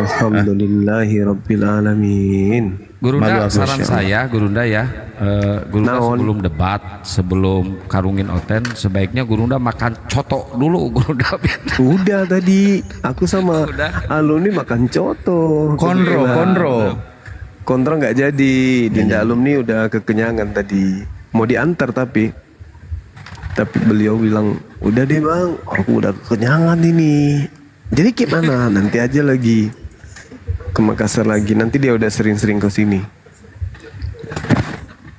Alhamdulillahi Rabbil Alamin. Gurunda, saran saya, Gurunda ya, Gurunda sebelum debat, sebelum karungin Oten, sebaiknya Gurunda makan coto dulu, Gurunda. Udah tadi, aku sama alumni makan coto. Kontro nggak jadi, Dinda alumni udah kekenyangan tadi. Mau diantar tapi beliau bilang, udah deh bang, aku udah kekenyangan ini. Jadi gimana? Nanti aja lagi ke Makassar lagi. Nanti dia udah sering-sering ke sini.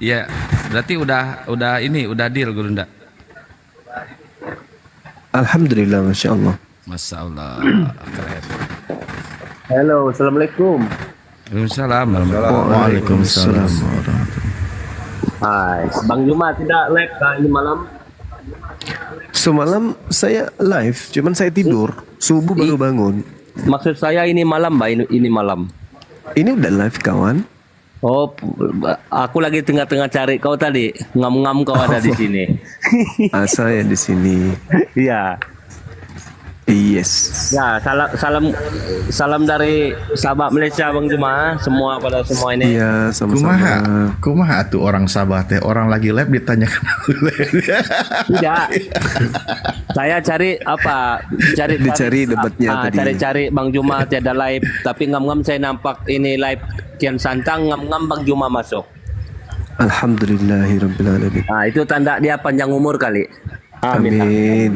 Iya, berarti udah deal Gurunda. Alhamdulillah, masya Allah. Masya Allah, keren. Halo, assalamualaikum. Waalaikumsalam. Waalaikumsalam. Hai, Bang Juma tidak live kah ini malam? Semalam saya live, cuman saya tidur. Subuh baru bangun. Maksud saya ini malam, Mbak, ini malam. Ini udah live kawan. Oh, aku lagi tengah-tengah cari kau tadi. Ngam-ngam kau ada di sini. Saya di sini. Iya. Yes. Ya, salam dari sahabat Malaysia Bang Juma, semua pada semua ini. Iya, sama-sama. Kumaha tuh orang Sabah teh, orang lagi live ditanyakan. Tidak. Saya cari Dicari debatnya tadi. Cari Bang Juma tiada live, tapi ngam-ngam saya nampak ini live Kian Santang, ngam-ngam Bang Juma masuk. Alhamdulillahirabbil alamin. Nah, itu tanda dia panjang umur kali. Amin.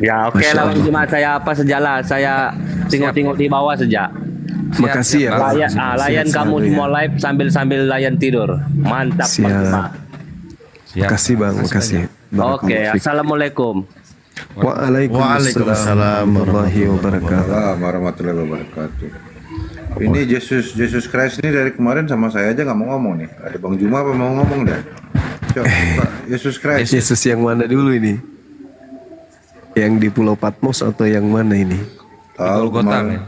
Ya, oke lah Bang Juma, saya apa sejalan, saya tengok-tengok di bawah saja. Makasih ya. Layan kamu semua live sambil layan tidur. Mantap Bang Juma. Makasih Bang, makasih. Oke, assalamualaikum. Waalaikumsalam warahmatullahi wabarakatuh. Ini Jesus Christ ini dari kemarin sama saya aja nggak mau ngomong nih. Ada Bang Juma apa mau ngomong dah? Coba Yesus Christ. Yesus yang mana dulu ini? Yang di Pulau Patmos atau yang mana ini? Tahu kemarin.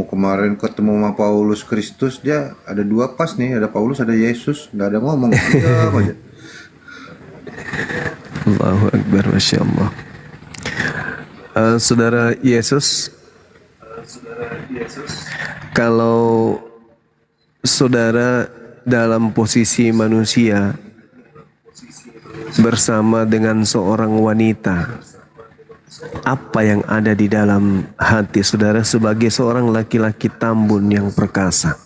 Kemarin ketemu sama Paulus Kristus, dia ada dua pas nih, ada Paulus ada Yesus, nggak ada ngomong. Diam aja. Allahu Akbar, masya Allah. Saudara Yesus, kalau saudara dalam posisi manusia bersama dengan seorang wanita, apa yang ada di dalam hati saudara sebagai seorang laki-laki tambun yang perkasa?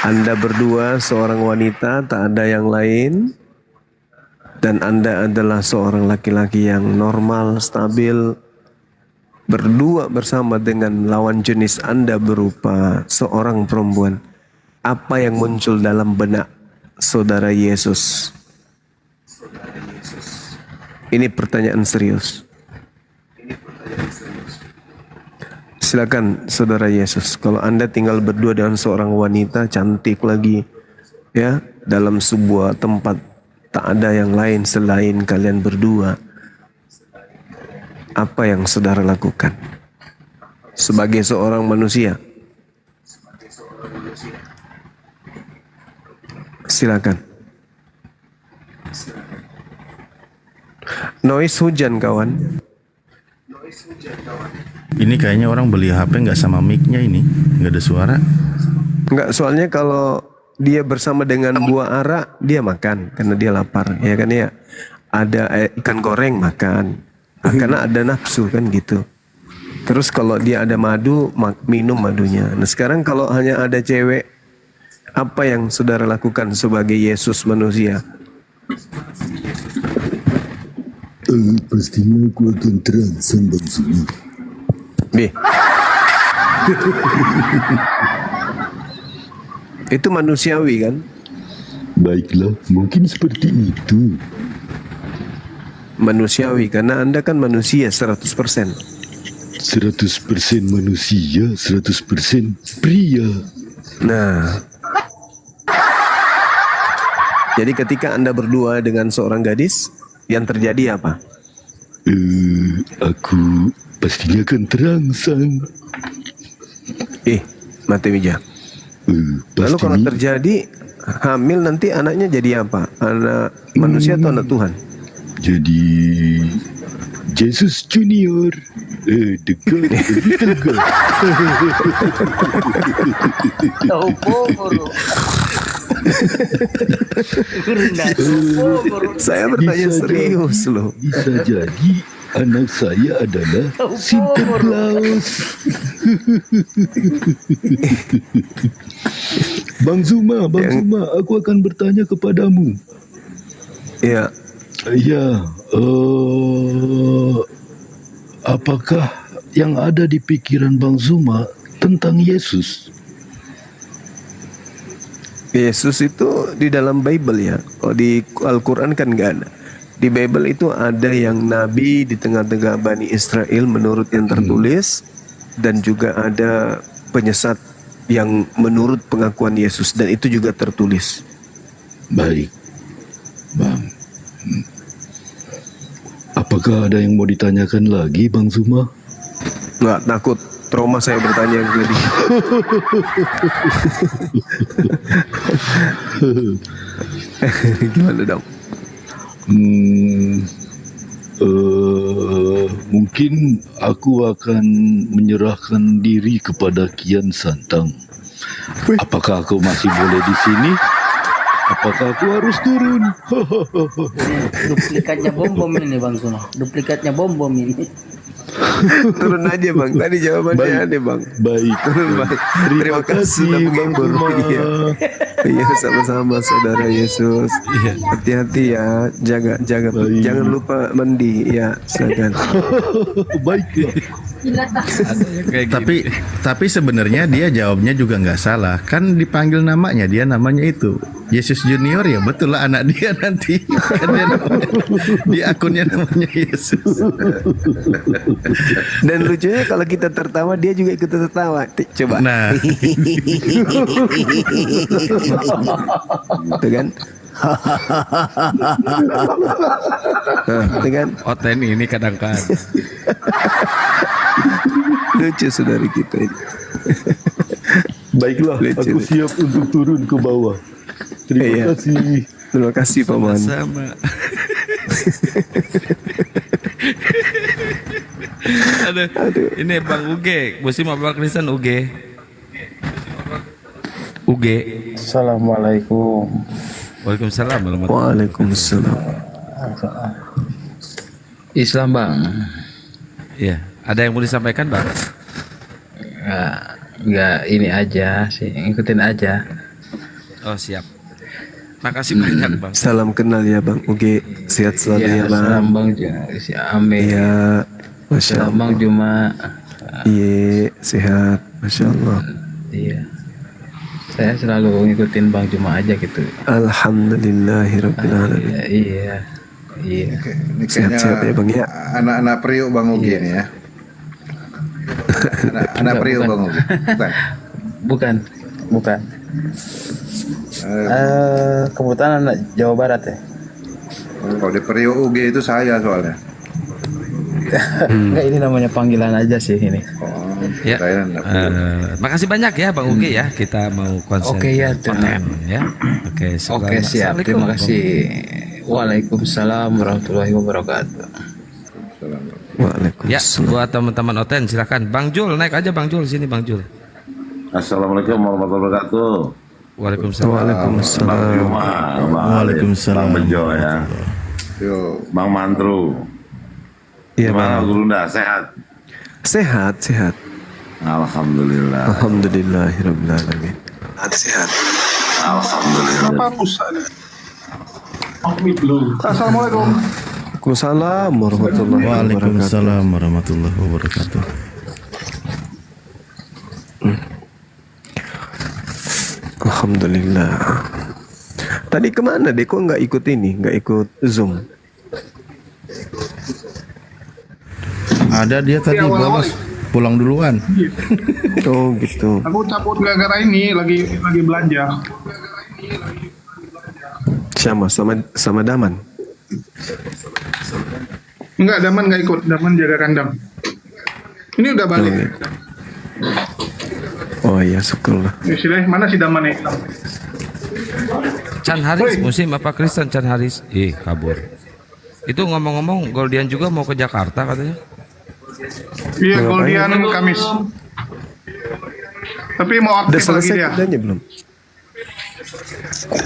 Anda berdua seorang wanita, tak ada yang lain, dan Anda adalah seorang laki-laki yang normal, stabil, berdua bersama dengan lawan jenis Anda berupa seorang perempuan. Apa yang muncul dalam benak saudara Yesus? Ini pertanyaan serius. Silakan saudara Yesus, kalau Anda tinggal berdua dengan seorang wanita cantik lagi, ya, dalam sebuah tempat, tak ada yang lain selain kalian berdua, apa yang saudara lakukan sebagai seorang manusia? Silakan. Noise hujan kawan. Ini kayaknya orang beli HP nggak sama mic-nya ini, nggak ada suara. Nggak, soalnya kalau dia bersama dengan buah ara, dia makan karena dia lapar, ya kan ya. Ada ikan goreng makan, karena ada nafsu kan gitu. Terus kalau dia ada madu, minum madunya. Nah sekarang kalau hanya ada cewek, apa yang saudara lakukan sebagai Yesus manusia? Pastinya aku akan terangsang Bang Zumi. Itu manusiawi kan? Baiklah, mungkin seperti itu. Manusiawi, karena Anda kan manusia 100%. 100% manusia, 100% pria. Nah, jadi ketika Anda berdua dengan seorang gadis, yang terjadi apa? Aku pastinya akan terangsang. Mati Wija. Lalu kalau terjadi hamil, nanti anaknya jadi apa? Anak manusia atau anak Tuhan? Jesus Junior. Dekat, dekat. Opo, guru. Gurunda, opo, guru. Saya bertanya Bisa serius jadi, loh. Bisa jadi anak saya adalah Santa Claus. Bang Zuma, aku akan bertanya kepadamu. Ya, Ya, apakah yang ada di pikiran Bang Zuma tentang Yesus? Yesus itu di dalam Bible ya. Kalau di Al-Quran kan nggak ada. Di Bible itu ada yang nabi di tengah-tengah Bani Israel menurut yang tertulis, dan juga ada penyesat yang menurut pengakuan Yesus, dan itu juga tertulis. Baik, Bang. Apakah ada yang mau ditanyakan lagi, Bang Zuma? Nggak takut trauma saya bertanya yang tadi. Gimana dong? Mungkin aku akan menyerahkan diri kepada Kian Santang. Apakah aku masih boleh di sini? Apakah aku harus turun? Duplikatnya bom ini Bang Zuma. Duplikatnya bom ini. Turun aja bang. Tadi jawabannya aneh bang. Baik. Turun bang. Terima kasih sudah Bang menghibur. Zuma. Iya. Iya, sama-sama saudara Yesus. Hati-hati ya. Jaga. Baik. Jangan lupa mandi. Ya, silakan. Baik. Tapi sebenarnya dia jawabnya juga nggak salah. Kan dipanggil namanya, dia namanya itu Yesus Junior, ya betul lah anak dia nanti. Kan dia namanya, di akunnya namanya Yesus. Dan lucunya kalau kita tertawa, dia juga ikut tertawa. Coba. Nah, Itu kan. Nah, itu kan. Oten ini kadang-kadang. Lucu saudari kita ini. Baiklah, Lucu. aku siap untuk turun ke bawah. Terima Iya. kasih. Terima kasih paman. Sama. Aduh. Ini Bang Uge, Muslim apa Kristen Uge? Uge. Assalamualaikum. Waalaikumsalam warahmatullahi. Waalaikumsalam. Islam Bang. Iya, ada yang mau disampaikan Bang? Nggak ini aja sih, ngikutin aja. Oh siap. Makasih banyak Bang. Salam kenal ya Bang Uge. Sehat selalu ya Bang. Salam Bang Amin. Iya. Masya Salam Bang Allah. Juma. Iya, sehat. Masya Allah. Iya. Saya selalu ngikutin Bang Juma aja gitu. Alhamdulillahirrahmanirrahim. Iya. Oke, ini Sehat-sehat ya Bang ya. anak-anak Priuk Bang Ugi nih ya. Anak Priuk Bang Ugi. Bukan. Bukan. Kebetulan anak Jawa Barat ya. Kalau di Priuk Ugi itu saya soalnya. Enggak, ini namanya panggilan aja sih ini. Oh, Ya. saya enggak. Makasih banyak ya Bang Uge ya. Kita mau konsen. Oke, ya, konten ya. Oke, Oke, siap. Terima kasih. Waalaikumsalam warahmatullahi wabarakatuh. Ya, Waalaikumsalam. buat teman-teman Oten silakan. Bang Jul naik aja Bang Jul sini Bang Jul. Assalamualaikum warahmatullahi wabarakatuh. Waalaikumsalam. Waalaikumsalam. Bang Juma, Bang Waalaikumsalam. Bang Bejo ya. Yo, Bang Mantru. Iya Gimana Bang. Gurunda, sehat? Sehat. Alhamdulillah. Alhamdulillahirrahmanirrahim. Sehat. Alhamdulillah. Waalaikumsalam warahmatullahi wabarakatuh. Waalaikumsalam warahmatullahi wabarakatuh. Alhamdulillah. Tadi kemana deh? Kok nggak ikut ini? Nggak ikut Zoom? Ada dia tadi bolos, pulang duluan. Oh gitu. Aku cabut gara-gara ini lagi belanja. Sama Daman. Enggak, Daman nggak ikut. Daman jaga kandang. Ini udah balik. Oh iya, syukurlah. Ya, sudah, mana si Daman nih? Chan Haris Muslim apa Kristen Chan Haris? Kabur. Itu ngomong-ngomong, Goldian juga mau ke Jakarta katanya. Iya, Mau ngapain? Goldian Kamis. Tapi mau Udah aktif lagi selesai dia. kuliahnya belum?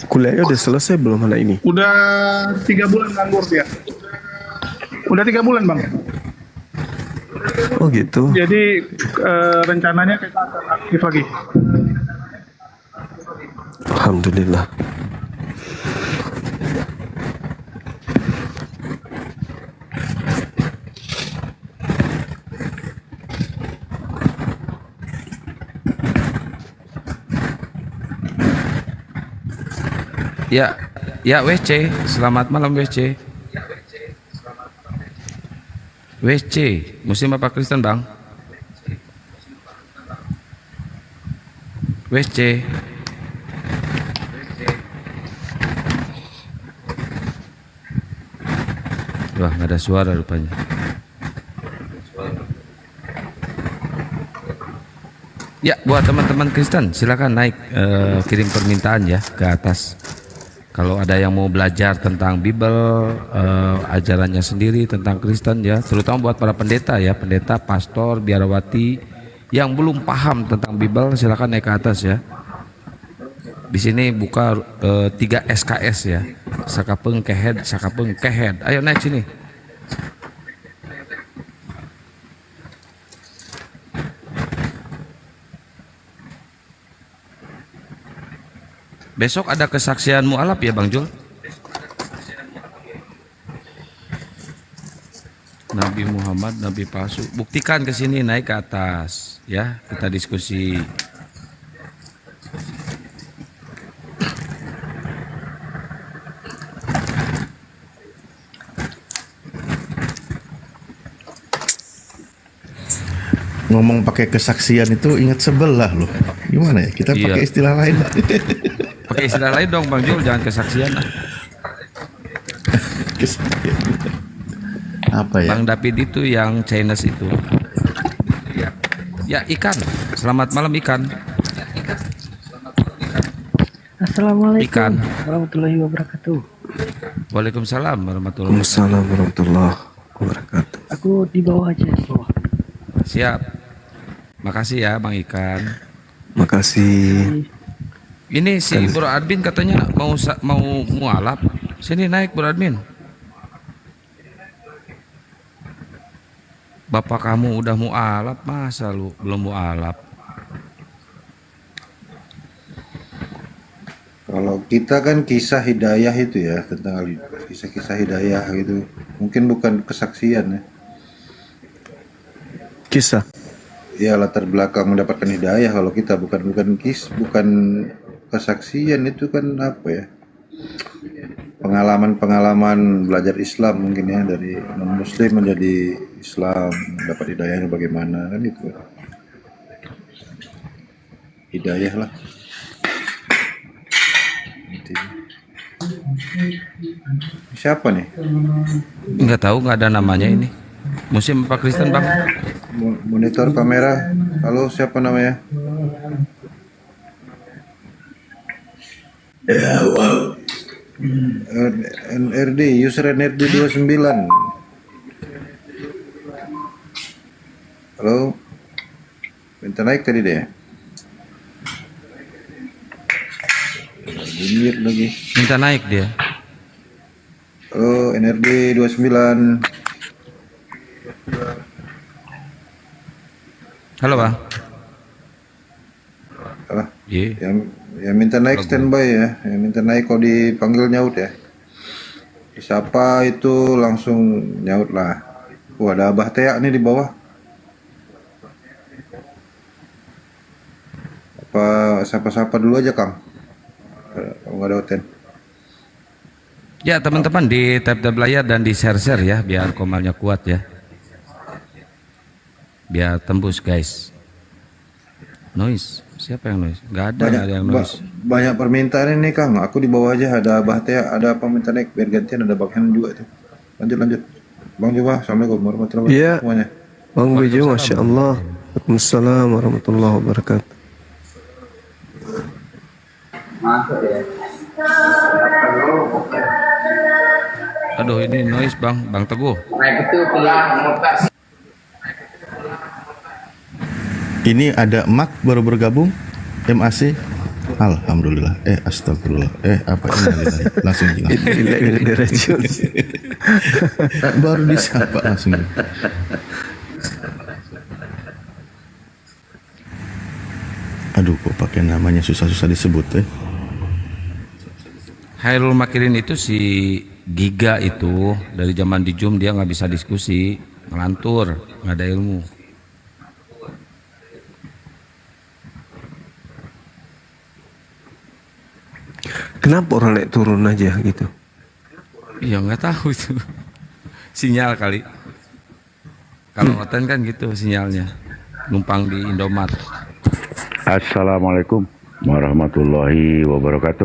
Kuliahnya udah selesai belum anak ini? Udah 3 bulan nganggur dia. Udah 3 bulan bang. Oh gitu. Jadi rencananya kita akan aktif lagi. Alhamdulillah. Ya, ya WC, selamat malam WC. WC, Muslim apa Kristen bang? WC. Wah, nggak ada suara rupanya. Ya, buat teman-teman Kristen, silakan naik kirim permintaan ya ke atas. Kalau ada yang mau belajar tentang Bible, ajarannya sendiri tentang Kristen ya, terutama buat para pendeta ya, pendeta, pastor, biarawati yang belum paham tentang Bible, silakan naik ke atas ya. Di sini buka 3 SKS ya, sakapeng kehead, sakapeng kehead. Ayo naik sini. Besok ada kesaksian mualaf ya Bang Jul? Nabi Muhammad, Nabi palsu. Buktikan ke sini, naik ke atas ya, kita diskusi. Ngomong pakai kesaksian itu ingat sebelah loh. Gimana ya? Kita Iya. pakai istilah lain. Pakai istilah lain dong Bang Jul, jangan kesaksian lah. Kesaksian. Apa ya? Bang David itu yang Chinese itu. Ya ikan. Selamat malam ikan. Assalamualaikum Ikan. warahmatullahi wabarakatuh. Waalaikumsalam warahmatullahi wabarakatuh. Waalaikumsalam warahmatullahi wabarakatuh. Aku di bawah aja, di bawah. Siap. Makasih ya Bang Ikan. Makasih. Ini si Bro Admin katanya mau mualaf. Sini naik Bro Admin. Bapak kamu udah mualaf, masa lu belum mualaf? Kalau kita kan kisah hidayah itu ya, tentang kisah-kisah hidayah gitu. Mungkin bukan kesaksian ya. Kisah. Ya latar belakang mendapatkan hidayah. Kalau kita bukan kesaksian, itu kan apa ya? Pengalaman belajar Islam mungkin ya, dari non muslim menjadi Islam, dapat hidayahnya bagaimana kan itu. Hidayah lah. Siapa nih? Nggak tahu, nggak ada namanya ini. Muslim apa Kristen Bang? Monitor kamera. Halo, siapa namanya? NRD, user NRD 29. Halo. Minta naik tadi deh. Bunyi lagi. Minta naik dia. Halo, NRD 29. Halo Bang. Salah. Iya. Yang minta naik standby ya. Yang minta naik kalau dipanggil nyaut ya. Disapa itu langsung nyaut lah. Ada Abah Tea nih di bawah. Apa sapa-sapa dulu aja Kang. Kalau nggak ada hotel. Ya teman-teman, di tap layar dan di share ya, biar komalnya kuat ya. Biar tembus guys. Noise, siapa yang noise? Nggak ada yang noise. Banyak permintaan ini Kang. Aku di bawah aja, ada Abah Tea, ada apa minta naik biar gantian, ada Bang Hen juga itu. Lanjut. Bang Juma, assalamualaikum warahmatullahi wabarakatuh Iya. semuanya. Bang Bejo, Masya Allah. Waalaikumsalam warahmatullahi wabarakatuh. Aduh ini noise Bang Teguh. Ini ada Mak baru bergabung, MAC. Alhamdulillah. Astagfirullah. Apa ini? Langsung hilang. Baru disapa langsung. Aduh, kok pakai namanya susah-susah disebut. Hairul Makirin itu si Giga itu dari zaman di Zoom dia nggak bisa diskusi, ngelantur, nggak ada ilmu. Kenapa orang naik turun aja gitu? Iya nggak tahu itu sinyal kali. Kalau hotel kan gitu sinyalnya, numpang di Indomaret. Assalamualaikum warahmatullahi wabarakatuh.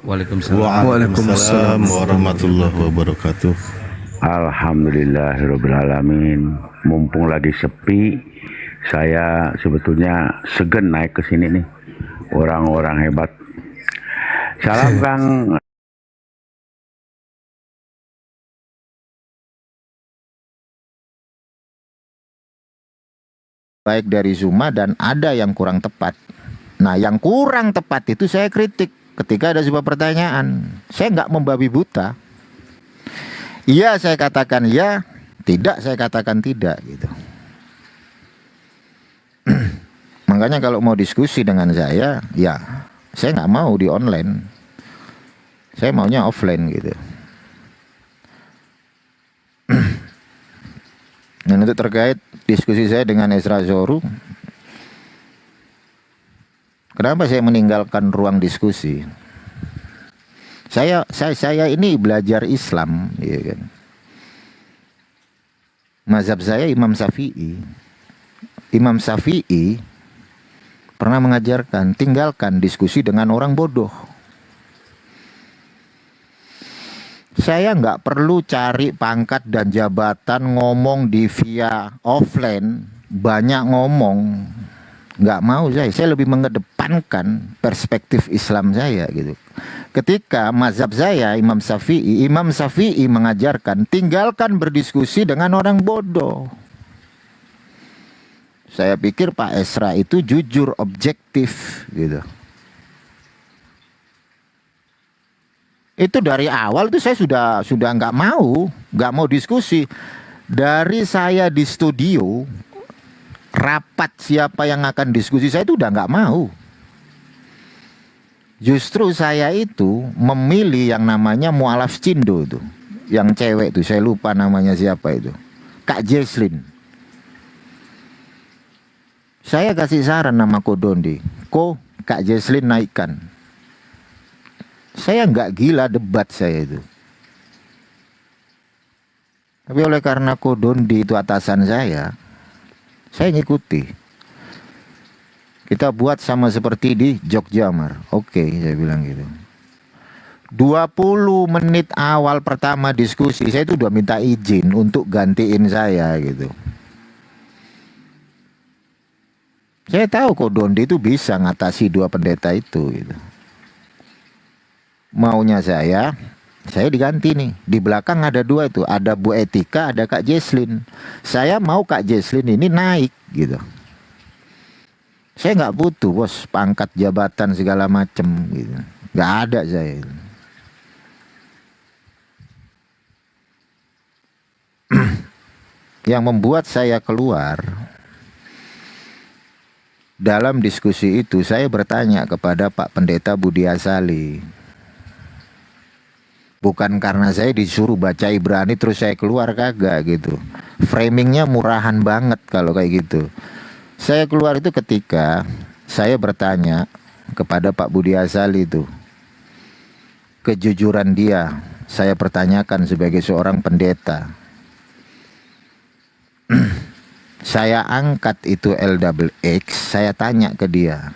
Waalaikumsalam. Waalaikumsalam warahmatullahi wabarakatuh. Alhamdulillahirobbilalamin. Mumpung lagi sepi, saya sebetulnya segen naik ke sini nih. Orang-orang hebat. Salam Kang. Baik dari Zuma dan ada yang kurang tepat. Nah, yang kurang tepat itu saya kritik ketika ada sebuah pertanyaan. Saya nggak membabi buta. Iya saya katakan ya, tidak saya katakan tidak gitu. Makanya kalau mau diskusi dengan saya, ya saya nggak mau di online. Saya maunya offline gitu. Dan untuk terkait diskusi saya dengan Ezra Zoru, kenapa saya meninggalkan ruang diskusi? Saya ini belajar Islam, ya kan. Mazhab saya Imam Syafi'i. Imam Syafi'i pernah mengajarkan tinggalkan diskusi dengan orang bodoh. Saya nggak perlu cari pangkat dan jabatan ngomong di via offline, banyak ngomong, nggak mau saya lebih mengedepankan perspektif Islam saya gitu. Ketika mazhab saya Imam Syafi'i mengajarkan tinggalkan berdiskusi dengan orang bodoh. Saya pikir Pak Esra itu jujur, objektif gitu. Itu dari awal itu saya sudah nggak mau diskusi. Dari saya di studio rapat siapa yang akan diskusi saya itu udah nggak mau. Justru saya itu memilih yang namanya mualaf cindo itu, yang cewek itu saya lupa namanya siapa itu, Kak Jesslyn. Saya kasih saran nama Kodondi, Kak Jesslyn naikkan. Saya nggak gila debat saya itu. Tapi oleh karena Kodondi itu atasan saya ngikuti. Kita buat sama seperti di Jogja Mar. Oke, saya bilang gitu. 20 menit awal pertama diskusi, saya itu udah minta izin untuk gantiin saya gitu. Saya tahu Kodondi itu bisa ngatasi dua pendeta itu gitu. Maunya saya diganti nih. Di belakang ada dua itu, ada Bu Etika, ada Kak Jesslyn. Saya mau Kak Jesslyn ini naik gitu. Saya nggak butuh bos pangkat jabatan segala macem gitu. Nggak ada saya. Yang membuat saya keluar dalam diskusi itu, saya bertanya kepada Pak Pendeta Budi Asali. Bukan karena saya disuruh baca Ibrani terus saya keluar, kagak gitu. Framingnya murahan banget kalau kayak gitu. Saya keluar itu ketika saya bertanya kepada Pak Budi Asali itu. Kejujuran dia saya pertanyakan sebagai seorang pendeta. Saya angkat itu LXX, saya tanya ke dia.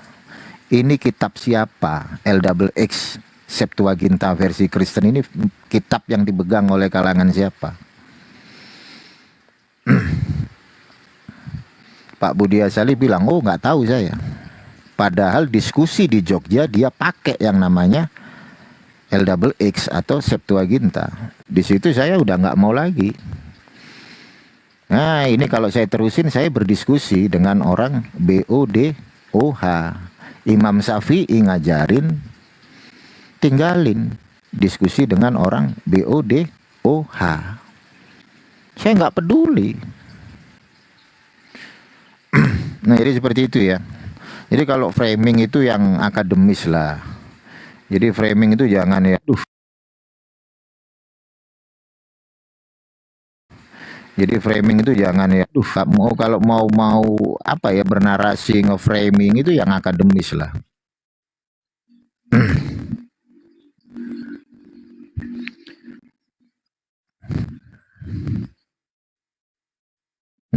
Ini kitab siapa? LXX Septuaginta versi Kristen ini kitab yang dipegang oleh kalangan siapa? Pak Budi Asali bilang, oh nggak tahu saya. Padahal diskusi di Jogja dia pakai yang namanya LXX atau Septuaginta. Di situ saya udah nggak mau lagi. Nah ini kalau saya terusin saya berdiskusi dengan orang BODOH. Imam Syafi'i ngajarin tinggalin diskusi dengan orang BODOH. Saya nggak peduli. Nah jadi seperti itu ya. Jadi kalau framing itu yang akademis lah. Jadi framing itu jangan ya. Jadi framing itu jangan ya. Kalau mau apa ya bernarasi nge-framing itu yang akademis lah.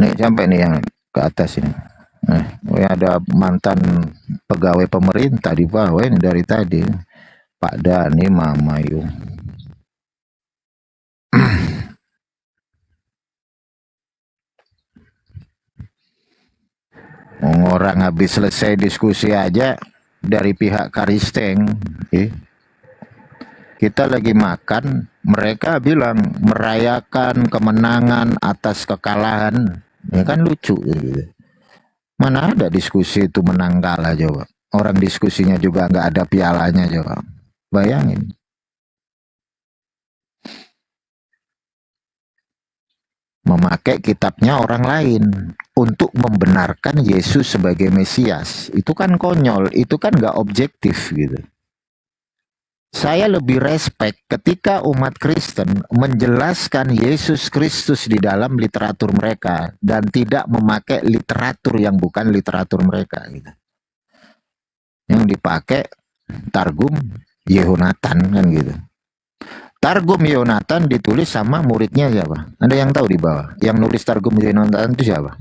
Nih sampai nih yang ke atas ini. Ada mantan pegawai pemerintah di bawah ini dari tadi. Pak Dhani Mamayu. Orang habis selesai diskusi aja dari pihak Karisteng, kita lagi makan, mereka bilang merayakan kemenangan atas kekalahan, ya kan lucu gitu. Mana ada diskusi itu menang kalah coba. Orang diskusinya juga nggak ada pialanya coba. Bayangin. Memakai kitabnya orang lain untuk membenarkan Yesus sebagai Mesias. Itu kan konyol, itu kan nggak objektif gitu. Saya lebih respect ketika umat Kristen menjelaskan Yesus Kristus di dalam literatur mereka dan tidak memakai literatur yang bukan literatur mereka gitu. Yang dipakai Targum Yehonatan kan gitu. Targum Yonatan ditulis sama muridnya siapa? Ada yang tahu di bawah? Yang nulis Targum Yonatan itu siapa?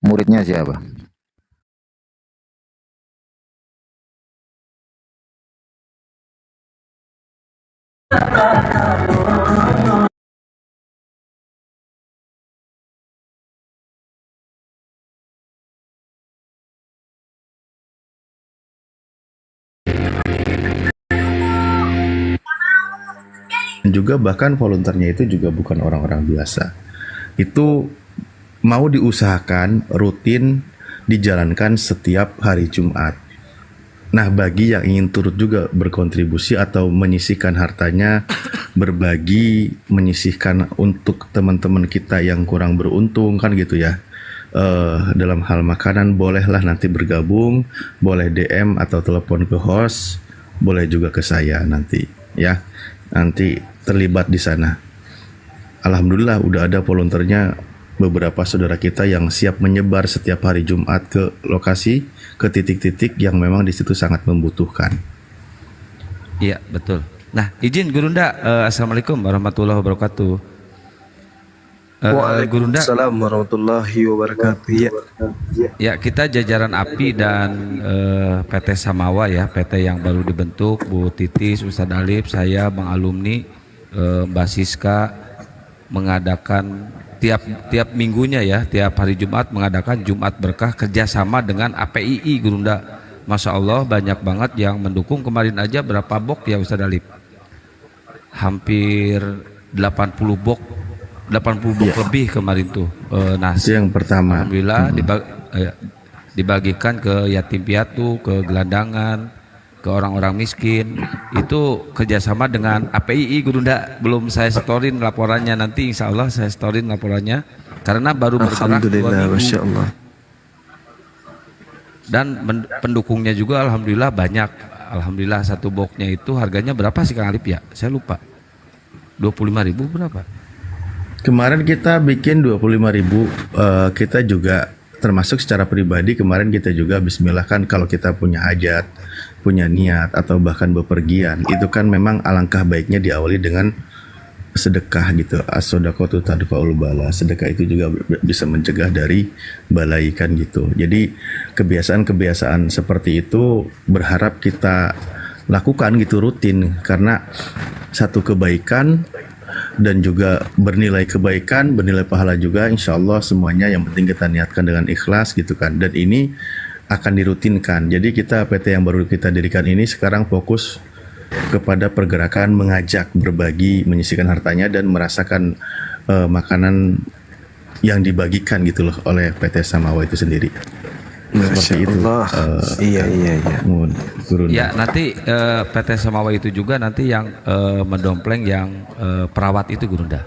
Muridnya siapa? Juga bahkan volunteernya itu juga bukan orang-orang biasa. Itu mau diusahakan rutin dijalankan setiap hari Jumat. Nah, bagi yang ingin turut juga berkontribusi atau menyisihkan hartanya, berbagi, menyisihkan untuk teman-teman kita yang kurang beruntung kan gitu ya. Dalam hal makanan bolehlah nanti bergabung, boleh DM atau telepon ke host, boleh juga ke saya nanti ya. Nanti terlibat di sana. Alhamdulillah udah ada volunteernya beberapa saudara kita yang siap menyebar setiap hari Jumat ke lokasi, ke titik-titik yang memang di situ sangat membutuhkan. Iya, betul. Nah, izin Gurunda, Assalamualaikum warahmatullahi wabarakatuh. Gurunda, Waalaikumsalam warahmatullahi wabarakatuh. ya kita jajaran API dan PT Samawa ya, PT yang baru dibentuk, Bu Titis, Ustadz Alif, saya, Bang Alumni, Mbak Siska mengadakan tiap minggunya ya, tiap hari Jumat mengadakan Jumat Berkah kerjasama dengan APII Gurunda. Masya Allah banyak banget yang mendukung. Kemarin aja berapa box ya Ustadz Alif? Hampir 80 box lebih kemarin tuh nasi. Yang pertama Alhamdulillah dibagikan ke yatim piatu, ke gelandangan, ke orang-orang miskin. Itu kerjasama dengan APII Gurunda. Belum saya storin laporannya, nanti insya Allah saya storin laporannya karena baru bergerak 2 minggu. Masya Allah. Dan pendukungnya juga alhamdulillah banyak. Alhamdulillah satu boxnya itu harganya berapa sih Kang Alif ya? Saya lupa. 25.000 berapa? Kemarin kita bikin 25.000. Kita juga termasuk secara pribadi kemarin kita juga bismillah kan, kalau kita punya hajat, punya niat atau bahkan bepergian, itu kan memang alangkah baiknya diawali dengan sedekah gitu. As-shadaqatu tadfa'ul bala. Sedekah itu juga bisa mencegah dari balai kan gitu. Jadi kebiasaan-kebiasaan seperti itu berharap kita lakukan gitu rutin, karena satu kebaikan dan juga bernilai kebaikan, bernilai pahala juga insya Allah semuanya. Yang penting kita niatkan dengan ikhlas gitu kan. Dan ini akan dirutinkan. Jadi kita PT yang baru kita dirikan ini sekarang fokus kepada pergerakan mengajak, berbagi, menyisihkan hartanya dan merasakan makanan yang dibagikan gitu loh oleh PT Samawa itu sendiri. Seperti itu. Iya. Gurunda. Ya, nanti PT Samawa itu juga nanti yang mendompleng yang perawat itu Gurunda.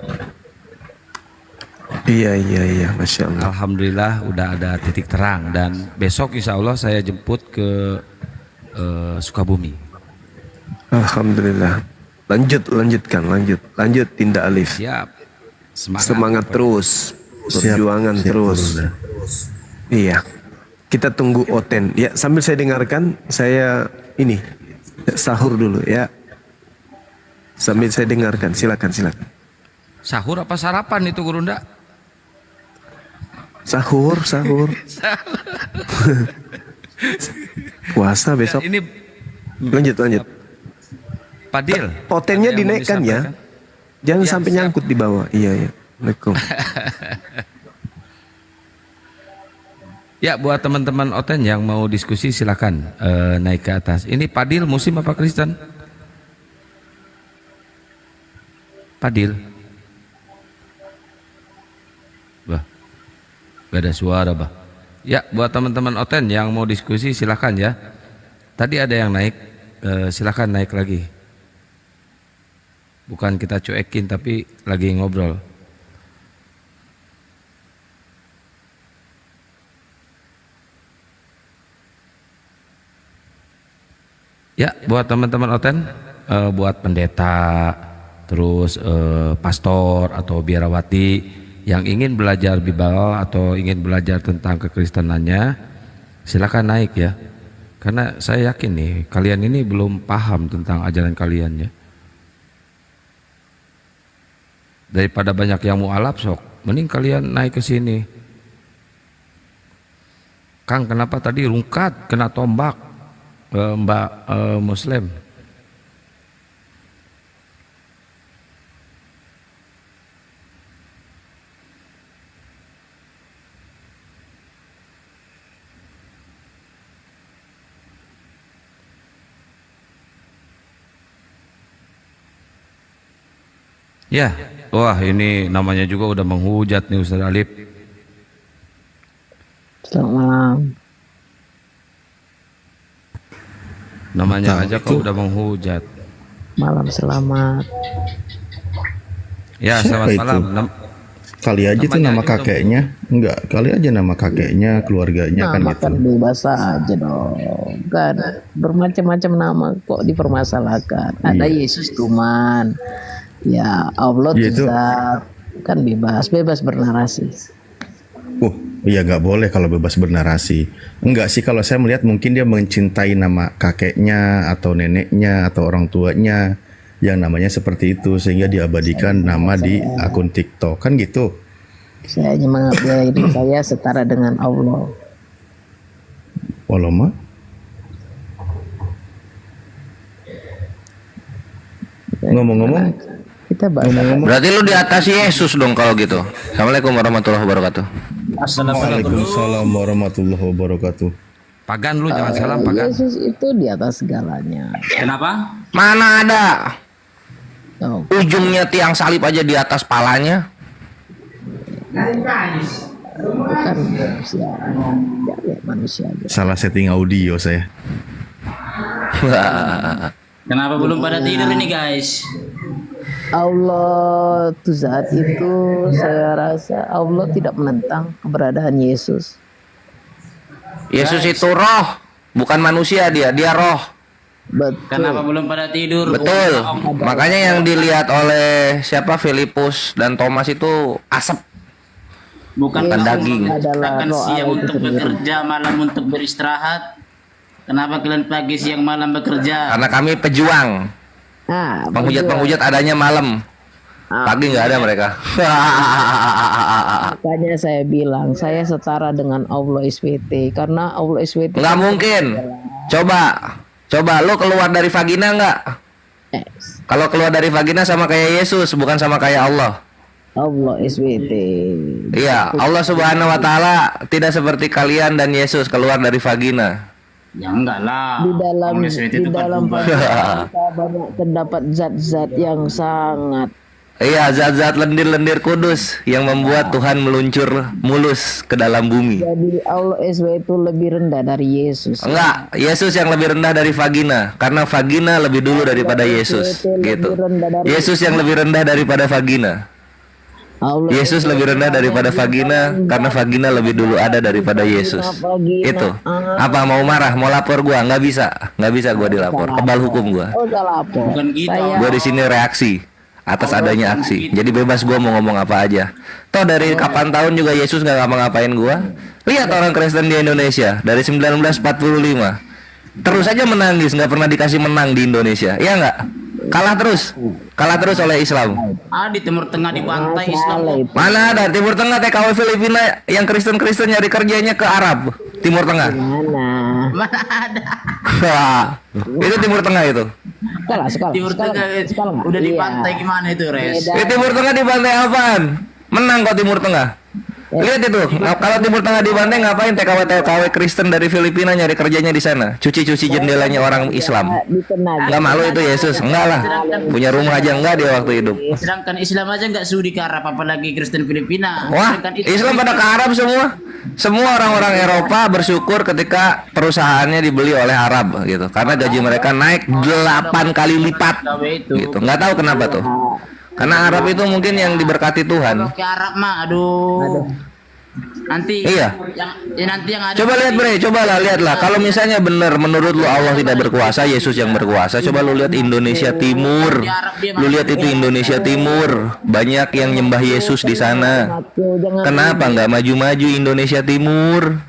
Iya, Masya Allah. Alhamdulillah udah ada titik terang dan besok insya Allah saya jemput ke Sukabumi. Alhamdulillah. Lanjut tindak Alif. Siap. Semangat terus, perjuangan Siap, terus. Gurunda. Iya. Kita tunggu Oten. Ya, sambil saya dengarkan, saya ini sahur dulu ya. Sambil saya dengarkan, silakan. Sahur apa sarapan itu Gurunda? Sahur. Puasa besok. Ini Lanjut. Padil. Otennya ada yang mau dinaikkan ya. disampaikan? Jangan Ya, sampai siap. nyangkut di bawah. Iya. Assalamualaikum. Ya, buat teman-teman Oten yang mau diskusi silakan naik ke atas. Ini Padil Muslim apa Kristen? Padil. Bah. Gak ada suara, bah. Ya, buat teman-teman Oten yang mau diskusi silakan ya. Tadi ada yang naik, silakan naik lagi. Bukan kita cuekin tapi lagi ngobrol. Ya, buat teman-teman Oten, buat pendeta, terus pastor atau biarawati yang ingin belajar Bible atau ingin belajar tentang kekristenannya, silakan naik ya. Karena saya yakin nih, kalian ini belum paham tentang ajaran kalian ya. Daripada banyak yang mualaf sok, mending kalian naik ke sini. Kang, kenapa tadi rungkat kena tombak? Mbak Muslim. Ya, wah ini namanya juga udah menghujat nih Ustaz Alif. Selamat malam. Namanya aja kok udah menghujat. Malam selamat. Ya, Siapa selamat itu? malam. Kali aja tuh Namanya nama aja kakeknya. Enggak, kali aja nama kakeknya, keluarganya kan Nama gitu. kan bebas aja dong. Kan bermacam-macam nama kok dipermasalahkan. Ada Yesus Tuhan. Ya Allah Ya, itu- Tuhan. Kan bebas bernarasi. Ya nggak boleh kalau bebas bernarasi. Enggak sih, kalau saya melihat mungkin dia mencintai nama kakeknya atau neneknya atau orang tuanya yang namanya seperti itu sehingga diabadikan nama di akun TikTok kan gitu. Saya hanya mengabdi diri saya setara dengan Allah. Walau mah ngomong-ngomong, Kita bahas Berarti lu di atas Yesus dong kalau gitu. Assalamualaikum warahmatullahi wabarakatuh. Waalaikumsalam warahmatullahi wabarakatuh. Pagan lu jangan salah pagan. Yesus itu di atas segalanya. Kenapa? Mana ada Oh, ujungnya tiang salib aja di atas palanya? bukan manusia. Ya, manusia aja. Salah setting audio saya. Kenapa belum pada tidur ini guys? Allah itu zat itu, saya rasa Allah tidak menentang keberadaan Yesus. Yesus itu roh, bukan manusia dia roh. Betul. Kenapa belum pada tidur? Betul. Makanya yang dilihat oleh siapa Filipus dan Thomas itu asap. Bukan Bukan kamu daging. mengatakan Adalah siang roh untuk itu sendiri. bekerja, malam untuk beristirahat. Kenapa kalian pagi, siang, malam bekerja? Karena kami pejuang. Nah, Penghujat-penghujat adanya malam. Pagi nggak ada mereka. makanya saya bilang saya setara dengan Allah SWT karena Allah SWT Nggak mungkin. Coba lu keluar dari vagina nggak? Kalau keluar dari vagina sama kayak Yesus, bukan sama kayak Allah. Allah SWT. Iya, Allah Subhanahu wa taala tidak seperti kalian dan Yesus keluar dari vagina. Ya enggak lah. Di dalam Holy Spirit di itu kan dalam bukan. vagina kita banyak terdapat zat-zat yang sangat Iya, zat-zat lendir-lendir kudus yang membuat Tuhan meluncur mulus ke dalam bumi. jadi Allah SWT itu lebih rendah dari Yesus. Enggak, Yesus yang lebih rendah dari vagina, karena vagina lebih dulu daripada Yesus, gitu. Yesus yang lebih rendah daripada vagina. Allah Yesus lebih rendah daripada vagina, karena vagina lebih dulu ada daripada Yesus. Itu. Apa mau marah, mau lapor gua? Nggak bisa gua dilapor. Kebal hukum gua. Oh salah apa? Bukan gitu. Gua di sini reaksi atas adanya aksi. Jadi bebas gua mau ngomong apa aja. Toh dari kapan tahun juga Yesus nggak ngapa-ngapain gua. Lihat orang Kristen di Indonesia dari 1945 terus aja menangis, nggak pernah dikasih menang di Indonesia. Iya nggak? Kalah terus oleh Islam. Di Timur Tengah dibantai Islam. Mana ada Timur Tengah TKW Filipina yang Kristen nyari kerjanya ke Arab Timur Tengah. Mana ada? Wah, itu Timur Tengah itu. Timur Tengah udah dibantai gimana itu, Res? Timur Tengah dibantai apaan? Menang kok Timur Tengah. Lihat itu, kalau Timur Tengah dibantai ngapain TKW Kristen dari Filipina nyari kerjanya di sana? Cuci jendelanya orang Islam. Nggak malu itu Yesus? Enggak lah. Punya rumah aja enggak dia waktu hidup. Sedangkan Islam aja nggak sudi ke Arab, apalagi Kristen Filipina. Wah, Islam pada ke Arab semua. Semua orang-orang Eropa bersyukur ketika perusahaannya dibeli oleh Arab gitu, karena gaji mereka naik 8 kali lipat. Gitu. Nggak tahu kenapa tuh. Karena Arab itu mungkin yang diberkati Tuhan. Kalau ke Arab mah, aduh. Nanti Iya. nanti yang ada. Coba lihat Bre, cobalah lihatlah. Kalau misalnya benar menurut lu Allah tidak berkuasa, Yesus yang berkuasa. Coba lu lihat Indonesia Timur. Lu lihat itu Indonesia Timur. Banyak yang nyembah Yesus di sana. Kenapa nggak maju-maju Indonesia Timur?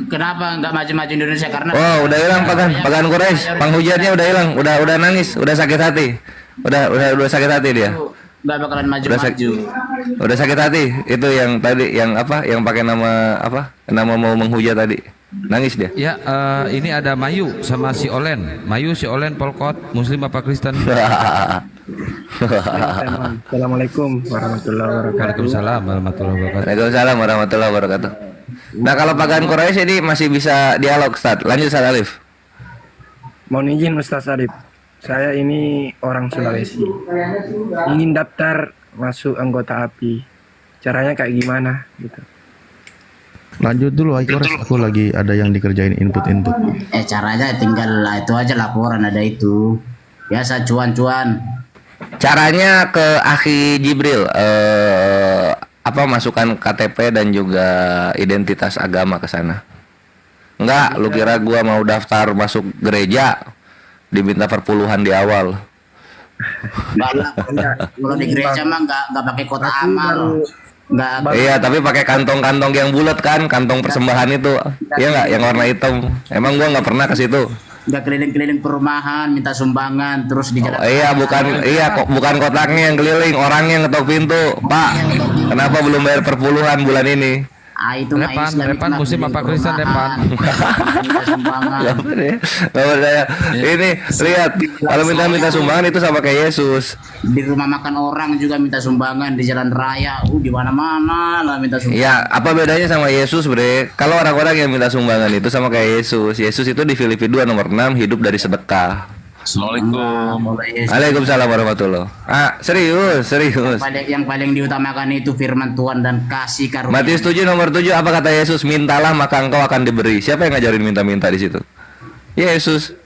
Kenapa nggak maju-maju Indonesia? Karena Oh, udah hilang pakan Quraisy. Penghujatnya udah hilang, udah nangis, udah sakit hati. Udah sakit hati dia. nggak bakalan maju-maju. Udah sakit hati. Itu yang tadi yang apa? Yang pakai nama apa? Nama mau menghujat tadi. Nangis dia. Ya, ini ada Mayu sama si Olen. Mayu, si Olen, Polkot, Muslim apa Kristen? Assalamualaikum warahmatullahi wabarakatuh. Waalaikumsalam warahmatullahi wabarakatuh. Waalaikumsalam warahmatullahi wabarakatuh. Nah, kalau pakan Quraisy ini masih bisa dialog, Ustaz. Lanjut, Ustaz Alif. Mohon izin Ustaz Arif. Saya ini orang Sulawesi. Ingin daftar masuk anggota API. Caranya kayak gimana gitu. Lanjut dulu Aikores, aku lagi ada yang dikerjain input. Caranya tinggal itu aja laporan ada itu. Biasa cuan-cuan. Caranya ke Akhi Jibril masukkan KTP dan juga identitas agama ke sana. Enggak, lu kira gua mau daftar masuk gereja diminta perpuluhan di awal. Kalau di gereja mah nggak pakai kotak amal. Iya, tapi pakai kantong-kantong yang bulat kan, kantong persembahan itu. Iya nggak, yang warna hitam. Emang gua nggak pernah ke situ. Nggak keliling-keliling perumahan minta sumbangan terus di jalan. Bukan kotaknya yang keliling, orangnya yang ngetok pintu. Pak, kenapa belum bayar perpuluhan bulan ini? Itu Repan musim apa Kristen Repan? Ini lihat, kalau minta sumbangan itu sama kayak Yesus. Di rumah makan orang juga minta sumbangan, di jalan raya, di mana-mana lah minta sumbangan. Ya, apa bedanya sama Yesus, Bre? Kalau orang-orang yang minta sumbangan itu sama kayak Yesus. Yesus itu di Filipi 2 nomor 6 hidup dari sedekah. Assalamualaikum. Waalaikumsalam warahmatullahi. Serius. Yang paling diutamakan itu firman Tuhan dan kasih karunia. Matius 7 nomor 7 apa kata Yesus? Mintalah maka engkau akan diberi. Siapa yang ngajarin minta-minta di situ? Yesus.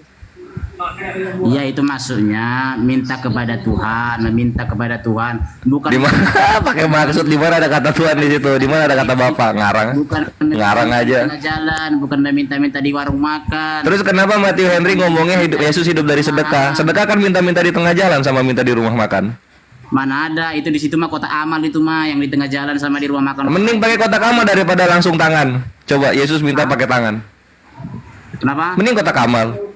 Iya, itu maksudnya minta kepada Tuhan, meminta kepada Tuhan. Bukan di mana pakai maksud, di mana ada kata Tuhan di situ? Di mana ada kata Bapa? Ngarang aja. Jalan, bukan minta-minta di warung makan. Terus kenapa Matthew Henry ngomongnya Yesus hidup dari sedekah? Sedekah kan minta-minta di tengah jalan sama minta di rumah makan. Mana ada, itu di situ mah kotak amal itu mah yang di tengah jalan sama di rumah makan. Mending pakai kotak amal daripada langsung tangan. Coba Yesus minta pakai tangan. Kenapa? Mending kotak amal.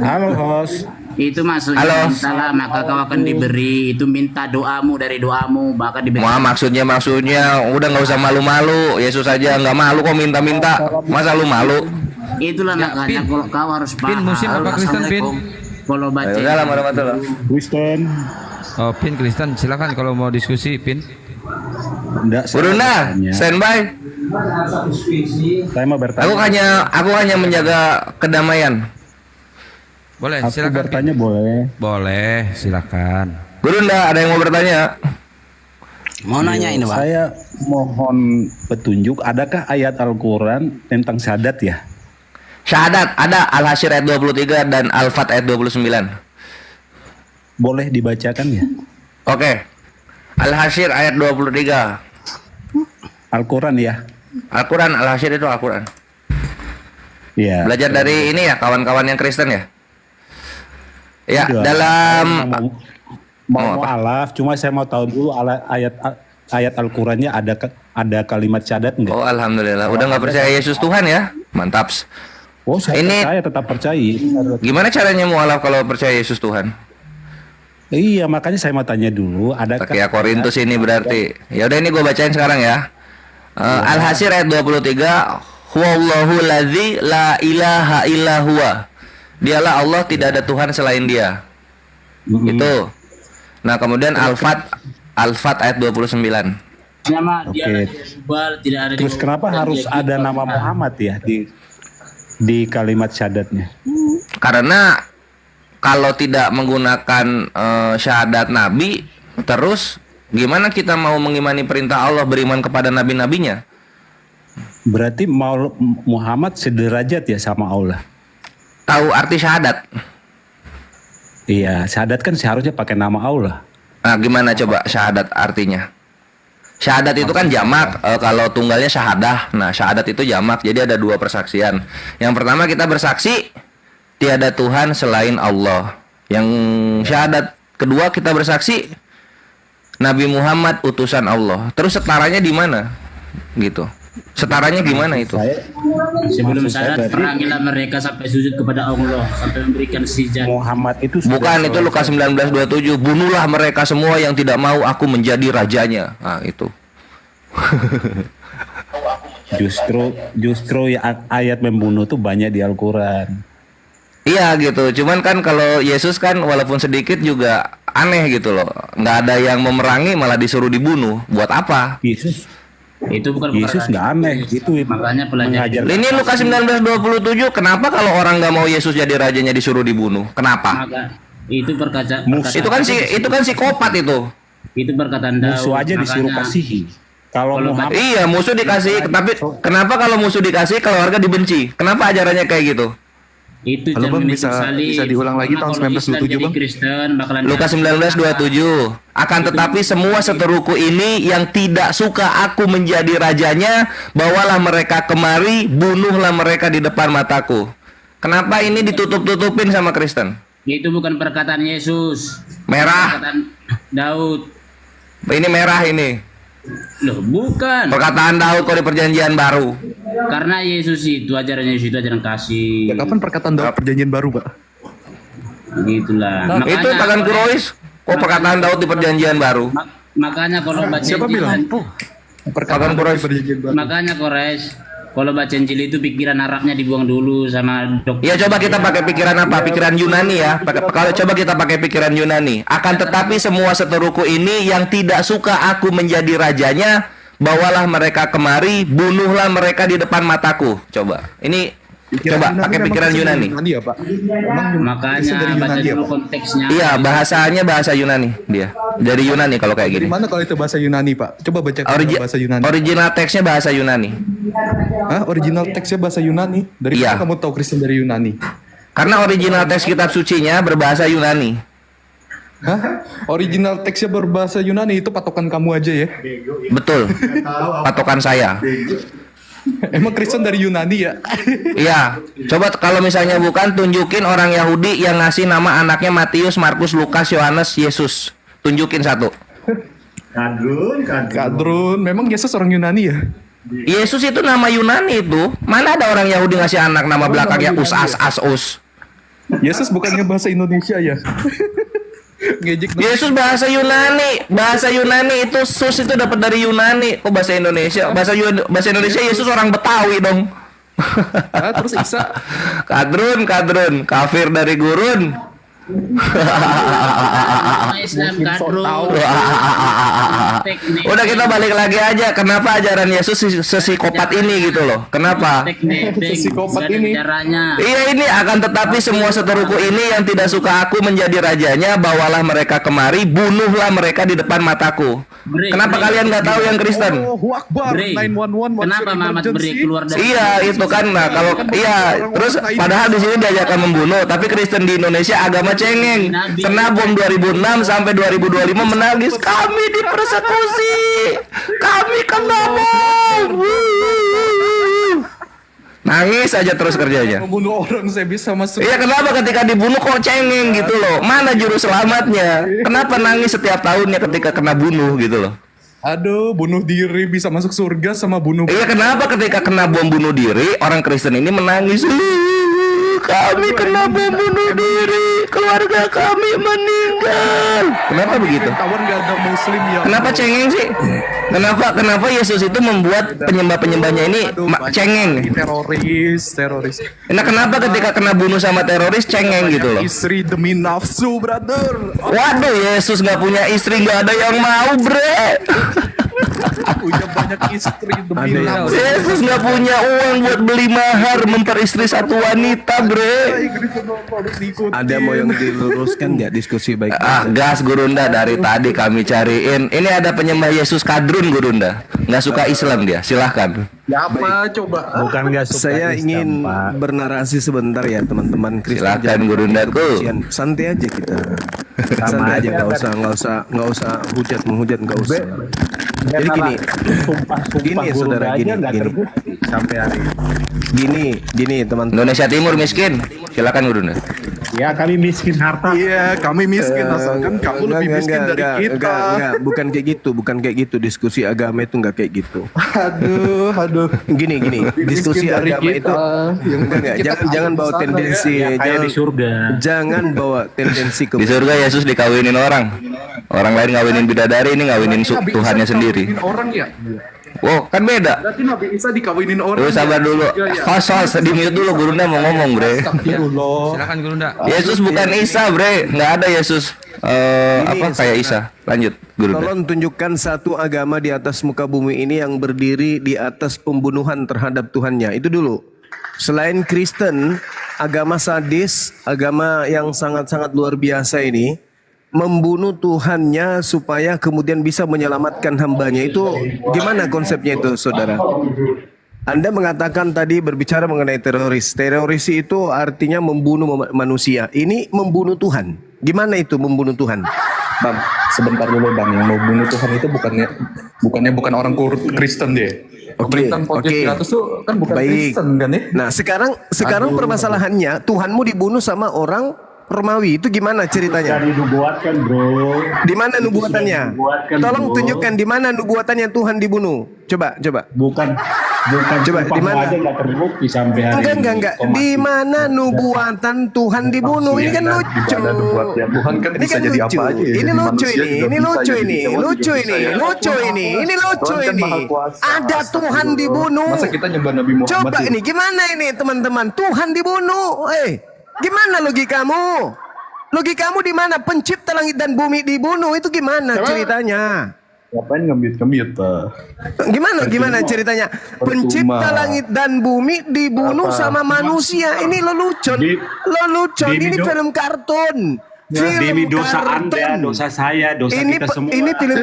Halo host. Itu maksudnya mintalah maka kau akan diberi. Itu minta doamu dari doamu bahkan diberi. Maksudnya udah nggak usah malu-malu. Yesus aja nggak malu kok minta-minta. Masa lu malu? Itulah makanya kalau kau harus paham. Pin musim apa Kristen Pin? Kalau baca. Kristen. Oh, Pin Kristen, silakan kalau mau diskusi Pin. Enggak. Bruna, standby. Saya mau bertanya. Aku hanya menjaga kedamaian. Boleh, Aku silakan. bertanya boleh. Boleh, silakan. Guru ndak ada yang mau bertanya? Mau nanya ini, Pak. Saya mohon petunjuk, adakah ayat Al-Quran tentang syahadat ya? Syahadat ada Al-Hasyr ayat 23 dan Al-Fat ayat 29. Boleh dibacakan ya? Oke. Al-Hasyr ayat 23. Al-Quran ya? Al-Quran, Al-Hasyr itu Al-Quran. Iya. Belajar dari ini ya, kawan-kawan yang Kristen ya. Ya, Iya. dalam Mau alaf, cuma saya mau tahu dulu ayat Al-Qurannya ada kalimat syahadat enggak? Oh, alhamdulillah. Udah nggak percaya Yesus Tuhan ya? Mantap. Oh, saya tetap percaya. Gimana caranya mualaf kalau percaya Yesus Tuhan? Iya, makanya saya mau tanya dulu, adakah Pakai Korintus ini berarti. Ya udah ini gue bacain sekarang ya. Al-Hasyr ayat 23, Huwallahu ladzi la ilaha illa huwa. Dialah Allah, tidak ada Tuhan selain Dia. Itu. Nah, kemudian Al-Fat ayat 29. Nama dia Oke. tidak ada. Terus kenapa harus ada nama Muhammad ya di kalimat syahadatnya? Karena kalau tidak menggunakan syahadat Nabi, terus gimana kita mau mengimani perintah Allah beriman kepada nabi-nabinya? Berarti Muhammad sederajat ya sama Allah. Tahu arti syahadat? Iya, syahadat kan seharusnya pakai nama Allah. Nah, gimana coba syahadat artinya? Syahadat itu kan jamak, kalau tunggalnya syahadah. Nah, syahadat itu jamak, jadi ada dua persaksian. Yang pertama kita bersaksi tiada Tuhan selain Allah. Yang syahadat kedua kita bersaksi Nabi Muhammad utusan Allah. Terus setaranya di mana? Gitu. Setaranya gimana itu? Sebelum Maksud saya syahadat berarti- perangilah mereka sampai sujud kepada Allah, sampai memberikan sijat. Muhammad itu Bukan, itu Lukas 19:27. Bunuhlah mereka semua yang tidak mau aku menjadi rajanya. Nah, itu. Justru ayat membunuh tuh banyak di Al-Quran. Iya gitu. Cuman kan kalau Yesus kan walaupun sedikit juga aneh gitu loh. Nggak ada yang memerangi malah disuruh dibunuh. Buat apa? Itu bukan Yesus nggak aneh, itu makanya pelajar. Ini Lukas 19:27. Kenapa kalau orang nggak mau Yesus jadi rajanya disuruh dibunuh? Kenapa? Maka itu perkataan. Itu kan psikopat itu. Itu perkataan Daud. Musuh aja disuruh Makanya- kasihi. Kalau Muhammad Iya, musuh dikasih. Tapi kenapa kalau musuh dikasih keluarga dibenci? Kenapa ajarannya kayak gitu? Itu Halo, Bang, cermin bisa- salib. bisa diulang lagi tahun Kalau Islam 1927, jadi Bang? Kristen bakalan Lukas 19:27. Akan tetapi semua seteruku ini yang tidak suka aku menjadi rajanya, bawalah mereka kemari, bunuhlah mereka di depan mataku. Kenapa ini ditutup-tutupin sama Kristen? Itu bukan perkataan Yesus. Merah. Perkataan Daud. Ini merah ini. Loh, bukan. Perkataan Daud kok di perjanjian baru. Karena Yesus itu ajaran Yesus itu ajaran kasih. Ya, kapan perkataan Daud perjanjian baru, Pak? Gitulah. Itu tangan Kurois. Kok perkataan Daud di perjanjian baru? Makanya kalau baca Siapa Injil- bilang? Perkataan Kurois. Makanya Kores, kalau baca Injil itu pikiran Arabnya dibuang dulu sama dokter. Ya coba kita pakai pikiran apa? Pikiran Yunani ya. Kalau coba kita pakai pikiran Yunani. Akan tetapi semua seteruku ini yang tidak suka aku menjadi rajanya, bawalah mereka kemari, bunuhlah mereka di depan mataku. Coba. Ini coba pakai pikiran Yunani. Ya, Pak. Makanya dari baca Yunani ya, dulu Pak? konteksnya. Iya, bahasanya bahasa Yunani dia. Dari Yunani kalau kayak gini. Gimana kalau itu bahasa Yunani, Pak? Coba baca bahasa Yunani. Original teksnya bahasa Yunani. Hah? Original teksnya bahasa Yunani? Dari Iya. mana kamu tahu Kristen dari Yunani? Karena original teks kitab sucinya berbahasa Yunani. Hah? Original teksnya berbahasa Yunani, itu patokan kamu aja ya? Betul. Patokan saya. Emang Kristen dari Yunani ya? Iya, coba kalau misalnya bukan, tunjukin orang Yahudi yang ngasih nama anaknya Matius, Markus, Lukas, Yohanes, Yesus. Tunjukin satu. Kadrun, memang Yesus orang Yunani ya? Yesus itu nama Yunani itu. Mana ada orang Yahudi ngasih anak nama belakangnya Us. Yesus bukannya bahasa Indonesia ya? Ngejek Yesus bahasa Yunani. Bahasa Yunani itu sus itu dapat dari Yunani. Kok bahasa Indonesia? Bahasa Indonesia Yesus orang Betawi dong. terus Isa Kadrun, kafir dari gurun. Islam kadro. Udah kita balik lagi aja. Kenapa ajaran Yesus sesikopat ini gitu loh? Kenapa? Psikopat ini. Iya ini akan tetapi semua seteruku ini yang tidak suka aku menjadi rajanya, bawalah mereka kemari, bunuhlah mereka di depan mataku. Kenapa kalian nggak tahu yang Kristen? Kenapa Mamat Bre keluar dari? Iya itu kan, nah kalau iya terus padahal di sini diajarkan membunuh, tapi Kristen di Indonesia agama cengeng. Kena bom 2006 sampai 2025 menangis, kami dipersekusi, kami kena bom. Nangis aja terus kerjanya. Membunuh orang saya bisa masuk. Iya kenapa ketika dibunuh kok cengeng gitu loh? Mana juru selamatnya? Kenapa nangis setiap tahunnya ketika kena bunuh gitu loh? Aduh, bunuh diri bisa masuk surga sama bunuh. Iya kenapa ketika kena bom bunuh diri orang Kristen ini menangis? Kami kena bom bunuh diri, keluarga kami meninggal. Kenapa begitu? Kawan gak ada Muslim ya. Kenapa cengeng sih? Kenapa Yesus itu membuat penyembah-penyembahnya ini cengeng? Teroris. Nah kenapa ketika kena bunuh sama teroris cengeng gitu loh? Istri demi nafsu, brother. Waduh, Yesus nggak punya istri, nggak ada yang mau, bre. Punya banyak istri demi nafsu. Yesus nggak punya uang buat beli mahar memperistri satu wanita, bre. Ada mau yang diluruskan nggak diskusi baik? Gas Gurunda, dari tadi kami cariin. Ini ada penyembah Yesus Kadrun Gurunda, nggak suka Islam dia. Silahkan. Apa coba? Bukan nggak suka. Saya ingin bernarasi sebentar ya teman-teman Kristen. Silahkan Gurundaku. Santai aja kita. Santai aja, nggak usah menghujat, nggak usah. Jadi gini saudara, gini. Sampai hari Gini teman. Indonesia Timur miskin. Silakan Gurunda. ya kami miskin harta. Iya, kami miskin asalkan kamu lebih miskin dari kita. Enggak, bukan kayak gitu. Diskusi agama itu enggak kayak gitu. Aduh. Gini, diskusi dari agama kita. itu enggak, jangan bawa tendensi, Kayak di surga. Jangan bawa tendensi ke Di surga Yesus dikawinin orang. Orang lain ngawinin bidadari, ini ngawinin Tuhannya sendiri. Orang ya. Wow, kan beda. Berarti Nabi Isa dikawinin orang. Terus sabar dulu. Host, di mute dulu, Gurunda mau ngomong, bre. Silakan Gurunda. Yesus bukan Isa, bre. Nggak ada Yesus. Kayak Isa. Lanjut, Gurunda. Tolong tunjukkan satu agama di atas muka bumi ini yang berdiri di atas pembunuhan terhadap Tuhannya. Itu dulu. Selain Kristen, agama sadis, agama yang sangat-sangat luar biasa ini, membunuh Tuhannya supaya kemudian bisa menyelamatkan hambanya. Itu gimana konsepnya itu, saudara? Anda mengatakan tadi berbicara mengenai teroris. Teroris itu artinya membunuh manusia. Ini membunuh Tuhan. Gimana itu membunuh Tuhan? Bang, sebentar dulu Bang. Yang mau bunuh Tuhan itu bukan orang Kristen deh. Oke. Pilatus tuh kan bukan Kristen kan ya? Nah, sekarang permasalahannya Tuhanmu dibunuh sama orang Romawi. Itu gimana ceritanya? Dari nubuatkan, bro. Di mana nubuatannya? Tolong tunjukkan di mana nubuatannya Tuhan dibunuh. Coba. Bukan Coba di mana? Enggak terbukti sampai hari ini. Enggak. Di mana nubuatan Tuhan dibunuh? Ini kan lucu. Tuhan kan bisa jadi apa aja. Ini lucu ini. Ada Tuhan dibunuh. Masa kita nyembah Nabi Muhammad? Coba ini gimana ini teman-teman? Tuhan dibunuh. Gimana logikamu? Logikamu di mana? Pencipta langit dan bumi dibunuh, itu gimana ceritanya? Ngapain ngemit? Gimana ceritanya? Pencipta langit dan bumi dibunuh sama manusia. Ini lelucon. Ini film kartun. Demi dosa Anda, dosa saya, dosa kita semua. Ini film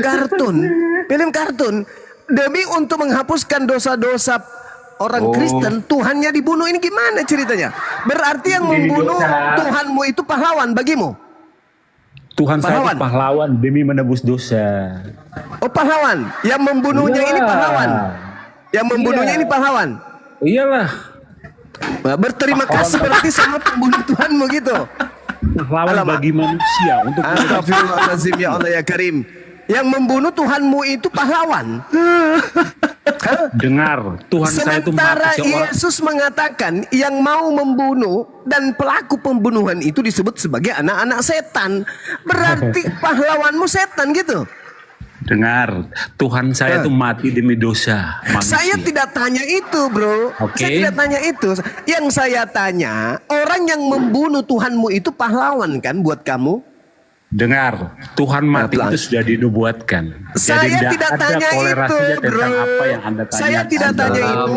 kartun. Demi untuk menghapuskan dosa-dosa orang Kristen, Tuhannya dibunuh. Ini gimana ceritanya? Berarti yang membunuh Tuhanmu itu pahlawan bagimu? Tuhan saya itu pahlawan demi menebus dosa. Oh, pahlawan. Yang membunuhnya ini pahlawan. Yang membunuhnya ini pahlawan. Iyalah. Berterima kasih berarti sama pembunuh Tuhanmu gitu. Pahlawan bagi manusia untuk Astagfirullahaladzim, ya Allah ya Karim. Yang membunuh Tuhanmu itu pahlawan. Dengar, Tuhan saya itu sementara Yesus mengatakan yang mau membunuh dan pelaku pembunuhan itu disebut sebagai anak-anak setan. Berarti pahlawanmu setan gitu. Dengar, Tuhan saya tuh mati demi dosa manusia. Saya tidak tanya itu, bro. Oke. Saya tidak tanya itu. Yang saya tanya, orang yang membunuh Tuhanmu itu pahlawan kan buat kamu? Dengar, Tuhan mati itu sudah dinubuatkan. Saya Jadi tidak ada tanya itu, kolerasinya bro. tentang apa yang Anda tanya. Saya tidak tanya itu.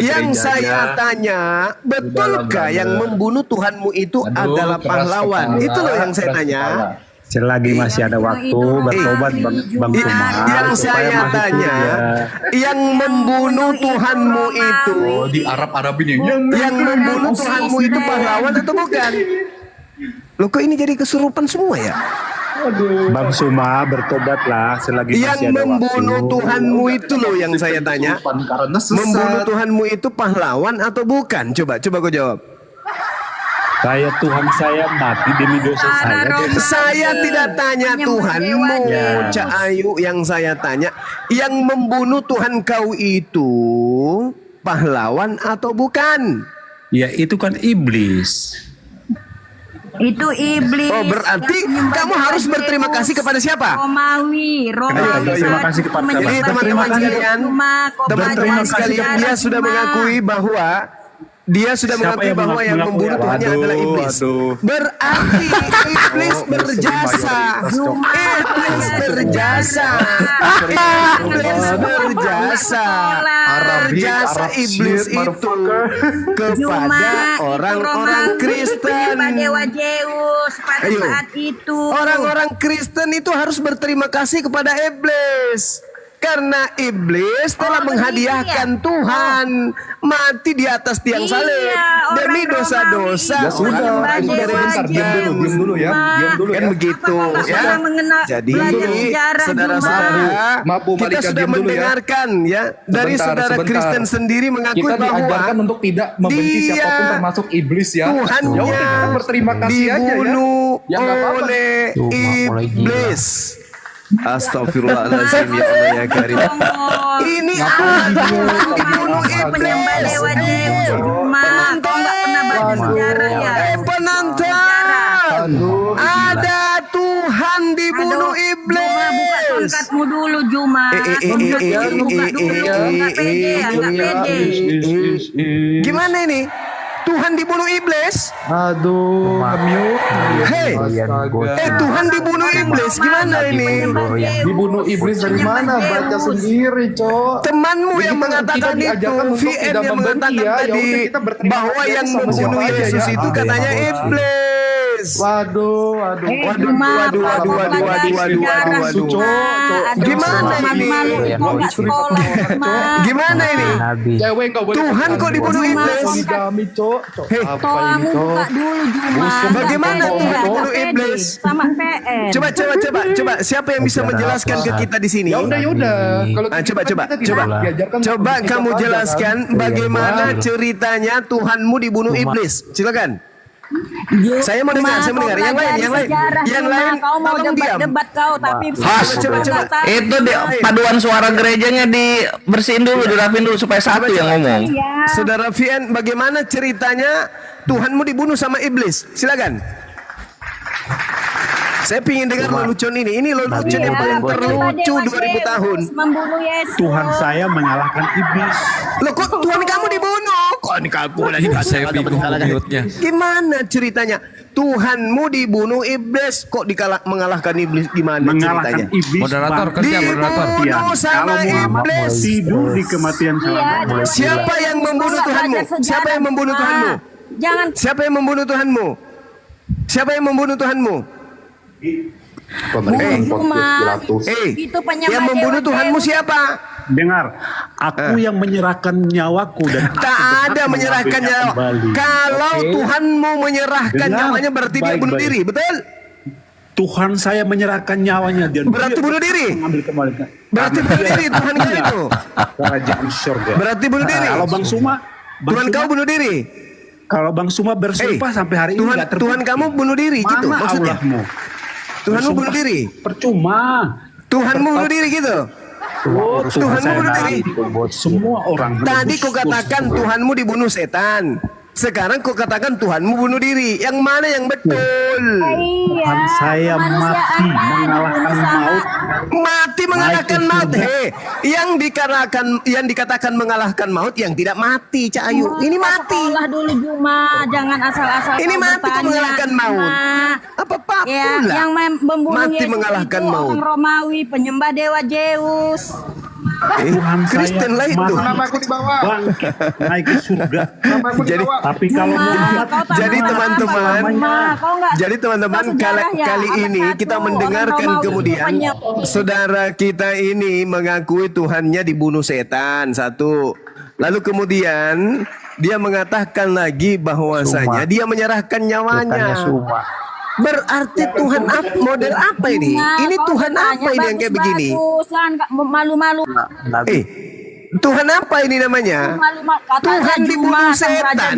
Yang saya tanya, betulkah yang membunuh Tuhanmu itu adalah pahlawan? Itu loh yang saya tanya. Selagi masih ada waktu bertobat Bang Suma. Yang saya tanya, yang membunuh Tuhanmu itu, di Arab-Arabin yang membunuh Tuhanmu itu pahlawan atau bukan? Loh kok ini jadi kesurupan semua ya? Bang Suma bertobatlah selagi Yang masih ada membunuh waktu. Tuhanmu itu loh yang saya tanya. Membunuh Tuhanmu itu pahlawan atau bukan? Coba kau jawab. Tuhan saya mati demi dosa saya. Saya tidak tanya Tuhanmu, Cak Ayu. Yang saya tanya, yang membunuh Tuhan kau itu pahlawan atau bukan? Ya itu kan iblis. Itu iblis. Oh berarti kamu harus berterima kasih kepada siapa? Romawi. Terima kasih kepada Jadi teman-teman sekalian, dia sudah mengakui bahwa yang membunuh Tuhannya adalah iblis. Berarti iblis berjasa. Iblis berjasa. Berjasa iblis itu kepada orang-orang Kristen. Pada saat itu. Orang-orang Kristen itu harus berterima kasih kepada iblis. Karena iblis telah menghadiahkan Tuhan mati di atas tiang salib demi dosa-dosa. Ya sudah, bentar, diam dulu ya. Kan begitu ya. Jadi saudara-saudara, kita sudah mendengarkan ya dari saudara Kristen sendiri mengakui kita bahwa diajarkan untuk tidak membenci siapapun termasuk iblis ya. Tuhannya Ya udah, kita berterima kasih aja ya. dibunuh Ya nggak apa-apa. oleh iblis. Astagfirullahaladzim ya Allah ya Karim. Ini ada dibunuh iblis. Penonton, ada Tuhan dibunuh iblis. Buka pangkatmu dulu Juma. Buka dulu. Nggak pede, nggak pede. Gimana ini? Tuhan dibunuh iblis? Aduh, Hei, Tuhan dibunuh iblis? Gimana ini? dibunuh iblis dari mana? Baca sendiri, Cok. Temanmu yang mengatakan itu, VN yang mengatakan tadi bahwa yang membunuh Yesus itu katanya iblis. Waduh. Gimana ini? Gimana ini? Tuhan kok dibunuh iblis? Hei, Buka dulu Juma. bagaimana Tuhan dibunuh iblis? Sama PN. Coba siapa yang bisa menjelaskan ke kita di sini? Ya udah. Kalau Coba kamu jelaskan bagaimana ceritanya Tuhanmu dibunuh iblis. Silakan. Saya mau dengar. Yang lain. Kau mau Tolong diam. debat kau tapi Coba. Itu paduan suara gerejanya dibersihin dulu, dirapin dulu supaya satu yang ngomong. Saudara VN, bagaimana ceritanya Tuhanmu dibunuh sama iblis? Silakan. Saya ingin dengar lelucon ini. Ini lelucon yang paling terlucu 2000 tahun. Membunuh Yesus. Tuhan saya menyalahkan iblis. Loh kok Tuhan kamu dibunuh? Kok ini kamu lagi Saya bingung mute-nya. Gimana ceritanya? Tuhanmu dibunuh iblis. Kok mengalahkan iblis? Gimana ceritanya? Mengalahkan iblis. Moderator kerja moderator. Dibunuh sama iblis. Tidur di kematian selama. Siapa yang membunuh Tuhanmu? Siapa yang membunuh Tuhanmu? Jangan. Siapa yang membunuh Tuhanmu? Siapa yang membunuh Tuhanmu? Yang membunuh Tuhanmu siapa? Dengar, aku yang menyerahkan nyawaku dan tak ada menyerahkan nyawa. Kalau Tuhanmu menyerahkan nyawanya berarti dia bunuh diri, betul? Tuhan saya menyerahkan nyawanya dan berarti bunuh diri. Mengambil kembali. Berarti bunuh diri Tuhan kau itu. Kerajaan surga. Berarti bunuh diri. Kalau Bang Suma, Tuhan kau bunuh diri. Kalau Bang Suma bersumpah sampai hari ini nggak terbukti. Tuhan kamu bunuh diri gitu Mana maksudnya? Allahmu? Tuhanmu bunuh diri. Percuma. Tuhanmu bunuh diri gitu. Tuhanmu bunuh diri. Semua orang. Tadi kau katakan Tuhanmu dibunuh setan. Sekarang kau katakan Tuhanmu bunuh diri. Yang mana yang betul? Tuhan saya mati mengalahkan maut. Mati mengalahkan maut. Yang dikatakan mengalahkan maut yang tidak mati, Cak Ayu. Ini mati. Sekolah dulu Juma, jangan asal-asal Ini kau mati kok bertanya, mengalahkan maut. Juma. Apa Ya, pula? yang membunuh Mati Yesus mengalahkan itu maut. orang Romawi, penyembah dewa Zeus. Tuhan Kristen lah itu. Kenapa aku dibawa? Bangkit naik ke surga. Kenapa aku Jadi- dibawa? Tapi kalau Muhammad Jadi teman-teman, Jadi teman-teman kali ini kita mendengarkan kemudian saudara kita ini mengakui Tuhannya dibunuh setan satu. Lalu kemudian dia mengatakan lagi bahwasanya dia menyerahkan nyawanya. Berarti Tuhan model apa ini? Ini Tuhan apa ini yang kayak begini? Malu-malu. Tuhan apa ini namanya? Tuhan dibunuh setan.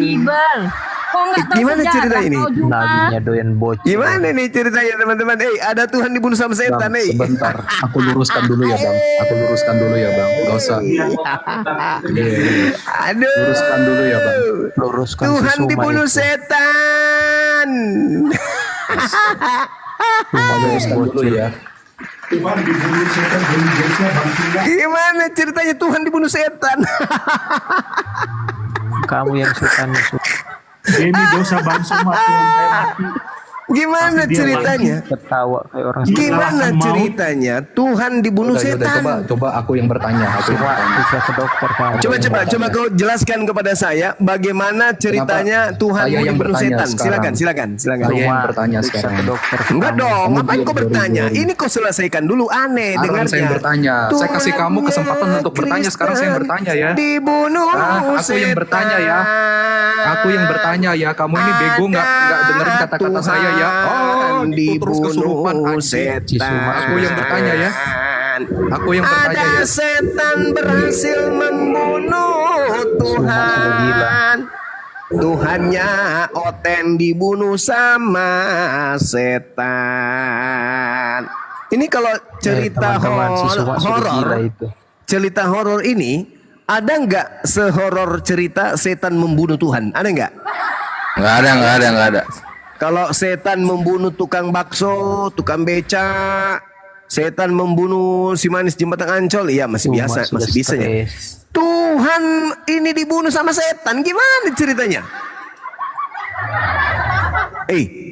Gimana cerita ini? Nabinya doyan bocil. Gimana nih ceritanya teman-teman? Ada Tuhan dibunuh sama setan Bang, sebentar, aku luruskan dulu ya bang. Aku luruskan dulu ya bang. Gak usah. Aduh. Luruskan dulu ya bang. Luruskan Tuhan si Suma dibunuh itu. setan. Luruskan dulu ya. Gimana ceritanya Tuhan dibunuh setan? Kamu yang sukanya Ini dosa Bang Suma Tuhan saya mati. Gimana Pasti dia ceritanya? ketawa kayak orang Gimana ceritanya Tuhan dibunuh Udah, setan? coba aku yang bertanya. Aku yang bertanya. bisa ke dokter kamu. Coba kau jelaskan kepada saya bagaimana ceritanya Tuhan saya yang dibunuh bertanya setan. sekarang? Silakan. Saya yang bertanya Bisa sekarang. ke dokter. Enggak dong, Kamu ngapain kau biar bertanya? dari- Ini kau selesaikan dulu, aneh Sekarang dengarnya. saya yang bertanya. Saya kasih kamu kesempatan untuk bertanya. Sekarang saya yang bertanya ya. Dibunuh Aku yang bertanya ya. Aku yang bertanya ya. Kamu ini bego nggak dengerin kata-kata saya ya. Oh, itu terus kesurupan anjing. Aku yang bertanya ya. Aku yang bertanya Ada ya. setan berhasil membunuh Tuhan. Tuhannya Oten dibunuh sama setan. Ini kalau cerita teman-teman, si Suma sudah gila horor, itu. cerita horor ini ada nggak sehoror cerita setan membunuh Tuhan? Ada nggak? Nggak ada. Kalau setan membunuh tukang bakso, tukang beca, setan membunuh si manis jembatan Ancol, iya masih Suma biasa, sudah masih bisa ya. stres. Tuhan ini dibunuh sama setan, gimana ceritanya?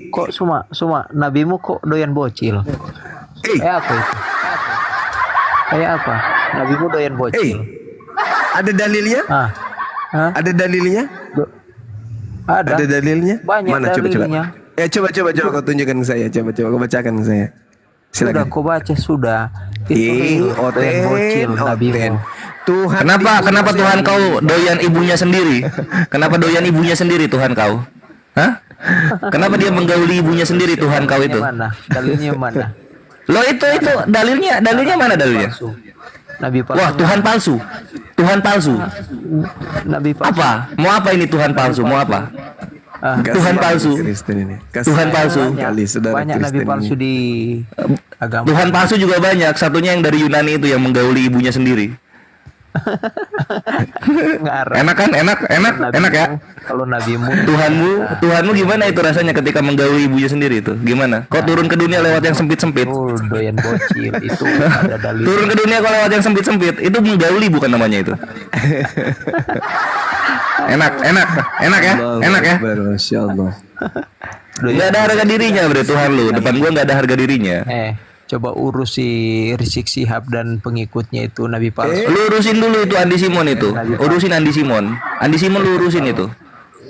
Kok Suma nabimu kok doyan bocil? Apa itu? Kayak apa? Nabimu doyan bocil. Ada dalilnya? Ada dalilnya? Ada dalilnya? Banyak Mana dalilnya. coba kau tunjukkan ke saya, coba kau bacakan ke saya. Sudah Silakan. kau baca sudah. Itu real, doyan bocil nabimu. Tuhan Kenapa Tuhan kau doyan ibunya sendiri? Kenapa doyan ibunya sendiri Tuhan kau? Hah? Kenapa dia menggauli ibunya sendiri Tuhan kau itu? Mana? Dalilnya mana? Lo itu dalilnya mana dalilnya? Nabi palsu. Wah, Tuhan palsu. Tuhan palsu. Nabi palsu. Apa? Mau apa ini Tuhan palsu? Mau apa? Tuhan palsu. Kristen ini. Tuhan palsu. Kali saudara Banyak nabi Kristen palsu ini. di agama. Tuhan palsu juga banyak. Satunya yang dari Yunani itu yang menggauli ibunya sendiri. Enak kan? Enak ya? Kalau nabimu Tuhanmu gimana itu rasanya ketika menggauli ibunya sendiri itu? Gimana? Kau turun ke dunia lewat yang sempit-sempit? doyan bocil itu ada dalil. Turun ke dunia kau lewat yang sempit-sempit, itu menggauli bukan namanya itu. Enak ya? Enak ya? Masya Allah. Gak ada harga dirinya bre Tuhan lu. Depan gua gak ada harga dirinya. Coba urus si Rizik Sihab dan pengikutnya itu nabi palsu. Lu urusin dulu itu Andi Simon itu. Urusin Andi Simon. Andi Simon lu urusin itu.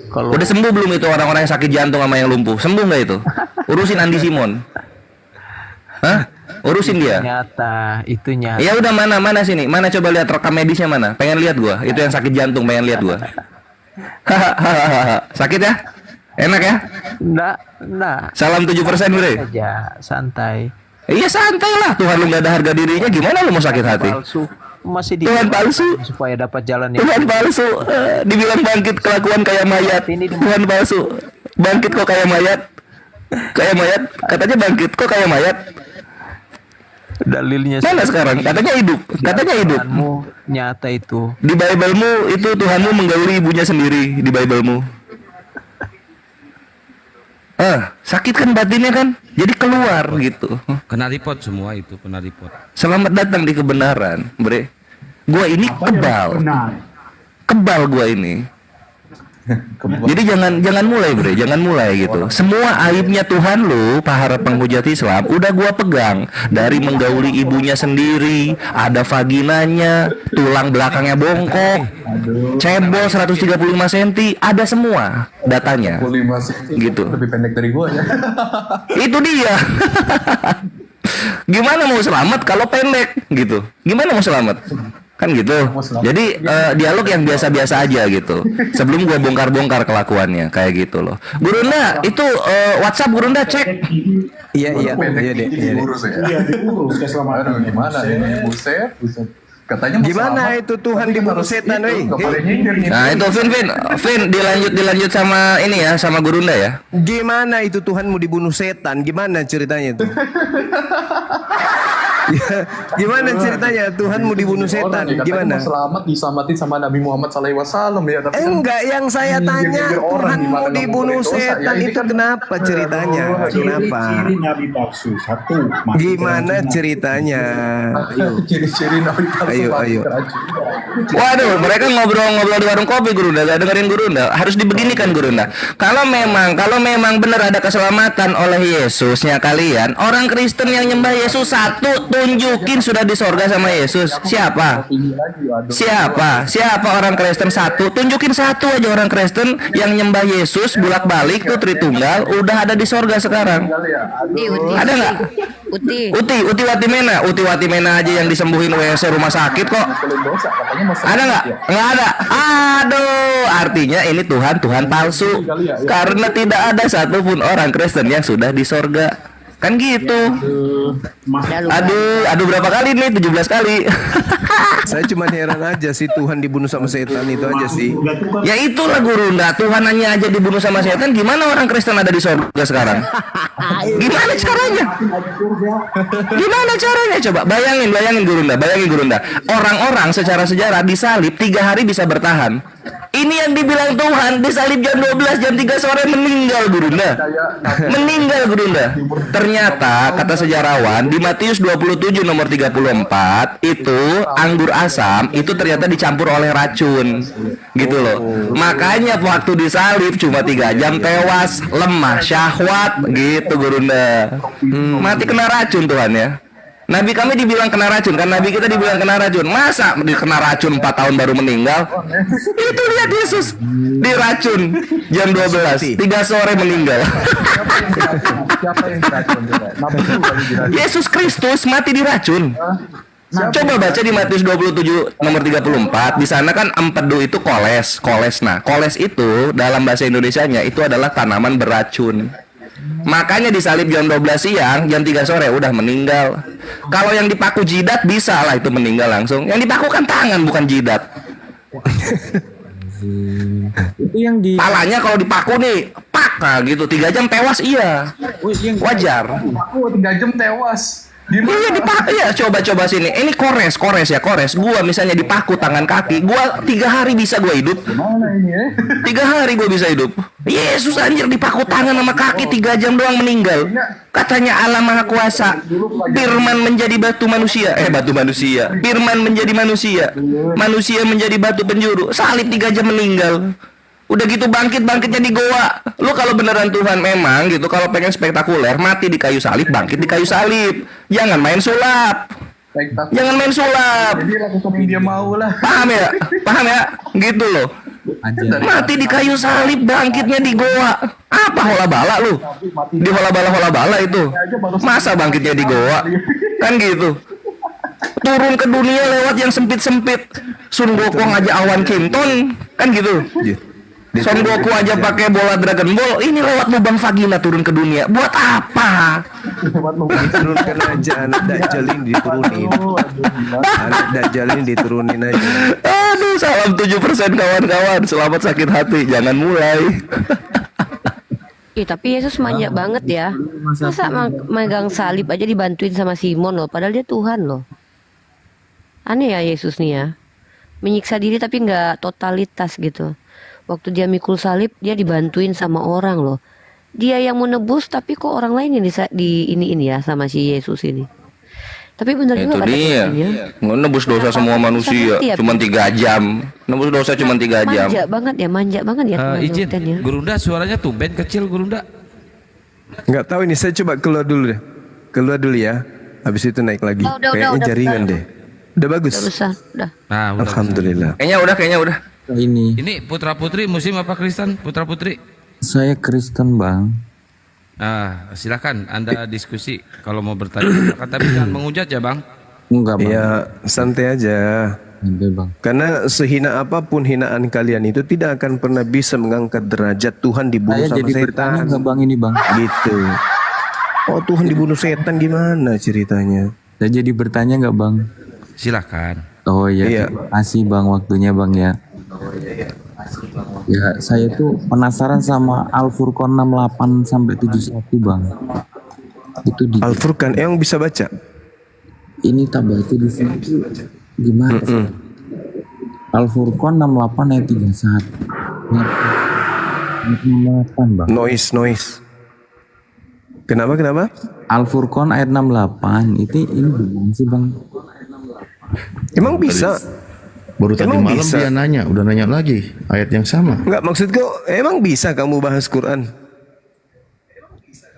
Udah sembuh belum itu orang-orang yang sakit jantung sama yang lumpuh? Sembuh nggak itu? Urusin Andi Simon. Hah? Urusin dia. Itu nyata. Ya udah mana sini? Mana coba lihat rekam medisnya mana? Pengen lihat gua. Itu yang sakit jantung pengen lihat gua. Sakit ya? Enak ya? Enggak. Salam 7% bre. Aja santai. Iya santai lah. Tuhan lu gak ada harga dirinya. Gimana lu mau sakit hati? Palsu. Masih Tuhan palsu. Supaya dapat jalan yang Tuhan palsu. Dibilang bangkit kelakuan kayak mayat. Tuhan palsu. Bangkit kok kayak mayat. Kayak mayat. Katanya bangkit kok kayak mayat. Dalilnya mana sekarang? Katanya hidup. Katanya hidup. Tuhanmu nyata itu. Di Bible-mu itu Tuhanmu menggauli ibunya sendiri di Bible-mu. Sakit kan batinnya kan, jadi keluar gitu. Kena report semua itu, kena report. Selamat datang di kebenaran, bre. Gua ini kebal gua ini. Jadi jangan mulai, bre, jangan mulai gitu. Semua aibnya Tuhan lu, para penghujat Islam, udah gua pegang. Dari menggauli ibunya sendiri, ada vaginanya, tulang belakangnya bongkok, cebol 135 cm, ada semua datanya. Gitu. Lebih pendek dari gua ya. Itu dia. Gimana mau selamat kalau pendek gitu? Gimana mau selamat? Kan gitu. Jadi dialog yang biasa-biasa aja gitu. Sebelum gua bongkar-bongkar kelakuannya kayak gitu loh. Gurunda itu WhatsApp Gurunda cek. Iya deh. Diurus ya. Iya, diurus. Aduh, gimana ini? Buset. Katanya gimana itu Tuhan dibunuh setan, weh? Nah itu Vin dilanjut sama ini ya, sama Gurunda ya. Gimana itu Tuhan mau dibunuh setan? Gimana ceritanya itu? Gimana ceritanya Tuhan mau dibunuh setan? Gimana? Selamat diselamatin sama Nabi Muhammad SAW ya. Tapi enggak, yang saya tanya Tuhan mau dibunuh setan itu kenapa ceritanya? Kenapa? Ciri nabi palsu satu. Gimana ceritanya? Ciri-ciri Nabi palsu. Ayo. Waduh, mereka ngobrol-ngobrol di warung kopi Gurunda, gak dengerin Gurunda. Harus dibeginikan Gurunda. Kalau memang benar ada keselamatan oleh Yesusnya kalian, orang Kristen yang nyembah Yesus satu, tunjukin sudah di sorga sama Yesus. Siapa orang Kristen satu? Tunjukin satu aja orang Kristen yang nyembah Yesus bolak-balik tuh Tritunggal udah ada di sorga sekarang. Ada nggak? Uti Watimena aja yang disembuhin WC rumah sakit kok. Ada nggak? Nggak ada. Aduh, artinya ini Tuhan palsu karena tidak ada satupun orang Kristen yang sudah di sorga. Kan gitu. Aduh berapa kali nih? 17 kali. Saya cuma heran aja sih Tuhan dibunuh sama setan itu aja sih. Ya itulah Gurunda, Tuhan hanya aja dibunuh sama setan, gimana orang Kristen ada di surga sekarang? Gimana caranya? Gimana caranya? Coba bayangin Gurunda. Orang-orang secara sejarah disalib 3 hari bisa bertahan. Ini yang dibilang Tuhan disalib jam 12, jam 3 sore meninggal Gurunda. Ternyata kata sejarawan di Matius 27 nomor 34 itu anggur asam itu ternyata dicampur oleh racun. Gitu loh. Makanya waktu disalib cuma 3 jam tewas, lemah syahwat gitu Gurunda. Mati kena racun Tuhan ya. Nabi kami dibilang kena racun kan, Nabi kita dibilang kena racun. Masa kena racun 4 tahun baru meninggal? Itu lihat Yesus diracun jam 12, 3 sore meninggal. Yesus Kristus mati diracun. Coba baca di Matius 27 nomor 34. Di sana kan empedu itu koles. Nah, koles itu dalam bahasa Indonesianya itu adalah tanaman beracun. Makanya disalib jam 12 siang, jam 3 sore udah meninggal. Kalau yang dipaku jidat bisa lah itu meninggal langsung. Yang dipaku kan tangan bukan jidat. Itu yang di palanya kalau dipaku nih, pak, nah gitu 3 jam tewas iya. Wajar. Aku 3 jam tewas. Iya dipaku ya, coba sini. Ini kores. Gua misalnya dipaku tangan kaki, gua 3 hari bisa gua hidup. Gimana ini ya? 3 hari gua bisa hidup. Yesus anjir dipaku tangan sama kaki 3 jam doang meninggal. Katanya Allah Maha Kuasa. Firman menjadi batu manusia. Firman menjadi manusia. Manusia menjadi batu penjuru. Salib 3 jam meninggal. Udah gitu bangkitnya di goa. Lu kalau beneran Tuhan memang gitu, kalau pengen spektakuler, mati di kayu salib, bangkit di kayu salib. Jangan main sulap. Jadi lakukan yang dia mau lah. Paham ya? Gitu loh. Mati di kayu salib, bangkitnya di goa. Apa hola bala lu? Di hola bala itu. Masa bangkitnya di goa? Kan gitu. Turun ke dunia lewat yang sempit-sempit. Sun Gokong aja awan Kinton, kan gitu. Son Goku aja pakai bola Dragon Ball, ini lewat lubang vagina turun ke dunia. Buat apa? Turunkan aja anak Dajjal ini diturunin aja. Aduh, salam 7% kawan-kawan. Selamat sakit hati, jangan mulai. Tapi Yesus manja banget ya. Masa megang salib aja dibantuin sama Simon loh, padahal dia Tuhan loh. Aneh ya Yesus nih ya. Menyiksa diri tapi nggak totalitas gitu. Waktu dia mikul salib, dia dibantuin sama orang loh. Dia yang mau nebus, tapi kok orang lain yang ini ya sama si Yesus ini. Tapi benar Itu juga kata dia. Kristennya. Nebus dosa semua manusia ngerti ya, cuma 3 jam. Nebus dosa cuma 3 jam. Manja banget ya. Izin, ya. Gurunda suaranya tumben kecil Gurunda. Nggak tahu ini, saya coba keluar dulu deh. Keluar dulu ya. Habis itu naik lagi. Oh, udah, Kayaknya jaringan udah. deh. Udah bagus. Udah besar, udah. Nah, udah Alhamdulillah. Kayaknya udah. Ini putra putri Muslim apa Kristen? Putra putri? Saya Kristen, Bang. Nah, silakan Anda diskusi kalau mau bertanya. Tapi jangan menghujat ya, Bang. Enggak, Bang. Ya, santai aja. Santai, Bang. Karena sehina apapun hinaan kalian itu tidak akan pernah bisa mengangkat derajat Tuhan dibunuh Saya sama jadi bertanya setan. nggak, Bang, ini, Bang? Gitu. Oh, Tuhan dibunuh setan gimana ceritanya? Saya jadi bertanya nggak, Bang? Silakan. Oh iya, Iya. terima kasih Bang waktunya, Bang ya. Ya, saya tuh penasaran sama Al-Furqan 68 sampai 71, Bang. Itu di Al-Furqan, yang bisa baca? Ini tak baca di sini tuh gimana sih? Al-Furqan 68 ayat 31. 68, Bang. Noise. Kenapa? Al-Furqan ayat 68 itu ini gimana sih, Bang? Emang bisa? Baru tadi Emang malam bisa? dia nanya, udah nanya lagi ayat yang sama. Enggak, maksudku emang bisa kamu bahas Quran?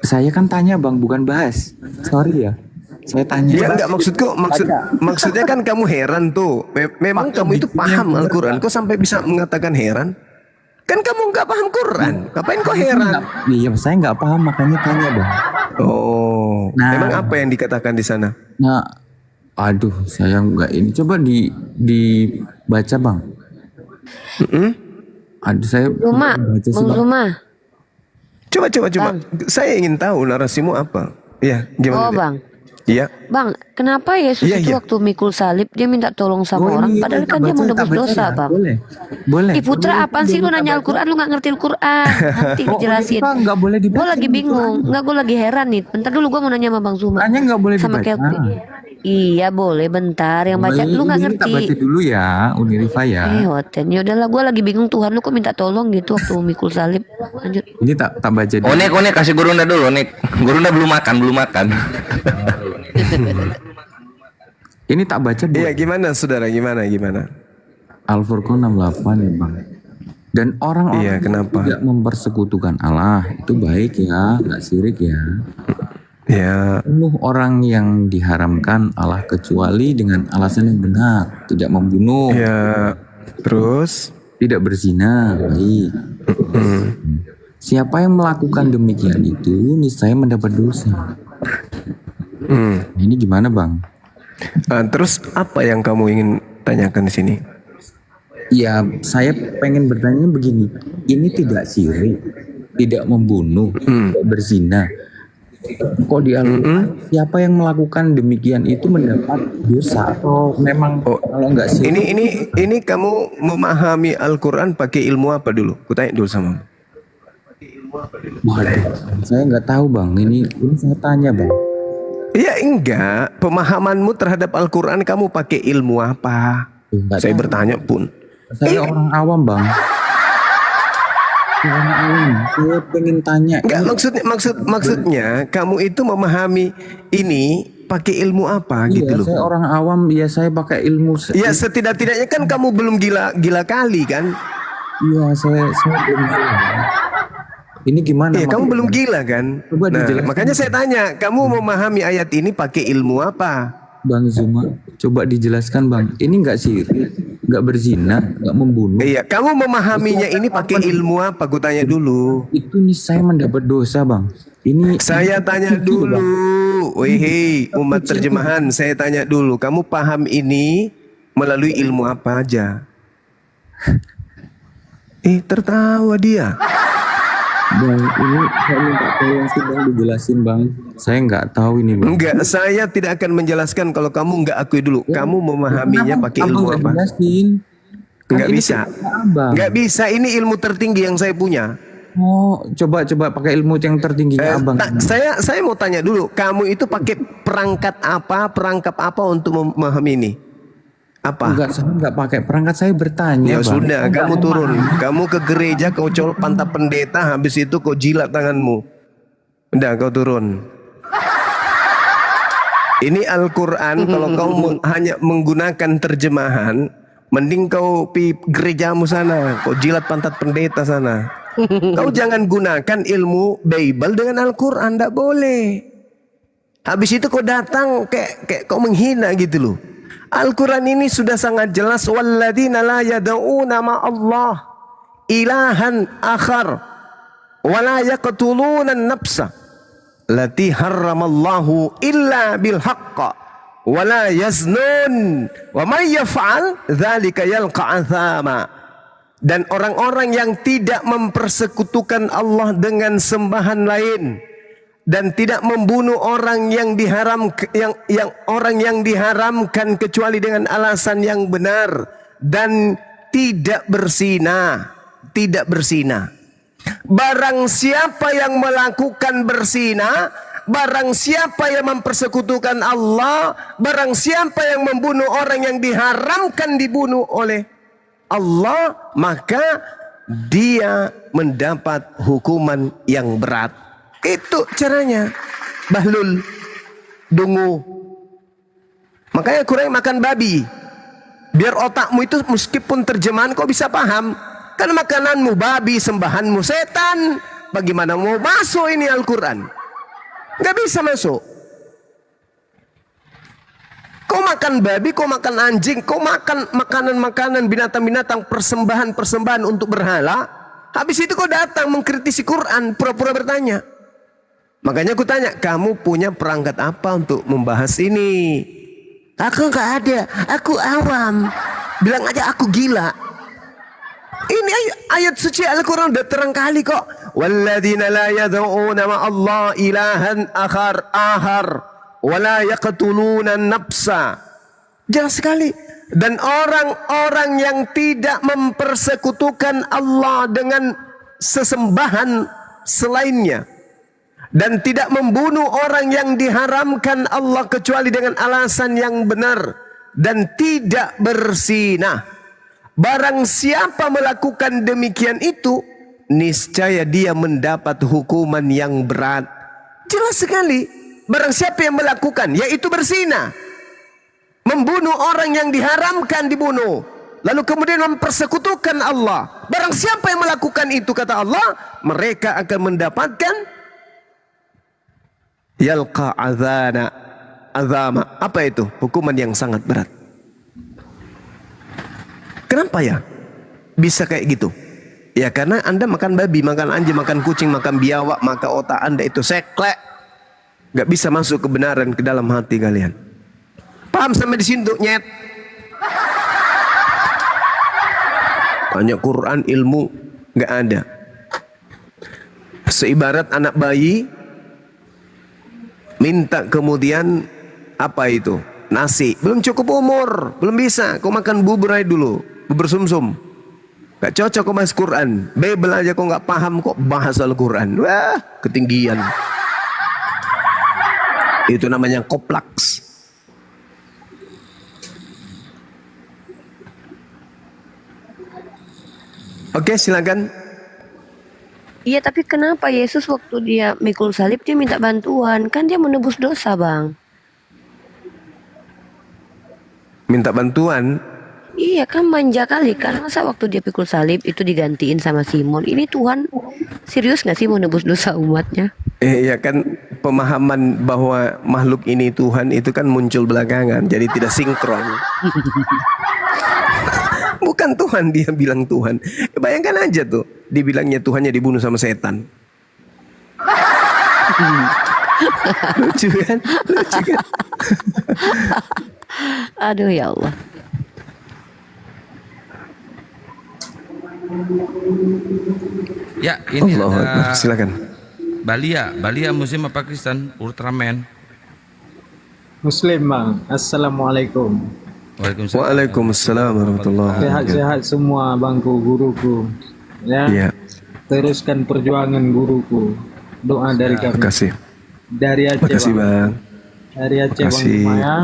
Saya kan tanya, Bang, bukan bahas. Sorry ya. Saya tanya. Ya enggak, maksudnya kan kamu heran tuh. Memang kamu itu paham Al-Quran. Kok sampai bisa mengatakan heran? Kan kamu nggak paham Quran. Ngapain kok heran? Iya, saya nggak paham makanya tanya, Bang. Oh, Nah. emang apa yang dikatakan di sana? Nah, aduh, saya nggak ini. Coba dibaca, Bang. Aduh, saya Zuma, baca sih, Bang Bang. Zuma. Coba. Saya ingin tahu narasimu apa. Iya, gimana? Oh, Dek? Bang. Iya. Bang, kenapa Yesus Iya, itu iya. waktu mikul salib dia minta tolong sama orang, padahal kan dia mau nebus dosa, Bang. Boleh. Ih Putra, apaan sih lu nanya Al-Quran, lu gak ngerti Al-Quran. Nanti dijelasin. Nggak boleh Gue dibaca. lagi bingung, nggak gue lagi heran nih. Bentar dulu gue mau nanya sama Bang Zuma. Tanya nggak boleh Sama dibaca. Kelvin. Iya boleh, bentar. Yang baca lu nggak Ini ngerti. tak baca dulu ya, Unirifa ya. Hoten, yaudahlah gue lagi bingung, Tuhan lu kok minta tolong gitu waktu mikul salib. Lanjut. Ini tak baca dulu. Onek kasih Gurunda dulu, Onek. Gurunda belum makan. Ini tak baca dulu. Iya, gimana saudara? Gimana? Al-Furqan 68 ya, Bang. Dan orang-orang Iya, kenapa? tidak mempersekutukan Allah itu baik ya, nggak syirik ya. Ya, Penuh orang yang diharamkan Allah kecuali dengan alasan yang benar, tidak membunuh, ya. Terus? tidak berzina, baik. Siapa yang melakukan demikian itu niscaya mendapat dosa. Nah, ini gimana, Bang? Terus apa yang kamu ingin tanyakan di sini? Ya, saya pengen bertanya begini. Ini tidak syirik, tidak membunuh, tidak berzina. Kok di Al-Quran siapa yang melakukan demikian itu mendapat dosa atau memang kalau nggak syirik? Ini kamu memahami Al-Quran pakai ilmu apa dulu? Kutanya dulu sama. Waduh, saya nggak tahu, Bang. Ini saya tanya, Bang. Ya enggak, pemahamanmu terhadap Al-Quran kamu pakai ilmu apa? Saya bertanya pun. Saya orang awam, Bang. Orang awam. Saya pengen tanya. Enggak, maksudnya kamu itu memahami ini pakai ilmu apa Iya, gitu loh. saya orang awam, ya saya pakai ilmu. Ya setidak-tidaknya kan kamu belum gila kali kan? Iya, saya belum gila. Ini gimana? Iya, kamu belum gila kan? Coba Nah, dijelaskan. makanya saya tanya, kamu memahami ayat ini pakai ilmu apa? Bang Zuma, coba dijelaskan, Bang. Ini nggak syirik, nggak berzina, nggak membunuh. Iya, kamu memahaminya ini pakai ilmu apa? Gue tanya dulu. Itu nih saya mendapat dosa, Bang. Ini Saya tanya dulu, wih, umat terjemahan, saya tanya dulu, kamu paham ini melalui ilmu apa aja? Tertawa dia. Bang, ini saya minta tolong sih, Bang, dijelasin, Bang. Saya nggak tahu ini, Bang. Enggak, saya tidak akan menjelaskan kalau kamu enggak akui dulu. Kamu memahaminya Kenapa pakai Abang ilmu nggak apa? jelasin? Kan Enggak ini bisa. cerita Abang. Enggak bisa, ini ilmu tertinggi yang saya punya. Oh, coba pakai ilmu yang tertingginya Abang. Saya mau tanya dulu, kamu itu pakai perangkat apa untuk memahami ini? Apa? Enggak, saya enggak pakai perangkat, saya bertanya, Ya Bang. sudah, Saya enggak kamu mau turun. paham. Kamu ke gereja, kau colok pantat pendeta, habis itu kau jilat tanganmu. Udah, kau turun. Ini Al-Quran, kalau kau hanya menggunakan terjemahan, mending kau pi gerejamu sana, kau jilat pantat pendeta sana. Kau jangan gunakan ilmu Bible dengan Al-Quran, tidak boleh. Habis itu kau datang kayak kau menghina gitu loh. Al-Quran ini sudah sangat jelas. Walladzina la yad'una ma'allah ilahan akhar wa la yaqtuluna an-nafsa lati harramallahu illa bil haqq wa la yaznun wa may yaf'al dzalika yalqa athama. Dan orang-orang yang tidak mempersekutukan Allah dengan sembahan lain dan tidak membunuh orang yang diharamkan kecuali dengan alasan yang benar dan tidak berzina. Barang siapa yang melakukan berzina, barang siapa yang mempersekutukan Allah, barang siapa yang membunuh orang yang diharamkan dibunuh oleh Allah, maka dia mendapat hukuman yang berat. Itu caranya. Bahlul, dungu. Makanya kurang makan babi. Biar otakmu itu meskipun terjemahan kau bisa paham. Kan makananmu babi, sembahanmu setan. Bagaimana mau masuk ini Al-Quran? Gak bisa masuk. Kau makan babi, kau makan anjing, kau makan makanan-makanan, binatang-binatang, persembahan-persembahan untuk berhala. Habis itu kau datang mengkritisi Quran, pura-pura bertanya. Makanya aku tanya, kamu punya perangkat apa untuk membahas ini? Aku nggak ada, aku awam. Bilang aja aku gila. Ini ayat suci Al-Quran udah terang kali kok. Walladzina la yad'una ma'allah ilahan ahar. Wala yaqtuluna nafsa. Jelas sekali. Dan orang-orang yang tidak mempersekutukan Allah dengan sesembahan selainnya dan tidak membunuh orang yang diharamkan Allah kecuali dengan alasan yang benar dan tidak berzina. Barang siapa melakukan demikian itu, niscaya dia mendapat hukuman yang berat. Jelas sekali. Barang siapa yang melakukan, yaitu berzina, membunuh orang yang diharamkan dibunuh, lalu kemudian mempersekutukan Allah. Barang siapa yang melakukan itu, kata Allah, mereka akan mendapatkan yalqa azama. Apa itu? Hukuman yang sangat berat. Kenapa ya bisa kayak gitu? Ya karena Anda makan babi, makan anjing, makan kucing, makan biawak, maka otak Anda itu seklek. Gak bisa masuk kebenaran ke dalam hati kalian. Paham sampai di situ nyet? Banyak Quran ilmu gak ada. Seibarat anak bayi minta kemudian apa itu? Nasi. Belum cukup umur, belum bisa. Kau makan bubur aja dulu, bubur sumsum. Gak cocok kau bahas Quran. Bible aja kau gak paham kok bahas Al-Quran. Wah, ketinggian. Itu namanya koplaks. Oke, silakan. Iya, tapi kenapa Yesus waktu dia mikul salib dia minta bantuan? Kan dia menebus dosa, Bang. Minta bantuan? Iya, kan manja kali kan. Masa waktu dia pikul salib itu digantiin sama Simon. Ini Tuhan serius gak sih mau nebus dosa umatnya? Iya kan, pemahaman bahwa makhluk ini Tuhan itu kan muncul belakangan, jadi tidak sinkron. Bukan Tuhan, dia bilang Tuhan. Bayangkan aja tuh, dibilangnya Tuhannya dibunuh sama setan. Lucu kan? Lucu kan? Aduh ya Allah. Ya, ini ada silakan. Balia Muslim apa Kristen? Ultraman. Muslim, Bang. Assalamualaikum. Waalaikumsalam warahmatullahi wabarakatuh. Sehat-sehat semua bangku guruku. Ya. Iya. Teruskan perjuangan guruku. Doa dari kami. Terima kasih. Dari Aceh, Makasih, Bang. Dari Aceh, Bang Makasih. Maya.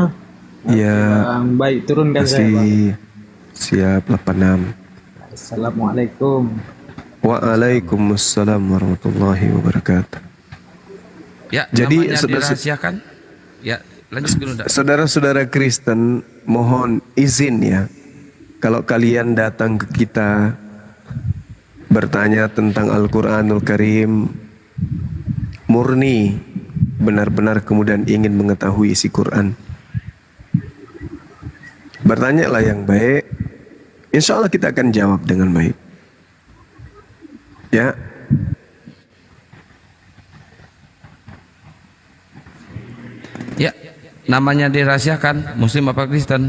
Ya, Bang, baik turunkan saya bang. masih siap 86. Assalamualaikum. Waalaikumsalam warahmatullahi wabarakatuh. Ya, Jadi namanya dirahasiakan. Ya, lanjut Gunda. saudara-saudara Kristen, mohon izin ya. Kalau kalian datang ke kita bertanya tentang Al-Quranul Karim, murni benar-benar kemudian ingin mengetahui isi Quran, bertanyalah yang baik. Insya Allah kita akan jawab dengan baik. Ya. Ya, namanya dirahasiakan. Muslim apa Kristen?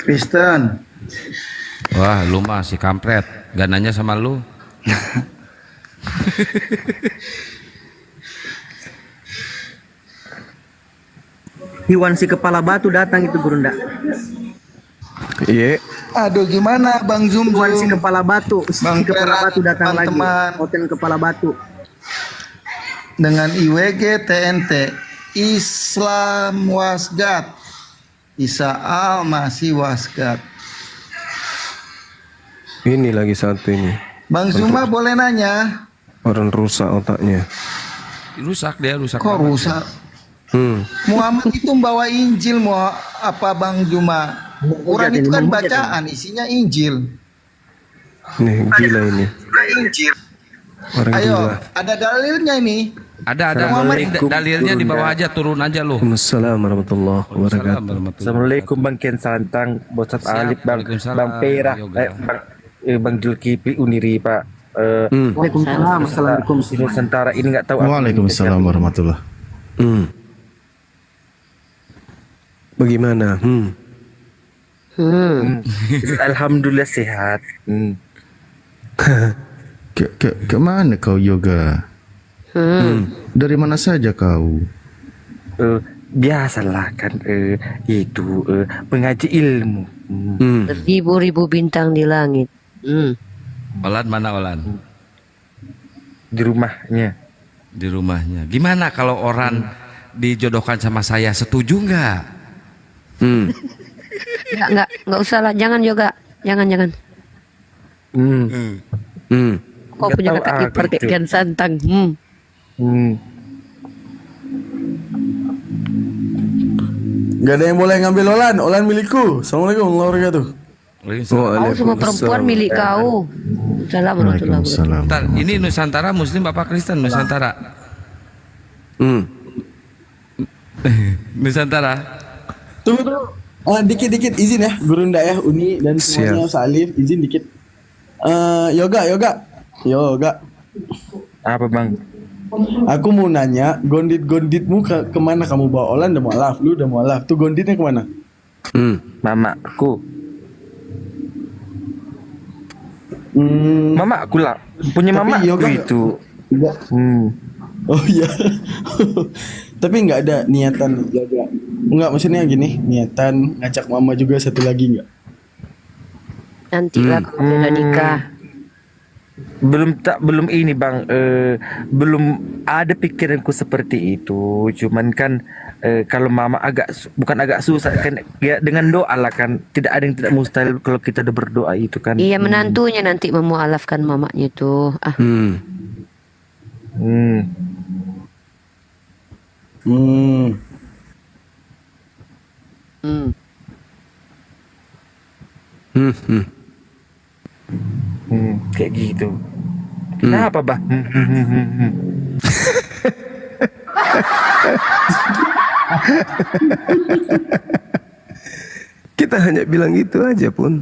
Kristen. Wah, lu mah si kampret. Gak nanya sama lu. Iwan si kepala batu datang itu Gurunda. Iya. Aduh gimana Bang Zum? Iwan si kepala batu. Si kepala batu datang lagi. Hotel kepala batu. Dengan IWG TNT Islam Wasgat, Isa Al masih Wasgat. Ini lagi satu ini. Bang Zuma boleh nanya? Orang rusak otaknya. Rusak dia, rusak. Kok rusak? Muhammad itu membawa Injil mau apa Bang Zuma? Quran itu kan bacaan, isinya Injil. Nih gila ini. Injil. Orang Ayo, gila. ada dalilnya ini. Ada dalilnya di bawah aja, turun aja lu. Assalamualaikum warahmatullahi wabarakatuh. Assalamualaikum Bang Ken Santang, Bosat Alif, Bang Pera, Bang Julkipli Uniri Pak. Waalaikumsalam. Assalamualaikum. Si Nusantara ini nggak tahu. Waalaikumsalam warahmatullah. Bagaimana? Alhamdulillah sehat. Kemana kau yoga? Dari mana saja kau? Biasalah kan itu mengaji ilmu. Ribu-ribu bintang di langit. Olan mana Olan? Di rumahnya. Di rumahnya. Gimana kalau orang dijodohkan sama saya, setuju nggak? Nggak usah lah, jangan juga, jangan. Kau punya kata ipar kayak Kian Santang. Gak ada yang boleh ngambil Olan milikku. Assalamualaikum warahmatullahi wabarakatuh. Kau semua perempuan milik kau. Assalamualaikum. Bentar, ini Nusantara Muslim apa Kristen Nusantara? Nusantara. Tunggu. Dikit izin ya, Gurunda ya, Uni dan semuanya Salif, izin dikit. Yoga. Apa Bang? Aku mau nanya, gonditmu kemana kamu bawa Olan? Udah mualaf, lu udah mualaf. Tuh gonditnya kemana? Mamaku. Mamaku lah, punya mama itu. Oh iya. Tapi nggak ada niatan jaga. Enggak, maksudnya gini, niatan ngajak mama juga satu lagi nggak? Nantilah kalau udah nikah. Belum ini Bang, belum ada pikiranku seperti itu. Cuman kan kalau mama bukan agak susah kan ya, dengan doa lah kan, tidak ada yang tidak mustahil kalau kita udah berdoa itu kan. Iya, menantunya nanti memualafkan mamanya tuh. Kayak gitu. Kenapa Bah? Kita hanya bilang itu aja pun.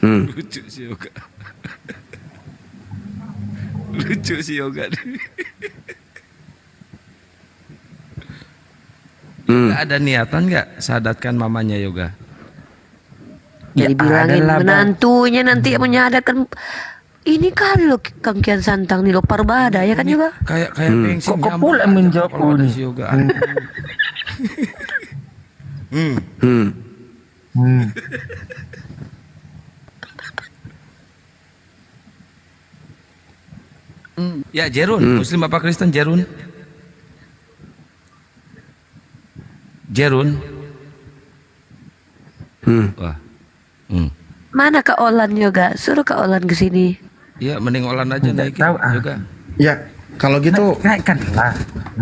Lucu si Yoga. Lucu si Yoga. Ada niatan nggak sadatkan mamanya Yoga? Ya, dibilangin menantunya nanti menyadarkan. Ini kali lo Kang Kian Santang nih lo Parbada ya kan juga? Kayak kok pula menjawab si Yoga. Ya, Jerun, Muslim apa Kristen Jerun? Jerun. Wah. Mana Kak Olan juga? Suruh Kak Olan ke sini. Ya, mending Olan aja naik juga. Ya, kalau gitu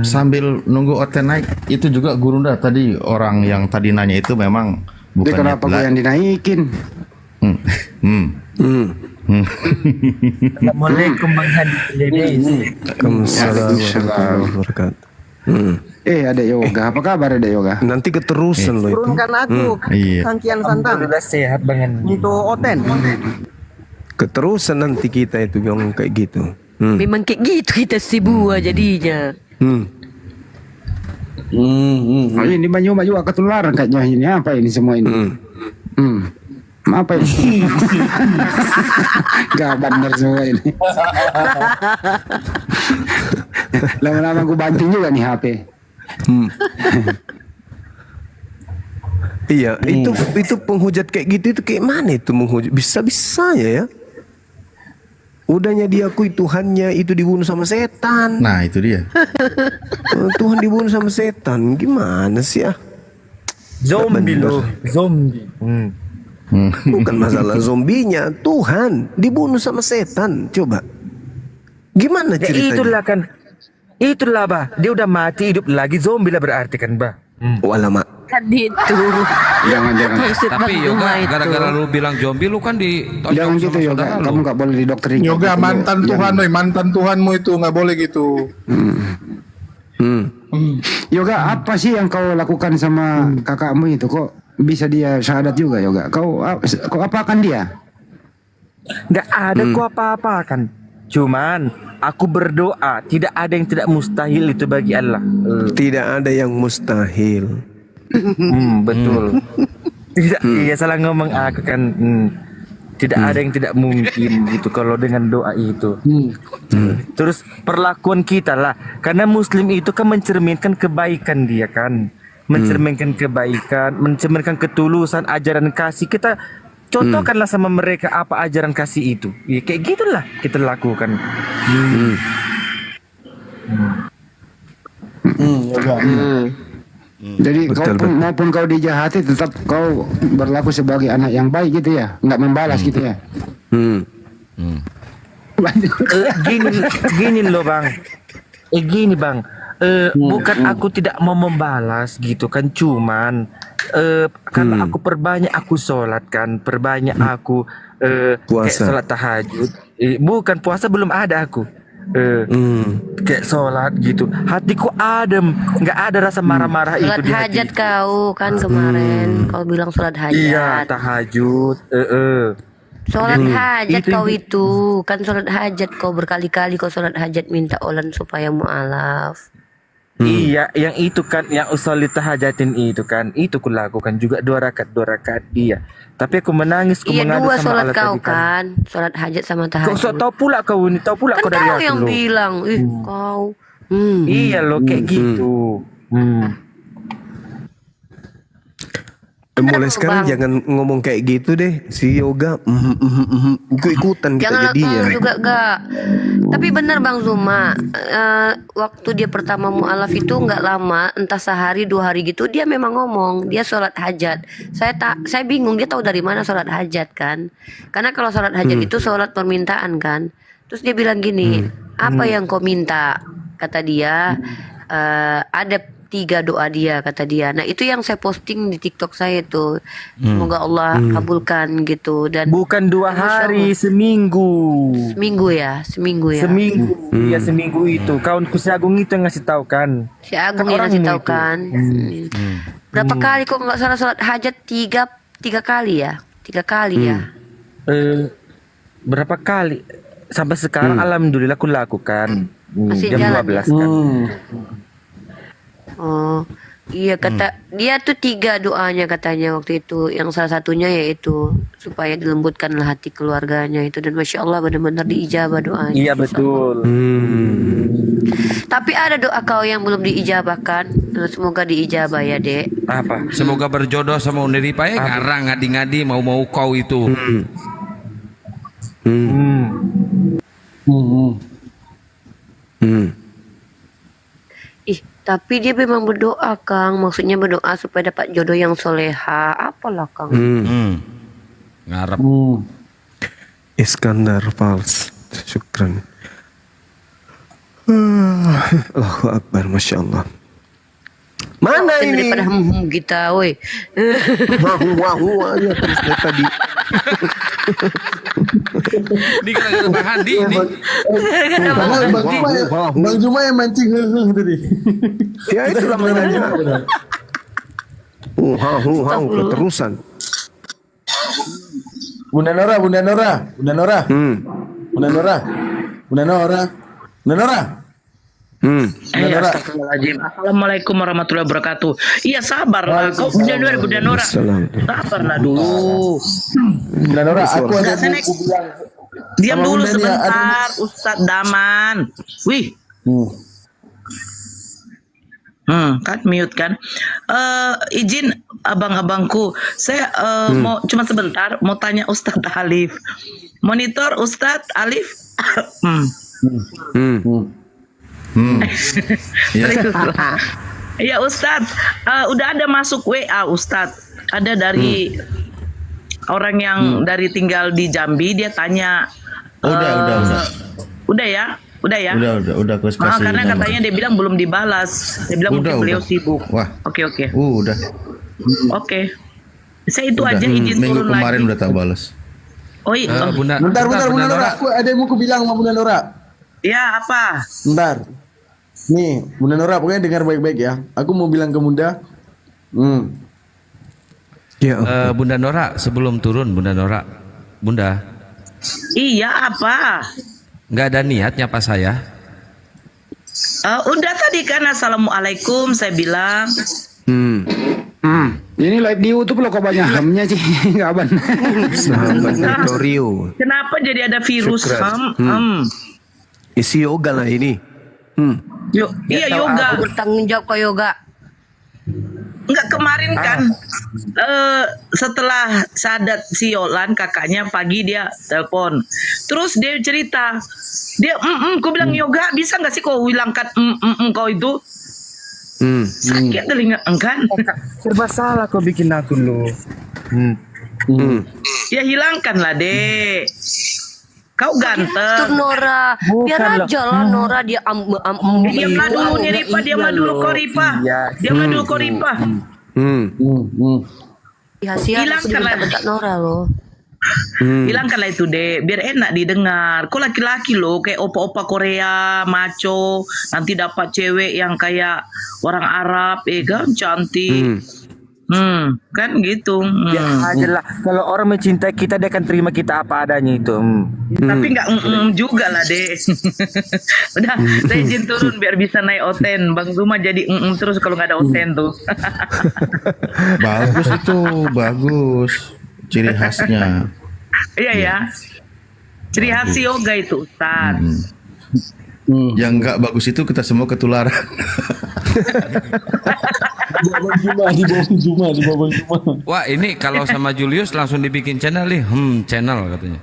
sambil nunggu Oten naik, itu juga Gurunda tadi orang yang tadi nanya itu memang bukannya kenapa gue yang dinaikin? Assalamualaikum Bang Hadi. Waalaikumsalam warahmatullahi wabarakatuh. Ada yoga. Apa kabar ada yoga? Nanti keterusan loh itu. Turunkan aku Kian Santang. Alhamdulillah sehat Bang Hadi. Untuk Oten. Keterusan nanti kita itu yang kayak gitu. Memang kayak gitu kita sibuk jadinya. Ini maju ketularan kayaknya ini apa ini semua ini? Apa ini? Gak benar semua ini. Lama-lama gue banting juga nih HP. Iya, itu penghujat kayak gitu itu kayak mana itu menghujat? Bisa-bisanya ya. Udahnya diakui Tuhannya itu dibunuh sama setan. Nah, itu dia. Tuhan dibunuh sama setan. Gimana sih ya? Zombie loh, zombie. Bukan masalah zombinya, Tuhan dibunuh sama setan. Coba. Gimana Ya ceritanya? itulah kan. Itulah bah, dia udah mati hidup lagi, zombie lah berarti kan bah. Walama. Kan itu. Jangan. Tapi Yoga, gara-gara lu bilang zombie, lu kan Jangan gitu yoga. Kamu nggak boleh didoktrin. Yoga mantan Tuhan, mantan Tuhanmu itu nggak boleh gitu. Yoga, apa sih yang kau lakukan sama kakakmu itu? Kok bisa dia syahadat juga yoga? Kau apakan dia? Nggak ada kok apa-apa kan. Cuman aku berdoa, tidak ada yang tidak mustahil itu bagi Allah. Tidak ada yang mustahil. Betul. Tidak, iya salah ngomong aku kan. Tidak ada yang tidak mungkin gitu kalau dengan doa itu. Terus perlakuan kita lah, karena Muslim itu kan mencerminkan kebaikan dia kan, mencerminkan kebaikan, mencerminkan ketulusan, ajaran kasih. Kita contohkanlah sama mereka apa ajaran kasih itu. Ya, kayak gitulah kita lakukan. Jadi maupun kau dijahati tetap kau berlaku sebagai anak yang baik gitu ya, nggak membalas gitu ya. Gini loh bang, gini bang, bukan aku tidak mau membalas gitu kan, cuman kalau aku perbanyak aku sholat kan, perbanyak aku kayak sholat tahajud, bukan puasa belum ada aku. Kayak sholat gitu, hatiku adem, nggak ada rasa marah-marah itu Sholat di hati. hajat kau kan kemarin kau bilang sholat hajat. Iya tahajud. Sholat hajat Itu- kau itu kan sholat hajat kau berkali-kali kau sholat hajat minta olan supaya mu'alaf. Iya, yang itu kan, yang usolli tahajatin itu kan, itu kulakukan juga 2 rakaat dia. Tapi aku menangis, aku Iya mengadu dua sama sholat Allah kau tadi kan, sholat hajat sama Kau tahajud. tahu pula kau ini, tahu pula Kan kau dari kau aku yang loh. bilang, kau. Iya loh kayak gitu. Mulai sekarang jangan ngomong kayak gitu deh. Si Yoga ikut-ikutan kita Jangan jadinya. juga gak. Tapi benar Bang Zuma, waktu dia pertama mu'alaf itu nggak lama, entah sehari 2 hari gitu, dia memang ngomong dia sholat hajat. Saya bingung dia tahu dari mana sholat hajat kan? Karena kalau sholat hajat itu sholat permintaan kan. Terus dia bilang gini, apa yang kau minta? Kata dia, ada 3 doa dia kata dia. Nah itu yang saya posting di TikTok saya tuh. Semoga Allah kabulkan gitu. Dan bukan 2 hari, seminggu. Seminggu ya. Seminggu, ya seminggu itu. Kawanku si Agung itu yang ngasih tahu kan. Si Agung yang ngasih tahu kan. Berapa kali kok nggak salah sholat hajat? 3 kali ya. 3 kali ya. Berapa kali? Sampai sekarang alhamdulillah aku lakukan. Masih Jam jalan 12 ya? kan. Oh iya kata dia tuh 3 doanya katanya waktu itu. Yang salah satunya yaitu supaya dilembutkanlah hati keluarganya itu. Dan Masya Allah benar-benar diijabah doanya. Iya betul. Tapi ada doa kau yang belum diijabahkan. Semoga diijabah ya dek. Apa? Semoga berjodoh sama Undiri Pae. Garang ngadi-ngadi mau kau itu. Tapi dia memang berdoa, Kang. Maksudnya berdoa supaya dapat jodoh yang soleha. Apalah, Kang? Ngarep. Iskandar Pals. Syukran. Allahu Akbar, Masya Allah. Mana ini? Daripada kita, woi. Wah, ya terus dari tadi. Ini gara-gara Bang Handi ini. Bang Juma yang mancing tadi. Ya itu namanya. Keterusan. Bunda Nora. Astagfirullahaladzim. Assalamualaikum warahmatullahi wabarakatuh. Iya sabarlah. Kau Bunda Nora. Sabarlah dulu. Bunda Nora, aku ada Saya buku bilang. diam Sama dulu Bunda nih, sebentar, Ustadz Daman. Wih. Kan mute kan. Izin abang-abangku, saya mau cuma sebentar mau tanya Ustadz Alif. Monitor Ustadz Alif. Iya Ustadz, udah ada masuk WA Ustadz. Ada dari orang yang dari tinggal di Jambi, dia tanya. Udah ya. Udah aku kasih Karena nomor. katanya dia bilang belum dibalas. Dia bilang mungkin beliau sibuk. Wah. Oke. Udah. Oke. Saya itu Udah. aja izin Minggu turun kemarin lagi. udah tak balas. Oh iya. Bentar Bunda Nora. Aku ada yang mau aku bilang sama Bunda Nora. Ya apa? Bentar. Nih, Bunda Nora, pokoknya dengar baik-baik ya. Aku mau bilang ke Bunda. Bunda Nora, sebelum turun Bunda Nora. Bunda, Iya apa? nggak ada niat nyapa saya. Udah tadi kan assalamualaikum saya bilang. Ini live di YouTube loh kok banyak hamnya sih. Enggak benar. Sahabat Victorio. Kenapa jadi ada virus Syukran. Isi yoga lah ini. Iya yoga. Aku bertanggung jawab ke yoga. Enggak kemarin kan setelah sadat si Yolan kakaknya pagi dia telepon. Terus dia cerita. Dia aku bilang yoga bisa nggak sih kau hilangkan kau itu? Sakit telinga kan? Serba salah kau bikin akun lo. Ya hilangkanlah dek. Kau ganteng. Itu Nora. Biar aja lah Nora dia Diamlah dulu nih Ripa, diamlah dulu kau Ripa. Diamlah dulu kau Ripa. Hilangkanlah Nora loh. Hilangkanlah itu deh, biar enak didengar. Kok laki-laki loh, kayak opa-opa Korea, maco, nanti dapat cewek yang kayak orang Arab, kan cantik. Kan gitu. Ya aja lah. Kalau orang mencintai kita, dia akan terima kita apa adanya itu. Tapi nggak juga lah deh. Udah, saya izin turun biar bisa naik oten. Bang Zuma jadi terus kalau nggak ada oten tuh. Bagus itu, bagus. Ciri khasnya. Iya ya. Ciri khas yoga itu, Ustaz. Yang nggak bagus itu kita semua ketularan. Di bawah Juma. Wah ini kalau sama Julius langsung dibikin channel nih, channel katanya.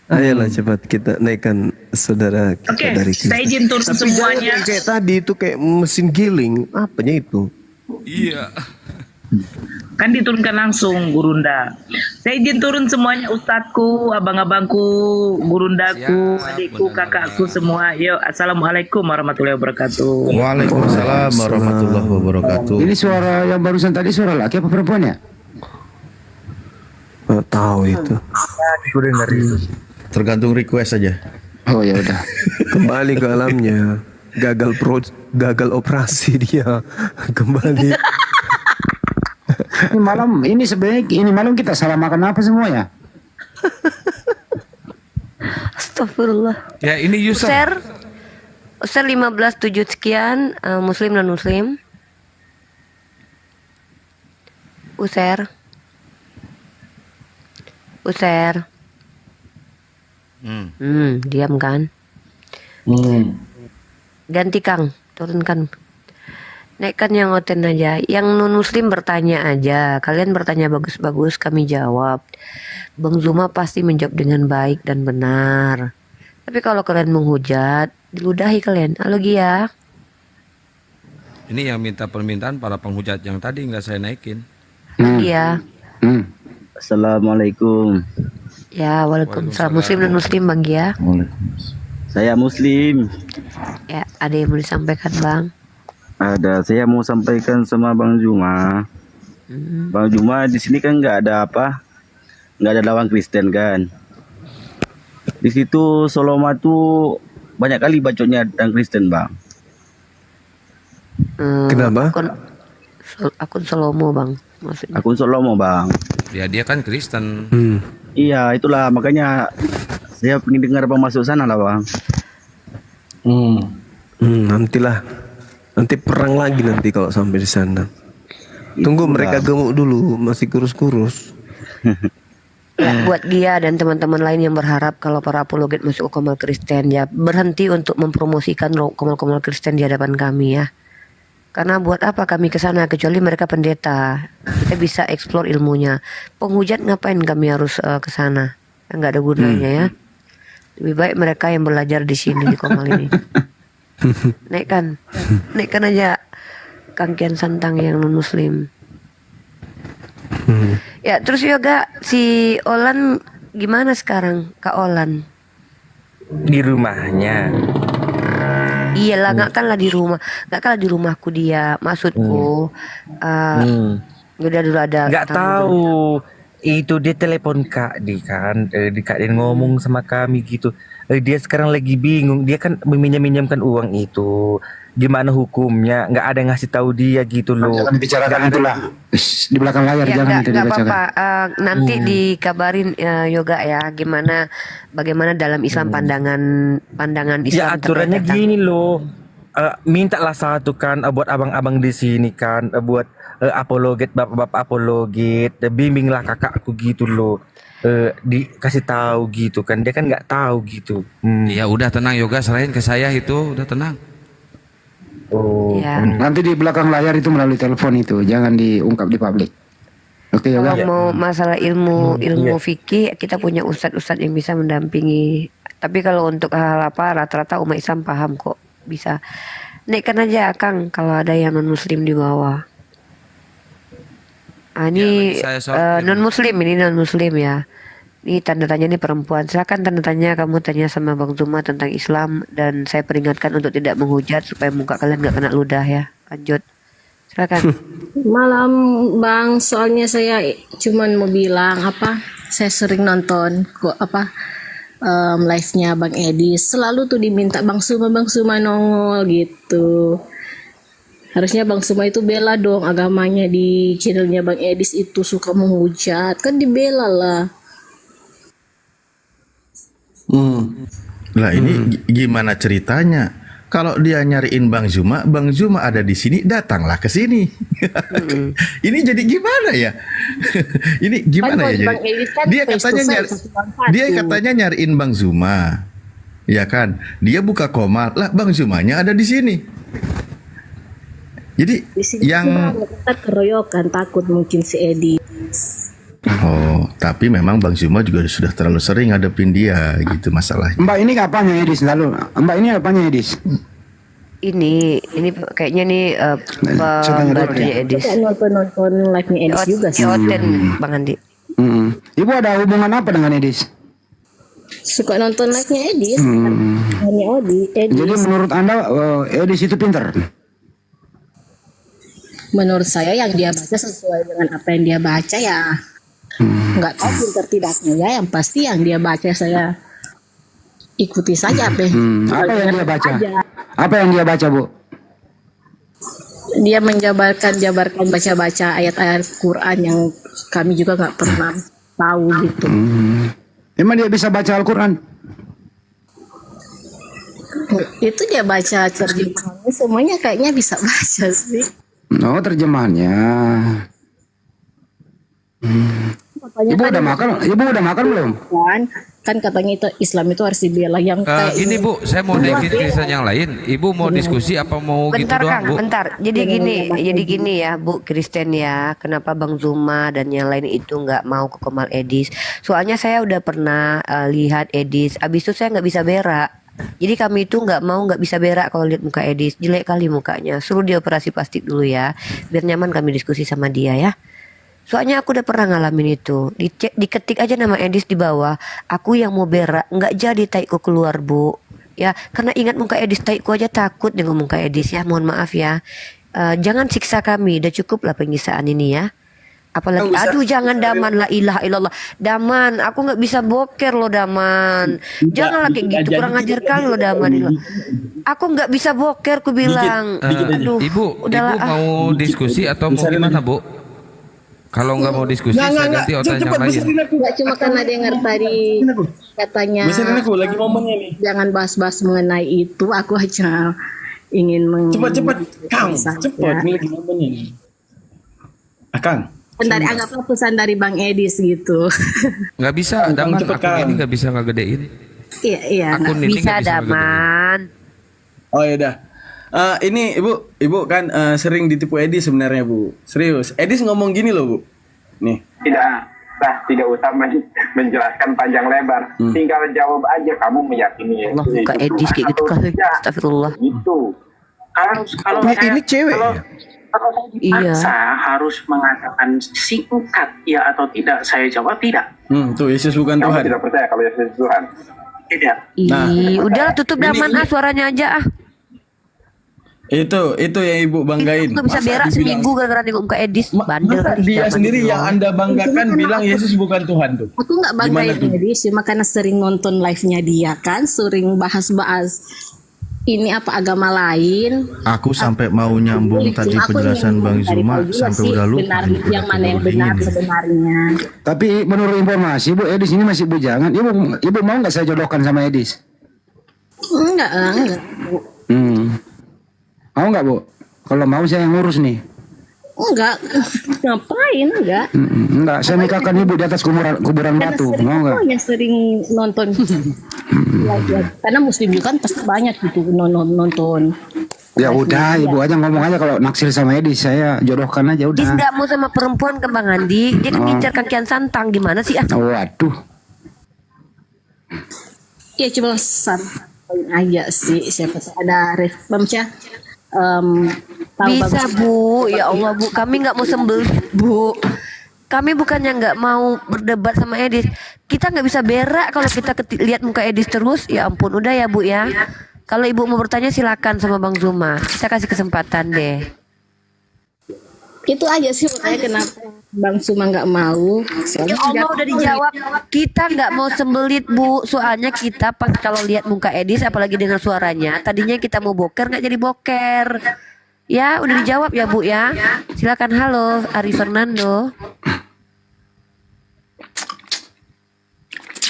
Ayolah cepat kita naikkan saudara kita Oke, dari saya izin turun Tapi semuanya. jangan kayak tadi itu kayak mesin giling, apanya itu? Iya. Kan diturunkan langsung Gurunda. Saya izin turun semuanya, ustadku, abang-abangku, gurundaku, adikku, kakakku semua. Yuk, assalamualaikum warahmatullahi wabarakatuh. Waalaikumsalam warahmatullahi wabarakatuh. Ini suara yang barusan tadi suara laki apa perempuan ya? Tahu itu. Aku dengar itu. Tergantung request aja. Oh ya udah. Kembali ke alamnya. Gagal operasi dia. Kembali. Ini sebenarnya ini malam kita salah makan apa semua ya? Astagfirullah. Ya ini user. User 15.7 sekian, muslim dan muslim. User. Diam kan? Ganti Kang, turunkan. Naikkan yang oten aja. Yang non muslim bertanya aja. Kalian bertanya bagus-bagus, kami jawab. Bang Zuma pasti menjawab dengan baik dan benar. Tapi kalau kalian menghujat, diludahi kalian. Halo Gia. Ini yang minta permintaan para penghujat yang tadi nggak saya naikin. Gia. Assalamualaikum. Ya, waalaikumsalam. Muslim dan Muslim Bang Gia. Saya Muslim. Ya, ada yang mau disampaikan Bang? Ada, saya mau sampaikan sama Bang Juma. Bang Juma di sini kan nggak ada nggak ada lawan Kristen kan. Di situ Soloma tuh banyak kali bacotnya tentang Kristen Bang. Kenapa? Akun Solomo Bang. Maksudnya. Akun Solomo Bang. Ya dia kan Kristen. Iya itulah makanya saya pengen dengar Bang masuk sana lah Bang. Nantilah. Nanti perang lagi nanti kalau sampai di sana. Tunggu mereka gemuk dulu, masih kurus-kurus. Ya, buat Gia dan teman-teman lain yang berharap kalau para apologet masuk ke Komal Kristen, ya berhenti untuk mempromosikan Komal Kristen di hadapan kami ya. Karena buat apa kami ke sana kecuali mereka pendeta. Kita bisa eksplor ilmunya. Penghujat ngapain kami harus ke sana? Enggak ada gunanya ya. Lebih baik mereka yang belajar di sini di Komal ini. Naikkan aja kangkian santang yang non muslim. Ya terus juga si Olan gimana sekarang Kak Olan? Di rumahnya. Iyalah nggak kan lah di rumah, nggak kan lah di rumahku dia. Maksudku udah dulu ada. Nggak tahu. Itu dia telepon Kak Di kan, Kak Di ngomong sama kami gitu. Dia sekarang lagi bingung. Dia kan meminjamkan uang itu. Gimana hukumnya? Nggak ada yang ngasih tahu dia gitu loh. Jangan dibicarakan itulah. Di belakang layar Ya, jangan itu nggak dibicarakan. apa-apa. Nanti dikabarin Yoga ya bagaimana dalam Islam pandangan Islam. Ya aturannya gini loh. Mintalah satu kan buat abang-abang di sini kan, buat apologet, bapak-bapak apologet, bimbinglah kakakku gitu loh. Dikasih tahu gitu kan, dia kan nggak tahu gitu. Ya udah tenang Yoga, serahin ke saya itu, udah tenang. Ya. Nanti di belakang layar itu melalui telepon itu, jangan diungkap di publik. Oke Kalau Yoga. mau masalah ilmu fikih, kita punya ustadz-ustadz yang bisa mendampingi. Tapi kalau untuk hal apa, rata-rata umat Islam paham kok, bisa. Naikkan aja Kang kalau ada yang non muslim di bawah. Ini non muslim ya. Ini tanda tanya ini perempuan. Silakan tanda tanya, kamu tanya sama Bang Zuma tentang Islam dan saya peringatkan untuk tidak menghujat supaya muka kalian nggak kena ludah ya. Lanjut. Silakan. Malam Bang, soalnya saya cuman mau bilang saya sering nonton live-nya Bang Edi, selalu tuh diminta Bang Suma nongol gitu. Harusnya Bang Suma itu bela dong agamanya di channelnya Bang Edis itu suka menghujat, kan dibela lah. Lah ini gimana ceritanya? Kalau dia nyariin Bang Zuma ada di sini, datanglah ke sini. Ini jadi gimana ya? Ini gimana ya jadi? Kan Dia katanya nyariin Bang Zuma. Ya kan? Dia buka Komal, lah Bang Zumanya ada di sini. Jadi di sini kita keroyokan, takut mungkin si Edi. Oh, tapi memang Bang Zuma juga sudah terlalu sering ngadepin dia gitu masalahnya. Mbak ini apanya Edis lalu? Mbak ini apanya Edis? Ini kayaknya nih pembantunya Edis. Nonton live-nya Edis juga sih. Bang Andi. Ibu ada hubungan apa dengan Edis? Suka nonton live-nya Edis. Hanya Edis. Jadi menurut Anda Edis itu pintar? Menurut saya yang dia baca sesuai dengan apa yang dia baca ya. Nggak tahu pintar tidaknya ya, yang pasti yang dia baca saya ikuti saja apa yang dia baca aja. Apa yang dia baca Bu? Dia menjabarkan baca ayat-ayat Quran yang kami juga nggak pernah tahu gitu. Emang dia bisa baca Al-Quran? Itu dia baca terjemahannya, semuanya kayaknya bisa baca sih. Oh terjemahannya. Ibu udah makan belum? Kan katanya itu Islam itu harus dibela yang kayak ini Bu, saya mau naikin Kristen yang lain. Ibu mau diskusi apa mau Bentar gitu doang Kang, Bu? bentar. Jadi gini ya Bu Kristen ya. Kenapa Bang Zuma dan yang lain itu nggak mau ke Komal Edis? Soalnya saya udah pernah lihat Edis. Abis itu saya nggak bisa berak. Jadi kami itu nggak bisa berak kalau lihat muka Edis, jelek kali mukanya. Suruh dia operasi plastik dulu ya, biar nyaman kami diskusi sama dia ya. Soalnya aku udah pernah ngalamin itu. Diketik aja nama Edis di bawah. Aku yang mau berak, nggak jadi taikku keluar bu. Ya, karena ingat muka Edis, taikku aja takut dengan muka Edis ya. Mohon maaf ya. Jangan siksa kami, udah cukup lah penyiksaan ini ya. Apalagi, aduh jangan Daman, la ilaha illallah. Daman, aku nggak bisa boker loh Daman. Janganlah kayak gitu, kurang ajar kali loh Daman. Aku nggak bisa boker, aku bilang. Aduh, Ibu udahlah, mau diskusi atau mau gimana Bu? Kalau nggak mau diskusi, saya ganti otak yang lain. Nggak cuma karena dengar tadi katanya aku lagi momennya nih. jangan bahas-bahas mengenai itu, aku aja ingin Cepat, Kang. Cepat, ini lagi momennya nih. Akang. dari anggaplah pesan dari Bang Edis gitu. Nggak bisa, Daman. Akun ini nggak bisa ngegedein. Iya, Akun ini bisa nggak bisa Daman. Oh ya dah. Ini ibu kan sering ditipu Edis sebenarnya bu. Serius. Edis ngomong gini loh bu. Nih. Tidak usah menjelaskan panjang lebar. Tinggal jawab aja kamu meyakini. Allah, muka Edis kayak gitu kali. Astagfirullah. Gitu. Kalau ini cewek. Kalau saya dipaksa harus mengatakan singkat ya atau tidak, saya jawab tidak. Tuh Yesus bukan Tuhan. Tidak percaya kalau Yesus Tuhan. Tidak. Udah tutup Daman suaranya aja ah. Itu yang ibu banggain. Nggak bisa berak seminggu gara-gara nengok muka Edis. Bandel kali. Dia sendiri yang Anda banggakan bilang Yesus bukan Tuhan tuh. Aku nggak banggain Edis, cuma karena sering nonton live-nya dia kan, sering bahas-bahas ini apa agama lain. Aku sampai mau nyambung tadi penjelasan Bang Zuma sampai udah lupa. Yang mana yang benar sebenarnya. Tapi menurut informasi Bu Edis ini masih bujangan. Ibu mau nggak saya jodohkan sama Edis? Enggak. Mau nggak Bu? Kalau mau saya yang ngurus nih. Enggak. Ngapain enggak? Enggak, saya nikahkan ibu di atas kuburan batu. Mau nggak? Yang sering nonton. Karena muslim juga kan pasti banyak gitu nonton. Ya udah, ibu aja ngomong aja kalau naksir sama Edis, saya jodohkan aja udah. Edis nggak mau sama perempuan ke Bang Andi. Dia kan ngincar kakian santang, gimana sih ah? Waduh. Ya cuma sampaikan aja sih, siapa tahu ada Bamca. Bisa Bu, ya Allah Bu, kami nggak mau sembel Bu. Kami bukannya nggak mau berdebat sama Edis, kita nggak bisa berak kalau kita lihat muka Edis terus. Ya ampun, udah ya Bu ya. Kalau ibu mau bertanya silakan sama Bang Zuma, kita kasih kesempatan deh. Itu aja sih makanya kenapa Bang Zuma nggak mau. Ya Allah udah dijawab. Kita nggak mau sembelit Bu, soalnya kita pas kalau lihat muka Edis, apalagi dengan suaranya, tadinya kita mau boker nggak jadi boker. Ya udah dijawab ya Bu ya. Silakan. Halo Ari Fernando.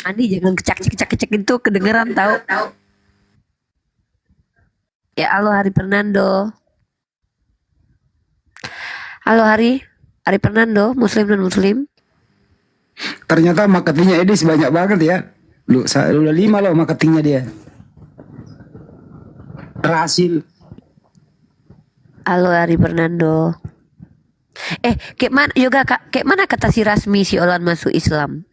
Andi jangan kecak itu kedengeran tahu. Ya halo Ari Fernando. Halo Hari Fernando, Muslim dan Muslim. Ternyata marketingnya Edis banyak banget ya. Udah 5 loh marketingnya dia. Berhasil. Halo Hari Fernando. Kayak mana yoga kayak mana kata si Rasmi si Olan masuk Islam?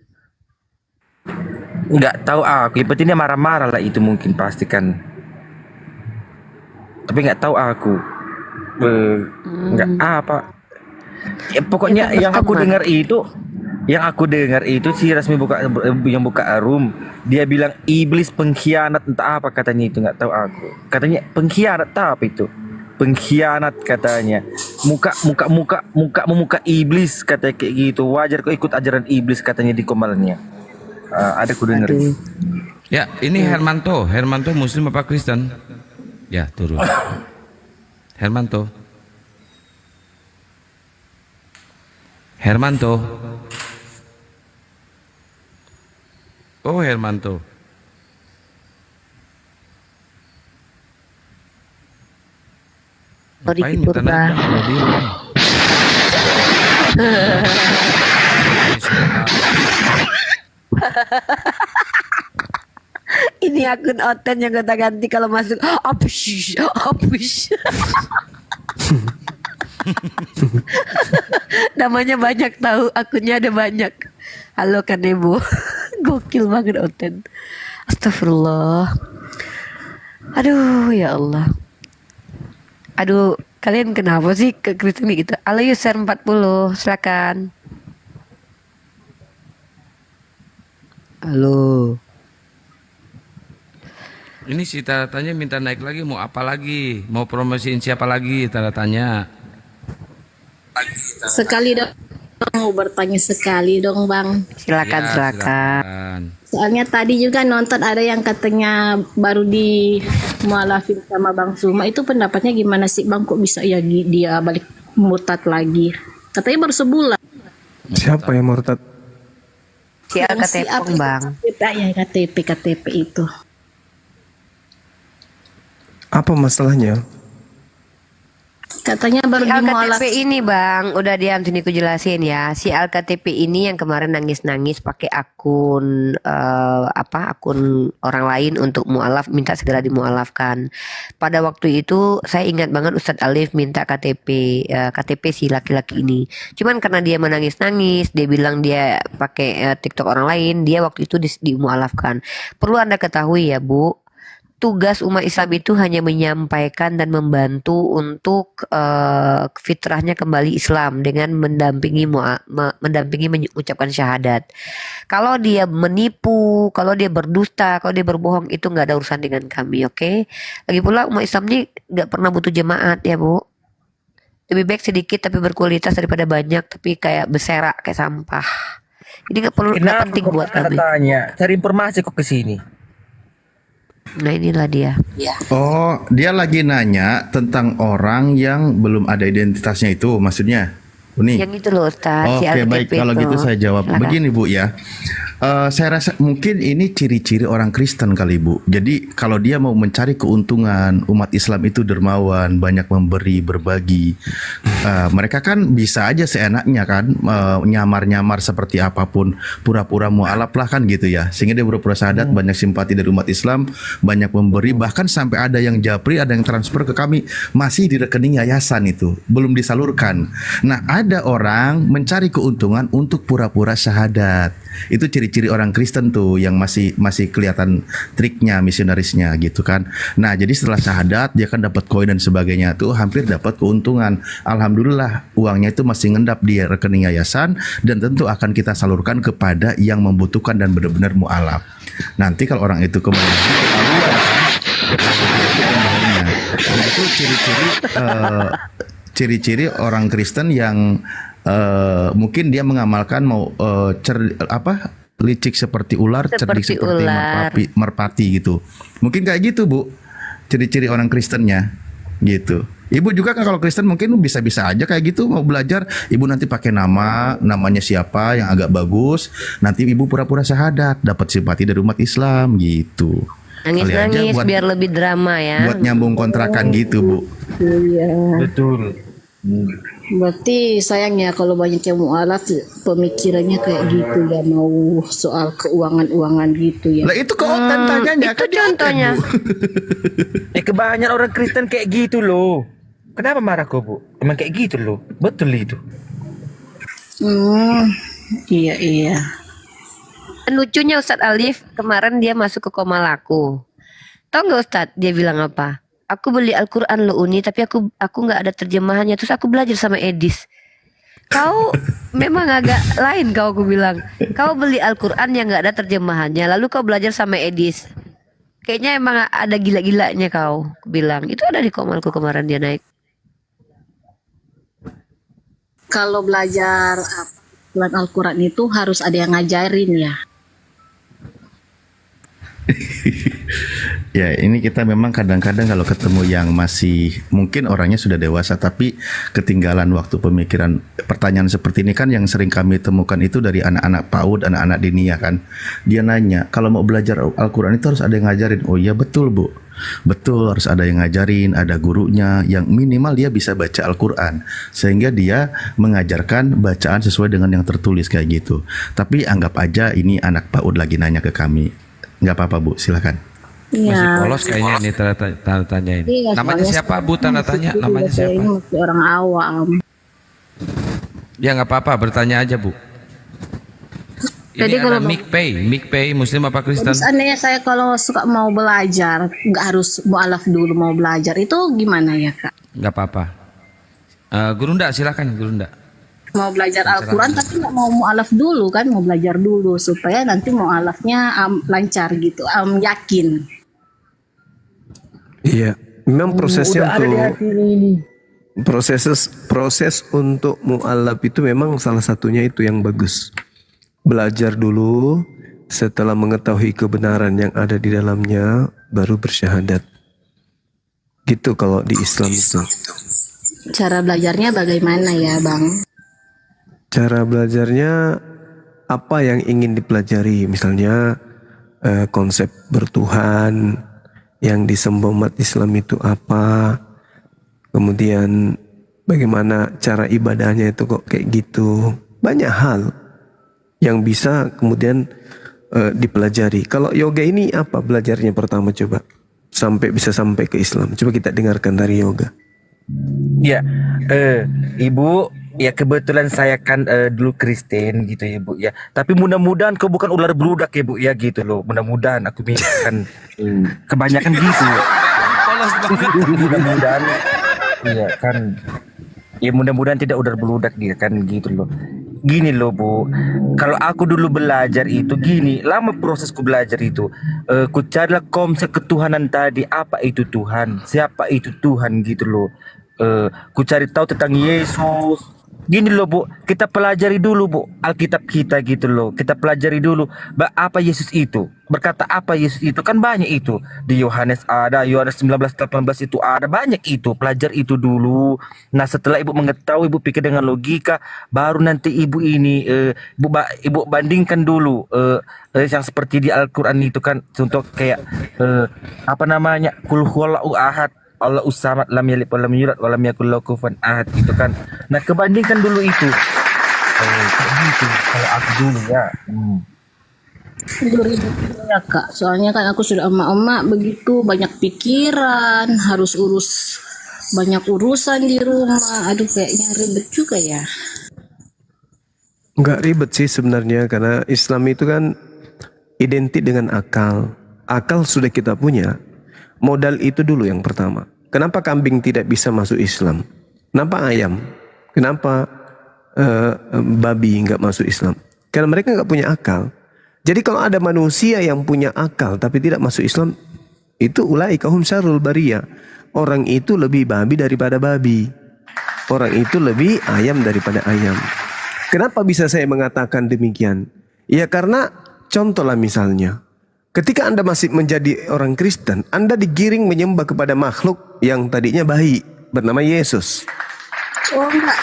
Nggak tahu aku, yang penting dia marah-marah lah itu mungkin pasti kan. Tapi nggak tahu aku. Nggak apa. Ya, pokoknya yang aku dengar itu si Rasmi yang buka room, dia bilang iblis pengkhianat entah apa katanya itu, nggak tahu aku. Katanya pengkhianat apa itu? Pengkhianat katanya. Muka iblis katanya kayak gitu. Wajar kok ikut ajaran iblis katanya di komalnya. Ada ku dengar. Ya, ini Hermanto Muslim apa Kristen? Ya, turun. Hermanto. Oh, Hermanto. Ngapain minta nanya kalau dia? Ini akun Oten yang kita ganti kalau masuk. Apush. Namanya banyak tahu, akunnya ada banyak. Halo Kanebo. Gokil banget Oten. Astagfirullah. Aduh ya Allah. Aduh, kalian kenapa sih ke Kristen gitu? Halo user 40, silakan. Halo. Ini si tanda tanya minta naik lagi, mau apa lagi? Mau promosiin siapa lagi tanda tanya? Sekali dong, mau bertanya sekali dong Bang. Silakan, Ya, silakan. Soalnya tadi juga nonton ada yang katanya baru di mualafin sama Bang Suma, itu pendapatnya gimana sih Bang, kok bisa ya dia balik murtad lagi? Katanya baru sebulan. Siapa yang murtad? Si KTP Bang. Ya KTP itu. Apa masalahnya? Katanya baru Si di mualaf. KTP ini Bang, udah diam sini ku jelasin ya. Si KTP ini yang kemarin nangis-nangis pakai akun akun orang lain untuk mualaf, minta segera dimualafkan. Pada waktu itu saya ingat banget Ustadz Alif minta KTP si laki-laki ini. Cuman karena dia menangis-nangis, dia bilang dia pakai TikTok orang lain, dia waktu itu dimualafkan. Perlu Anda ketahui ya Bu, tugas umat Islam itu hanya menyampaikan dan membantu untuk fitrahnya kembali Islam dengan mendampingi mengucapkan syahadat. Kalau dia menipu, kalau dia berdusta, kalau dia berbohong, itu nggak ada urusan dengan kami, oke? Lagi pula umat Islam ini nggak pernah butuh jemaat ya Bu. Lebih baik sedikit tapi berkualitas daripada banyak tapi kayak berserak kayak sampah. Ini nggak perlu, nggak penting buat kami. Tanya, cari informasi kok ke sini. Nah inilah dia. Oh, dia lagi nanya tentang orang yang belum ada identitasnya itu, maksudnya. Uni. Yang itu loh Ustaz. Oke, baik. Kalau gitu saya jawab. Silakan. Begini Bu ya. Saya rasa mungkin ini ciri-ciri orang Kristen kali Bu. Jadi kalau dia mau mencari keuntungan, umat Islam itu dermawan, banyak memberi, berbagi. Mereka kan bisa aja seenaknya kan nyamar-nyamar seperti apapun, pura-pura mualaf lah kan gitu ya. Sehingga dia pura-pura syahadat, banyak simpati dari umat Islam, banyak memberi, bahkan sampai ada yang japri, ada yang transfer ke kami masih di rekening yayasan itu, belum disalurkan. Nah, ada orang mencari keuntungan untuk pura-pura syahadat. Itu ciri-ciri orang Kristen tuh yang masih kelihatan triknya, misionarisnya gitu kan. Nah, jadi setelah syahadat dia kan dapat koin dan sebagainya tuh hampir dapat keuntungan. Alhamdulillah uangnya itu masih ngendap di rekening yayasan dan tentu akan kita salurkan kepada yang membutuhkan dan benar-benar mualaf. Nanti kalau orang itu kembali itu ciri-ciri orang Kristen yang mungkin dia mengamalkan mau licik seperti ular, cerdik seperti merpati gitu. Mungkin kayak gitu Bu, ciri-ciri orang Kristennya gitu. Ibu juga kan kalau Kristen mungkin bisa-bisa aja kayak gitu, mau belajar, ibu nanti pakai namanya siapa yang agak bagus, nanti ibu pura-pura syahadat, dapat simpati dari umat Islam gitu. Nangis-nangis biar lebih drama ya. Buat nyambung kontrakan gitu Bu. Iya. Betul. Berarti sayangnya kalau banyak yang mualaf pemikirannya kayak gitu ya, mau soal keuangan-uangan gitu ya. Lah itu kok tanyanya itu contohnya. Kebanyakan orang Kristen kayak gitu loh. Kenapa marah kok Bu? Emang kayak gitu loh. Betul itu. Iya. Dan lucunya Ustadz Alif kemarin dia masuk ke koma laku. Tahu nggak Ustadz dia bilang apa? Aku beli Al-Quran lo Uni, tapi aku nggak ada terjemahannya. Terus aku belajar sama Edis. Kau memang agak lain kau, aku bilang. Kau beli Al-Quran yang nggak ada terjemahannya, lalu kau belajar sama Edis. Kayaknya emang ada gila-gilanya kau, aku bilang. Itu ada di komalku kemarin dia naik. Kalau belajar Al-Quran itu harus ada yang ngajarin ya. Ya ini kita memang kadang-kadang kalau ketemu yang masih mungkin orangnya sudah dewasa tapi ketinggalan waktu pemikiran, pertanyaan seperti ini kan yang sering kami temukan itu dari anak-anak PAUD, anak-anak dinia kan. Dia nanya kalau mau belajar Al-Quran itu harus ada yang ngajarin. Oh iya betul Bu, betul harus ada yang ngajarin, ada gurunya yang minimal dia bisa baca Al-Quran sehingga dia mengajarkan bacaan sesuai dengan yang tertulis kayak gitu. Tapi anggap aja ini anak PAUD lagi nanya ke kami. Nggak apa-apa Bu, silakan. Masih polos kayaknya ini tanda tanya ini. Iya, Namanya siapa Bu tanda tanya? Namanya siapa? Masih orang awam. Ya nggak apa-apa, bertanya aja Bu. Ini Jadi kalau ada MikPay Muslim apa Kristen? seandainya saya kalau suka mau belajar, nggak harus mualaf dulu mau belajar, itu gimana ya Kak? Nggak apa-apa. Gurunda silakan Gurunda. Mau belajar Al-Quran tapi nggak mau mualaf dulu kan, mau belajar dulu supaya nanti mualafnya lancar gitu, yakin. Iya, memang prosesnya Udah ada di hati ini. proses untuk mu'alaf itu memang salah satunya itu yang bagus. Belajar dulu, setelah mengetahui kebenaran yang ada di dalamnya, baru bersyahadat. Gitu kalau di Islam itu. Cara belajarnya bagaimana ya Bang? Cara belajarnya apa yang ingin dipelajari, misalnya konsep bertuhan yang disembah umat Islam itu apa, kemudian bagaimana cara ibadahnya itu kok kayak gitu, banyak hal yang bisa kemudian dipelajari. Kalau yoga ini apa belajarnya pertama coba bisa sampai ke Islam, coba kita dengarkan dari yoga. Ya, Ibu, ya kebetulan saya kan dulu Kristen gitu ya Bu ya. Tapi mudah-mudahan kau bukan ular beludak ya Bu ya gitu loh. Mudah-mudahan aku kan kebanyakan gitu. Mudah-mudahan, iya kan. Ya mudah-mudahan tidak ular beludak dia kan gitu loh. Gini loh Bu, kalau aku dulu belajar itu gini, lama prosesku belajar itu. Ku carilah konsep ketuhanan tadi, apa itu Tuhan, siapa itu Tuhan gitu loh. Ku cari tahu tentang Yesus. Gini loh Bu, kita pelajari dulu Bu Alkitab kita gitu loh. Kita pelajari dulu apa Yesus itu, berkata apa Yesus itu, kan banyak itu. Di Yohanes ada, Yohanes 19:18 itu ada, banyak itu. Pelajar itu dulu. Nah setelah Ibu mengetahui, Ibu pikir dengan logika, baru nanti Ibu ini Ibu bandingkan dulu yang seperti di Al-Quran itu kan. Contoh kayak apa namanya, Qul huwallahu ahad, Allah usamat, lam yalid walam yulad walam yakul lahu kufuwan ahad itu kan. Nah kebandingkan dulu itu. Kayak gitu kalau aku dulu ya. Ya Kak, soalnya kan aku sudah emak-emak begitu, banyak pikiran, harus urus banyak urusan di rumah. Aduh kayaknya ribet juga ya. Enggak ribet sih sebenarnya, karena Islam itu kan identik dengan akal. Akal sudah kita punya. Modal itu dulu yang pertama. Kenapa kambing tidak bisa masuk Islam? Kenapa ayam? Kenapa babi nggak masuk Islam? Karena mereka nggak punya akal. Jadi kalau ada manusia yang punya akal tapi tidak masuk Islam, itu ulaika hum syarrul bariyah. Orang itu lebih babi daripada babi. Orang itu lebih ayam daripada ayam. Kenapa bisa saya mengatakan demikian? Ya karena contohlah misalnya, ketika Anda masih menjadi orang Kristen, Anda digiring menyembah kepada makhluk yang tadinya baik, bernama Yesus. Oh enggak.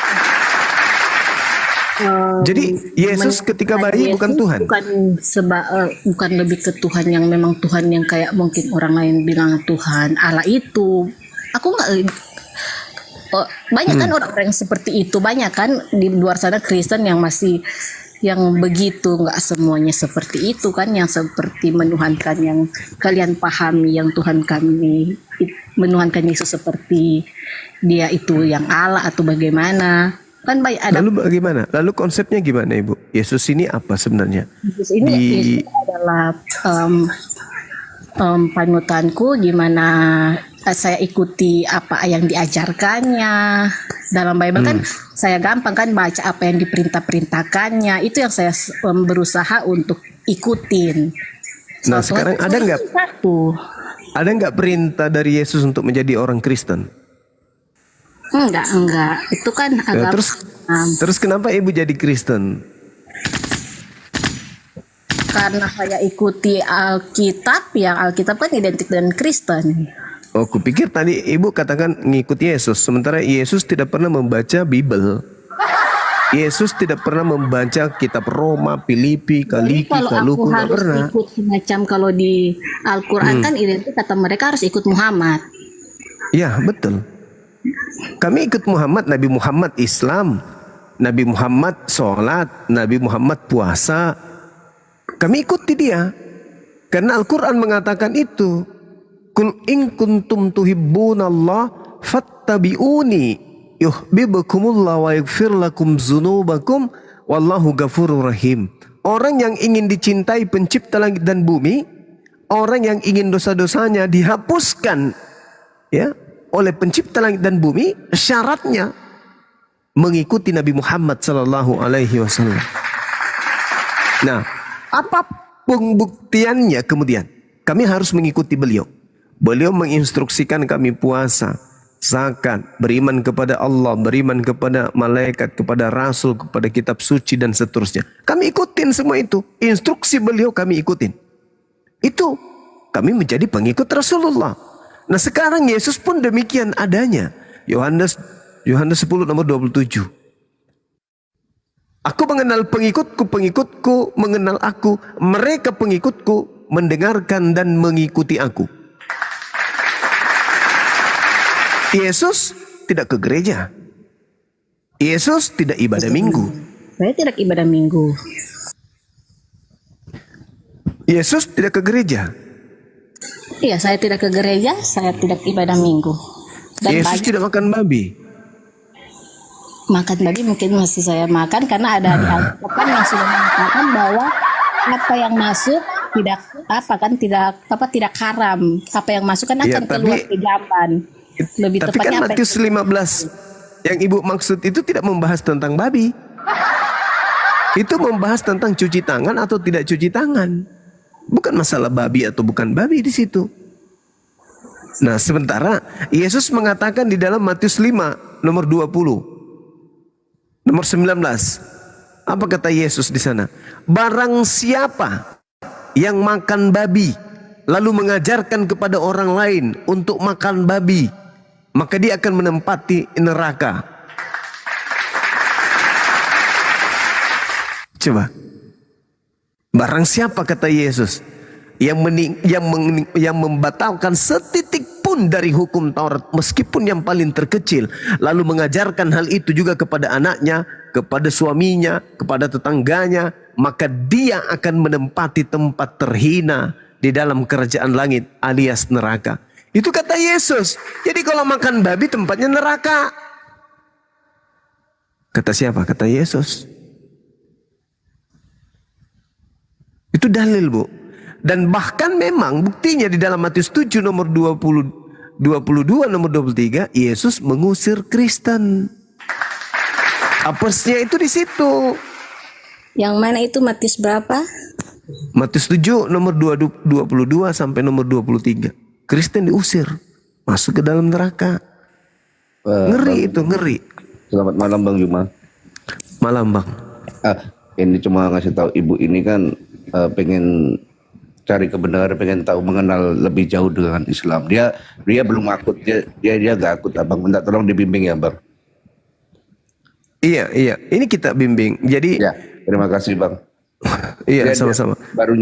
Jadi Yesus ketika bayi bukan Tuhan. Bukan lebih ke Tuhan yang memang Tuhan yang kayak mungkin orang lain bilang Tuhan Allah itu. Aku nggak. Banyak kan orang-orang yang seperti itu, banyak kan di luar sana Kristen yang masih yang begitu, nggak semuanya seperti itu kan, yang seperti menuhankan yang kalian pahami, yang Tuhan kami menuhankan Yesus seperti dia itu yang Allah atau bagaimana kan baik ada. Lalu bagaimana? Lalu konsepnya gimana Ibu? Yesus ini apa sebenarnya? Yesus ini Yesus adalah panutanku, gimana saya ikuti apa yang diajarkannya dalam Bible kan. Saya gampang kan baca apa yang diperintahkannya, itu yang saya berusaha untuk ikutin. Nah sekarang ada nggak perintah dari Yesus untuk menjadi orang Kristen? Enggak, itu kan agama. Terus kenapa Ibu jadi Kristen? Karena saya ikuti Alkitab, yang Alkitab kan identik dengan Kristen. Oh, kupikir tadi Ibu katakan ngikut Yesus, sementara Yesus tidak pernah membaca Bible. Yesus tidak pernah membaca kitab Roma, Filipi, Kaliki, Kaluku, nggak pernah. Kalau aku harus ikut semacam kalau di Al-Quran kan identik kata mereka harus ikut Muhammad. Ya betul. Kami ikut Muhammad, Nabi Muhammad Islam, Nabi Muhammad sholat, Nabi Muhammad puasa. Kami ikuti dia. Karena Al-Quran mengatakan itu. Kul in kuntum tuhibbunallah fattabi'uni yuhibbukumullah wa yaghfir lakum dzunubakum wallahu ghafurur rahim. orang yang ingin dicintai pencipta langit dan bumi, orang yang ingin dosa-dosanya dihapuskan ya oleh pencipta langit dan bumi, syaratnya mengikuti Nabi Muhammad sallallahu alaihi wasallam. Nah, apa pembuktiannya kemudian? Kami harus mengikuti beliau. Beliau menginstruksikan kami puasa, zakat, beriman kepada Allah, beriman kepada malaikat, kepada rasul, kepada kitab suci dan seterusnya. Kami ikutin semua itu. Instruksi beliau kami ikutin. Itu kami menjadi pengikut Rasulullah. Nah, sekarang Yesus pun demikian adanya. Yohanes 10 nomor 27. Aku mengenal pengikutku, pengikutku mengenal aku. Mereka pengikutku mendengarkan dan mengikuti aku. Yesus tidak ke gereja. Yesus tidak ibadah minggu. Saya tidak ibadah minggu. Yesus tidak ke gereja. Iya, saya tidak ke gereja, saya tidak ibadah minggu. Dan Yesus tidak makan babi. Makan babi mungkin masih saya makan karena ada di Alkitab yang sudah mengatakan bahwa apa yang masuk tidak haram. Apa yang masuk kan akan keluar ke jamban. Lebih Tapi tepatnya kan Matius 15 yang ibu maksud itu tidak membahas tentang babi. Itu membahas tentang cuci tangan atau tidak cuci tangan. Bukan masalah babi atau bukan babi di situ. Nah, sementara Yesus mengatakan di dalam Matius 5 nomor 20. Nomor 19. Apa kata Yesus di sana? Barang siapa yang makan babi lalu mengajarkan kepada orang lain untuk makan babi, maka dia akan menempati neraka. Coba. Barang siapa kata Yesus yang membatalkan setitik pun dari hukum Taurat, meskipun yang paling terkecil, lalu mengajarkan hal itu juga kepada anaknya, kepada suaminya, kepada tetangganya, maka dia akan menempati tempat terhina di dalam kerajaan langit alias neraka. Itu kata Yesus. Jadi kalau makan babi tempatnya neraka. Kata siapa? Kata Yesus. Itu dalil, Bu. Dan bahkan memang buktinya di dalam Matius 7 nomor 22 nomor 23, Yesus mengusir Kristen. Apesnya itu di situ. Yang mana itu Matius berapa? Matius 7 nomor 22 sampai nomor 23. Kristen diusir, masuk ke dalam neraka. Ngeri itu, ngeri. Selamat malam Bang Juma. Malam Bang. Ini cuma ngasih tahu ibu ini kan pengen cari kebenaran, pengen tahu mengenal lebih jauh dengan Islam. Dia belum akut, dia gak akut. Abang minta tolong dibimbing ya Bang. Iya. Ini kita bimbing. Jadi ya, terima kasih Bang. Iya, sama-sama. Baru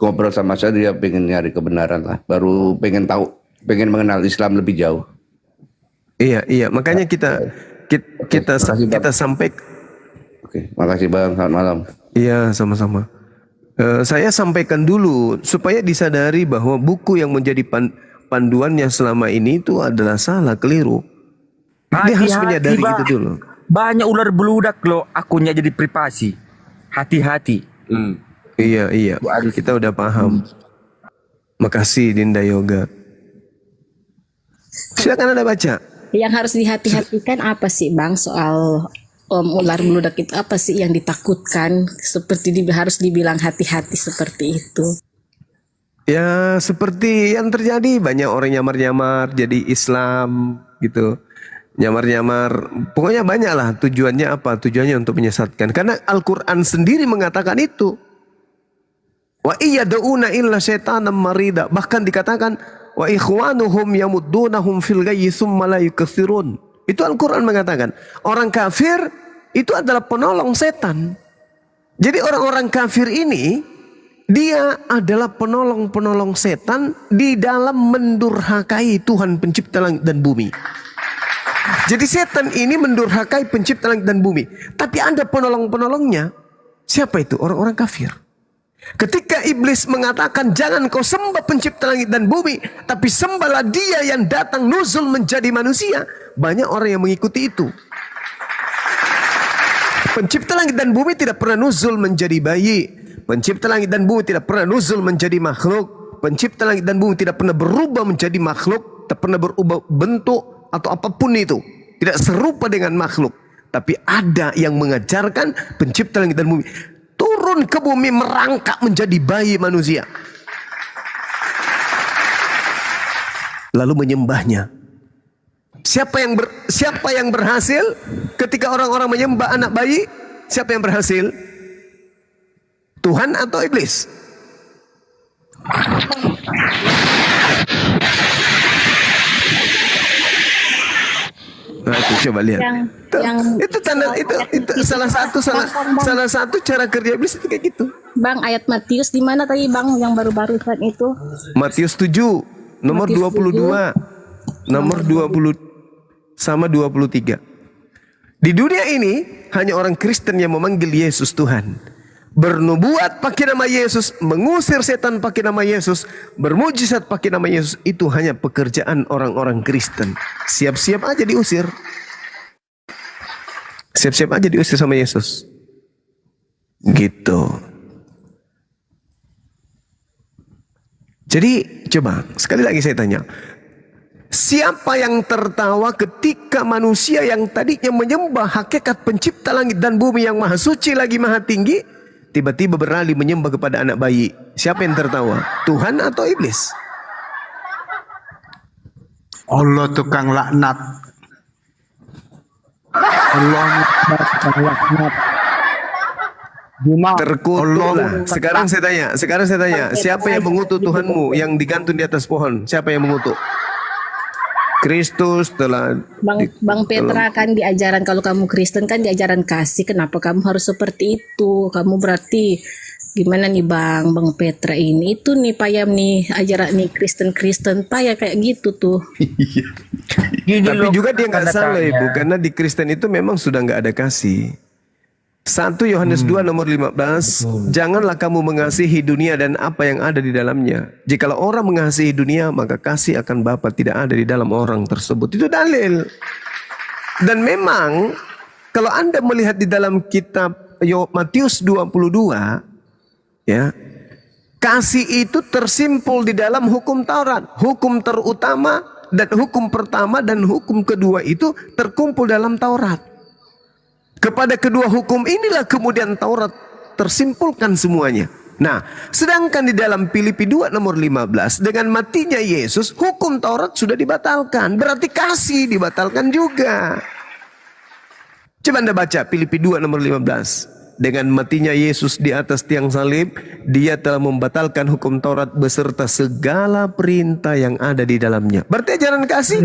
ngobrol sama saya, dia pengen nyari kebenaran lah. Baru pengen tahu, pengen mengenal Islam lebih jauh. Iya. Makanya kita sampai. Oke, makasih Bang. Selamat malam. Iya, sama-sama. Saya sampaikan dulu supaya disadari bahwa buku yang menjadi panduannya selama ini itu adalah salah, keliru. Dia harus menyadari itu dulu. Banyak ular beludak loh, akunnya jadi privasi. Hati-hati. Iya. Kita udah paham. Makasih Dinda Yoga. Silakan Anda baca. Yang harus dihati-hatikan apa sih Bang soal ular beludak itu, apa sih yang ditakutkan? Seperti harus dibilang hati-hati seperti itu. Ya seperti yang terjadi, banyak orang nyamar-nyamar jadi Islam gitu. Nyamar-nyamar, pokoknya banyak lah. Tujuannya apa? Tujuannya untuk menyesatkan. Karena Al-Quran sendiri mengatakan itu. Wa iyada'una illa syaitanam marida. Bahkan dikatakan wa ikhwanuhum yamuddunahum fil ghayyi tsumma la yukatsirun. Itu Al-Quran mengatakan orang kafir itu adalah penolong setan. Jadi orang-orang kafir ini dia adalah penolong-penolong setan di dalam mendurhakai Tuhan pencipta langit dan bumi. Jadi setan ini mendurhakai pencipta langit dan bumi. Tapi ada penolong-penolongnya. Siapa itu? Orang-orang kafir. Ketika iblis mengatakan jangan kau sembah pencipta langit dan bumi, tapi sembahlah dia yang datang nuzul menjadi manusia, banyak orang yang mengikuti itu. Pencipta langit dan bumi tidak pernah nuzul menjadi bayi. Pencipta langit dan bumi tidak pernah nuzul menjadi makhluk. Pencipta langit dan bumi tidak pernah berubah menjadi makhluk, tak pernah berubah bentuk atau apapun itu. Tidak serupa dengan makhluk. Tapi ada yang mengajarkan pencipta langit dan bumi turun ke bumi merangkak menjadi bayi manusia. Lalu menyembahnya. Siapa yang berhasil ketika orang-orang menyembah anak bayi? Siapa yang berhasil? Tuhan atau iblis? Nah, itu coba lihat. Itu salah satu cara kerja iblis itu kayak gitu. Bang, ayat Matius di mana tadi Bang yang baru-barusan itu? Matius 7 nomor 22. Nomor 20 sama 23. Di dunia ini hanya orang Kristen yang memanggil Yesus Tuhan. Bernubuat pakai nama Yesus, mengusir setan pakai nama Yesus, bermujizat pakai nama Yesus, itu hanya pekerjaan orang-orang Kristen. Siap-siap aja diusir. Siap-siap aja diusir sama Yesus. Gitu. Jadi coba sekali lagi saya tanya, siapa yang tertawa ketika manusia yang tadinya menyembah hakikat pencipta langit dan bumi yang maha suci lagi maha tinggi, tiba-tiba beralih menyembah kepada anak bayi? Siapa yang tertawa? Tuhan atau iblis? Allah tukang laknat. Allah tukang laknat. Terkutuklah. Sekarang saya tanya, siapa yang mengutuk Tuhanmu yang digantung di atas pohon? Siapa yang mengutuk? Kristus telah Bang Petra kan di ajaran, kalau kamu Kristen kan di ajaran kasih, kenapa kamu harus seperti itu? Kamu berarti gimana nih Bang Petra ini? Itu nih payam nih ajaran nih Kristen payah kayak gitu tuh. Tapi juga dia nggak salah Ibu, karena di Kristen itu memang sudah nggak ada kasih. 1 Yohanes 2 nomor 15, janganlah kamu mengasihi dunia dan apa yang ada di dalamnya. Jikalau orang mengasihi dunia, maka kasih akan Bapa tidak ada di dalam orang tersebut. Itu dalil. Dan memang kalau Anda melihat di dalam kitab Matius 22, ya, kasih itu tersimpul di dalam hukum Taurat. Hukum terutama dan hukum pertama dan hukum kedua itu terkumpul dalam Taurat. Kepada kedua hukum inilah kemudian Taurat tersimpulkan semuanya. Nah, sedangkan di dalam Filipi 2 nomor 15, dengan matinya Yesus, hukum Taurat sudah dibatalkan. Berarti kasih dibatalkan juga. Coba Anda baca Filipi 2 nomor 15. Dengan matinya Yesus di atas tiang salib, dia telah membatalkan hukum Taurat beserta segala perintah yang ada di dalamnya. Berarti ajaran kasih?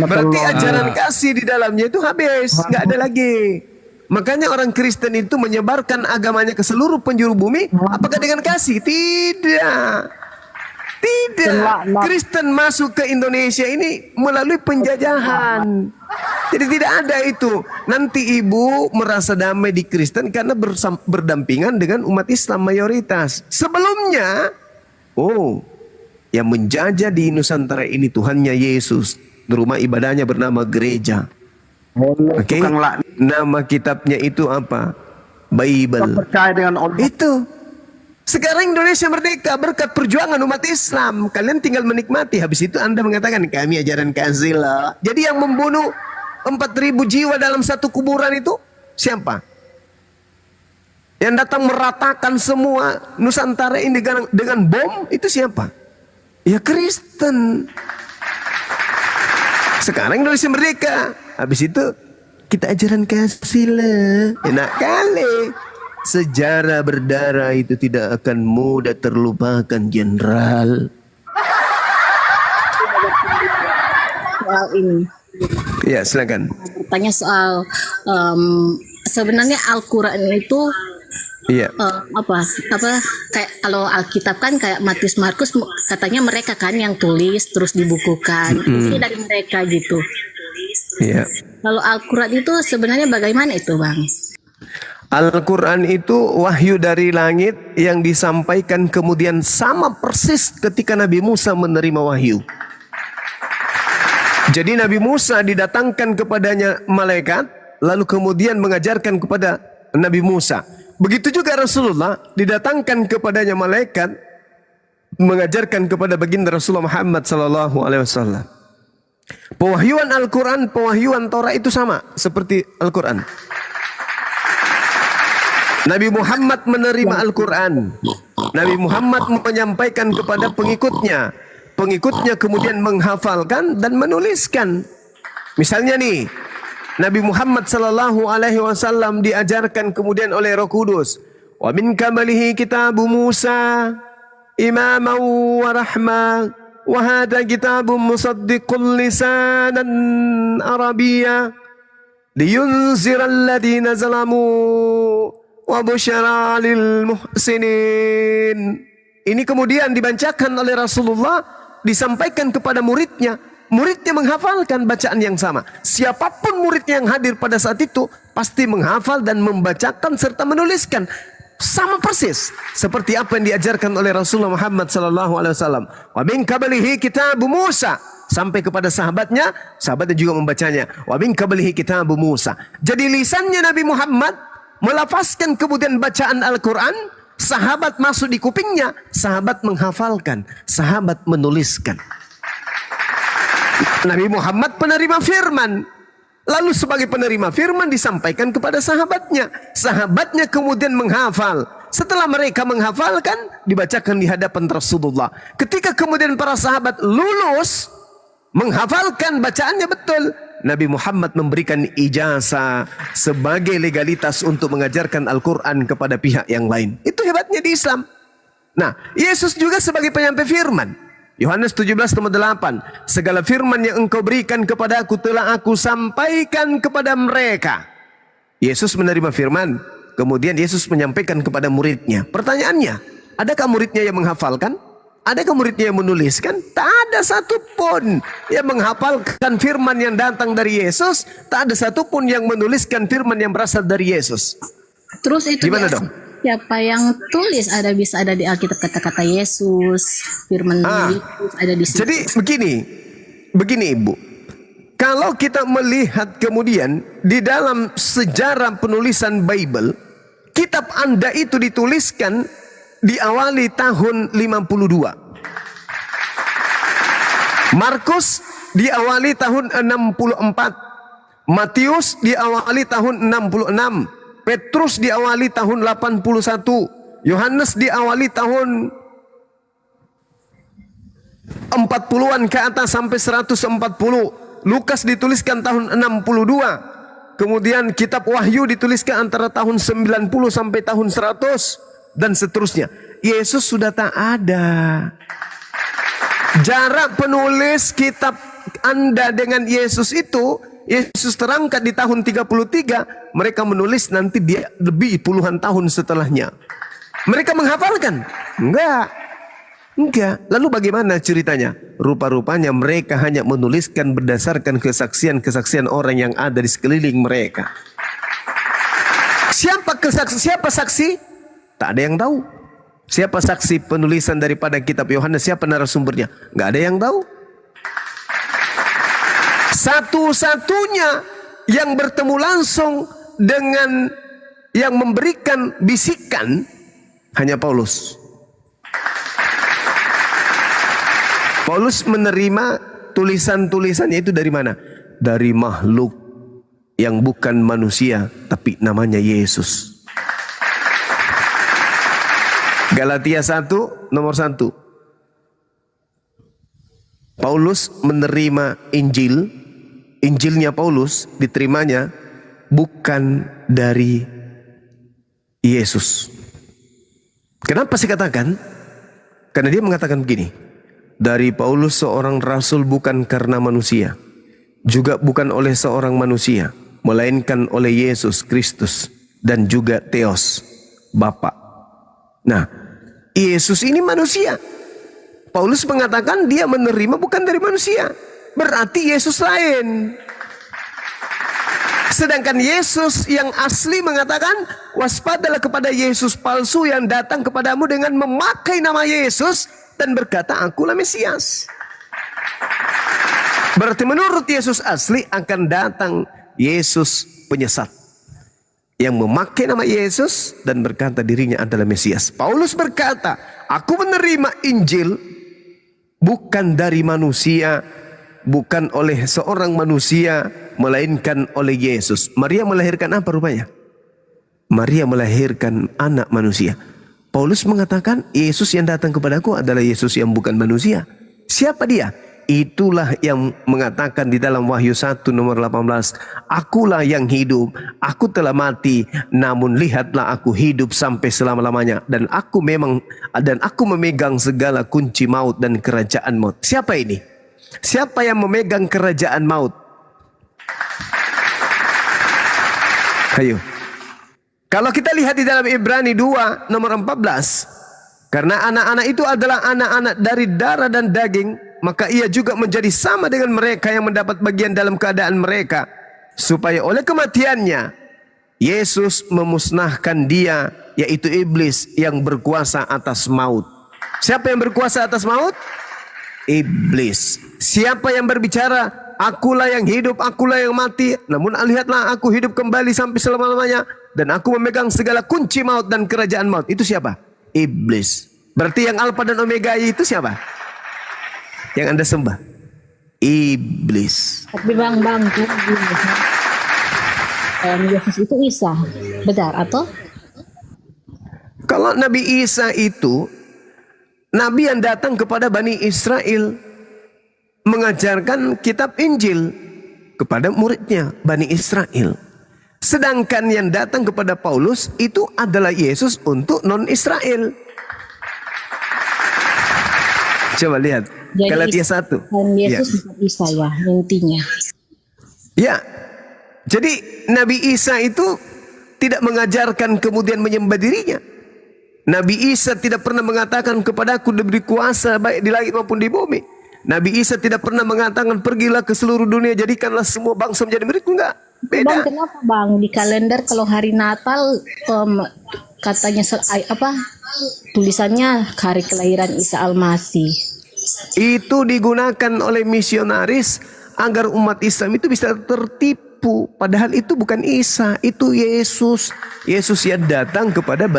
Berarti ajaran kasih di dalamnya itu habis, nggak ada lagi. Makanya orang Kristen itu menyebarkan agamanya ke seluruh penjuru bumi. Apakah dengan kasih? Tidak. Tidak. Kristen masuk ke Indonesia ini melalui penjajahan. Jadi tidak ada itu. Nanti ibu merasa damai di Kristen karena berdampingan dengan umat Islam mayoritas. Sebelumnya, yang menjajah di Nusantara ini Tuhannya Yesus. Rumah ibadahnya bernama gereja. Oke. Nama kitabnya itu apa? Bible. Percaya dengan Allah. Itu. Sekarang Indonesia merdeka berkat perjuangan umat Islam. Kalian tinggal menikmati. Habis itu Anda mengatakan kami ajaran kasih lah. Jadi yang membunuh 4.000 jiwa dalam satu kuburan itu siapa? Yang datang meratakan semua Nusantara ini dengan bom itu siapa? Ya Kristen. Sekarang Indonesia merdeka. Habis itu kita ajaran kasih lah. Enak kali. Sejarah berdarah itu tidak akan mudah terlupakan, Jenderal. Soal ini. Ya, silakan. Bertanya soal sebenarnya Al-Quran itu apa kayak kalau Alkitab kan kayak Matius Markus katanya mereka kan yang tulis terus dibukukan. Ini dari mereka gitu. Iya. Kalau Al-Quran itu sebenarnya bagaimana itu, Bang? Al-Quran itu wahyu dari langit yang disampaikan kemudian sama persis ketika Nabi Musa menerima wahyu. Jadi Nabi Musa didatangkan kepadanya malaikat lalu kemudian mengajarkan kepada Nabi Musa. Begitu juga Rasulullah didatangkan kepadanya malaikat mengajarkan kepada baginda Rasulullah Muhammad sallallahu alaihi wasallam. Pewahyuan Al-Quran, pewahyuan Taurat itu sama seperti Al-Quran. Nabi Muhammad menerima Al-Quran. Nabi Muhammad menyampaikan kepada pengikutnya. Pengikutnya kemudian menghafalkan dan menuliskan. Misalnya nih, Nabi Muhammad sallallahu alaihi wasallam diajarkan kemudian oleh Roh Kudus. Wa min kamalihi kitabu Musa imaman wa rahmah wa hadha kitabun musaddiqul lisanan arabiyya liyunzira alladhina zalamu wa busyara lil muhsinin. Ini kemudian dibacakan oleh Rasulullah, disampaikan kepada muridnya. Muridnya menghafalkan bacaan yang sama. Siapapun muridnya yang hadir pada saat itu pasti menghafal dan membacakan serta menuliskan. Sama persis seperti apa yang diajarkan oleh Rasulullah Muhammad sallallahu alaihi wasallam. Wa min qablihi kitabu Musa, sampai kepada sahabatnya, sahabatnya juga membacanya. Wa min qablihi kitabu Musa. Jadi lisannya Nabi Muhammad melafazkan kemudian bacaan Al-Quran, sahabat masuk di kupingnya, sahabat menghafalkan, sahabat menuliskan. Nabi Muhammad penerima firman, lalu sebagai penerima firman disampaikan kepada sahabatnya, sahabatnya kemudian menghafal. Setelah mereka menghafalkan, dibacakan di hadapan Rasulullah. Ketika kemudian para sahabat lulus menghafalkan bacaannya betul, Nabi Muhammad memberikan ijazah sebagai legalitas untuk mengajarkan Al-Quran kepada pihak yang lain. Itu hebatnya di Islam. Nah, Yesus juga sebagai penyampai firman. Yohanes 17:8, segala firman yang engkau berikan kepada aku telah aku sampaikan kepada mereka. Yesus menerima firman, kemudian Yesus menyampaikan kepada muridnya. Pertanyaannya, adakah muridnya yang menghafalkan? Adakah muridnya yang menuliskan? Tak ada satupun yang menghafalkan firman yang datang dari Yesus. Tak ada satupun yang menuliskan firman yang berasal dari Yesus. Terus itu gimana dong? Siapa yang tulis? Bisa ada di Alkitab kata-kata Yesus, firman Yesus ada di situ. Jadi begini Ibu. Kalau kita melihat kemudian di dalam sejarah penulisan Bible, kitab Anda itu dituliskan diawali tahun 52. Markus diawali tahun 64. Matius diawali tahun 66. Petrus diawali tahun 81. Yohanes diawali tahun 40-an ke atas sampai 140. Lukas dituliskan tahun 62. Kemudian kitab Wahyu dituliskan antara tahun 90 sampai tahun 100 dan seterusnya. Yesus sudah tak ada. Jarak penulis kitab Anda dengan Yesus itu, Yesus terangkat di tahun 33, mereka menulis nanti dia lebih puluhan tahun setelahnya. Mereka menghafalkan? Enggak. Lalu bagaimana ceritanya? Rupa-rupanya mereka hanya menuliskan berdasarkan kesaksian-kesaksian orang yang ada di sekeliling mereka. Siapa saksi? Tak ada yang tahu. Siapa saksi penulisan daripada kitab Yohanes? Siapa narasumbernya? Enggak ada yang tahu. Satu-satunya yang bertemu langsung dengan yang memberikan bisikan hanya Paulus. Paulus menerima tulisan-tulisannya itu dari mana? Dari makhluk yang bukan manusia tapi namanya Yesus. Galatia 1 nomor 1. Paulus menerima Injilnya Paulus diterimanya bukan dari Yesus. Kenapa saya katakan? Karena dia mengatakan begini, dari Paulus seorang rasul bukan karena manusia, juga bukan oleh seorang manusia, melainkan oleh Yesus Kristus dan juga Theos, Bapa. Nah, Yesus ini manusia. Paulus mengatakan dia menerima bukan dari manusia. Berarti Yesus lain. Sedangkan Yesus yang asli mengatakan, waspadalah kepada Yesus palsu yang datang kepadamu dengan memakai nama Yesus dan berkata, akulah Mesias. Berarti menurut Yesus asli akan datang Yesus penyesat yang memakai nama Yesus dan berkata dirinya adalah Mesias. Paulus berkata, aku menerima Injil bukan dari manusia, bukan oleh seorang manusia, melainkan oleh Yesus. Maria melahirkan apa rupanya? Maria melahirkan anak manusia. Paulus mengatakan Yesus yang datang kepadaku adalah Yesus yang bukan manusia. Siapa dia? Itulah yang mengatakan di dalam Wahyu 1 nomor 18, akulah yang hidup, aku telah mati, namun lihatlah aku hidup sampai selama-lamanya, dan aku memegang segala kunci maut dan kerajaan maut. Siapa ini? Siapa yang memegang kerajaan maut? Ayo. Kalau kita lihat di dalam Ibrani 2 nomor 14, karena anak-anak itu adalah anak-anak dari darah dan daging, maka ia juga menjadi sama dengan mereka yang mendapat bagian dalam keadaan mereka, supaya oleh kematiannya Yesus memusnahkan dia, yaitu iblis yang berkuasa atas maut. Siapa yang berkuasa atas maut? Iblis. Siapa yang berbicara, akulah yang hidup, akulah yang mati, namun lihatlah aku hidup kembali sampai selama-lamanya, dan aku memegang segala kunci maut dan kerajaan maut. Itu siapa? Iblis. Berarti yang Alfa dan Omega itu siapa? Yang Anda sembah? Iblis. Tapi bang, Yesus itu Isa, benar atau? Kalau Nabi Isa itu Nabi yang datang kepada Bani Israel, mengajarkan kitab Injil kepada muridnya Bani Israel. Sedangkan yang datang kepada Paulus itu adalah Yesus untuk non-Israel. Coba lihat Galatia 1. Yesus bukan Isa ya intinya. Ya. Jadi Nabi Isa itu tidak mengajarkan kemudian menyembah dirinya. Nabi Isa tidak pernah mengatakan kepadaku diberi kuasa baik di langit maupun di bumi. Nabi Isa tidak pernah mengatakan pergilah ke seluruh dunia jadikanlah semua bangsa menjadi muridku. Enggak. Beda. Bang, kenapa bang di kalender kalau hari Natal katanya tulisannya hari kelahiran Isa Al-Masih? Itu digunakan oleh misionaris agar umat Islam itu bisa tertipu. Padahal itu bukan Isa, itu Yesus. Yesus yang datang kepada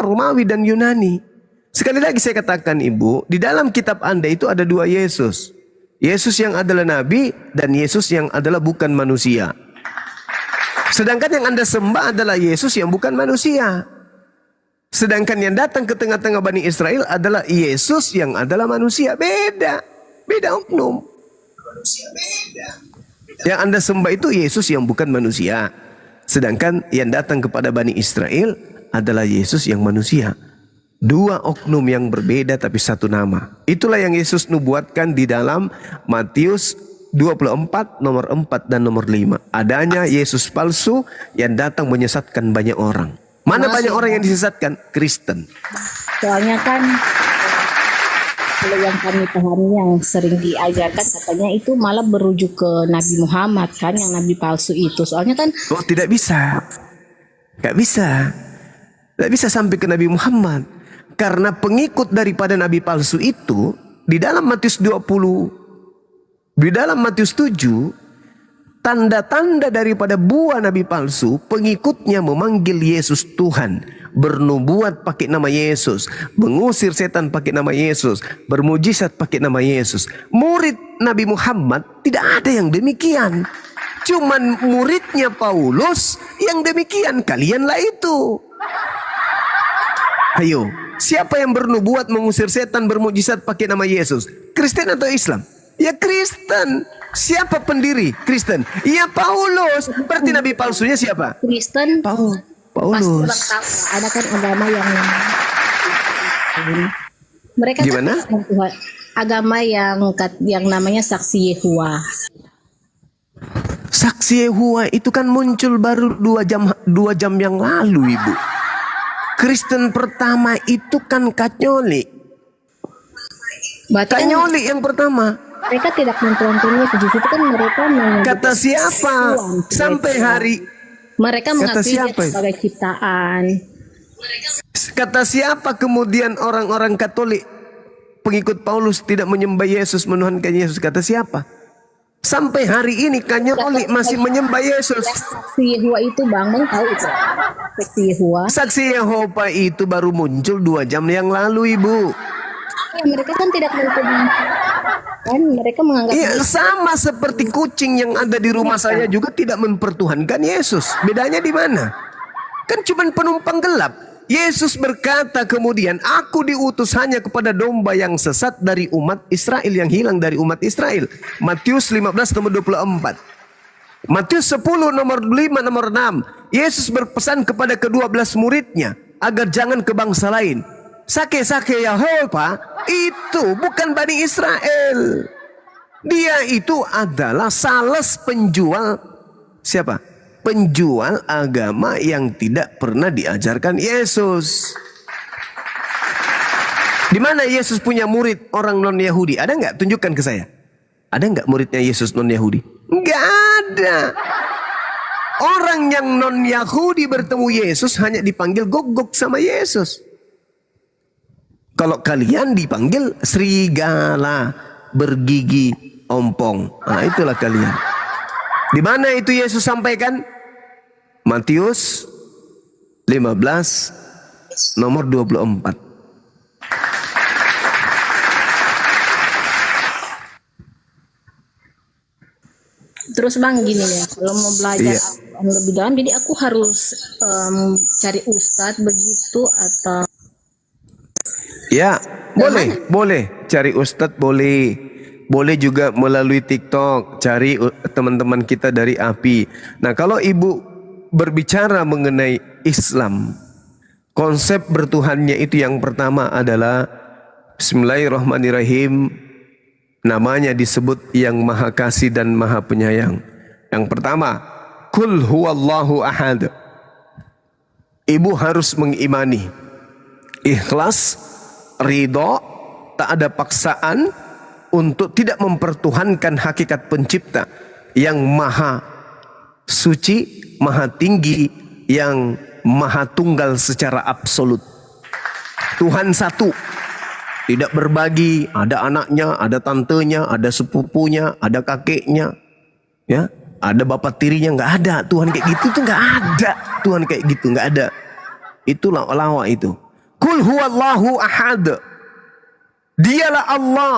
Romawi dan Yunani. Sekali lagi saya katakan Ibu, di dalam kitab Anda itu ada dua Yesus. Yesus yang adalah nabi dan Yesus yang adalah bukan manusia. Sedangkan yang Anda sembah adalah Yesus yang bukan manusia. Sedangkan yang datang ke tengah-tengah Bani Israel adalah Yesus yang adalah manusia. Beda. Beda oknum. Yang Anda sembah itu Yesus yang bukan manusia. Sedangkan yang datang kepada Bani Israel adalah Yesus yang manusia. Dua oknum yang berbeda tapi satu nama. Itulah yang Yesus nubuatkan di dalam Matius 24 nomor 4 dan nomor 5. Adanya Yesus palsu yang datang menyesatkan banyak orang. Mana banyak orang yang disesatkan? Kristen. Soalnya kan kalau yang kami pahami yang sering diajarkan katanya itu malah berujuk ke Nabi Muhammad kan, yang Nabi palsu itu. Soalnya kan tidak bisa. Gak bisa. Gak bisa sampai ke Nabi Muhammad. Karena pengikut daripada Nabi palsu itu di dalam Matius 20, di dalam Matius 7, tanda-tanda daripada buah Nabi palsu, pengikutnya memanggil Yesus Tuhan, bernubuat pakai nama Yesus, mengusir setan pakai nama Yesus, bermujizat pakai nama Yesus. Murid Nabi Muhammad tidak ada yang demikian. Cuman muridnya Paulus yang demikian. Kalianlah itu. Ayo, siapa yang bernubuat mengusir setan bermujizat pakai nama Yesus? Kristen atau Islam? Ya Kristen. Siapa pendiri Kristen? Ya Paulus. Berarti nabi palsunya siapa? Kristen. Paulus. Ada kan agama yang mereka gimana? Agama yang namanya Saksi Yehua. Saksi Yehua itu kan muncul baru 2 jam yang lalu, Ibu. Kristen pertama itu kan Katolik. Katolik yang pertama. Mereka tidak memperhatikan Yesus itu kan mereka kata siapa? Sampai hari mereka mengakui sebagai ciptaan. Kata siapa kemudian orang-orang Katolik pengikut Paulus tidak menyembah Yesus, menuhankan Yesus? Kata siapa? Sampai hari ini Kanyoli masih menyembah Yesus. Saksi Yehova itu Bang tahu itu. Saksi Yehova. Saksi Yehova itu baru muncul 2 jam yang lalu, Ibu. Ya, mereka kan tidak mengikuti. Kan mereka menganggap Iya, sama seperti kucing yang ada di rumah saya juga tidak mempertuhankan Yesus. Bedanya di mana? Kan cuma penumpang gelap. Yesus berkata kemudian, aku diutus hanya kepada domba yang sesat dari umat Israel, yang hilang dari umat Israel. Matius 15 nomor 24. Matius 10 nomor 5 nomor 6. Yesus berpesan kepada ke-12 muridnya agar jangan ke bangsa lain. Sake-sake Yehova itu bukan Bani Israel. Dia itu adalah sales penjual siapa? Penjual agama yang tidak pernah diajarkan Yesus. Di mana Yesus punya murid orang non-Yahudi? Ada nggak? Tunjukkan ke saya. Ada nggak muridnya Yesus non-Yahudi? Nggak ada. Orang yang non-Yahudi bertemu Yesus hanya dipanggil gogok sama Yesus. Kalau kalian dipanggil serigala bergigi ompong. Nah, itulah kalian. Di mana itu Yesus sampaikan? Matius 15 nomor 24. Terus Bang gini ya, kalau mau belajar lebih dalam, jadi aku harus cari ustadz begitu atau? Ya, boleh cari ustadz, boleh juga melalui TikTok, cari teman-teman kita dari API. Nah, kalau Ibu berbicara mengenai Islam, konsep bertuhannya itu yang pertama adalah Bismillahirrahmanirrahim. Namanya disebut yang Maha Kasih dan Maha Penyayang. Yang pertama, Qul huwallahu ahad. Ibu harus mengimani, ikhlas, ridho, tak ada paksaan untuk tidak mempertuhankan hakikat pencipta yang maha suci, maha tinggi, yang maha tunggal secara absolut. Tuhan satu, tidak berbagi, ada anaknya, ada tantenya, ada sepupunya, ada kakeknya, ya, ada bapak tirinya. Nggak ada Tuhan kayak gitu, tuh nggak ada Tuhan kayak gitu, nggak ada. Itu lawa itu. Qul huwallahu ahad. Dialah Allah,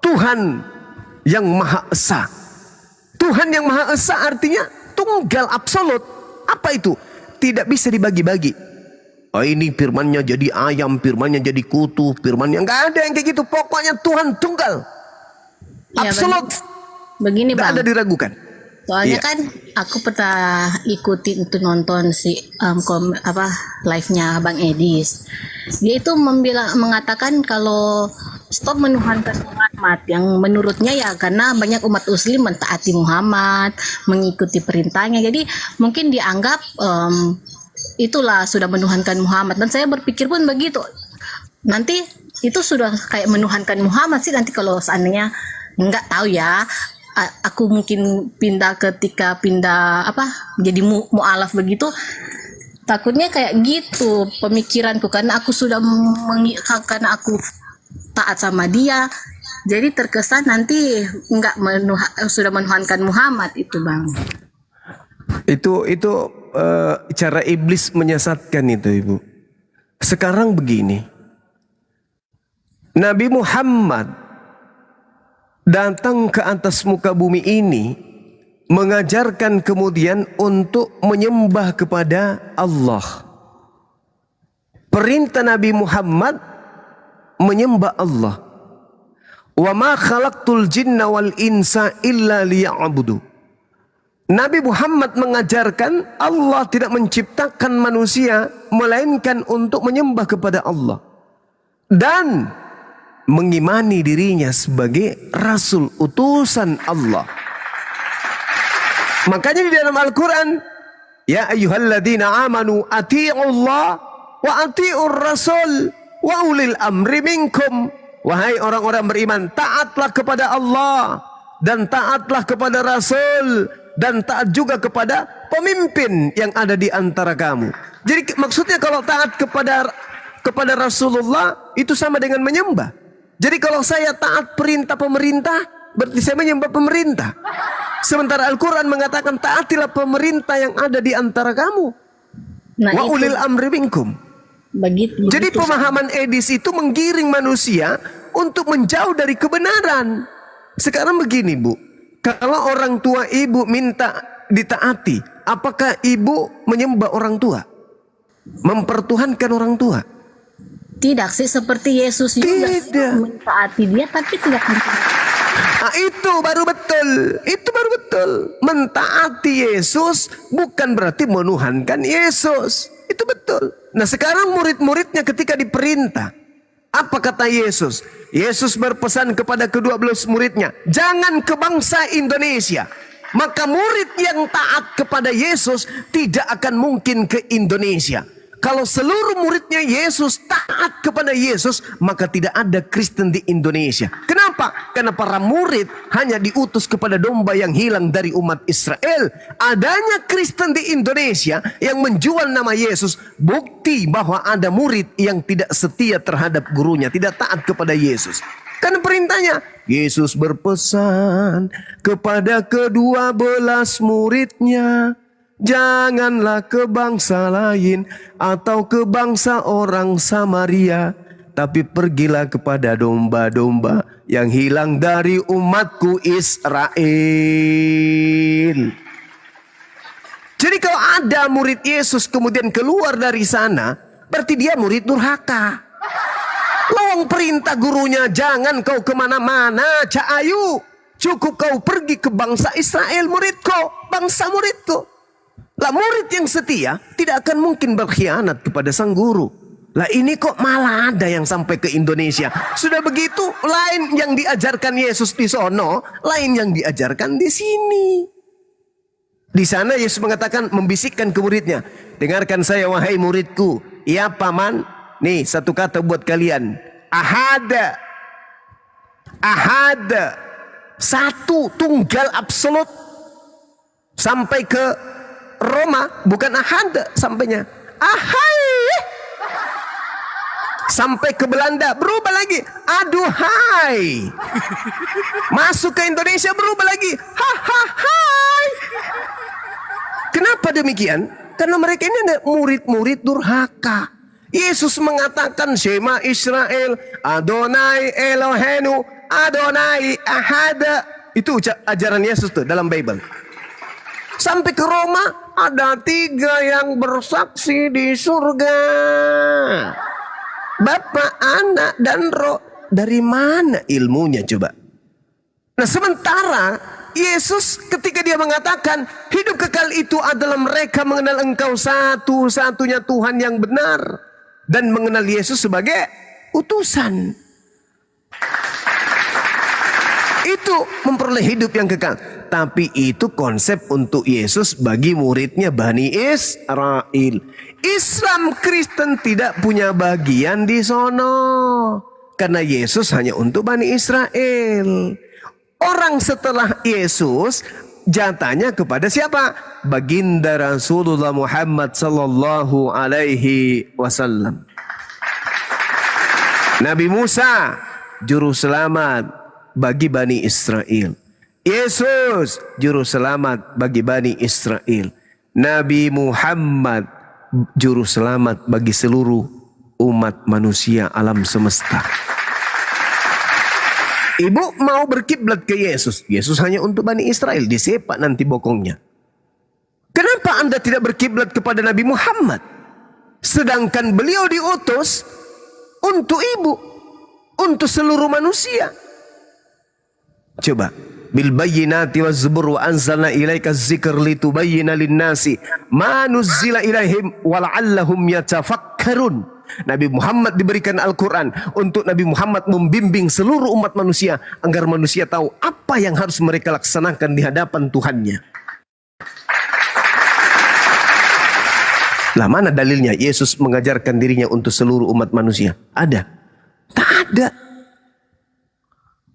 Tuhan yang Maha Esa. Tuhan yang Maha Esa artinya tunggal absolut. Apa itu? Tidak bisa dibagi-bagi. Oh, ini firmannya jadi ayam, firmannya jadi kutu, firmannya nggak ada yang kayak gitu. Pokoknya Tuhan tunggal, absolut. Begini Bang, nggak ada diragukan. Soalnya kan aku pernah ikuti untuk nonton si live-nya Bang Edis. Dia itu mengatakan kalau stop menuhankan Muhammad, yang menurutnya ya karena banyak umat muslim mentaati Muhammad, mengikuti perintahnya. Jadi mungkin dianggap itulah sudah menuhankan Muhammad. Dan saya berpikir pun begitu. Nanti itu sudah kayak menuhankan Muhammad sih nanti kalau seandainya, nggak tahu ya. Aku mungkin ketika pindah jadi mu'alaf begitu, takutnya kayak gitu pemikiranku, karena aku sudah karena aku taat sama dia, jadi terkesan nanti nggak sudah menuhankan Muhammad itu Bang. Itu cara iblis menyesatkan itu, Ibu. Sekarang begini, Nabi Muhammad datang ke atas muka bumi ini mengajarkan kemudian untuk menyembah kepada Allah. Perintah Nabi Muhammad menyembah Allah. Wa ma khalaqtul jinna wal insa illa liya'budu. Nabi Muhammad mengajarkan Allah tidak menciptakan manusia melainkan untuk menyembah kepada Allah dan mengimani dirinya sebagai Rasul utusan Allah. Makanya di dalam Al-Quran, ya ayyuhalladzina amanu ati'ullah wa ati'ur rasul wa ulil amri minkum. Wahai orang-orang beriman, taatlah kepada Allah dan taatlah kepada Rasul dan taat juga kepada pemimpin yang ada di antara kamu. Jadi maksudnya kalau taat kepada Rasulullah itu sama dengan menyembah. Jadi kalau saya taat perintah pemerintah, berarti saya menyembah pemerintah. Sementara Al-Quran mengatakan taatilah pemerintah yang ada di antara kamu. Wa ulil amri minkum. Jadi pemahaman Edis itu menggiring manusia untuk menjauh dari kebenaran. Sekarang begini Bu, kalau orang tua ibu minta ditaati, apakah ibu menyembah orang tua? Mempertuhankan orang tua? Tidak sih, seperti Yesus juga mentaati dia tapi tidak mentaati. Itu baru betul. Itu baru betul. Mentaati Yesus bukan berarti menuhankan Yesus. Itu betul. Nah sekarang murid-muridnya ketika diperintah, apa kata Yesus? Yesus berpesan kepada ke-12 muridnya, jangan ke bangsa Indonesia. Maka murid yang taat kepada Yesus tidak akan mungkin ke Indonesia. Kalau seluruh muridnya Yesus taat kepada Yesus, maka tidak ada Kristen di Indonesia. Kenapa? Karena para murid hanya diutus kepada domba yang hilang dari umat Israel. Adanya Kristen di Indonesia yang menjual nama Yesus, bukti bahwa ada murid yang tidak setia terhadap gurunya, tidak taat kepada Yesus. Karena perintahnya, Yesus berpesan kepada ke-12 muridnya, janganlah ke bangsa lain atau ke bangsa orang Samaria, tapi pergilah kepada domba-domba yang hilang dari umatku Israel. Jadi kalau ada murid Yesus kemudian keluar dari sana, berarti dia murid durhaka. Lawang perintah gurunya, jangan kau kemana-mana, Cak Ayu. Cukup kau pergi ke bangsa Israel, muridku, bangsa muridku. Lah murid yang setia tidak akan mungkin berkhianat kepada sang guru. Lah ini kok malah ada yang sampai ke Indonesia. Sudah begitu, lain yang diajarkan Yesus di sono, lain yang diajarkan di sini. Di sana Yesus mengatakan, membisikkan ke muridnya, dengarkan saya wahai muridku. Ya paman, nih satu kata buat kalian. Ahada. Ahada. Satu, tunggal absolut. Sampai ke Roma bukan ahada sampainya, ahai. Sampai ke Belanda berubah lagi, aduhai. Masuk ke Indonesia berubah lagi, hahahai. Kenapa demikian? Karena mereka ini ada murid-murid durhaka. Yesus mengatakan Shema Israel, Adonai Elohenu, Adonai ahada. Itu ajaran Yesus tuh dalam Bible. Sampai ke Roma, ada 3 yang bersaksi di surga. Bapa, Anak, dan Roh. Dari mana ilmunya coba? Nah sementara Yesus ketika dia mengatakan hidup kekal itu adalah mereka mengenal Engkau satu-satunya Tuhan yang benar, dan mengenal Yesus sebagai utusan. Itu memperoleh hidup yang kekal. Tapi itu konsep untuk Yesus bagi muridnya Bani Israel. Islam Kristen tidak punya bagian di sono. Karena Yesus hanya untuk Bani Israel. Orang setelah Yesus jatahnya kepada siapa? Baginda Rasulullah Muhammad sallallahu alaihi wasallam. Nabi Musa juru selamat bagi Bani Israel. Yesus juru selamat bagi Bani Israel. Nabi Muhammad juru selamat bagi seluruh umat manusia alam semesta. Ibu mau berkiblat ke Yesus. Yesus hanya untuk Bani Israel, disepak nanti bokongnya. Kenapa Anda tidak berkiblat kepada Nabi Muhammad? Sedangkan beliau diutus untuk ibu, untuk seluruh manusia. Coba. Bil bayyinati waz zubur wa anzalna ilaika dzikra litubayyana lin-nasi ma nuzzila ilaihim wa la'allahum yatafakkarun. Nabi Muhammad diberikan Al-Quran untuk Nabi Muhammad membimbing seluruh umat manusia agar manusia tahu apa yang harus mereka laksanakan di hadapan Tuhannya. Lah mana dalilnya Yesus mengajarkan dirinya untuk seluruh umat manusia? Ada? Tak ada.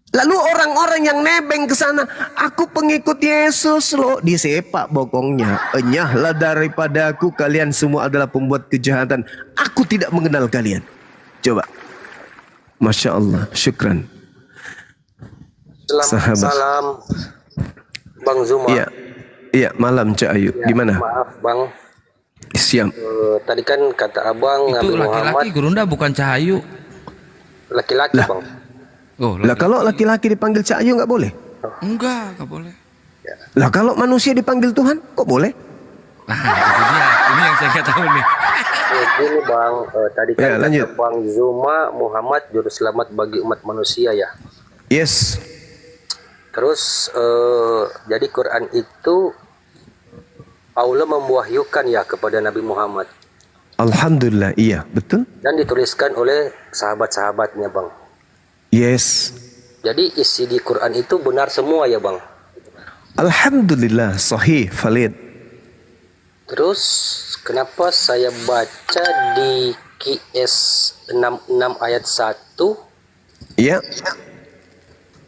Lalu orang-orang yang nebeng ke sana, aku pengikut Yesus loh, disepak bokongnya. Enyahlah daripadaku, kalian semua adalah pembuat kejahatan. Aku tidak mengenal kalian. Coba. Masya Allah, syukran. Sahabat. Salam Bang Zuma. Iya, malam Cak Ayu. Di mana? Maaf Bang. Siap. Tadi kan kata Abang Itu Nabi Muhammad laki-laki Gurunda bukan Cahayu. laki-laki Bang. Oh, Lah kalau laki-laki dipanggil Cak Ayu nggak boleh? enggak boleh. Lah kalau manusia dipanggil Tuhan kok boleh? Nah, itu dia. Ini yang saya nggak tahu nih. Begini Bang, tadi kan Ya, lanjut. kata Bang Zuma Muhammad juru selamat bagi umat manusia ya. Yes. Terus jadi Quran itu Allah memwahyukan ya kepada Nabi Muhammad Alhamdulillah, iya, betul. dan dituliskan oleh sahabat-sahabatnya Bang. Yes. Jadi isi di Quran itu benar semua ya Bang. Alhamdulillah, sahih, valid. Terus kenapa saya baca di QS 66 ayat 1, Iya.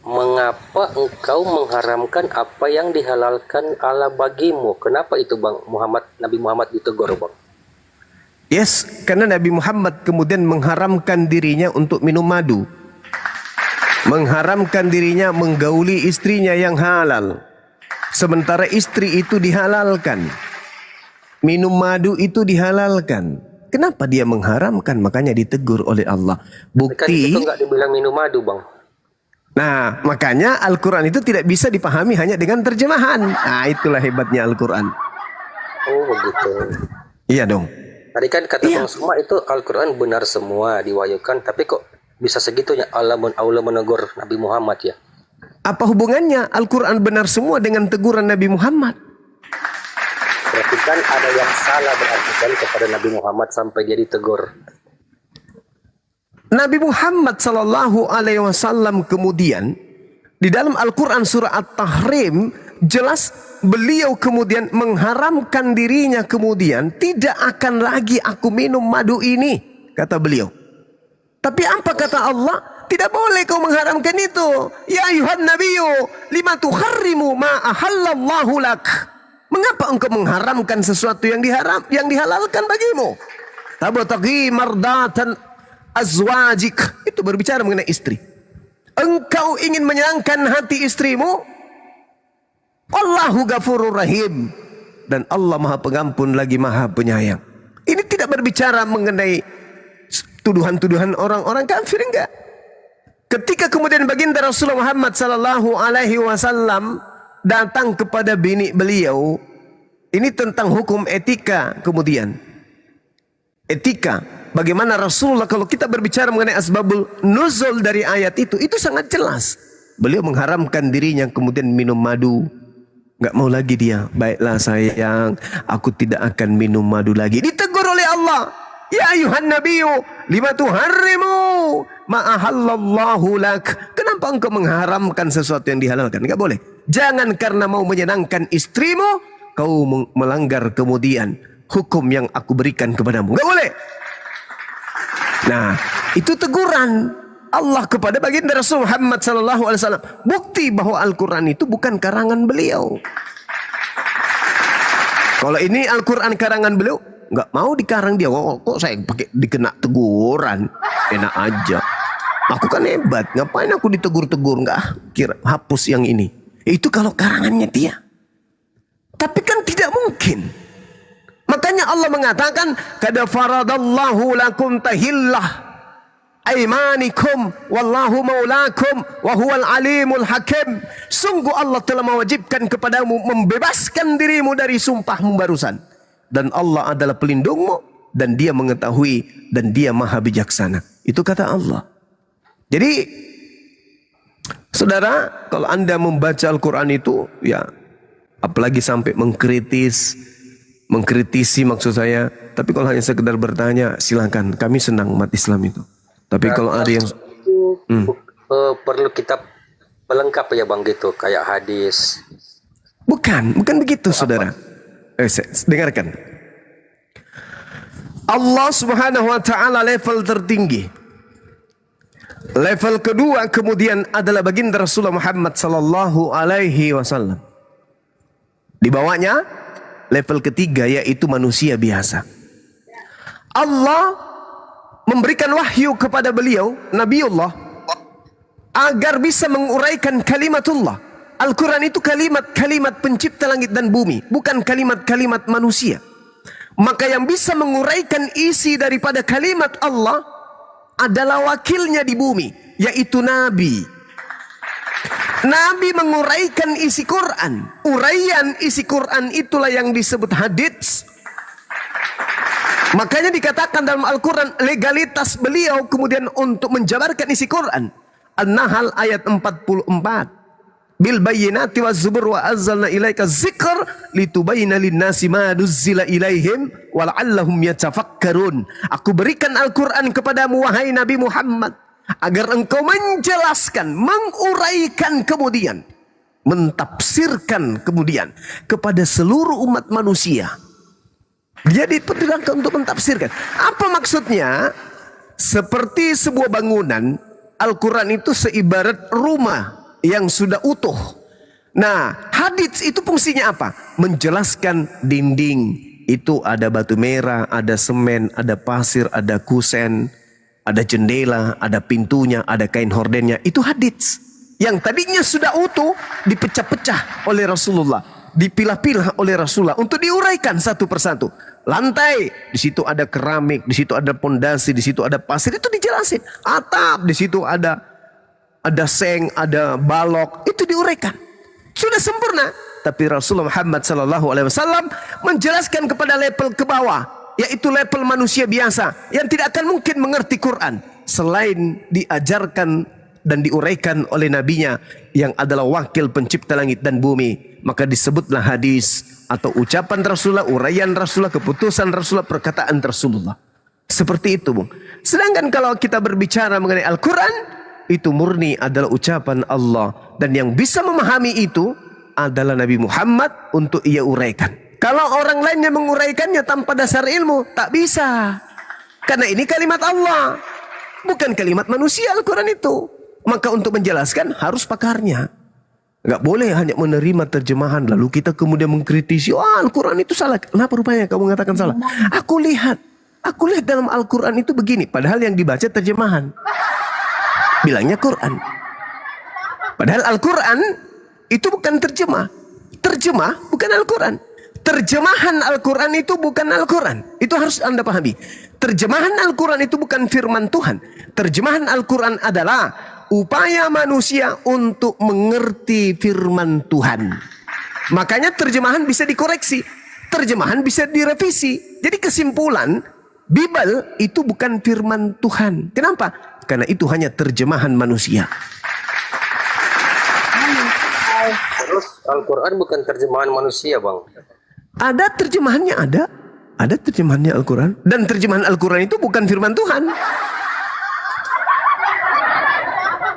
mengapa engkau mengharamkan apa yang dihalalkan Allah bagimu? Kenapa itu Bang Nabi Muhammad ditegur Bang? Yes, karena Nabi Muhammad kemudian mengharamkan dirinya untuk minum madu. Mengharamkan dirinya menggauli istrinya yang halal. Sementara istri itu dihalalkan. Minum madu itu dihalalkan. Kenapa dia mengharamkan? Makanya ditegur oleh Allah. Kan Bukti. itu nggak dibilang minum madu Bang. Nah, makanya Al-Quran itu tidak bisa dipahami hanya dengan terjemahan. Nah, itulah hebatnya Al-Quran. Oh begitu. Iya dong. Tadi kan kata Bang Suma itu Al-Quran benar semua diwahyukan, tapi kok bisa segitunya Allah menegur Nabi Muhammad ya? Apa hubungannya Al-Quran benar semua dengan teguran Nabi Muhammad? Berarti kan ada yang salah berarti kan kepada Nabi Muhammad sampai dia ditegur. Nabi Muhammad Sallallahu Alaihi Wasallam kemudian di dalam Al-Quran surah At-Tahrim jelas beliau kemudian mengharamkan dirinya kemudian tidak akan lagi aku minum madu ini, kata beliau. Tapi apa kata Allah? Tidak boleh kau mengharamkan itu. Ya ayuhan nabiyyu lima tuharrimu ma ahallallahu lak. Mengapa engkau mengharamkan sesuatu yang dihalalkan bagimu? Tabtaghi mardatan azwajik. Itu berbicara mengenai istri. Engkau ingin menyenangkan hati istrimu? Allahu ghafurur rahim. Dan Allah Maha Pengampun lagi Maha Penyayang. Ini tidak berbicara mengenai tuduhan-tuduhan orang-orang kafir, enggak. Ketika kemudian baginda Rasulullah Muhammad sallallahu alaihi wasallam datang kepada bini beliau, ini tentang hukum etika kemudian. Etika, bagaimana Rasulullah kalau kita berbicara mengenai asbabul nuzul dari ayat itu sangat jelas. Beliau mengharamkan dirinya kemudian minum madu. Enggak mau lagi dia. Baiklah sayang, aku tidak akan minum madu lagi. Ditegur oleh Allah. Ya ayuhan nabiyyu lima tuharrimu ma ahallallahu lak. Kenapa engkau mengharamkan sesuatu yang dihalalkan? Enggak boleh. Jangan karena mau menyenangkan istrimu kau melanggar kemudian hukum yang aku berikan kepadamu. Enggak boleh. Nah, itu teguran Allah kepada baginda Rasul Muhammad sallallahu alaihi wasallam. Bukti bahwa Al-Qur'an itu bukan karangan beliau. Kalau ini Al-Qur'an karangan beliau, nggak mau dikarang dia. Kok saya pakai dikena teguran? Enak aja. Aku kan hebat. Ngapain aku ditegur-tegur? Nggak kira hapus yang ini. Itu kalau karangannya dia. Tapi kan tidak mungkin. Makanya Allah mengatakan, "Qad faradallahu lakum tahillah aimanikum wallahu maulakum wa huwal alimul hakim." Sungguh Allah telah mewajibkan kepadamu membebaskan dirimu dari sumpahmu barusan. Dan Allah adalah pelindungmu dan dia mengetahui dan dia maha bijaksana. Itu kata Allah. Jadi saudara, kalau Anda membaca Al-Quran itu ya apalagi sampai mengkritisi maksud saya. Tapi kalau hanya sekedar bertanya, silakan. Kami senang umat Islam itu. Tapi kalau ada yang perlu kitab pelengkap ya Bang gitu, kayak hadis. Bukan begitu saudara. Dengarkan. Allah Subhanahu wa taala level tertinggi. Level kedua kemudian adalah baginda Rasulullah Muhammad sallallahu alaihi wasallam. Di bawahnya level ketiga yaitu manusia biasa. Allah memberikan wahyu kepada beliau, Nabiullah, agar bisa menguraikan kalimatullah. Al-Quran itu kalimat-kalimat pencipta langit dan bumi, bukan kalimat-kalimat manusia. Maka yang bisa menguraikan isi daripada kalimat Allah adalah wakilnya di bumi, yaitu Nabi. Nabi menguraikan isi Quran. Uraian isi Quran itulah yang disebut hadits. Makanya dikatakan dalam Al-Quran legalitas beliau kemudian untuk menjabarkan isi Quran. An-Nahl ayat 44. Bil bayyinati waz zubur wa anzalna ilaika dzikr litubayyana lin-nasi ma nuzzila ilaihim wa la'allahum yatafakkarun. Aku berikan Al-Quran kepadamu wahai Nabi Muhammad agar engkau menjelaskan, menguraikan kemudian, mentafsirkan kemudian kepada seluruh umat manusia. Dia diperintahkan untuk mentafsirkan. Apa maksudnya? Seperti sebuah bangunan, Al-Quran itu seibarat rumah yang sudah utuh. Nah, hadits itu fungsinya apa? Menjelaskan dinding. Itu ada batu merah, ada semen, ada pasir, ada kusen, ada jendela, ada pintunya, ada kain hordennya. Itu hadits. Yang tadinya sudah utuh dipecah-pecah oleh Rasulullah, dipilah-pilah oleh Rasulullah untuk diuraikan satu persatu. Lantai, di situ ada keramik, di situ ada pondasi, di situ ada pasir, itu dijelasin. Atap, di situ ada seng, ada balok, itu diuraikan. Sudah sempurna. Tapi Rasulullah Muhammad SAW menjelaskan kepada level ke bawah, yaitu level manusia biasa yang tidak akan mungkin mengerti Quran selain diajarkan dan diuraikan oleh nabinya yang adalah wakil pencipta langit dan bumi. Maka disebutlah hadis atau ucapan Rasulullah, uraian Rasulullah, keputusan Rasulullah, perkataan Rasulullah. Seperti itu, Bung. Sedangkan kalau kita berbicara mengenai Al-Quran, itu murni adalah ucapan Allah. Dan yang bisa memahami itu adalah Nabi Muhammad untuk ia uraikan. Kalau orang lainnya menguraikannya tanpa dasar ilmu, tak bisa. Karena ini kalimat Allah, bukan kalimat manusia Al-Quran itu. Maka untuk menjelaskan harus pakarnya. Gak boleh hanya menerima terjemahan lalu kita kemudian mengkritisi, oh Al-Quran itu salah. Kenapa rupanya kamu mengatakan salah? Aku lihat dalam Al-Quran itu begini. Padahal yang dibaca terjemahan, bilangnya Quran. Padahal Al-Quran itu bukan terjemah. Terjemah bukan Al-Quran. Terjemahan Al-Quran itu bukan Al-Quran. Itu harus Anda pahami. Terjemahan Al-Quran itu bukan firman Tuhan. Terjemahan Al-Quran adalah upaya manusia untuk mengerti firman Tuhan. Makanya terjemahan bisa dikoreksi. Terjemahan bisa direvisi. Jadi kesimpulan, Bible itu bukan firman Tuhan. Kenapa? Karena itu hanya terjemahan manusia. Terus Al-Quran bukan terjemahan manusia, Bang. Ada terjemahannya, ada. Ada terjemahannya Al-Quran. Dan terjemahan Al-Quran itu bukan firman Tuhan.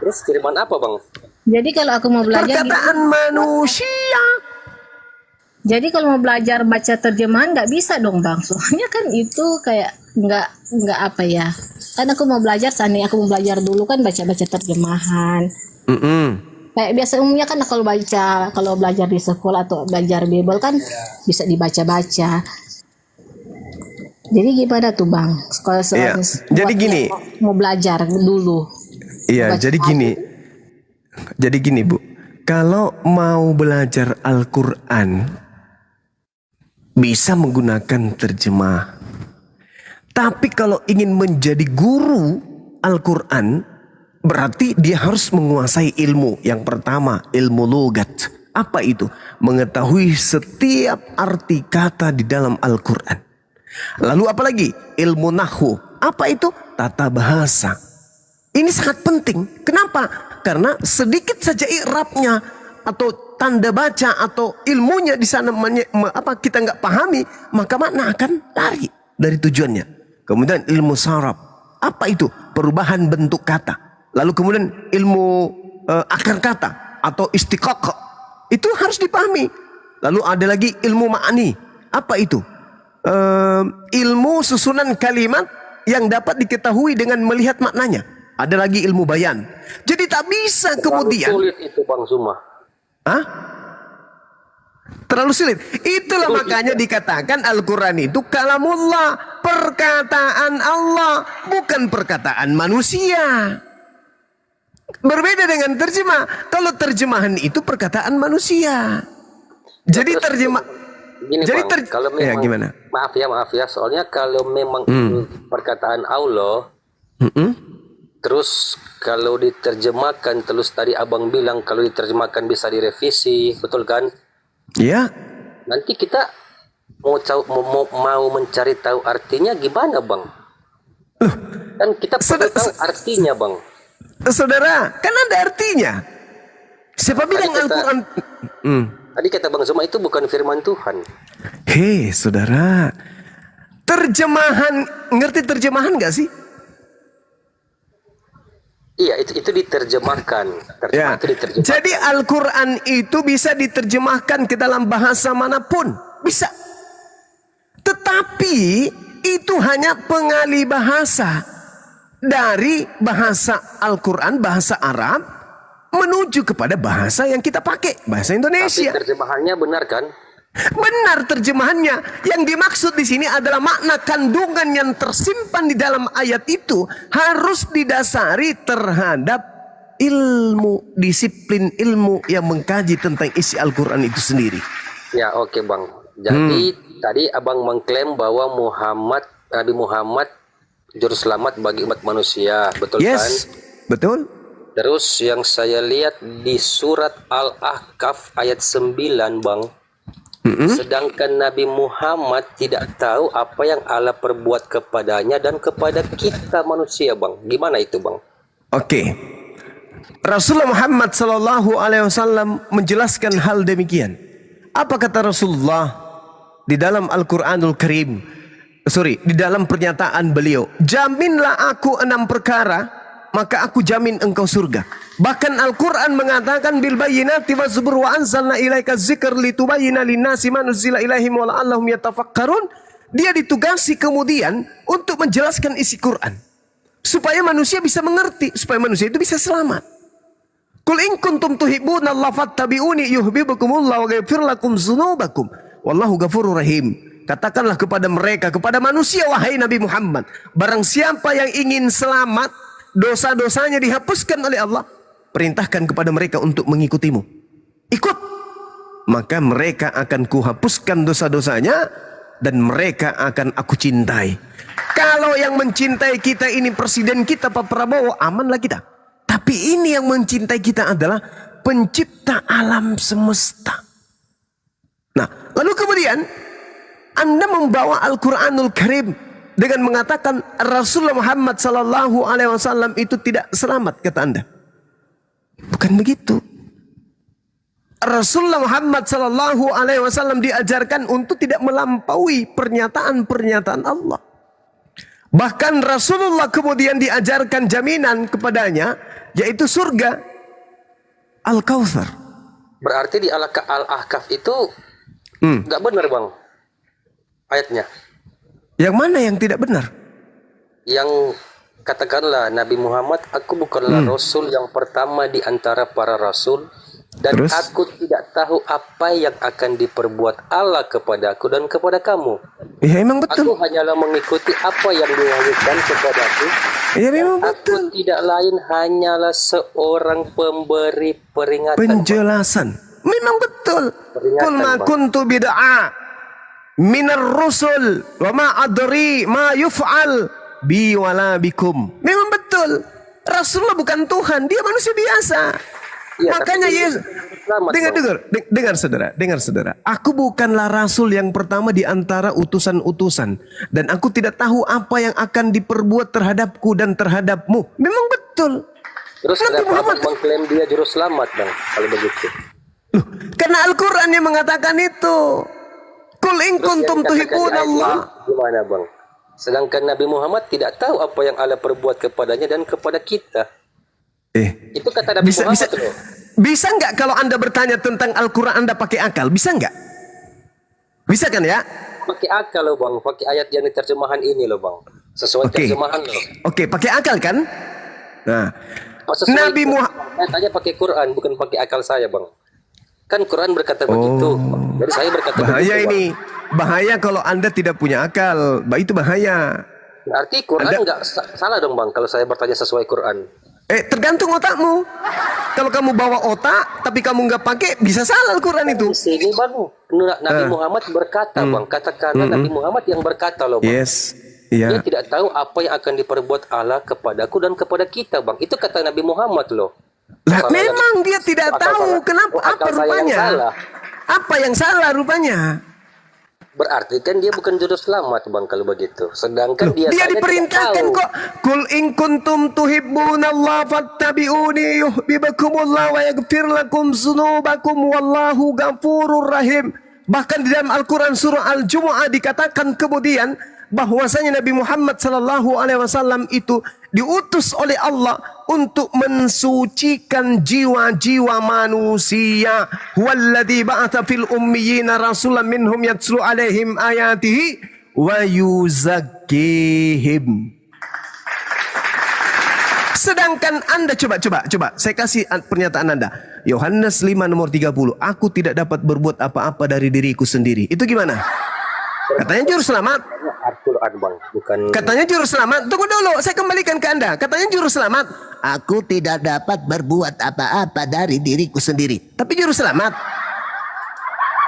Terus firman apa, Bang? Jadi kalau aku mau belajar perkataan manusia. Jadi kalau mau belajar baca terjemahan nggak bisa dong, Bang. Soalnya kan itu kayak nggak apa ya. Kan aku mau belajar, seandainya aku mau belajar dulu kan baca-baca terjemahan. Kayak biasa umumnya kan kalau belajar di sekolah atau belajar Bible kan bisa dibaca-baca. Jadi gimana tuh, Bang? Kalau jadi gini, mau belajar dulu. Iya, jadi gini Bu. Kalau mau belajar Al-Quran bisa menggunakan terjemah. Tapi kalau ingin menjadi guru Al-Quran, berarti dia harus menguasai ilmu. Yang pertama, ilmu logat. Apa itu? Mengetahui setiap arti kata di dalam Al-Quran. Lalu apa lagi? Ilmu nahwu. Apa itu? Tata bahasa. Ini sangat penting. Kenapa? Karena sedikit saja i'rabnya atau tanda baca atau ilmunya di sana kita nggak pahami, maka makna akan lari dari tujuannya. Kemudian ilmu saraf. Apa itu? Perubahan bentuk kata. Lalu kemudian ilmu akar kata atau istiqaq. Itu harus dipahami. Lalu ada lagi ilmu ma'ani. Apa itu? Ilmu susunan kalimat yang dapat diketahui dengan melihat maknanya. Ada lagi ilmu bayan. Jadi tak bisa kemudian. Terlalu sulit itu, Bang Zuma. Hah? Terlalu sulit. Itulah makanya dikatakan Al-Quran itu kalamullah, perkataan Allah, bukan perkataan manusia. Berbeda dengan terjemah. Kalau terjemahan itu perkataan manusia. Jadi terjemah. Gini Jadi Bang, kalau memang, ya gimana? maaf ya, soalnya kalau memang itu perkataan Allah, terus kalau diterjemahkan, terus tadi abang bilang kalau diterjemahkan bisa direvisi, betul kan? Iya. Nanti kita mau mencari tahu artinya gimana bang? Kan kita perlu tahu artinya bang. Saudara, kan ada artinya. Siapa bilang Al-Quran? Tadi kata Bang Zuma itu bukan firman Tuhan. Hei saudara, terjemahan, ngerti terjemahan gak sih? Iya, itu diterjemahkan. Ya. Itu diterjemahkan. Jadi Al-Quran itu bisa diterjemahkan ke dalam bahasa manapun. Bisa. Tetapi itu hanya pengalih bahasa. Dari bahasa Al-Quran, bahasa Arab, menuju kepada bahasa yang kita pakai. Bahasa Indonesia. Tapi terjemahannya benar kan? Benar terjemahannya. Yang dimaksud di sini adalah makna kandungan yang tersimpan di dalam ayat itu harus didasari terhadap ilmu, disiplin ilmu yang mengkaji tentang isi Al-Quran itu sendiri. Ya oke bang. Jadi tadi abang mengklaim bahwa Nabi Muhammad juru selamat bagi umat manusia, betul kan? Yes, betul. Terus yang saya lihat di surat Al-Ahqaf ayat 9 bang. Sedangkan Nabi Muhammad tidak tahu apa yang Allah perbuat kepadanya dan kepada kita manusia bang. Gimana itu bang? Oke. Rasulullah Muhammad SAW menjelaskan hal demikian. Apa kata Rasulullah di dalam Al-Quranul Karim? Di dalam pernyataan beliau, jaminlah aku 6 perkara, maka aku jamin engkau surga. Bahkan Al-Quran mengatakan bil bayyinati wa zubur wa anzalna ilaika dzikr litubayyina linnasi ma nuzila ilaihim wa la'allahum yatafakkarun. Dia ditugasi kemudian untuk menjelaskan isi Quran supaya manusia bisa mengerti, supaya manusia itu bisa selamat. Qul in kuntum tuhibbuna Allah fattabi'uni yuhibbukumullah wa yaghfir lakum dzunubakum wallahu ghafurur rahim. Katakanlah kepada mereka, kepada manusia, wahai Nabi Muhammad, barang siapa yang ingin selamat, dosa-dosanya dihapuskan oleh Allah, perintahkan kepada mereka untuk mengikutimu. Ikut, maka mereka akan kuhapuskan dosa-dosanya dan mereka akan aku cintai. Kalau yang mencintai kita ini presiden kita Pak Prabowo, amanlah kita. Tapi ini yang mencintai kita adalah pencipta alam semesta. Nah, lalu kemudian Anda membawa Al-Quranul Karim dengan mengatakan Rasulullah Muhammad SAW itu tidak selamat, kata Anda. Bukan begitu. Rasulullah Muhammad SAW diajarkan untuk tidak melampaui pernyataan-pernyataan Allah. Bahkan Rasulullah kemudian diajarkan jaminan kepadanya, yaitu surga Al-Kautsar. Berarti di Al-Ahqaf itu nggak benar bang ayatnya. Yang mana yang tidak benar? Yang katakanlah Nabi Muhammad, aku bukanlah Rasul yang pertama di antara para Rasul. Dan terus? Aku tidak tahu apa yang akan diperbuat Allah kepadaku dan kepada kamu. Ya memang betul. Aku hanyalah mengikuti apa yang diwahyukan kepadaku. Ya memang betul. Aku tidak lain hanyalah seorang pemberi peringatan. Penjelasan. Memang betul. Qul ma kuntu bid'a minar rusul wa ma adri ma yuf'al bi wala bikum. Memang betul. Rasulullah bukan Tuhan, dia manusia biasa. Ya, makanya Yesus, dengar saudara. Aku bukanlah rasul yang pertama di antara utusan-utusan, dan aku tidak tahu apa yang akan diperbuat terhadapku dan terhadapmu. Memang betul. Terus kenapa mengklaim dia juru selamat bang kalau begitu? Loh, karena Al-Quran yang mengatakan itu. Qul in kuntum tuhibbunallah. Gimana bang? Sedangkan Nabi Muhammad tidak tahu apa yang Allah perbuat kepadanya dan kepada kita. Itu kata Nabi Muhammad loh. Bisa nggak kalau Anda bertanya tentang Al-Quran Anda pakai akal? Bisa nggak? Bisa kan ya? Pakai akal loh bang, pakai ayat yang diterjemahan ini loh bang. Sesuai terjemahan loh. Oke, pakai akal kan? Nah, Nabi Muhammad tanya pakai Quran, bukan pakai akal saya bang. Kan Quran berkata begitu. Jadi saya berkata bahaya begitu, ini. Bang. Bahaya kalau Anda tidak punya akal. Itu bahaya. Berarti Quran nggak salah dong bang kalau saya bertanya sesuai Quran. Tergantung otakmu. Kalau kamu bawa otak tapi kamu nggak pakai, bisa salah Al-Quran itu. Ini bang, Nabi Muhammad berkata bang, katakanlah Nabi Muhammad yang berkata loh bang. Yes. Iya. Dia tidak tahu apa yang akan diperbuat Allah kepadaku dan kepada kita bang. Itu kata Nabi Muhammad loh. Lah, memang dia tidak tahu. Kenapa? Apa rupanya? Apa yang salah rupanya? Berarti kan dia bukan juru selamat bang kalau begitu. Sedangkan dia diperintahkan kok. Kul in kuntum tuhibbunallaha fattabi'uni yuhibbukumullah wa yaghfir lakum dzunubakum wallahu ghafurur rahim. Bahkan di dalam Al-Quran surah Al-Jumu'ah dikatakan kemudian bahwasanya Nabi Muhammad sallallahu alaihi wasallam itu diutus oleh Allah untuk mensucikan jiwa-jiwa manusia. Huwallazi ba'atha fil ummiyina rasulan minhum yatslu alaihim ayatihi wa yuzakkihim. Sedangkan Anda coba saya kasih pernyataan Anda. Yohanes 5 nomor 30. Aku tidak dapat berbuat apa-apa dari diriku sendiri. Itu gimana? Katanya juru selamat. Al-Quran bang, bukan. Katanya juru selamat. Tunggu dulu, saya kembalikan ke Anda. Katanya juru selamat. Aku tidak dapat berbuat apa-apa dari diriku sendiri. Tapi juru selamat.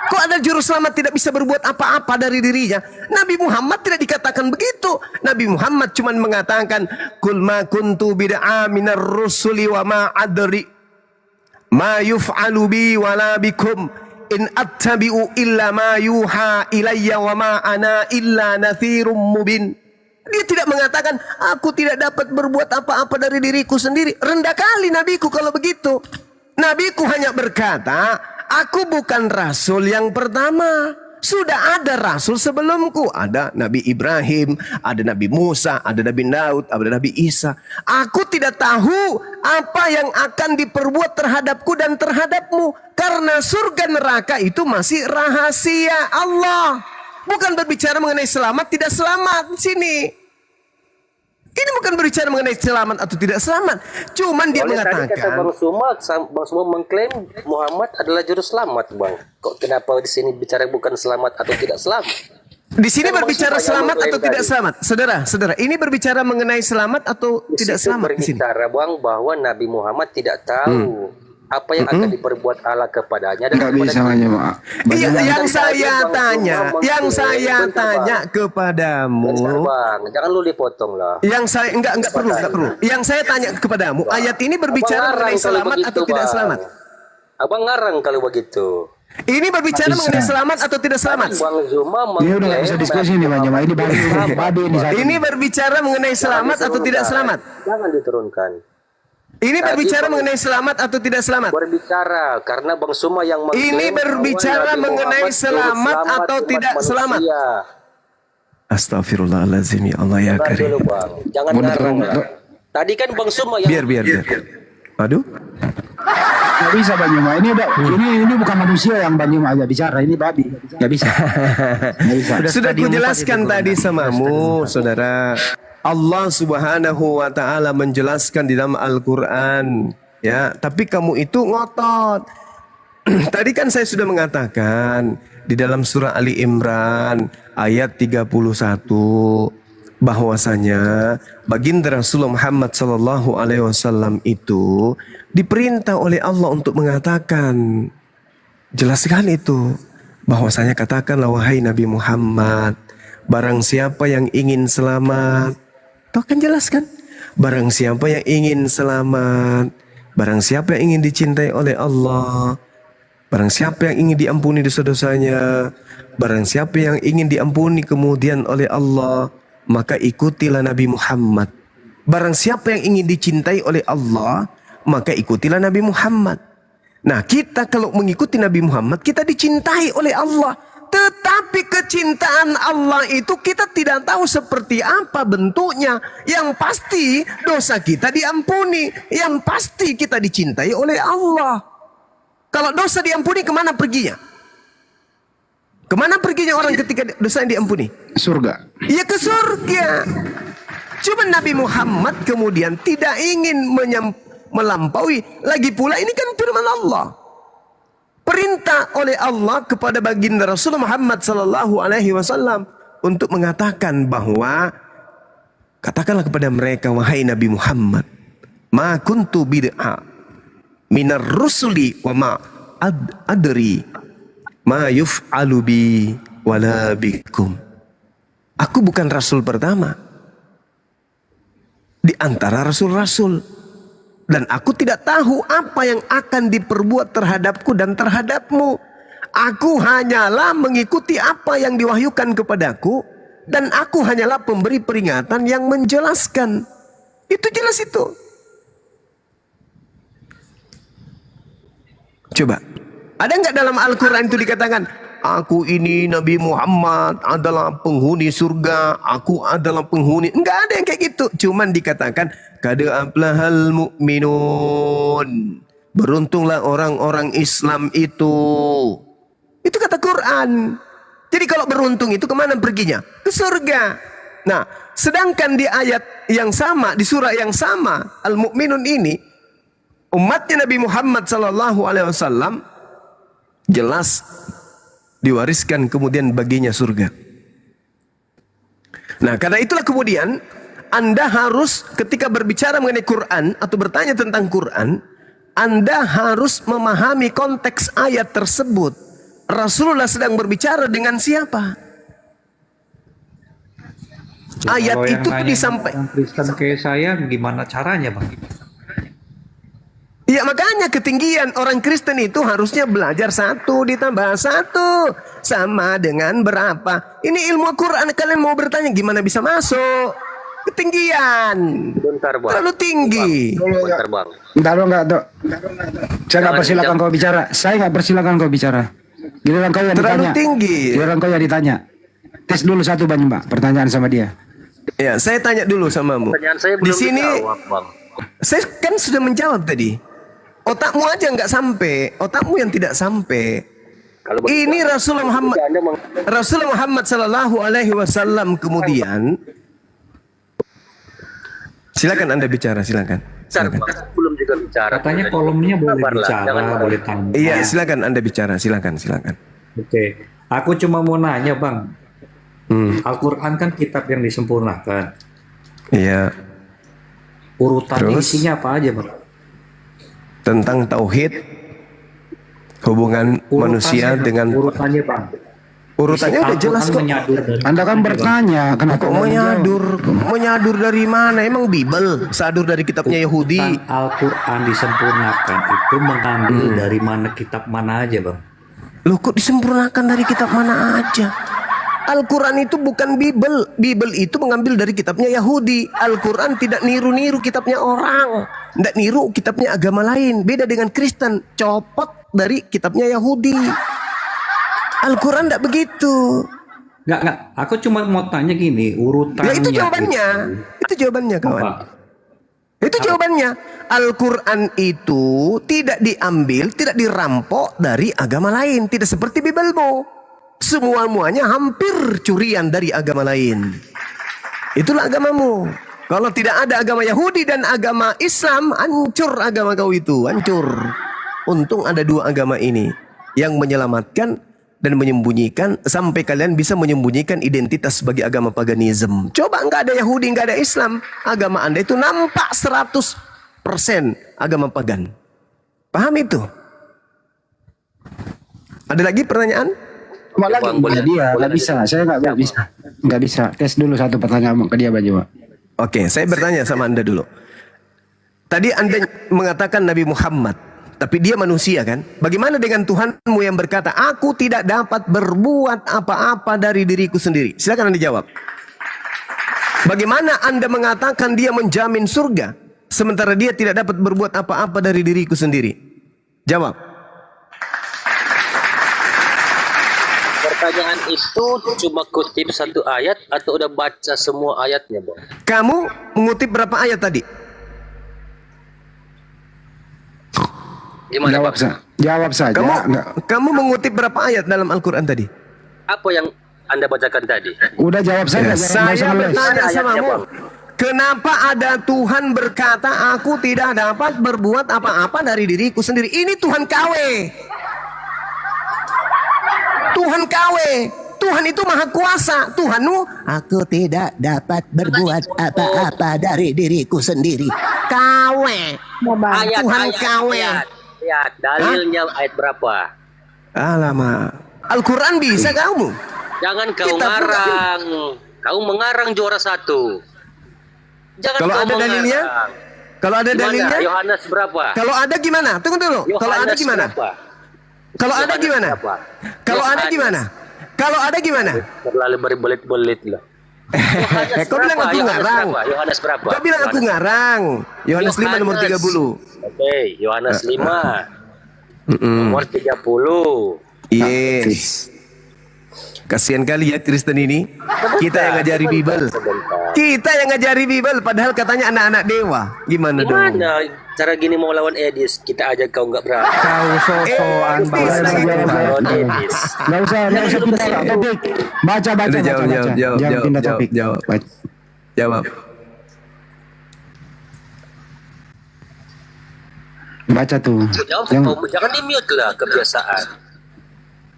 Kok ada juru selamat tidak bisa berbuat apa-apa dari dirinya? Nabi Muhammad tidak dikatakan begitu. Nabi Muhammad cuma mengatakan, Kul ma kuntu bid'a minar rusuli wa ma adri ma yuf'alu bi wala bikum. In attabi'u illa ma yuha ilayya wa ma ana illa nathirum mubin. Dia tidak mengatakan aku tidak dapat berbuat apa-apa dari diriku sendiri. Rendah kali nabiku kalau begitu. Nabiku hanya berkata, aku bukan rasul yang pertama. Sudah ada rasul sebelumku. Ada Nabi Ibrahim, ada Nabi Musa, ada Nabi Daud, ada Nabi Isa. Aku tidak tahu apa yang akan diperbuat terhadapku dan terhadapmu. Karena surga neraka itu masih rahasia Allah. Bukan berbicara mengenai selamat tidak selamat di sini. Ini bukan berbicara mengenai selamat atau tidak selamat. Cuman dia mengatakan. Tadi kata Bang Suma mengklaim Muhammad adalah juru selamat, Bang. Kok kenapa di sini bicara bukan selamat atau tidak selamat? Di sini berbicara selamat atau tidak selamat, saudara. Ini berbicara mengenai selamat atau tidak selamat di sini. Berbicara Bang bahwa Nabi Muhammad tidak tahu apa yang akan diperbuat Allah kepadanya dan kepada kita. Iya, yang saya tanya kepadamu. Bentar, Bang, jangan lu dipotong lah. Yang saya enggak perlu. Yang saya tanya kepadamu, ayat ini berbicara mengenai selamat atau tidak selamat? Abang ngarang kalau begitu. Ini berbicara mengenai selamat atau tidak selamat? Bang Zuma Ini udah nggak bisa diskusi nih Bang Juma. Ini babi ini. Ini berbicara mengenai selamat atau tidak selamat? Jangan diturunkan. Ini berbicara mengenai selamat atau tidak selamat? Berbicara karena Bang Suma yang ini berbicara mengenai selamat atau tidak selamat? Astagfirullahaladzim, ya Allah ya Karim. Jangan ngarang lah. Tadi kan Bang Suma yang biar. Aduh. Nggak bisa Bang Juma. Ini bukan manusia yang Bang Juma aja bicara. Ini babi. Nggak bisa. Sudah kujelaskan tadi samamu, saudara. Allah Subhanahu wa taala menjelaskan di dalam Al-Qur'an, ya, tapi kamu itu ngotot. Tadi kan saya sudah mengatakan di dalam surah Ali Imran ayat 31 bahwasanya baginda Rasulullah Muhammad sallallahu alaihi wasallam itu diperintah oleh Allah untuk mengatakan, jelaskan itu, bahwasanya katakanlah wahai Nabi Muhammad, barang siapa yang ingin selamat, Tuh kan jelaskan. Barang siapa yang ingin selamat, barang siapa yang ingin dicintai oleh Allah, barang siapa yang ingin diampuni dosa-dosanya, barang siapa yang ingin diampuni kemudian oleh Allah, maka ikutilah Nabi Muhammad. Barang siapa yang ingin dicintai oleh Allah, maka ikutilah Nabi Muhammad. Nah, kita kalau mengikuti Nabi Muhammad, kita dicintai oleh Allah. Tetapi kecintaan Allah itu kita tidak tahu seperti apa bentuknya. Yang pasti dosa kita diampuni. Yang pasti kita dicintai oleh Allah. Kalau dosa diampuni, kemana perginya? Kemana perginya orang ketika dosa yang diampuni? Surga. Ya ke surga. Cuma Nabi Muhammad kemudian tidak ingin melampaui. Lagi pula ini kan firman Allah. Perintah oleh Allah kepada baginda Rasulullah Muhammad sallallahu alaihi wasallam untuk mengatakan bahwa katakanlah kepada mereka, wahai Nabi Muhammad, Ma kuntu bid'a minar rusuli wa ma adri ma yuf'alu bi wala bikum. Aku bukan rasul pertama di antara rasul-rasul, dan aku tidak tahu apa yang akan diperbuat terhadapku dan terhadapmu. Aku hanyalah mengikuti apa yang diwahyukan kepadaku, dan aku hanyalah pemberi peringatan yang menjelaskan. Itu jelas itu. Coba, ada nggak dalam Al-Quran itu dikatakan, aku ini Nabi Muhammad adalah penghuni surga, aku adalah penghuni. Enggak ada yang kayak gitu. Cuman dikatakan, qad aflahal mu'minun. Beruntunglah orang-orang Islam itu. Itu kata Quran. Jadi kalau beruntung itu kemana perginya? Ke surga. Nah, sedangkan di ayat yang sama, di surah yang sama, Al-Mu'minun ini, umatnya Nabi Muhammad SAW jelas diwariskan kemudian baginya surga. Nah, karena itulah kemudian Anda harus ketika berbicara mengenai Quran atau bertanya tentang Quran, Anda harus memahami konteks ayat tersebut. Rasulullah sedang berbicara dengan siapa? Ayat Kalau yang itu nanya disampaikan Kristen kayak saya, gimana caranya, Bang? Ya makanya ketinggian orang Kristen itu harusnya belajar 1 ditambah 1 sama dengan berapa. Ini ilmu Quran, kalian mau bertanya gimana bisa masuk? Ketinggian. Bentar, Bang. Terlalu tinggi. Bentar, Bang. Bentar dong, enggak, Dok. Saya nggak persilakan kau bicara. Saya nggak persilakan kau bicara. Giliran kau yang Terlalu ditanya. tinggi. Giliran kau yang ditanya. Tes dulu 1 Bang, Mbak. Pertanyaan sama dia. Ya, saya tanya dulu samamu. Pertanyaan saya Di belum sini dijawab, Bang. saya kan sudah menjawab tadi. Otakmu aja nggak sampai, otakmu yang tidak sampai. Ini Rasulullah Muhammad Sallallahu Alaihi Wasallam kemudian. Silakan Anda bicara, silakan. Silakan. Belum juga bicara. Katanya kolomnya boleh Sabarlah, bicara, jangan boleh tanya. Iya, silakan Anda bicara, silakan. Oke, aku cuma mau nanya, Bang. Al-Quran kan kitab yang disempurnakan. Iya. Urutannya Terus? isinya apa aja, Bang? Tentang tauhid, hubungan manusia dengan urutannya, Bang. Urutannya udah jelas kok. Anda kan bertanya, kenapa Kok menyadur dari mana? Emang Bible sadur dari kitabnya Yahudi. Al-Quran disempurnakan itu mengambil dari mana kitab mana aja, Bang? Loh, kok disempurnakan dari kitab mana aja? Al-Quran itu bukan Bible. Bible itu mengambil dari kitabnya Yahudi. Al-Quran tidak niru-niru kitabnya orang. Tidak niru kitabnya agama lain. Beda dengan Kristen. Copot dari kitabnya Yahudi. Al-Quran tidak begitu. Enggak. Aku cuma mau tanya gini, urutannya. Ya itu jawabannya. Itu jawabannya, kawan. Itu jawabannya. Al-Quran itu tidak diambil, tidak dirampok dari agama lain. Tidak seperti Biblemu. Semua-muanya hampir curian dari agama lain. Itulah agamamu. Kalau tidak ada agama Yahudi dan agama Islam, hancur agama kau itu, hancur. Untung ada 2 agama ini yang menyelamatkan dan menyembunyikan sampai kalian bisa menyembunyikan identitas sebagai agama paganisme. Coba nggak ada Yahudi, nggak ada Islam, agama Anda itu nampak 100% agama pagan. Paham itu? Ada lagi pertanyaan? Malah dia nggak bisa. Saya nggak bisa. Nggak bisa. Tes dulu 1 pertanyaan ke dia, Bang. Oke, saya bertanya sama Anda dulu. Tadi Anda mengatakan Nabi Muhammad, tapi dia manusia kan? Bagaimana dengan Tuhanmu yang berkata, aku tidak dapat berbuat apa-apa dari diriku sendiri? Silakan Anda jawab. Bagaimana Anda mengatakan dia menjamin surga, sementara dia tidak dapat berbuat apa-apa dari diriku sendiri? Jawab. Pertanyaan itu cuma kutip 1 ayat atau udah baca semua ayatnya, Bang? Kamu mengutip berapa ayat tadi? Gimana, Jawab saja. Kamu mengutip berapa ayat dalam Al-Quran tadi? Apa yang Anda bacakan tadi? Udah jawab saja. Saya bertanya samamu. Kenapa ada Tuhan berkata, aku tidak dapat berbuat apa-apa dari diriku sendiri? Ini Tuhan KW. Tuhan KW. Tuhan itu maha kuasa. Tuhanmu, aku tidak dapat berbuat apa-apa dari diriku sendiri. Kawe. Tuhan kawe. Ayat, dalilnya ayat berapa? Alamak. Al-Quran bisa kamu. Jangan kau ngarang. Kau mengarang juara satu. Jangan Kalau kau ada dalilnya? mengarang. Kalau ada Gimana? dalilnya? Yohanes berapa? Kalau ada gimana? Tunggu dulu. Kalau ada Yohanes gimana? berapa? Kalau ada Yohanes gimana? berapa? Kalau ada Yohanes. gimana? Kalau ada gimana? Terlalu berbelit-belit loh. Yohanes Kau bilang berapa? aku Yohanes ngarang. berapa? Yohanes berapa? Kau bilang aku ngarang. Yohanes 5 nomor 30. Oke, Yohanes 5 nomor 30. Yes. Kasihan kali ya Kristen ini. Kita yang ngajari Bible. Kita yang ngajari Bible. Padahal katanya anak-anak dewa. Gimana dong? Gimana cara gini mau lawan Edis? Kita ajak kau nggak berani. Kau so-soan Lawan Edis. Nggak usah pindah topik. Baca. Udah, jawab. Jangan pindah topik. Jawab. Baca tuh. Jangan di mute lah kebiasaan.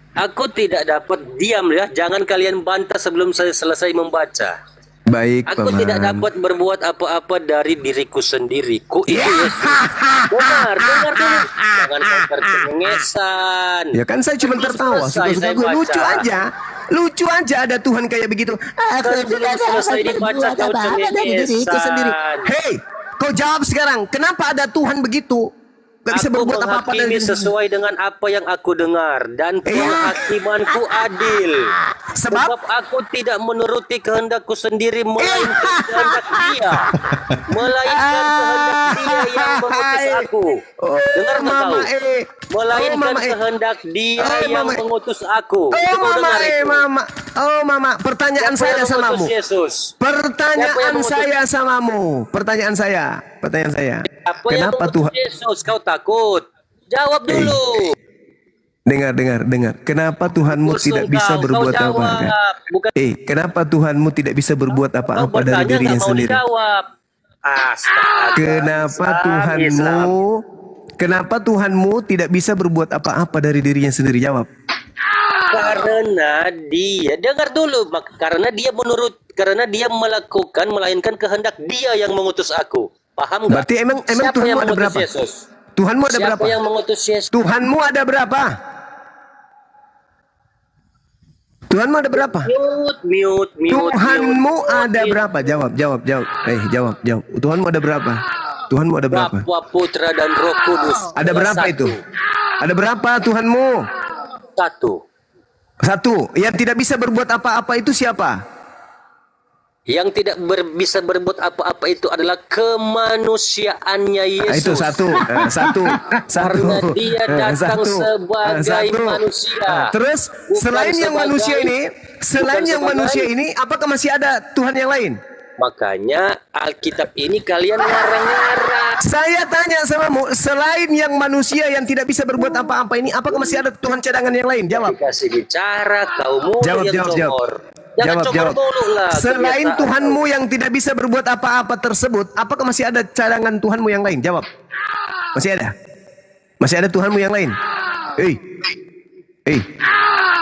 Aku tidak dapat diam ya. Jangan kalian bantah sebelum saya selesai membaca. Baik, Aku Paman. tidak dapat berbuat apa-apa dari diriku sendiri. Ku itu Yesus. Dengar dulu. Jangan tercengesan. Ya kan saya cuma tertawa. Suka-suka gue lucu aja ada Tuhan kayak begitu. Aku tidak selesai dibaca kau cengengesan. Hei, kau jawab sekarang. Kenapa ada Tuhan begitu? Gak bisa Aku berbuat apa-apa menghakimi dari sesuai dengan apa yang aku dengar dan penghakimanku adil. Sebab aku tidak menuruti kehendakku sendiri melainkan kehendak Dia. Melainkan kehendak Dia yang mengutus aku. Dengar tak kau? Melainkan kehendak Dia yang mengutus aku. Kau dengar itu? Mama, pertanyaan saya samamu. Pertanyaan saya. Apa yang Kenapa mengutus Tuhan? Yesus? Kau takut? Jawab dulu. Dengar. Kenapa Tuhanmu tidak bisa berbuat apa-apa? Kenapa Tuhanmu tidak bisa berbuat apa-apa dari dirinya sendiri? Kenapa Tuhanmu tidak bisa berbuat apa-apa dari dirinya sendiri? Jawab. Karena dia, dengar dulu, karena dia melakukan melainkan kehendak Dia yang mengutus aku. Paham nggak? Berarti emang Siapa Tuhanmu yang ada mengutus berapa? Yesus? Tuhanmu ada Siapa berapa? yang mengutus Yesus? Tuhanmu ada berapa? Tuhanmu ada berapa? Mute. Tuhanmu ada berapa? Jawab. Jawab. Tuhanmu ada berapa? Tuhanmu ada berapa? Bapa, Putra dan Roh Kudus. Ada berapa itu? Ada berapa Tuhanmu? Satu. Yang tidak bisa berbuat apa-apa itu siapa? Yang tidak bisa berbuat apa-apa itu adalah kemanusiaannya Yesus. Itu satu. Karena Dia datang sebagai manusia. Terus selain yang manusia ini, apakah masih ada Tuhan yang lain? Makanya Alkitab ini kalian ngarang-ngarang. Saya tanya samamu, selain yang manusia yang tidak bisa berbuat apa-apa ini, apakah masih ada Tuhan cadangan yang lain? Jawab. Dikasih bicara, kau mulu yang congor. Jawab. Selain Tuhanmu yang tidak bisa berbuat apa-apa tersebut, apakah masih ada cadangan Tuhanmu yang lain? Jawab. Masih ada? Masih ada Tuhanmu yang lain?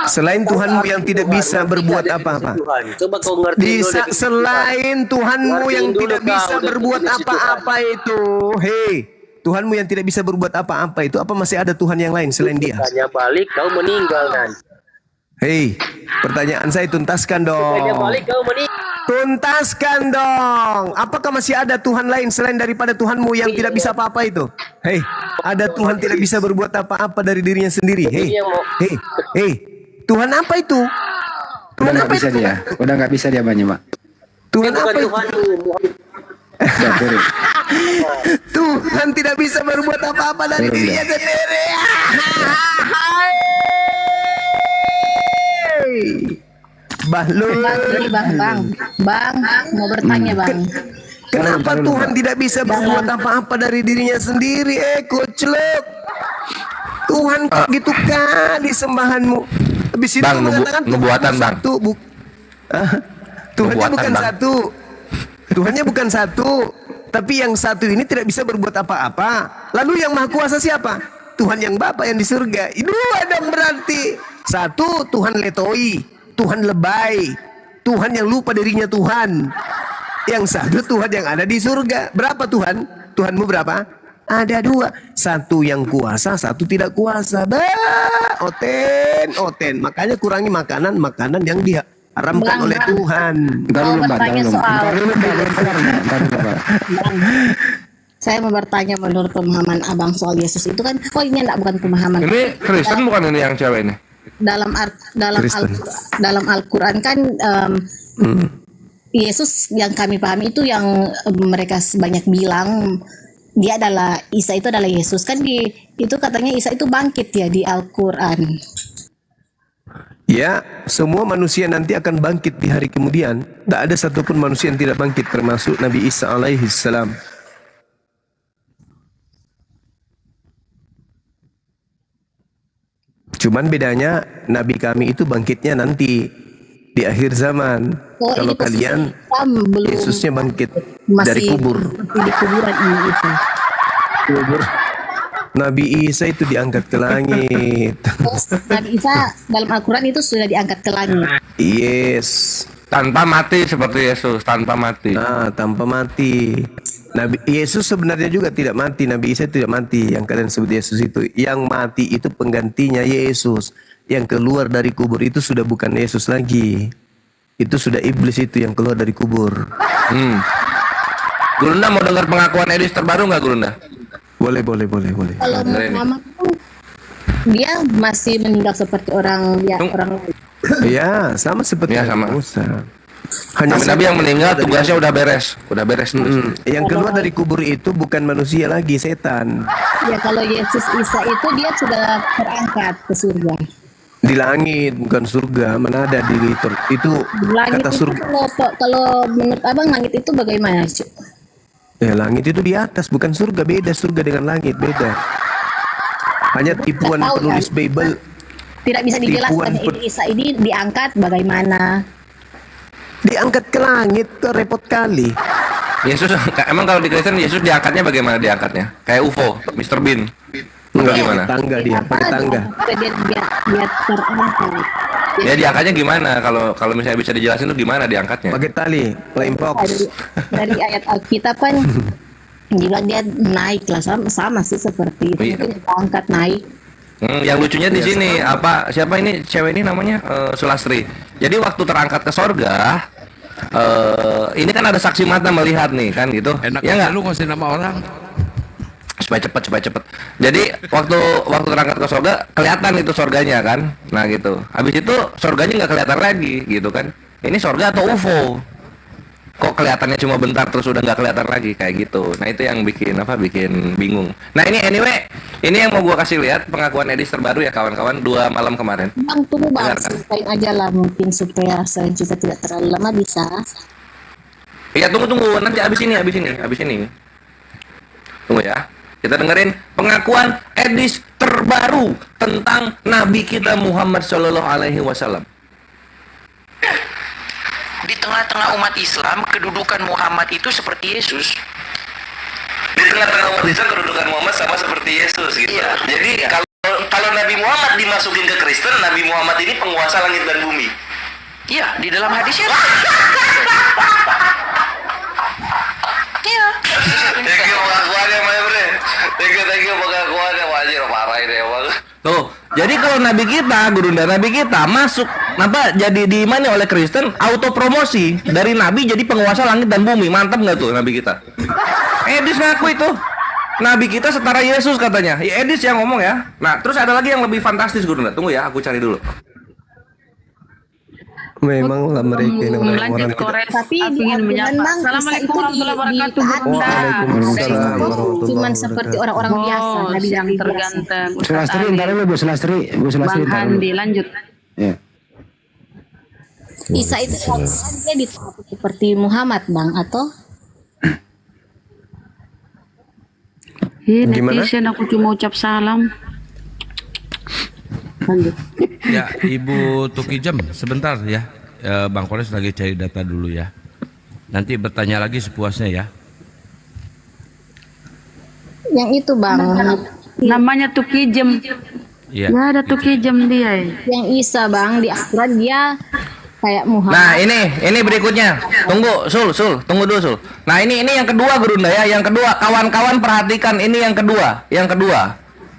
Selain Tuhanmu yang tidak bisa berbuat apa-apa. Coba kau ngerti Selain Tuhanmu yang tidak bisa berbuat apa-apa itu. Tuhanmu yang tidak bisa berbuat apa-apa itu, apa masih ada Tuhan yang lain selain Dia? Tanya balik, kau meninggal nanti. Pertanyaan saya tuntaskan dong. Tanya balik, kau meninggal. Tuntaskan dong. Apakah masih ada Tuhan lain selain daripada Tuhanmu yang tidak bisa apa-apa itu? Ada Tuhan tidak bisa berbuat apa-apa dari dirinya sendiri. Tuhan apa itu? Udah nggak bisa dia. Udah nggak bisa dia banyak, Pak. Tuhan apa itu? Tuhan tidak bisa berbuat apa-apa dari dirinya sendiri. Bang, mau bertanya bang. Kenapa Tuhan tidak bisa berbuat apa-apa dari dirinya sendiri? Kucluk. Tuhan kok gitu kali sembahanmu. Habis itu Bang, mengatakan nubuatan bang. Tuhannya bukan satu. Tuhannya bukan satu. Tapi yang satu ini tidak bisa berbuat apa-apa. Lalu yang maha kuasa siapa? Tuhan yang Bapa yang di surga. Dua dong berarti. Satu Tuhan letoi. Tuhan lebay, Tuhan yang lupa dirinya Tuhan. Yang satu Tuhan yang ada di surga. Berapa Tuhan? Tuhanmu berapa? Ada dua. Satu yang kuasa, satu tidak kuasa. Oten. Makanya kurangi makanan yang diharamkan oleh Tuhan. Saya mau bertanya menurut pemahaman abang soal Yesus itu kan, ini enggak bukan pemahaman. Ini Kristen bukan ini yang cewek ini? Dalam Al-Quran kan Yesus yang kami pahami itu yang mereka banyak bilang dia adalah Isa, itu adalah Yesus kan, itu katanya Isa itu bangkit ya di Al-Quran. Ya, semua manusia nanti akan bangkit di hari kemudian. Tak ada satupun manusia yang tidak bangkit, termasuk Nabi Isa alaihissalam. Cuman bedanya Nabi kami itu bangkitnya nanti di akhir zaman. Kalau kalian Yesusnya bangkit dari kubur. Di kuburan ini Isa. Nabi Isa itu diangkat ke langit. Nabi Isa dalam Al-Quran itu sudah diangkat ke langit. Yes. Tanpa mati seperti Yesus, tanpa mati. Tanpa mati. Nabi Yesus sebenarnya juga tidak mati. Nabi Isa tidak mati. Yang kalian sebut Yesus itu, yang mati itu penggantinya Yesus. Yang keluar dari kubur itu sudah bukan Yesus lagi. Itu sudah iblis itu yang keluar dari kubur. Gurunda mau dengar pengakuan Edis terbaru nggak, Gurunda? Boleh. Kalau Muhammad tuh dia masih meninggal seperti orang lain. Ya, sama seperti Musa. Hanya Nabi yang meninggal tugasnya udah beres Yang keluar dari kubur itu bukan manusia lagi, setan. Ya, kalau Yesus Isa itu dia sudah terangkat ke surga. Di langit, bukan surga. Mana ada itu Langit kata itu surga. kalau menurut abang langit itu bagaimana, Cuk? Ya, langit itu di atas, bukan surga. Beda surga dengan langit, beda. Hanya tipuan penulis Bible. Tidak bisa dijelaskan ini Isa ini diangkat bagaimana? Diangkat ke langit tuh repot kali. Yesus emang kalau di Kristen Yesus diangkatnya bagaimana diangkatnya? Kayak UFO, Mr. Bean. Enggak gimana? Tangga dia, pakai tangga. Dia terangkat. Ya diangkatnya gimana? Kalau misalnya bisa dijelasin tuh gimana diangkatnya? Pakai tali, flying fox. Dari ayat Alkitab kan dibilang dia naik lah, sama sih seperti itu. Mungkin diangkat naik. Yang lucunya di sini siapa ini cewek ini namanya Sulastri. Jadi waktu terangkat ke sorga, ini kan ada saksi mata melihat nih kan gitu. Enak ya nggak? lu ngasih nama orang. Supaya cepet. Jadi waktu terangkat ke sorga kelihatan itu sorganya kan. Nah gitu. Habis itu sorganya nggak kelihatan lagi gitu kan. Ini sorga atau UFO? Kok kelihatannya cuma bentar terus udah nggak kelihatan lagi kayak gitu. Nah itu yang bikin bingung. Nah ini anyway, ini yang mau gua kasih lihat pengakuan Edis terbaru ya kawan-kawan 2 malam kemarin. Bang, tunggu bang, ceritain aja lah mungkin supaya saya juga tidak terlalu lama bisa. Iya tunggu nanti abis ini. Tunggu ya. Kita dengerin pengakuan Edis terbaru tentang Nabi kita Muhammad Shallallahu Alaihi Wasallam. Di tengah-tengah umat Islam, kedudukan Muhammad itu seperti Yesus. Di tengah-tengah umat Islam, kedudukan Muhammad sama seperti Yesus gitu. Iya. Jadi kalau Nabi Muhammad dimasukin ke Kristen, Nabi Muhammad ini penguasa langit dan bumi. Iya, di dalam hadisnya. Iya. Thank you pengakuannya, my friend. Thank you pengakuannya, wajir parah ini emang. Tuh, jadi kalau Nabi kita masuk jadi diimani oleh Kristen, auto promosi dari Nabi jadi penguasa langit dan bumi. Mantap nggak tuh Nabi kita? Edis ngaku itu. Nabi kita setara Yesus katanya. Ya, Edis yang ngomong ya. Nah, terus ada lagi yang lebih fantastis Gurunda. Tunggu ya, aku cari dulu. Memang lah mereka ini orang-orang tapi ingin menyapa. Assalamualaikum warahmatullahi wabarakatuh. Waalaikumsalam. Cuman seperti orang-orang biasa, Nabi yang terganteng. Sulastri, ntar dulu Bu Sulastri. Bang Handi, lanjut. Ya. Isa itu dia ditangkap seperti Muhammad bang atau? Netizen aku cuma ucap salam. Lanjut. Ya, Ibu Tuki Jam, sebentar ya. Bang Kores lagi cari data dulu ya. Nanti bertanya lagi sepuasnya ya. Yang itu bang. Namanya Tuki Jam. Iya. Ya ada tuh kejam dia. Yang Isa bang di Al-Quran dia kayak Muhammad. Nah ini berikutnya. Tunggu Sul, tunggu dulu Sul. Nah ini yang kedua Gerunda ya, yang kedua kawan-kawan perhatikan ini yang kedua.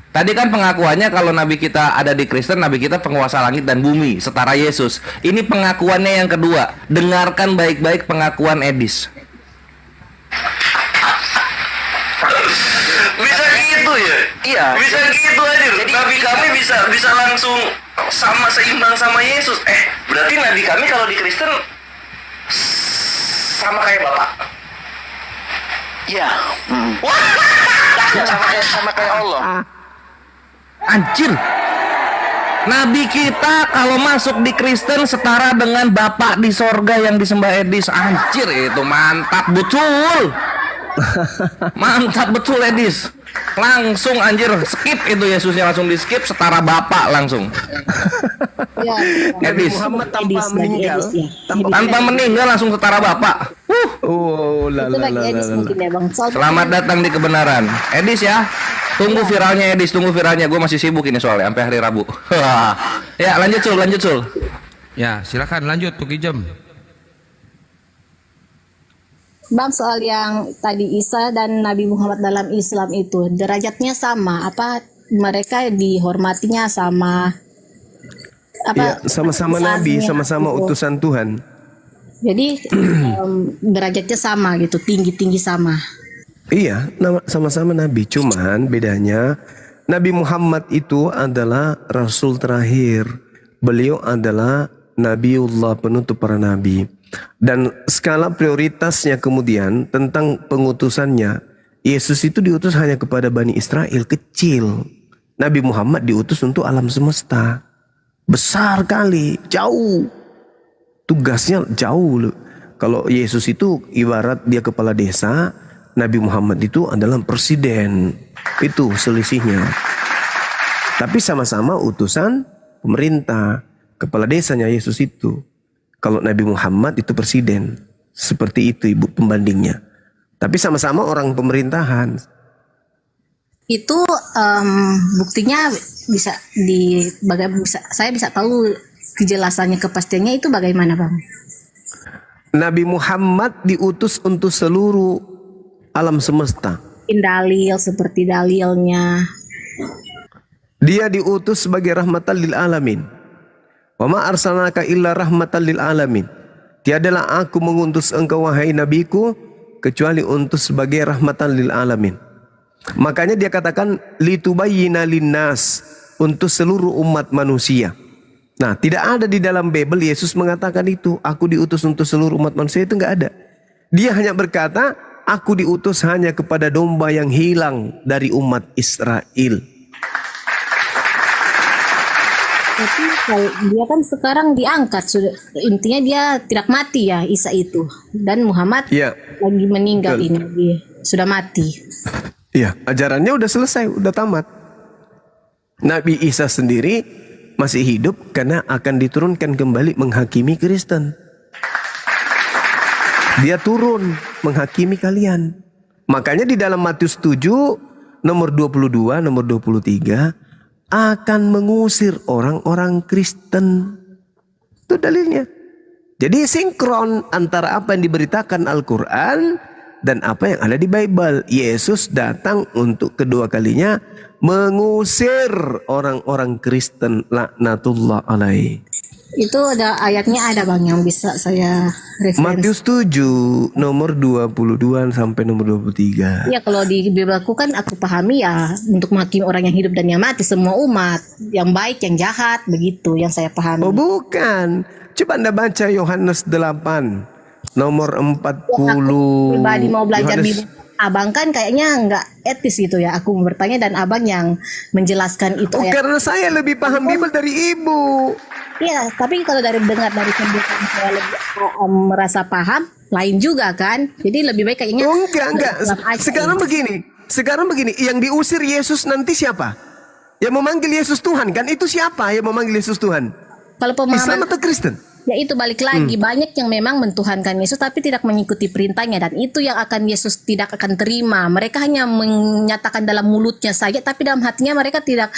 Tadi kan pengakuannya kalau nabi kita ada di Kristen, nabi kita penguasa langit dan bumi, setara Yesus. Ini pengakuannya yang kedua. Dengarkan baik-baik pengakuan Edis. Bisa gitu ya? Iya. Bisa gitu aja. Jadi nabi kami bisa langsung sama seimbang sama Yesus. Berarti nabi kami kalau di Kristen sama kayak Bapak. Iya. Sama kayak Allah. Anjir. Nabi kita kalau masuk di Kristen setara dengan Bapak di sorga yang disembah Edis. Anjir, itu mantap betul. Mantap betul Edis. Langsung anjir, skip itu Yesusnya langsung di skip, setara Bapak langsung. Edis Muhammad tanpa meninggal, tanpa meninggal langsung setara Bapak. Selamat datang di kebenaran Edis ya. Tunggu viralnya Edis, tunggu viralnya. Gue masih sibuk ini soalnya sampai hari Rabu. Ya lanjut Sul. Ya silakan lanjut tuh Kijam. Bang, soal yang tadi Isa dan Nabi Muhammad dalam Islam itu derajatnya sama, apa mereka dihormatinya sama? Apa? Ya, sama-sama Nabi, sama-sama utusan Tuhan. Jadi derajatnya sama gitu, tinggi-tinggi sama. Iya, sama-sama Nabi. Cuman bedanya Nabi Muhammad itu adalah Rasul terakhir. Beliau adalah Nabiullah, penutup para Nabi. Dan skala prioritasnya kemudian tentang pengutusannya, Yesus itu diutus hanya kepada Bani Israel kecil. Nabi Muhammad diutus untuk alam semesta. Besar kali, jauh. Tugasnya jauh loh. Kalau Yesus itu ibarat dia kepala desa, Nabi Muhammad itu adalah presiden. Itu selisihnya. Tapi sama-sama utusan pemerintah. Kepala desanya Yesus itu. Kalau Nabi Muhammad itu presiden. Seperti itu ibu pembandingnya. Tapi sama-sama orang pemerintahan. Itu buktinya saya bisa tahu kejelasannya, kepastiannya itu bagaimana Bang? Nabi Muhammad diutus untuk seluruh alam semesta. Dalil seperti dalilnya. Dia diutus sebagai rahmatan lil alamin. Wa ma arsalnaka illa rahmatan lil alamin. Tiadalah aku mengutus engkau wahai nabiku kecuali untuk sebagai rahmatan lil alamin. Makanya dia katakan litubayyina linnas, untuk seluruh umat manusia. Nah, tidak ada di dalam Bible Yesus mengatakan itu, aku diutus untuk seluruh umat manusia, itu enggak ada. Dia hanya berkata, aku diutus hanya kepada domba yang hilang dari umat Israel. Tapi dia kan sekarang diangkat, sudah intinya dia tidak mati ya Isa itu, dan Muhammad lagi meninggal. Betul. Ini dia sudah mati. Iya, ajarannya udah selesai, udah tamat. Nabi Isa sendiri masih hidup karena akan diturunkan kembali menghakimi Kristen. Dia turun menghakimi kalian. Makanya di dalam Matius 7 nomor 22, nomor 23 akan mengusir orang-orang Kristen. Itu dalilnya. Jadi sinkron antara apa yang diberitakan Al-Quran dan apa yang ada di Bible. Yesus datang untuk kedua kalinya mengusir orang-orang Kristen, laknatullah alaihi. Itu ada ayatnya, ada Bang yang bisa saya referensi. Matius 7 nomor 22 sampai nomor 23. Iya, kalau di Bibelku kan aku pahami ya untuk menghakimi orang yang hidup dan yang mati, semua umat, yang baik, yang jahat, begitu yang saya pahami. Oh bukan. Coba Anda baca Yohanes 8 nomor 40. Aku pribadi mau belajar Bibel. Abang kan kayaknya nggak etis gitu ya. Aku bertanya dan abang yang menjelaskan itu. Oh, karena saya lebih paham Bibel dari ibu. Iya, tapi kalau dari dengar dari pendidikan saya lebih merasa paham, lain juga kan. Jadi lebih baik kayaknya. Oh, enggak. Sekarang begini, yang diusir Yesus nanti siapa? Yang memanggil Yesus Tuhan kan? Itu siapa yang memanggil Yesus Tuhan? Kalau pemahaman Islam atau Kristen? Ya itu balik lagi, banyak yang memang mentuhankan Yesus tapi tidak mengikuti perintahnya, dan itu yang akan Yesus tidak akan terima. Mereka hanya menyatakan dalam mulutnya saja tapi dalam hatinya mereka tidak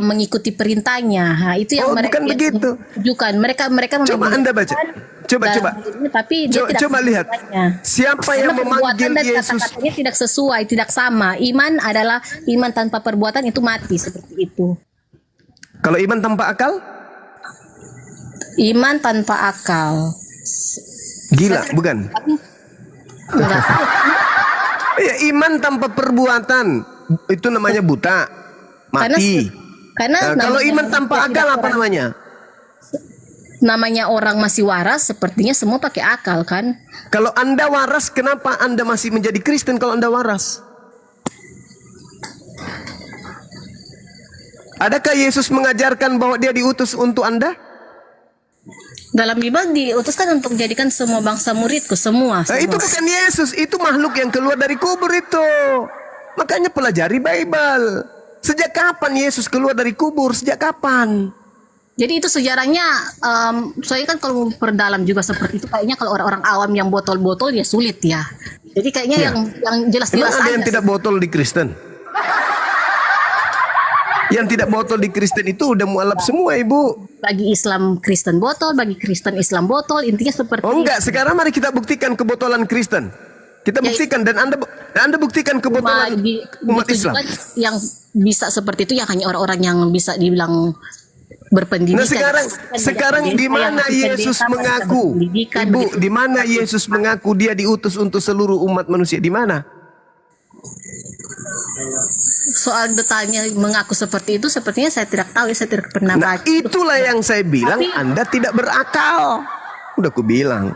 mengikuti perintahnya. Nah, itu yang mereka bukan begitu. Tunjukkan. Mereka Coba Anda baca. Coba. Tapi dia tidak Coba lihat. perintahnya. Siapa yang Karena perbuatan memanggil dan Yesus? kata-katanya tidak sesuai, tidak sama. Iman adalah iman tanpa perbuatan itu mati, seperti itu. Kalau iman tanpa akal? Iman tanpa akal. Gila, bukan? Enggak tahu. Ya, iman tanpa perbuatan itu namanya buta, mati. Karena Nah, kalau namanya iman tanpa manusia akal tidak apa namanya? Namanya orang masih waras, sepertinya semua pakai akal kan? Kalau Anda waras, kenapa Anda masih menjadi Kristen kalau Anda waras? Adakah Yesus mengajarkan bahwa dia diutus untuk Anda? Dalam Bible diutuskan untuk menjadikan semua bangsa muridku, semua. Itu bukan Yesus, itu makhluk yang keluar dari kubur itu. Makanya pelajari Bible. Sejak kapan Yesus keluar dari kubur? Sejak kapan? Jadi itu sejarahnya, soalnya kan kalau perdalam juga seperti itu, kayaknya kalau orang-orang awam yang botol-botol ya sulit ya. Jadi kayaknya yang jelas-jelas Emang ada aja. yang tidak botol di Kristen? Yang tidak botol di Kristen itu udah mualaf semua, Ibu. Bagi Islam Kristen botol, bagi Kristen Islam botol, intinya seperti Oh enggak, sekarang mari kita buktikan kebotolan Kristen. Kita buktikan, dan Anda buktikan kebotolan umat Islam. Yang bisa seperti itu ya hanya orang-orang yang bisa dibilang berpendidikan. Nah sekarang di mana Yesus mengaku? Ibu, di mana Yesus mengaku dia diutus untuk seluruh umat manusia? Di mana? Soal detailnya mengaku seperti itu, sepertinya saya tidak tahu, saya tidak pernah Nah, baca. itulah yang saya bilang, Anda tidak berakal. Udah aku bilang.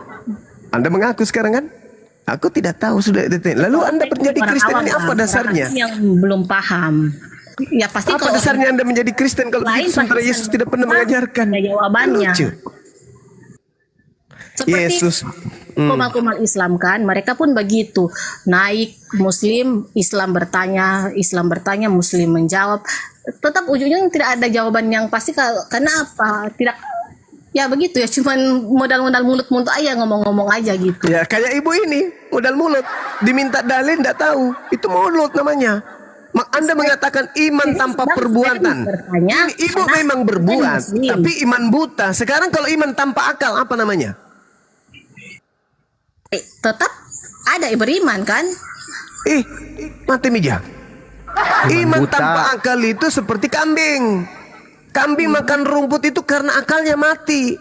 Anda mengaku sekarang kan? Aku tidak tahu sudah detail. Lalu Anda menjadi Kristen ini apa dasarnya? Yang belum paham. Ya pasti Apa dasarnya Anda menjadi Kristen kalau lain sementara pasti Yesus tidak pernah mengajarkan? Ada jawabannya. Lucu. Seperti Yesus. kumal-kumal Islam kan, mereka pun begitu. Naik Muslim, Islam bertanya, Muslim menjawab. Tetap ujungnya tidak ada jawaban yang pasti. Karena apa? Tidak. Ya begitu ya, cuman modal-modal mulut-mulut aja, ngomong-ngomong aja gitu. Ya kayak ibu ini, modal mulut. Diminta dalil tidak tahu. Itu mulut namanya. Anda mengatakan iman tanpa perbuatan. Ini ibu memang berbuat, tapi iman buta. Sekarang kalau iman tanpa akal apa namanya? Tetap ada beriman kan? Mati meja. Iman tanpa akal itu seperti kambing. Kambing makan rumput itu karena akalnya mati.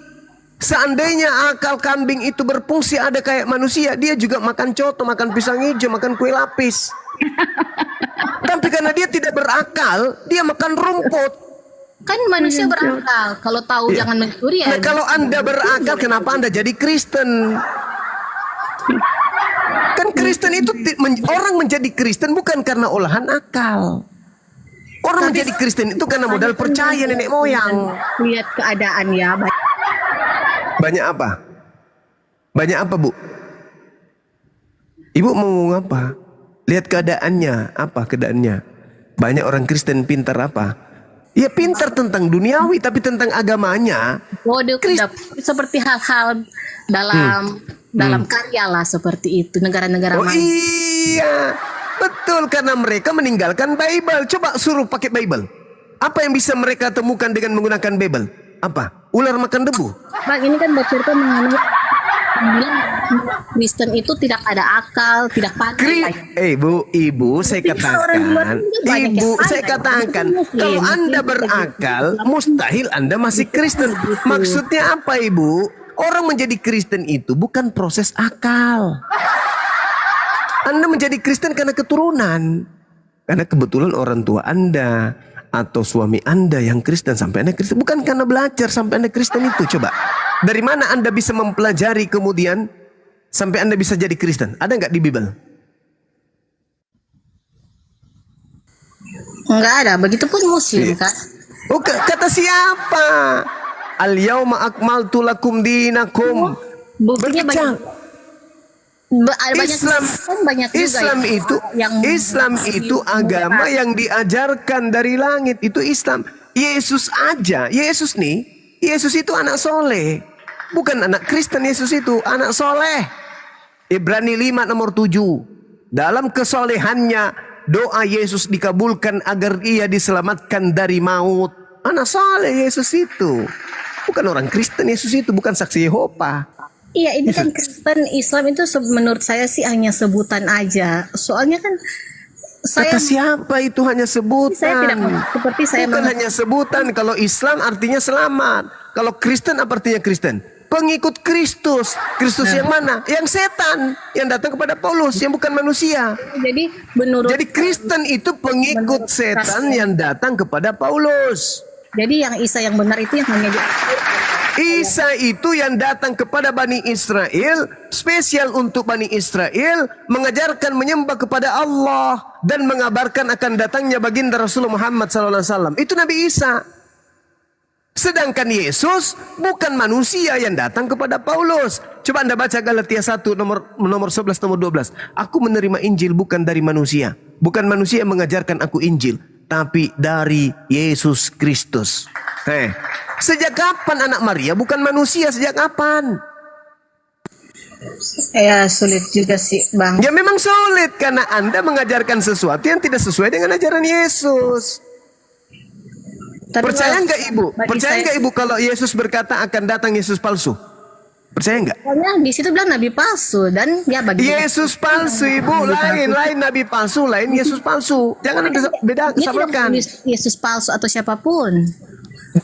Seandainya akal kambing itu berfungsi ada kayak manusia, dia juga makan coto, makan pisang hijau, makan kue lapis. Tapi karena dia tidak berakal, dia makan rumput. Kan manusia berakal. Kalau tahu jangan mencuri ya. Nah, kalau Anda berakal, kenapa Anda jadi Kristen? Kan Kristen itu orang menjadi Kristen bukan karena olahan akal. Orang menjadi Kristen itu karena modal percaya nenek moyang. Lihat keadaan ya. Banyak apa? Banyak apa, Bu? Ibu mau ngomong apa? Lihat keadaannya. Apa keadaannya? Banyak orang Kristen pintar apa? Ya pintar tentang duniawi, tapi tentang agamanya. Seperti hal-hal dalam karya lah seperti itu, negara-negara mana. Iya, betul, karena mereka meninggalkan Bible. Coba suruh pakai Bible. Apa yang bisa mereka temukan dengan menggunakan Bible? Apa? Ular makan debu? Bang, ini kan bercerita mengenai Kristen itu tidak ada akal, tidak pandai. Ibu, saya katakan, kalau Anda berakal, mustahil Anda masih Kristen. Maksudnya apa, Ibu? Orang menjadi Kristen itu bukan proses akal. Anda menjadi Kristen karena keturunan. Karena kebetulan orang tua Anda atau suami Anda yang Kristen sampai Anda Kristen. Bukan karena belajar sampai Anda Kristen itu. Coba, dari mana Anda bisa mempelajari kemudian sampai Anda bisa jadi Kristen? Ada nggak di Bible? Enggak ada. Begitupun Muslim, Kak. Oh, kata siapa? Al-yauma akmaltu lakum dinakum. Buktinya Islam itu agama yang diajarkan dari langit. Itu Islam. Yesus aja. Yesus itu anak soleh. Bukan anak Kristen Yesus itu, anak soleh. Ibrani 5 nomor 7. Dalam kesolehannya doa Yesus dikabulkan agar ia diselamatkan dari maut. Anak soleh Yesus itu. Bukan orang Kristen Yesus itu, bukan saksi Yehova. Iya, ini kan Kristen Islam itu menurut saya sih hanya sebutan aja. Soalnya kan Kata siapa itu hanya sebutan? Saya tidak seperti saya bukan hanya sebutan. Kalau Islam artinya selamat. Kalau Kristen apa artinya Kristen? Pengikut Kristus. Kristus yang mana? Yang setan, yang datang kepada Paulus, yang bukan manusia. Jadi Kristen itu pengikut setan yang datang kepada Paulus. Jadi yang Isa yang benar itu yang hanya Isa itu yang datang kepada Bani Israel, spesial untuk Bani Israel, mengajarkan menyembah kepada Allah dan mengabarkan akan datangnya baginda Rasulullah Muhammad SAW. Itu Nabi Isa. Sedangkan Yesus bukan manusia yang datang kepada Paulus. Coba Anda baca Galatia 1 nomor 11 nomor 12. Aku menerima Injil bukan dari manusia. Bukan manusia yang mengajarkan aku Injil, tapi dari Yesus Kristus. Sejak kapan anak Maria bukan manusia? Sejak kapan? Ya sulit juga sih Bang. Ya memang sulit karena Anda mengajarkan sesuatu yang tidak sesuai dengan ajaran Yesus. Percaya nggak Ibu? Percaya nggak Ibu kalau Yesus berkata akan datang Yesus palsu? Percaya nggak? Soalnya di situ bilang nabi palsu dan ya bagi Yesus palsu Ibu, lain nabi palsu, lain Yesus palsu. Jangan ada beda, samakan. Yesus palsu atau siapapun.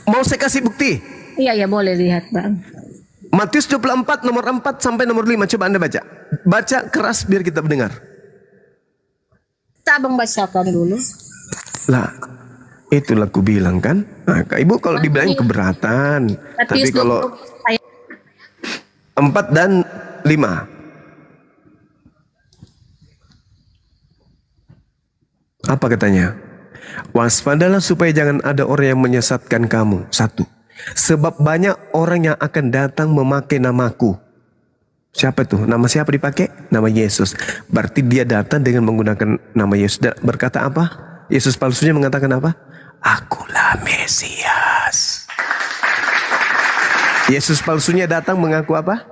Mau saya kasih bukti? Iya boleh lihat Bang. Matius 24 nomor 4 sampai nomor 5, coba Anda baca. Baca keras biar kita mendengar. Tak Abang bacakan dulu. Lah, itulah aku bilang kan. Nah, Ibu kalau dibilang keberatan. Tapi kalau 4 dan 5. Apa katanya? Waspadalah supaya jangan ada orang yang menyesatkan kamu. 1. Sebab banyak orang yang akan datang memakai namaku. Siapa itu? Nama siapa dipakai? Nama Yesus. Berarti dia datang dengan menggunakan nama Yesus. Dan berkata apa? Yesus palsunya mengatakan apa? Akulah Mesias. Yesus palsunya datang mengaku apa?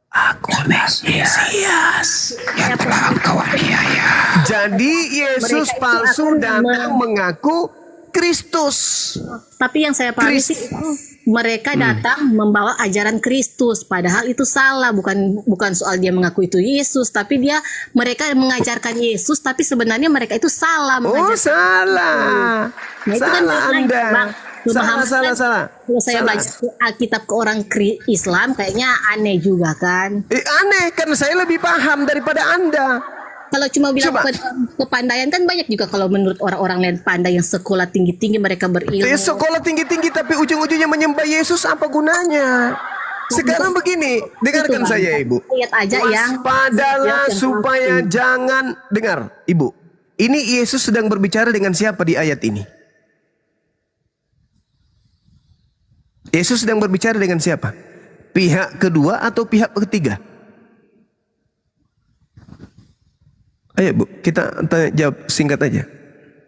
Akulah Mesias yang telah engkau aniaya. Jadi Yesus palsu datang mengaku Kristus. Tapi yang saya pahami sih mereka datang membawa ajaran Kristus, padahal itu salah. Bukan soal dia mengaku itu Yesus, tapi mereka mengajarkan Yesus, tapi sebenarnya mereka itu salah. Salah. Nah, itu salah kan Anda. Salah. Kalau saya baca Alkitab ke orang Islam kayaknya aneh juga kan? Aneh karena saya lebih paham daripada Anda. Kalau cuma bilang kepandaian kan banyak juga kalau menurut orang-orang lain pandai yang sekolah tinggi-tinggi mereka berilmu. Sekolah tinggi-tinggi tapi ujung-ujungnya menyembah Yesus apa gunanya? Sekarang begini, dengarkan saya Ibu. Lihat aja Waspadalah supaya jangan dengar Ibu. Ini Yesus sedang berbicara dengan siapa di ayat ini? Yesus sedang berbicara dengan siapa? Pihak kedua atau pihak ketiga? Ayo Bu, kita tanya jawab singkat aja.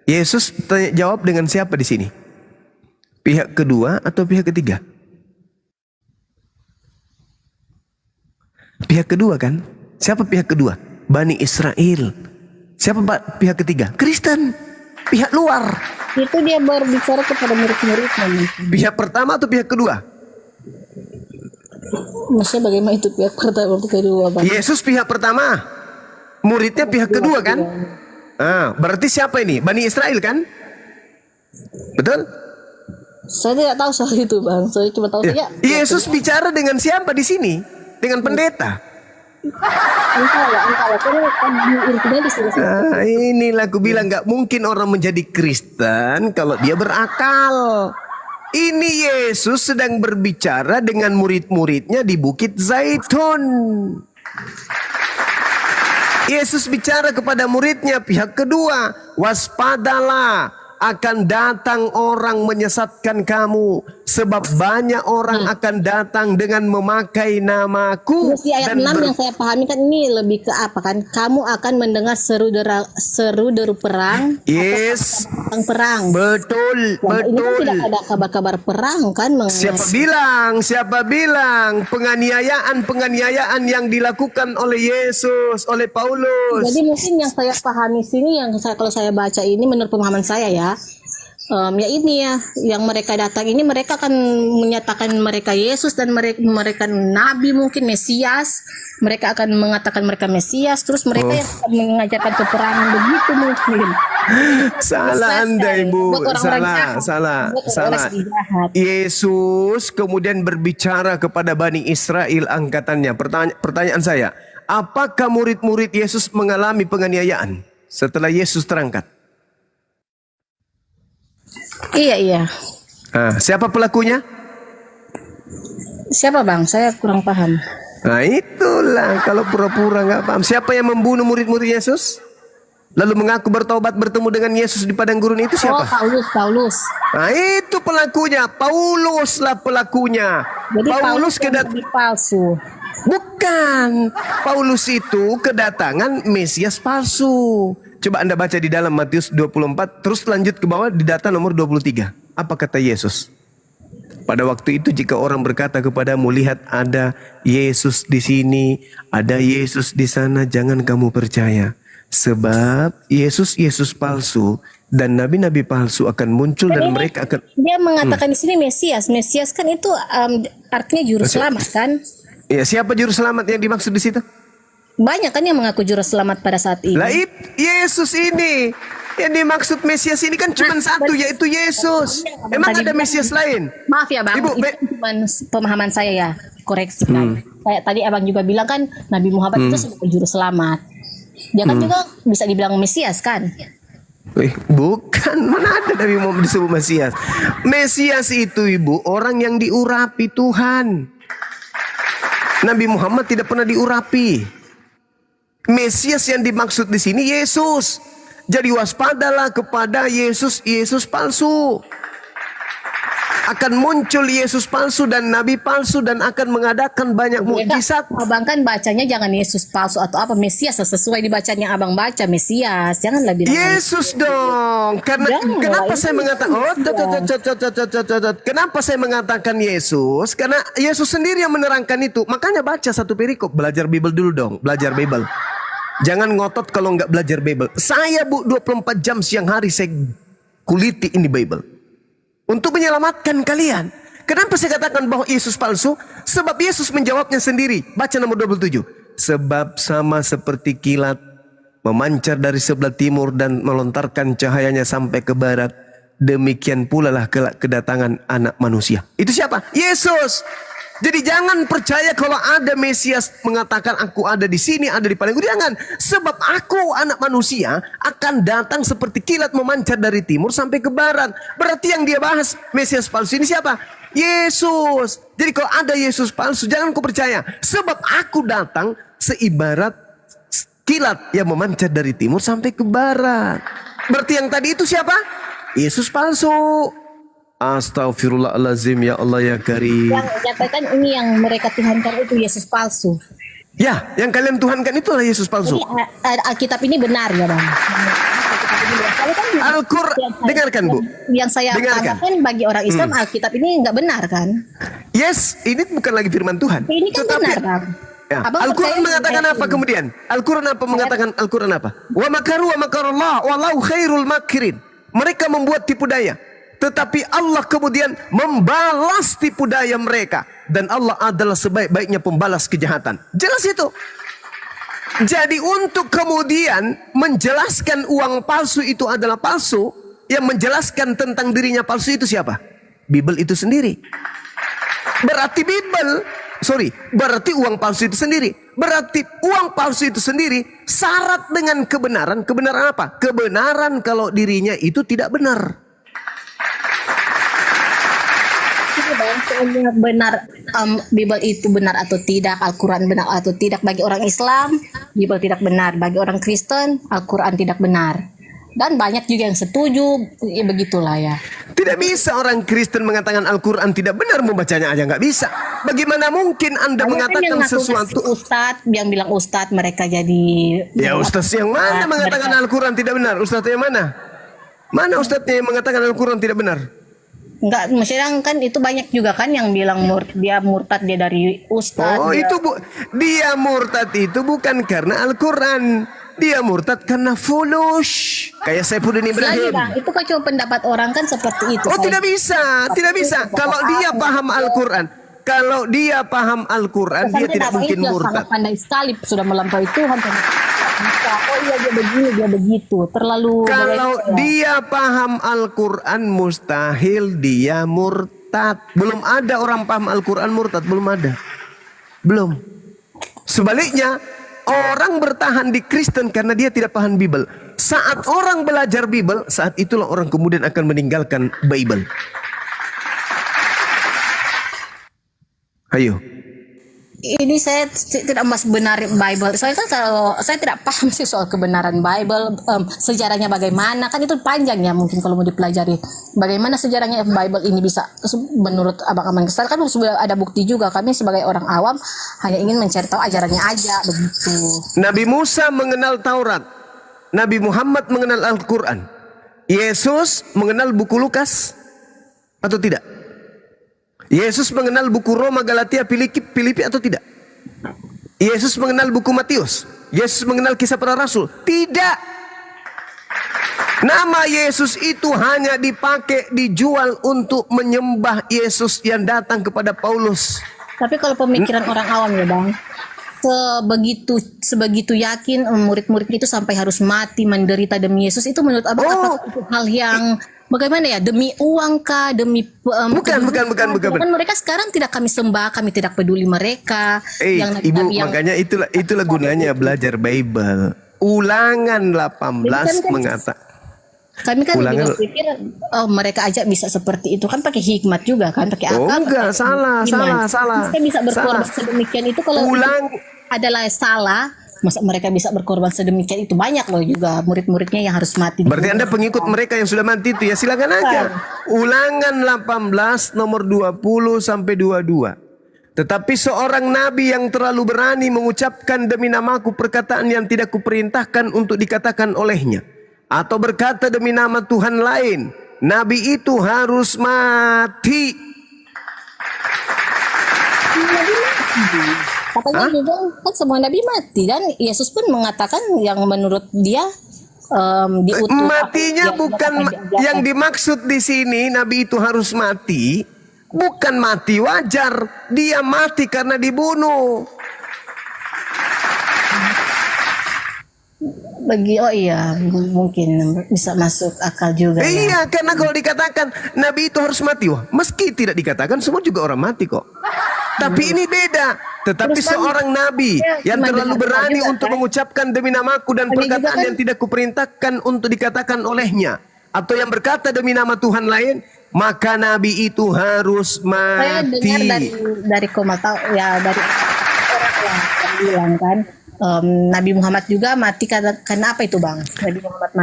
Yesus tanya jawab dengan siapa di sini? Pihak kedua atau pihak ketiga? Pihak kedua kan? Siapa pihak kedua? Bani Israel. Siapa pihak ketiga? Kristen. Pihak luar. Itu dia berbicara kepada murid-muridnya. Pihak pertama atau pihak kedua? Maksudnya bagaimana itu pihak pertama atau kedua Bang? Yesus pihak pertama. Muridnya pihak kedua kan? Berarti siapa ini? Bani Israel kan? Betul? Saya tidak tahu soal itu Bang. Saya cuma tahu saja. Yesus bicara dengan siapa di sini? Dengan pendeta. Inilah aku bilang nggak mungkin orang menjadi Kristen kalau dia berakal. Ini Yesus sedang berbicara dengan murid-muridnya di Bukit Zaitun. Yesus bicara kepada muridnya pihak kedua, waspadalah akan datang orang menyesatkan kamu sebab banyak orang akan datang dengan memakai namaku. Terus di ayat 6 yang saya pahami kan ini lebih ke apa kan? Kamu akan mendengar seru deru perang. Yes. Tentang perang. Betul, Nah, ini kan betul. tidak ada kabar-kabar perang kan? Siapa bilang penganiayaan yang dilakukan oleh Yesus, oleh Paulus. Jadi mungkin yang saya pahami sini, kalau saya baca ini menurut pemahaman saya ya. Ya ini ya, yang mereka datang ini mereka akan menyatakan mereka Yesus dan mereka Nabi mungkin Mesias. Mereka akan mengatakan mereka Mesias, terus mereka yang akan mengajarkan peperangan begitu mungkin. Salah Anda Ibu, Buat orang-orang jahat. salah. Buat orang-orang jahat. Yesus kemudian berbicara kepada Bani Israel angkatannya. Pertanyaan saya, apakah murid-murid Yesus mengalami penganiayaan setelah Yesus terangkat? Iya. Siapa pelakunya? Siapa Bang? Saya kurang paham. Nah itulah, kalau pura-pura nggak paham. Siapa yang membunuh murid-murid Yesus? Lalu mengaku bertobat bertemu dengan Yesus di padang gurun itu siapa? Paulus. Nah itu pelakunya, Paulus lah pelakunya. Jadi Paulus palsu. Bukan, Paulus itu kedatangan Mesias palsu. Coba Anda baca di dalam Matius 24, terus lanjut ke bawah di data nomor 23. Apa kata Yesus? Pada waktu itu jika orang berkata kepadamu, lihat ada Yesus di sini, ada Yesus di sana, jangan kamu percaya. Sebab Yesus palsu dan nabi-nabi palsu akan muncul dan mereka akan... Dia mengatakan di sini Mesias. Mesias kan itu artinya juru selamat kan? Ya, siapa juru selamat yang dimaksud di situ? Banyak kan yang mengaku juru selamat pada saat ini. Yesus ini yang dimaksud Mesias ini kan cuma satu, yaitu Yesus. Emang ada Mesias lain? Maaf ya Bang, itu cuma pemahaman saya ya, koreksi kan. Kayak tadi Abang juga bilang kan Nabi Muhammad itu sebagai juru selamat. Dia kan juga bisa dibilang Mesias kan? Bukan, mana ada Nabi Muhammad disebut Mesias. Mesias itu Ibu, orang yang diurapi Tuhan. Nabi Muhammad tidak pernah diurapi. Mesias yang dimaksud di sini Yesus. Jadi waspadalah kepada Yesus palsu. Akan muncul Yesus palsu dan nabi palsu dan akan mengadakan banyak mukjizat. Abang kan bacanya jangan Yesus palsu atau apa, Mesias sesuai dibacanya Abang baca Mesias. Janganlah bilang Yesus dong. Kenapa saya mengatakan kenapa saya mengatakan Yesus? Karena Yesus sendiri yang menerangkan itu. Makanya baca satu perikop, belajar Bible dulu dong, belajar Bible. Jangan ngotot kalau nggak belajar Bible. Saya 24 jam siang hari saya kuliti ini Bible. Untuk menyelamatkan kalian. Kenapa saya katakan bahwa Yesus palsu? Sebab Yesus menjawabnya sendiri. Baca nomor 27. Sebab sama seperti kilat memancar dari sebelah timur dan melontarkan cahayanya sampai ke barat. Demikian pula lah kelak kedatangan anak manusia. Itu siapa? Yesus. Jadi jangan percaya kalau ada Mesias mengatakan aku ada di sini, ada di padang gurun. Jangan. Sebab aku anak manusia akan datang seperti kilat memancar dari timur sampai ke barat. Berarti yang dia bahas Mesias palsu ini siapa? Yesus. Jadi kalau ada Yesus palsu jangan kau percaya. Sebab aku datang seibarat kilat yang memancar dari timur sampai ke barat. Berarti yang tadi itu siapa? Yesus palsu. Astaghfirullahalazim, ya Allah ya Karim. Yang nyatakan ini yang mereka tuhankan itu Yesus palsu. Ya, yang kalian tuhankan itulah Yesus palsu. Jadi Alkitab ini benar ya Bang. Al-Quran, dengarkan Bu. Yang saya katakan bagi orang Islam Alkitab ini nggak benar kan? Yes, ini bukan lagi firman Tuhan. Ini kan benar Bang. Ya. Al-Quran mengatakan apa kemudian? Al-Quran apa mengatakan? Al-Quran apa? Wa makaru wa makarallah wallahu khairul makirin. Mereka membuat tipu daya. Tetapi Allah kemudian membalas tipu daya mereka. Dan Allah adalah sebaik-baiknya pembalas kejahatan. Jelas itu. Jadi untuk kemudian menjelaskan uang palsu itu adalah palsu. Yang menjelaskan tentang dirinya palsu itu siapa? Bible itu sendiri. Berarti berarti uang palsu itu sendiri. Berarti uang palsu itu sendiri syarat dengan kebenaran. Kebenaran apa? Kebenaran kalau dirinya itu tidak benar. Benar Bible itu benar atau tidak, Al-Quran benar atau tidak bagi orang Islam, Bible tidak benar. Bagi orang Kristen, Al-Quran tidak benar. Dan banyak juga yang setuju, ya begitulah ya. Tidak bisa orang Kristen mengatakan Al-Quran tidak benar, membacanya aja nggak bisa. Bagaimana mungkin Anda Banyak kan yang mengatakan ngaku sesuatu? Ustadz, yang bilang Ustadz mereka jadi. Ya Ustadz yang mana mengatakan Al-Quran tidak benar? Ustadz yang mana? Mana Ustadznya yang mengatakan Al-Quran tidak benar? Enggak, maksudnya kan itu banyak juga kan yang bilang dia murtad, dia dari Ustadz. Oh, dia- itu dia murtad itu bukan karena Al-Quran. Dia murtad karena fulus. Kayak Saifuddin Lagi Ibrahim. bang, itu kan cuma pendapat orang kan seperti itu. Oh, tidak bisa, tidak bisa. Kalau dia paham Al-Quran, kalau dia paham Al-Quran, dia tidak mungkin murtad. Sangat pandai sekali, sudah melampaui Tuhan. Oh iya dia begini, dia begitu. Terlalu. Kalau dia paham Al-Quran, mustahil dia murtad. Belum ada orang paham Al-Quran murtad, belum ada. Belum. Sebaliknya, orang bertahan di Kristen karena dia tidak paham Bible. Saat orang belajar Bible, saat itulah orang kemudian akan meninggalkan Bible. Ayo. Ini saya tidak mas benar Bible. Soalnya kan kalau saya tidak paham sih soal kebenaran Bible, sejarahnya bagaimana, kan itu panjang ya mungkin kalau mau dipelajari. Bagaimana sejarahnya Bible ini bisa menurut abang-abang Kristen kan sudah ada bukti juga. Kami sebagai orang awam hanya ingin mencari tahu ajarannya aja begitu. Nabi Musa mengenal Taurat. Nabi Muhammad mengenal Al-Quran. Yesus mengenal buku Lukas atau tidak? Yesus mengenal buku Roma, Galatia, Filipi atau tidak? Yesus mengenal buku Matius. Yesus mengenal kisah para rasul. Tidak. Nama Yesus itu hanya dipakai, dijual untuk menyembah Yesus yang datang kepada Paulus. Tapi kalau pemikiran orang awam ya bang, sebegitu yakin murid-murid itu sampai harus mati menderita demi Yesus, itu menurut abang apakah itu hal yang bagaimana ya, demi uang kah, demi bukan. Kan mereka sekarang tidak kami sembah, kami tidak peduli mereka. Ibu, makanya itulah gunanya belajar Bible. Ulangan 18 mengatakan. Kami kan lebih berpikir mereka aja bisa seperti itu kan pakai hikmat juga kan, pakai akal. Oh enggak, salah. Mereka bisa berkorban sedemikian itu kalau adalah salah. Masa mereka bisa berkorban sedemikian itu, banyak loh juga murid-muridnya yang harus mati. Berarti Anda pengikut mereka yang sudah mati itu ya, silakan aja. Ulangan 18 nomor 20 sampai 22. Tetapi seorang nabi yang terlalu berani mengucapkan demi namaku perkataan yang tidak kuperintahkan untuk dikatakan olehnya, atau berkata demi nama Tuhan lain, nabi itu harus mati. Katanya juga kan semua nabi mati, dan Yesus pun mengatakan yang menurut dia diutus. Matinya bukan yang dimaksud di sini. Nabi itu harus mati, bukan mati wajar. Dia mati karena dibunuh. Mungkin bisa masuk akal juga. Iya, karena kalau dikatakan nabi itu harus mati, wah, meski tidak dikatakan semua juga orang mati kok. Tapi ini beda. Tetapi seorang nabi yang terlalu berani untuk mengucapkan demi namaku dan perkataan yang tidak kuperintahkan untuk dikatakan olehnya, atau yang berkata demi nama Tuhan lain, maka nabi itu harus mati. Saya dengar dari komentar ya, dari orang yang bilang kan Nabi Muhammad juga mati karena apa itu bang?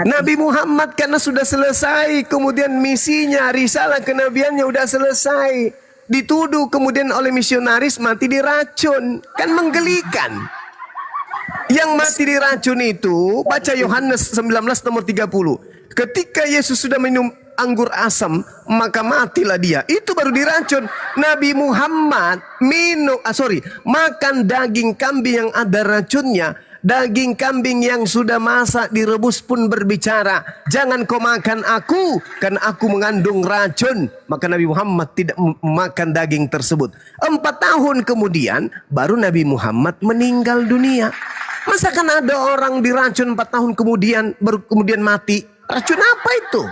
Nabi Muhammad karena sudah selesai, kemudian misinya, risalah kenabiannya udah selesai, dituduh kemudian oleh misionaris mati diracun, kan menggelikan. Yang mati diracun itu baca Yohanes 19 nomor 30. Ketika Yesus sudah minum anggur asam, maka matilah dia. Itu baru diracun. Nabi Muhammad makan daging kambing yang ada racunnya. Daging kambing yang sudah masak direbus pun berbicara, jangan kau makan aku, karena aku mengandung racun. Maka Nabi Muhammad tidak makan daging tersebut. 4 tahun kemudian baru Nabi Muhammad meninggal dunia. Masa kan ada orang diracun 4 tahun kemudian baru kemudian mati? Racun apa itu?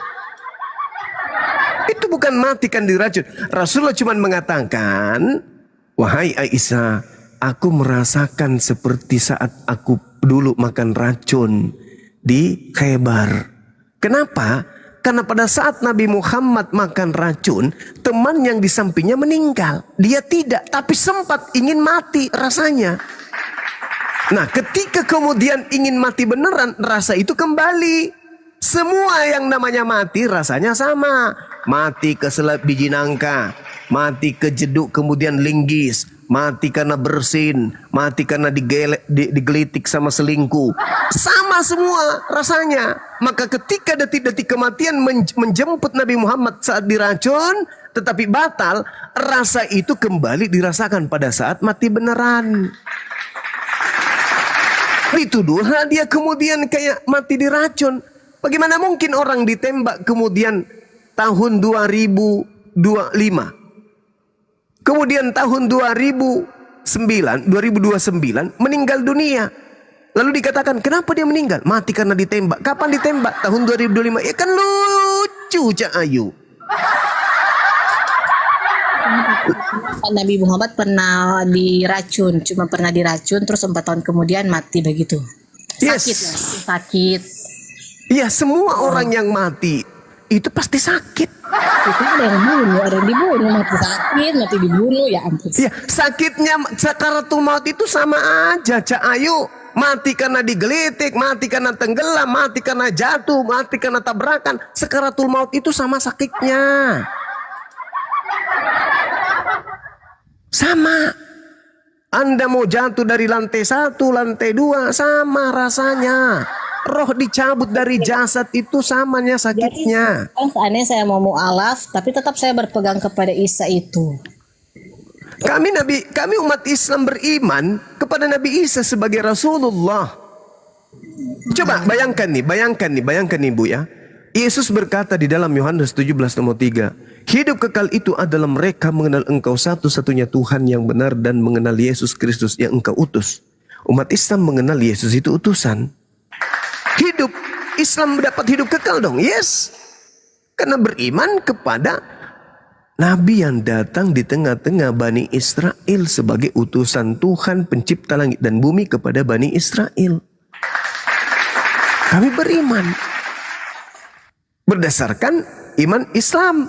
Itu bukan mati kan diracun. Rasulullah cuma mengatakan, wahai Aisyah, aku merasakan seperti saat aku dulu makan racun di Khaybar. Kenapa? Karena pada saat Nabi Muhammad makan racun, teman yang di sampingnya meninggal. Dia tidak, tapi sempat ingin mati rasanya. Nah, ketika kemudian ingin mati beneran, rasa itu kembali. Semua yang namanya mati rasanya sama. Mati keselap biji nangka, mati kejeduk kemudian linggis, mati karena bersin, mati karena digelitik sama selingkuh. Sama semua rasanya. Maka ketika detik-detik kematian menjemput Nabi Muhammad saat diracun, tetapi batal, rasa itu kembali dirasakan pada saat mati beneran. Dituduhlah dia kemudian kayak mati diracun. Bagaimana mungkin orang ditembak kemudian tahun 2025, kemudian tahun 2029 meninggal dunia. Lalu dikatakan kenapa dia meninggal? Mati karena ditembak. Kapan ditembak? Tahun 2025. Ya kan lucu Cak Ayu. Nabi Muhammad pernah diracun, cuma pernah diracun terus 4 tahun kemudian mati begitu. Sakit, sakit. Iya, semua orang yang mati itu pasti sakit. Itu ada yang bunuh, ada yang dibunuh, mati sakit, mati dibunuh, ya ampun. Iya, sakitnya sakaratul maut itu sama aja Cak Ayu. Mati karena digelitik, mati karena tenggelam, mati karena jatuh, mati karena tabrakan. Sakaratul maut itu sama sakitnya. Sama. Anda mau jatuh dari lantai 1, lantai 2, sama rasanya. Roh dicabut dari jasad itu samanya sakitnya. Seandainya saya mau mu'alaf, tapi tetap saya berpegang kepada Isa itu. Kami umat Islam beriman kepada Nabi Isa sebagai Rasulullah. Coba bayangkan nih Bu ya. Yesus berkata di dalam Yohanes 17:3, hidup kekal itu adalah mereka mengenal Engkau satu-satunya Tuhan yang benar dan mengenal Yesus Kristus yang Engkau utus. Umat Islam mengenal Yesus itu utusan. Hidup Islam mendapat hidup kekal dong. Yes. Karena beriman kepada Nabi yang datang di tengah-tengah Bani Israel sebagai utusan Tuhan pencipta langit dan bumi kepada Bani Israel. Kami beriman berdasarkan iman Islam.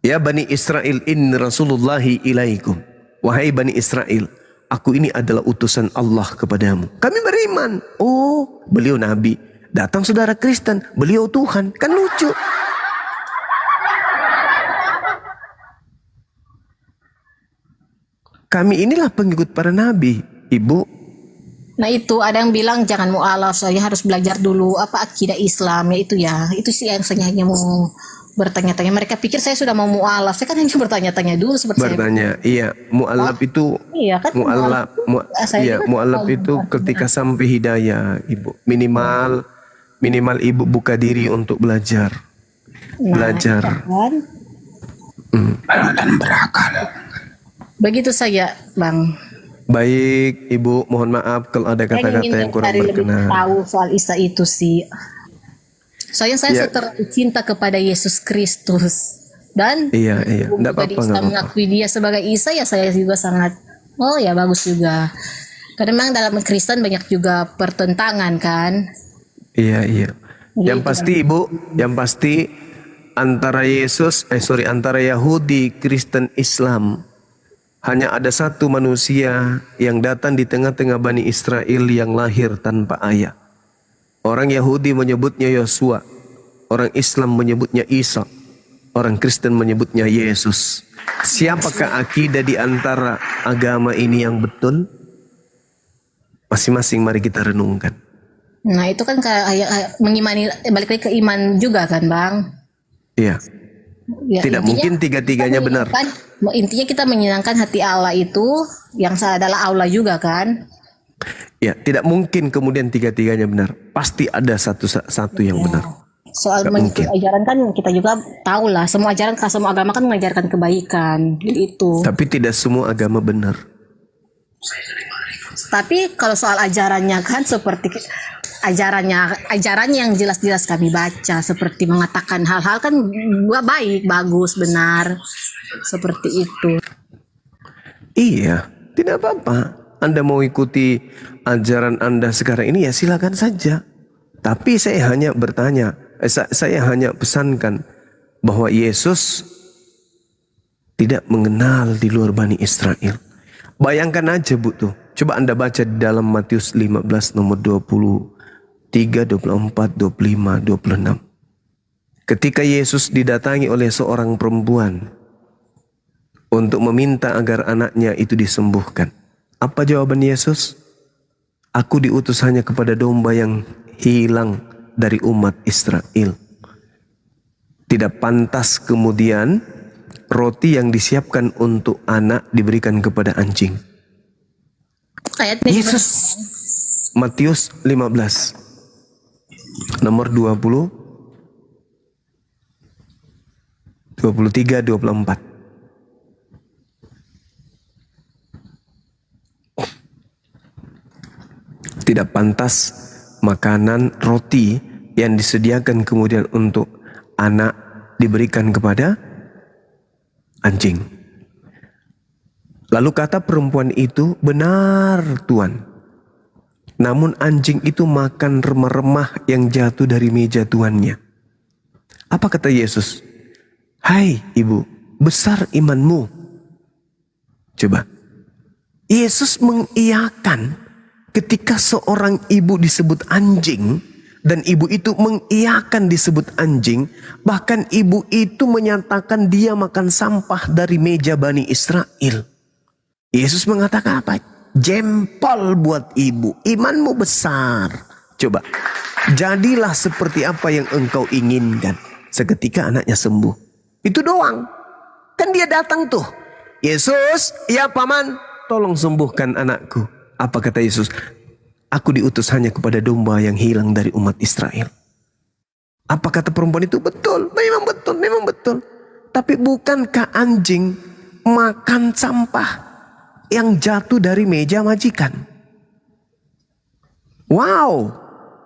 Ya Bani Israel, inni Rasulullahi ilaikum. Wahai Bani Israel, aku ini adalah utusan Allah kepadamu. Kami beriman. Oh, beliau Nabi. Datang saudara Kristen, beliau Tuhan. Kan lucu. Kami inilah pengikut para Nabi, Ibu. Nah itu ada yang bilang jangan mu'alaf, saya harus belajar dulu apa akidah Islam. Ya itu ya. Itu sih yang saya hanya mau bertanya-tanya. Mereka pikir saya sudah mau mu'alaf. Saya kan hanya bertanya-tanya dulu seperti bertanya. Iya, mu'alaf itu iya kan mu'alaf itu ketika sampai hidayah, Ibu. Minimal Ibu buka diri untuk belajar. Belajar. Dan berakal. Begitu saja, Bang. Baik, Ibu, mohon maaf kalau ada kata-kata yang kurang berkenan. Tahu soal Isa itu sih. Soalnya saya terlalu cinta kepada Yesus Kristus dan enggak apa-apa, Islam mengakui dia sebagai Isa, ya saya juga sangat bagus juga. Karena memang dalam Kristen banyak juga pertentangan kan. Iya. Yang pasti Ibu, yang pasti antara antara Yahudi, Kristen, Islam hanya ada satu manusia yang datang di tengah-tengah Bani Israel yang lahir tanpa ayah. Orang Yahudi menyebutnya Yosua, orang Islam menyebutnya Isa, orang Kristen menyebutnya Yesus. Siapakah akidah di antara agama ini yang betul? Masing-masing mari kita renungkan. Nah itu kan kayak mengimani, balik lagi ke iman juga kan Bang? Iya. Ya, tidak mungkin tiga-tiganya benar. Intinya kita menyenangkan hati Allah itu yang adalah Allah juga kan? Ya, tidak mungkin kemudian tiga-tiganya benar. Pasti ada satu yang benar. Soal mengikuti ajaran kan kita juga tahu lah. Semua agama kan mengajarkan kebaikan itu. Tapi tidak semua agama benar. Tapi kalau soal ajarannya kan seperti ajarannya yang jelas-jelas kami baca seperti mengatakan hal-hal kan baik, bagus, benar seperti itu. Iya, tidak apa-apa. Anda mau ikuti ajaran Anda sekarang ini ya silakan saja. Tapi saya hanya bertanya, saya hanya pesankan bahwa Yesus tidak mengenal di luar Bani Israel. Bayangkan aja Bu tuh. Coba Anda baca di dalam Matius 15 nomor 20 3, 24, 25, 26. Ketika Yesus didatangi oleh seorang perempuan untuk meminta agar anaknya itu disembuhkan. Apa jawaban Yesus? Aku diutus hanya kepada domba yang hilang dari umat Israel. Tidak pantas kemudian roti yang disiapkan untuk anak diberikan kepada anjing. Yesus, Matius 15, nomor 20, 23, 24. Tidak pantas makanan roti yang disediakan kemudian untuk anak diberikan kepada anjing. Lalu kata perempuan itu, benar Tuan. Namun anjing itu makan remah-remah yang jatuh dari meja tuannya. Apa kata Yesus? Hai ibu, besar imanmu. Coba. Yesus mengiyakan ketika seorang ibu disebut anjing, dan ibu itu mengiyakan disebut anjing, bahkan ibu itu menyatakan dia makan sampah dari meja Bani Israel. Yesus mengatakan apa? Jempol buat ibu, imanmu besar. Coba, jadilah seperti apa yang engkau inginkan. Seketika anaknya sembuh. Itu doang. Kan dia datang tuh. Yesus, ya paman, tolong sembuhkan anakku. Apa kata Yesus? Aku diutus hanya kepada domba yang hilang dari umat Israel. Apa kata perempuan itu? Betul, memang betul, memang betul. Tapi bukankah anjing makan sampah yang jatuh dari meja majikan? Wow,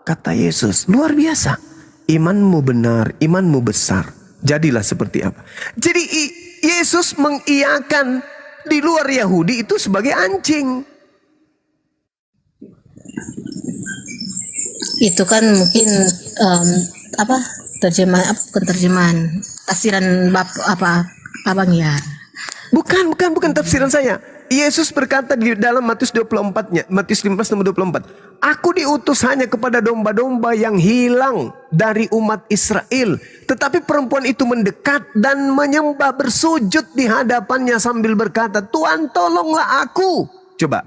kata Yesus, luar biasa. Imanmu benar, imanmu besar. Jadilah seperti apa? Jadi Yesus mengiyakan di luar Yahudi itu sebagai anjing. Itu kan mungkin terjemahan, bukan terjemahan, tafsiran abang ya. Bukan tafsiran saya. Yesus berkata di dalam Matius 24-nya, Matius 15 nomor 24, aku diutus hanya kepada domba-domba yang hilang dari umat Israel. Tetapi perempuan itu mendekat dan menyembah, bersujud di hadapannya sambil berkata, Tuhan tolonglah aku. Coba,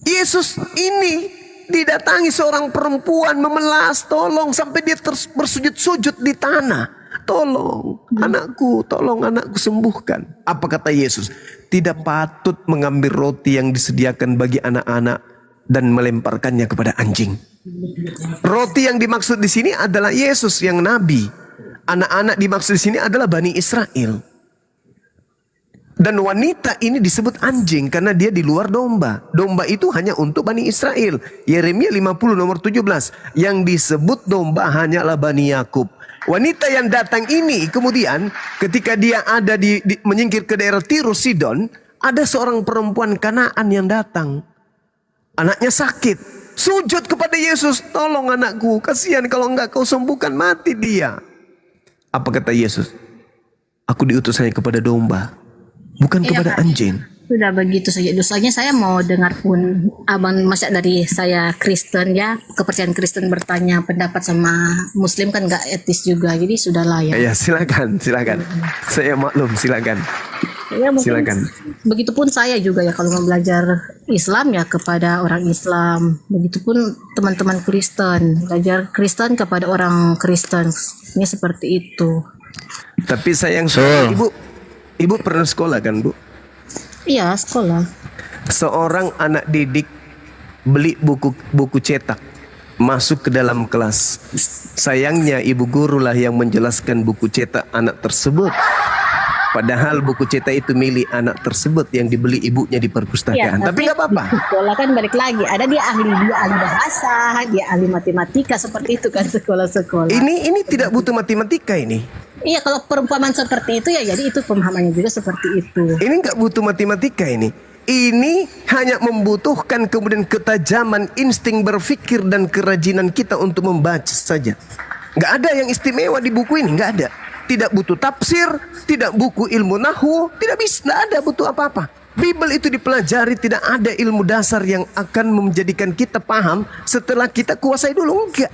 Yesus ini didatangi seorang perempuan memelas, tolong, sampai dia bersujud-sujud di tanah. Tolong anakku, tolong anakku sembuhkan. Apa kata Yesus? Tidak patut mengambil roti yang disediakan bagi anak-anak dan melemparkannya kepada anjing. Roti yang dimaksud di sini adalah Yesus yang nabi. Anak-anak dimaksud di sini adalah Bani Israel. Dan wanita ini disebut anjing karena dia di luar domba. Domba itu hanya untuk Bani Israel. Yeremia 50 nomor 17. Yang disebut domba hanyalah Bani Yakub. Wanita yang datang ini kemudian ketika dia ada menyingkir ke daerah Tirus Sidon, ada seorang perempuan Kanaan yang datang. Anaknya sakit. Sujud kepada Yesus, tolong anakku, kasihan kalau enggak kau sembuhkan, mati dia. Apa kata Yesus? Aku diutus hanya kepada domba, bukan kepada anjing. Sudah begitu saja. Dosanya saya mau dengar pun abang, masa dari saya Kristen ya, kepercayaan Kristen bertanya pendapat sama Muslim kan nggak etis juga. Jadi sudahlah ya. Ya silakan. Saya maklum, silakan. Ya, silakan. Begitupun saya juga ya kalau mau belajar Islam ya kepada orang Islam. Begitupun teman-teman Kristen, belajar Kristen kepada orang Kristen. Ini seperti itu. Tapi sayang ibu pernah sekolah kan, Bu? Iya, sekolah. Seorang anak didik beli buku cetak, masuk ke dalam kelas. Sayangnya ibu guru lah yang menjelaskan buku cetak anak tersebut. Padahal buku cetak itu milik anak tersebut yang dibeli ibunya di perpustakaan. Ya, tapi nggak apa-apa. Sekolah kan balik lagi. Ada dia ahli bahasa, dia ahli matematika, seperti itu kan sekolah-sekolah. Ini tidak butuh matematika ini. Iya, kalau perumpamaan seperti itu ya jadi itu pemahamannya juga seperti itu. Ini nggak butuh matematika ini. Ini hanya membutuhkan kemudian ketajaman insting berpikir dan kerajinan kita untuk membaca saja. Nggak ada yang istimewa di buku ini, nggak ada. Tidak butuh tafsir, tidak buku ilmu nahwu, tidak bisa, nggak ada butuh apa-apa. Bible itu dipelajari, tidak ada ilmu dasar yang akan menjadikan kita paham setelah kita kuasai dulu. Enggak.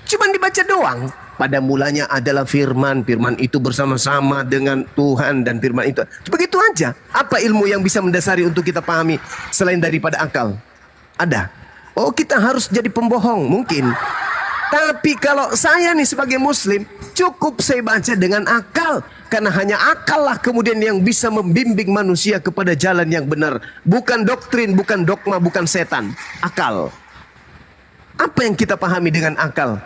Cuman dibaca doang. Pada mulanya adalah firman. Firman itu bersama-sama dengan Tuhan dan firman itu. Begitu aja. Apa ilmu yang bisa mendasari untuk kita pahami selain daripada akal? Ada. Oh, kita harus jadi pembohong mungkin. Tapi kalau saya nih sebagai muslim, cukup saya baca dengan akal. Karena hanya akal lah kemudian yang bisa membimbing manusia kepada jalan yang benar. Bukan doktrin, bukan dogma, bukan setan. Akal. Apa yang kita pahami dengan akal?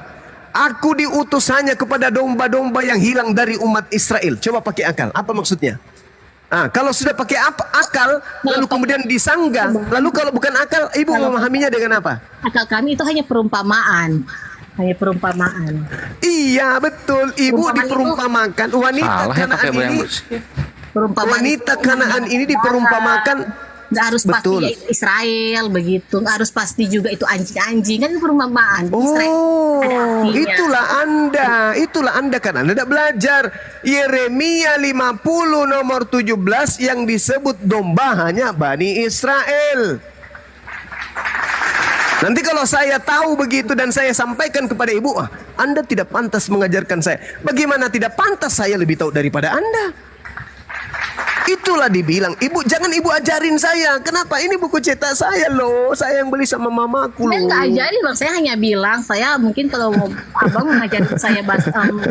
Aku diutus hanya kepada domba-domba yang hilang dari umat Israel. Coba pakai akal. Apa maksudnya? Kalau sudah pakai akal, lalu kemudian disanggah. Lalu kalau bukan akal, ibu memahaminya dengan apa? Akal kami itu hanya perumpamaan. Hanya perumpamaan. Iya betul, ibu diperumpamakan wanita Kanaan ini. Wanita Kanaan ini diperumpamakan. Nggak harus pasti Israel begitu, nggak harus pasti juga itu anjing-anjing, kan perumpamaan. Itulah anda kan anda tidak belajar. Yeremia 50 nomor 17 yang disebut domba hanya Bani Israel. Nanti kalau saya tahu begitu dan saya sampaikan kepada ibu, Anda tidak pantas mengajarkan saya. Bagaimana tidak pantas, saya lebih tahu daripada Anda. Itulah dibilang, ibu jangan ibu ajarin saya. Kenapa? Ini buku cetak saya loh. Saya yang beli sama mamaku loh. Saya nggak ajarin bang, saya hanya bilang, saya mungkin kalau abang mengajarin saya agama.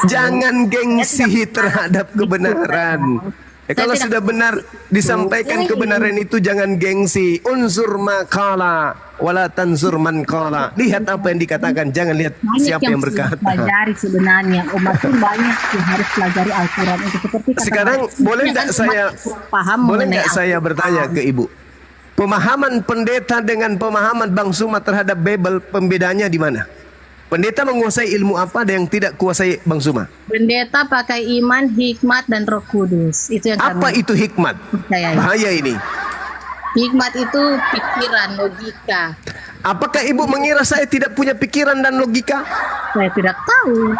Jangan gengsi terhadap kebenaran. Kalau sudah benar disampaikan kebenaran itu jangan gengsi. Unsur maqala wala tanzur man qala. Lihat apa yang dikatakan, jangan lihat siapa yang berkata. Pelajari sebenarnya umat pun banyak yang harus pelajari Al-Qur'an itu seperti kata. Sekarang boleh enggak saya bertanya ke ibu? Pemahaman pendeta dengan pemahaman Bang Suma terhadap Bible, pembedanya di mana? Pendeta menguasai ilmu apa yang tidak kuasai Bang Suma? Pendeta pakai iman, hikmat, dan Roh Kudus. Itu yang apa itu hikmat? Bahaya ini. Hikmat itu pikiran, logika. Apakah ibu mengira saya tidak punya pikiran dan logika? Saya tidak tahu.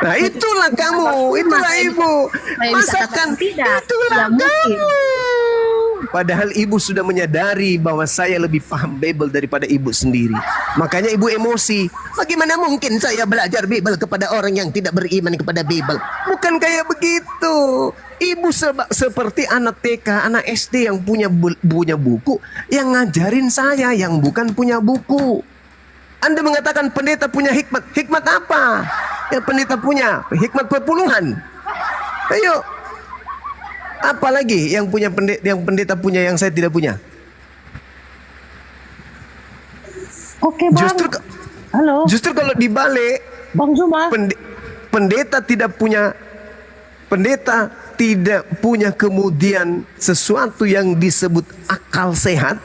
Nah itulah kamu, itulah ibu. Masakan itulah kamu. Padahal ibu sudah menyadari bahwa saya lebih paham Bible daripada ibu sendiri. Makanya ibu emosi. Bagaimana mungkin saya belajar Bible kepada orang yang tidak beriman kepada Bible? Bukan kayak begitu. Ibu seperti anak TK, anak SD yang punya buku, yang ngajarin saya yang bukan punya buku. Anda mengatakan pendeta punya hikmat. Hikmat apa? Yang pendeta punya hikmat perpuluhan. Ayo. Apalagi yang pendeta punya yang saya tidak punya? Oke bang. Justru kalau dibalik, Bang Zuma, pendeta tidak punya kemudian sesuatu yang disebut akal sehat,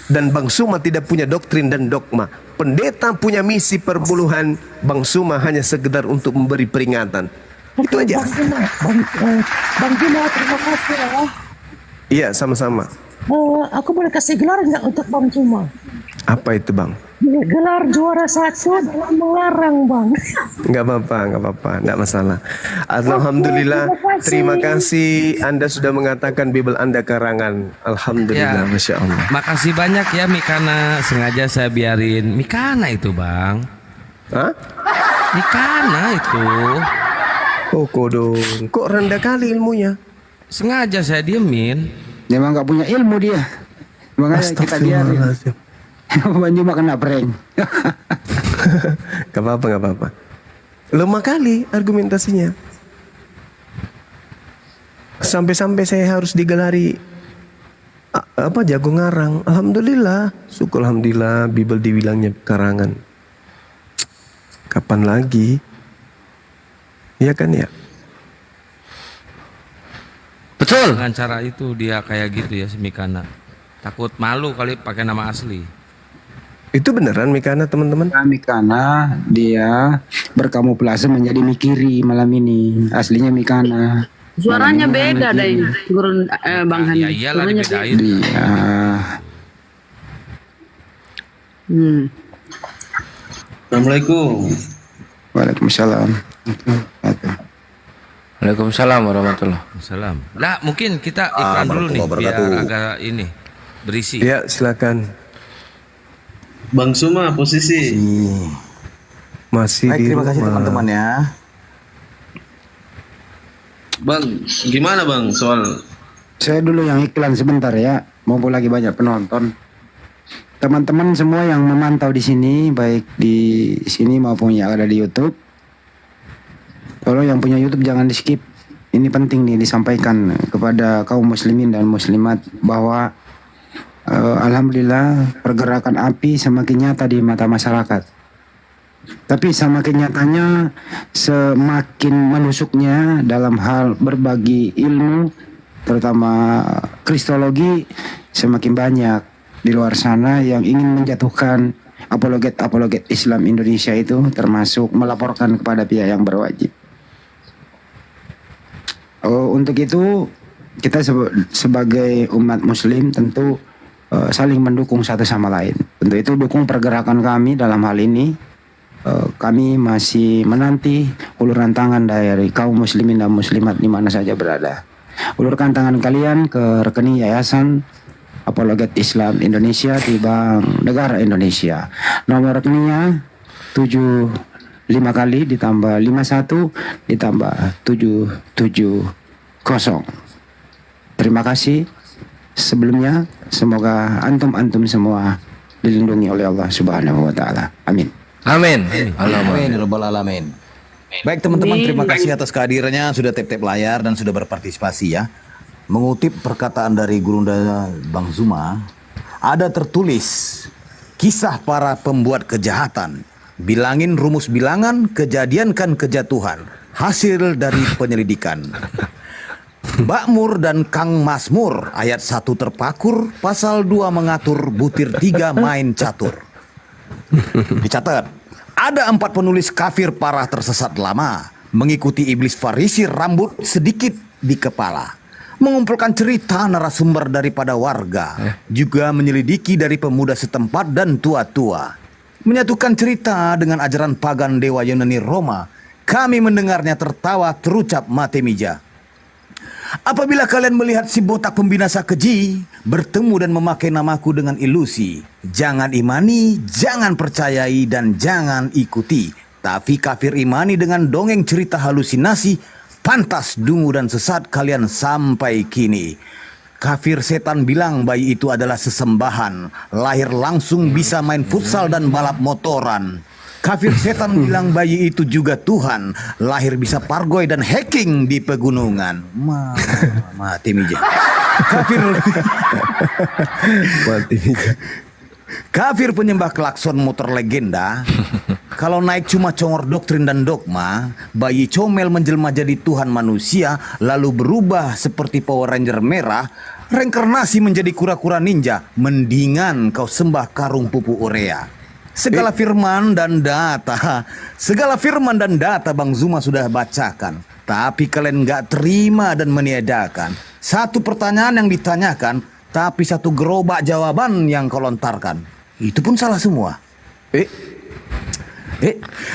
dan Bang Suma tidak punya doktrin dan dogma. Pendeta punya misi perpuluhan, Bang Suma hanya sekedar untuk memberi peringatan. Itu aja. Bang Zuma, terima kasih ya. Iya, sama-sama. Aku boleh kasih gelar nggak untuk Bang Zuma? Apa itu bang? Gelar juara 1 dalam melarang bang. Nggak apa-apa, nggak masalah. Alhamdulillah, terima kasih Anda sudah mengatakan Bible Anda karangan. Alhamdulillah, Masya Allah. Makasih banyak ya Mikana, sengaja saya biarin. Mikana itu bang. Hah? Mikana itu. Oh kodong, kok rendah kali ilmunya? Sengaja saya diemin. Dia memang nggak punya ilmu dia. Makanya kita biarin. Bang Juma kena prank. Gak apa-apa. Lemah kali argumentasinya. Sampai-sampai saya harus digelari jago ngarang. Alhamdulillah, syukur alhamdulillah Bible dibilangnya karangan. Kapan lagi? Iya kan ya? Betul. Dengan cara itu dia kayak gitu ya si Mikana. Takut malu kali pakai nama asli. Itu beneran Mikana teman-teman? Ya, Mikana dia berkamuflase menjadi Mikiri malam ini. Aslinya Mikana. Suaranya beda deh, Gurun Bang Hani. Ya iyalah dibedain. Iya. Assalamualaikum. Waalaikumsalam. Waalaikumsalam warahmatullahi. Salam. Nah, mungkin kita iklan dulu nih biar agak ini berisi. Ya, silakan. Bang Suma posisi. Masih di terima kasih rumah. teman-teman ya. Bang, gimana Bang soal Saya dulu yang iklan sebentar ya, mumpung lagi banyak penonton. Teman-teman semua yang memantau di sini, baik di sini maupun yang ada di YouTube. Kalau yang punya YouTube jangan di skip. Ini penting nih disampaikan kepada kaum muslimin dan muslimat bahwa alhamdulillah pergerakan api semakin nyata di mata masyarakat. Tapi semakin nyatanya semakin menusuknya dalam hal berbagi ilmu, terutama kristologi, semakin banyak di luar sana yang ingin menjatuhkan apologet Islam Indonesia itu, termasuk melaporkan kepada pihak yang berwajib. Untuk itu kita sebagai umat muslim tentu saling mendukung satu sama lain. Untuk itu dukung pergerakan kami dalam hal ini. Kami masih menanti uluran tangan dari kaum muslimin dan muslimat di mana saja berada. Ulurkan tangan kalian ke rekening Yayasan Apologet Islam Indonesia di Bank Negara Indonesia. Nomor rekeningnya 75 kali ditambah 51 ditambah 770. Terima kasih sebelumnya. Semoga antum semua dilindungi oleh Allah Subhanahu wa taala. Amin. Amin. Amin ya rabbal alamin. Baik teman-teman, terima kasih atas kehadirannya, sudah tap-tap layar dan sudah berpartisipasi ya. Mengutip perkataan dari Gurunda Bang Zuma, ada tertulis kisah para pembuat kejahatan. Bilangin rumus bilangan, kejadiankan kejatuhan. Hasil dari penyelidikan. Bakmur dan Kang Masmur, ayat 1 terpakur, pasal 2 mengatur, butir 3 main catur. Dicatat, ada 4 penulis kafir parah tersesat lama, mengikuti iblis Farisi rambut sedikit di kepala, mengumpulkan cerita narasumber daripada warga, juga menyelidiki dari pemuda setempat dan tua-tua, menyatukan cerita dengan ajaran pagan dewa Yunani Roma. Kami mendengarnya tertawa terucap mate mija. Apabila kalian melihat si botak pembinasa keji bertemu dan memakai namaku dengan ilusi, jangan imani, jangan percayai, dan jangan ikuti. Tapi kafir imani dengan dongeng cerita halusinasi, pantas dungu dan sesat kalian sampai kini. Kafir setan bilang bayi itu adalah sesembahan, lahir langsung bisa main futsal dan balap motoran. Kafir setan bilang bayi itu juga Tuhan, lahir bisa pargoy dan hacking di pegunungan. Mati mija. Kafir penyembah klakson motor legenda. Kalau naik cuma congor doktrin dan dogma, bayi comel menjelma jadi Tuhan manusia, lalu berubah seperti Power Ranger merah, reinkarnasi menjadi kura-kura ninja. Mendingan kau sembah karung pupu urea. Segala firman dan data Bang Zuma sudah bacakan, tapi kalian nggak terima dan meniadakan. Satu pertanyaan yang ditanyakan, tapi satu gerobak jawaban yang kau lontarkan. Itu pun salah semua.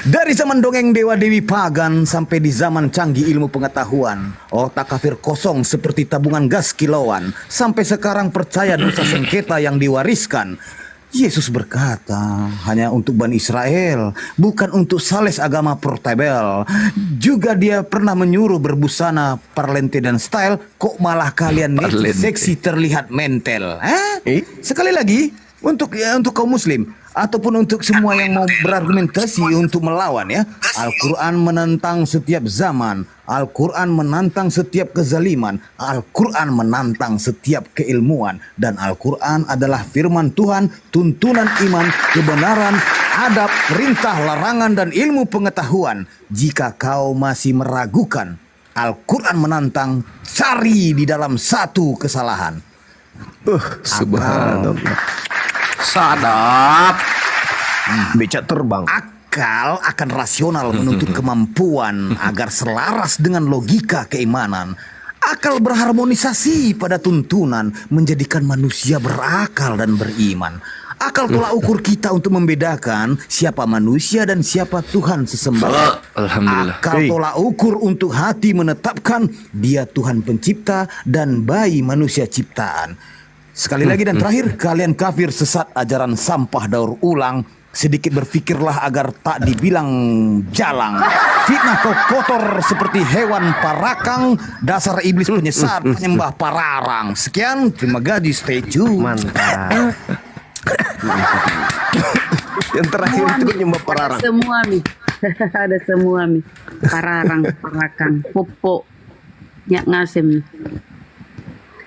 Dari zaman dongeng dewa dewi pagan sampai di zaman canggih ilmu pengetahuan, otak kafir kosong seperti tabungan gas kilauan. Sampai sekarang percaya dosa sengketa yang diwariskan. Yesus berkata, hanya untuk Bani Israel, bukan untuk sales agama portable. Juga dia pernah menyuruh berbusana parlente dan style, kok malah kalian seksi terlihat mentel. Sekali lagi, untuk kaum muslim ataupun untuk semua yang mau berargumentasi untuk melawan ya. Al-Quran menentang setiap zaman, Al-Quran menantang setiap kezaliman, Al-Quran menantang setiap keilmuan, dan Al-Quran adalah firman Tuhan, tuntunan iman, kebenaran, adab, perintah, larangan, dan ilmu pengetahuan. Jika kau masih meragukan, Al-Quran menantang, cari di dalam satu kesalahan. Subhanallah. Sadap. Becak terbang. Akal akan rasional menuntut kemampuan agar selaras dengan logika keimanan. Akal berharmonisasi pada tuntunan menjadikan manusia berakal dan beriman. Akal tolak ukur kita untuk membedakan siapa manusia dan siapa Tuhan sesembah. Alhamdulillah. Akal tolak ukur untuk hati menetapkan dia Tuhan pencipta dan bayi manusia ciptaan. Sekali lagi dan terakhir, kalian kafir sesat ajaran sampah daur ulang. Sedikit berfikirlah agar tak dibilang jalang. Fitnah kau kotor seperti hewan parakang. Dasar iblis penyesat penyembah pararang. Sekian, terima kasih, stay tune. Mantap. Yang terakhir itu penyembah pararang. Semua nih. Ada semua nih. Pararang, parakang, popo, nyak ngasem nih.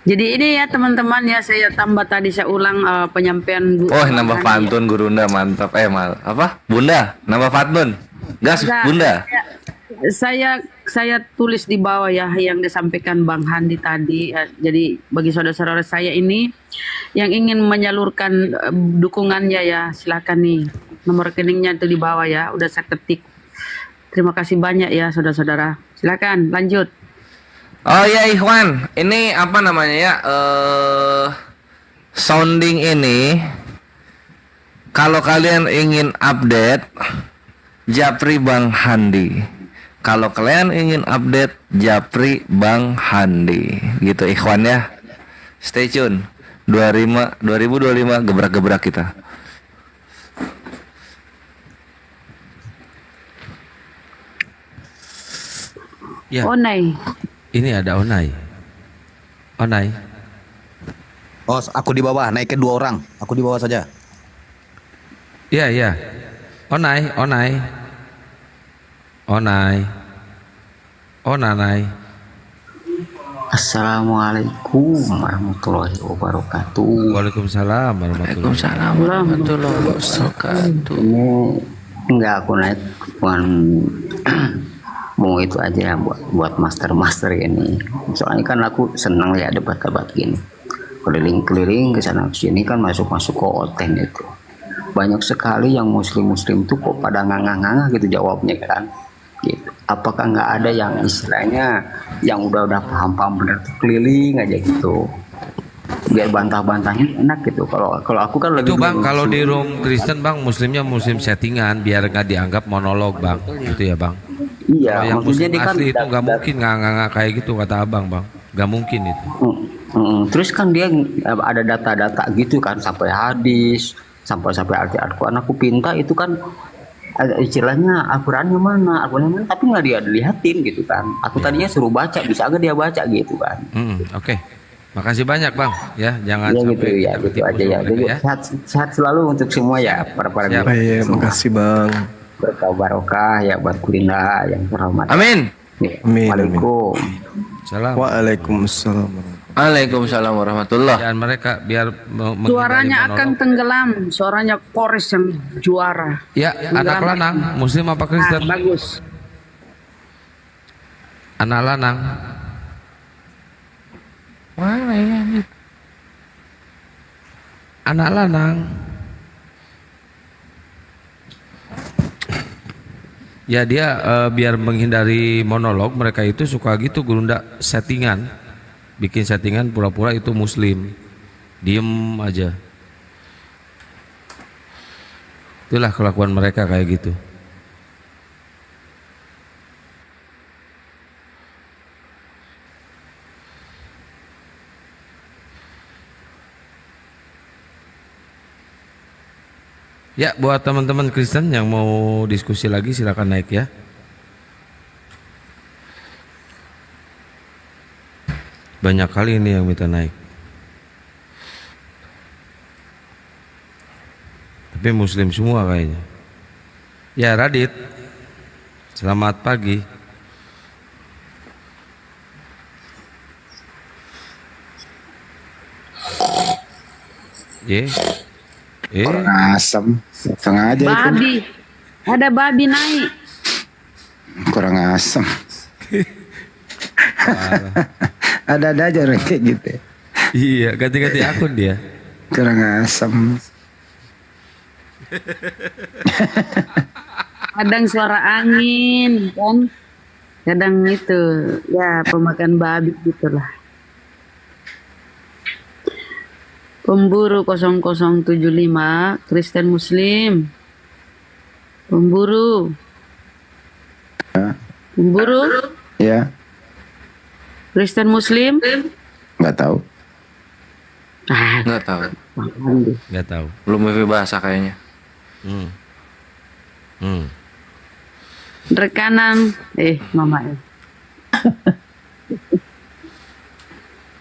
Jadi ini ya teman-teman ya, saya tambah tadi, saya ulang penyampaian Oh, nambah pantun Gurunda, mantap. Bunda, nambah pantun. Gas, Enggak, Bunda. saya tulis di bawah ya yang disampaikan Bang Handi tadi. Jadi bagi saudara-saudara saya ini yang ingin menyalurkan dukungannya ya, silakan nih. Nomor rekeningnya itu di bawah ya, udah saya ketik. Terima kasih banyak ya saudara-saudara. Silakan lanjut. Oh ya Ikhwan, ini apa namanya ya? Sounding ini, kalau kalian ingin update, Japri Bang Handi. Kalau kalian ingin update, Japri Bang Handi. Gitu Ikhwan ya. Stay tune. 2025 gebrak-gebrak kita. Ya. Onai. Ini ada Onai. Onai. Oh, aku di bawah, naik ke 2 orang. Aku di bawah saja. Iya, iya. Onai, Onai. Onai. Onanai. Assalamualaikum warahmatullahi wabarakatuh. Waalaikumsalam warahmatullahi wabarakatuh. Ini enggak aku naik cuman mau itu aja ya buat master ini. Soalnya kan aku senang ya debat-debat gini. Keliling-keliling ke sana ke sini kan masuk-masuk ke oten itu. Banyak sekali yang muslim-muslim tuh kok pada ngangah-ngangah gitu jawabnya kan. Gitu. Apakah nggak ada yang istilahnya yang udah paham-paham bener tuh keliling aja gitu. Biar bantah-bantahnya enak gitu. Kalau aku kan lebih itu Bang, kalau di room Kristen Bang, muslimnya muslim settingan biar nggak dianggap monolog Bang. Gitu ya Bang. Iya, kalau yang maksudnya muslim dia kan asli itu nggak mungkin nggak kayak gitu kata Abang Bang. Nggak mungkin itu. Terus kan dia ada data-data gitu kan sampai hadis, sampai arti Al-Quran. Aku pinta itu kan istilahnya Al-Qurannya mana, tapi nggak dia dilihatin gitu kan. Aku tadinya suruh baca, bisa nggak dia baca gitu kan. Oke. Makasih banyak Bang ya, jangan ya, sampai gitu ya, gitu aja ya. Jadi, sehat selalu untuk semua ya para Iya, makasih Bang. Berkah barokah ya buat Kulinda yang terhormat. Amin. Ya, Assalamualaikum. Waalaikumsalam. Waalaikumsalam warahmatullah. Dan mereka biar Suaranya akan tenggelam, suaranya Kores yang juara. Ya, anak lanang, muslim apa Kristen? Bagus. Anak lanang. Mana ya? Anak lanang. Ya dia biar menghindari monolog, mereka itu suka gitu Gurunda settingan. Bikin settingan pura-pura itu muslim. Diem aja. Itulah kelakuan mereka kayak gitu. Ya, buat teman-teman Kristen yang mau diskusi lagi silakan naik ya. Banyak kali ini yang minta naik. Tapi muslim semua kayaknya. Ya, Radit. Selamat pagi. Asam. Sengaja itu. Babi. Ada babi naik. Kurang asam. Ada aja orang kayak gitu. Iya, ganti-ganti akun dia. Kurang asam. Kadang suara angin kan. Kadang itu ya pemakan babi gitulah. Pemburu 0075 Kristen Muslim. Pemburu. Pemburu Ya, Kristen Muslim. nggak tahu. Nggak tahu. Nggak tahu. Belum wifi bahasa kayaknya. Rekanan. Mama.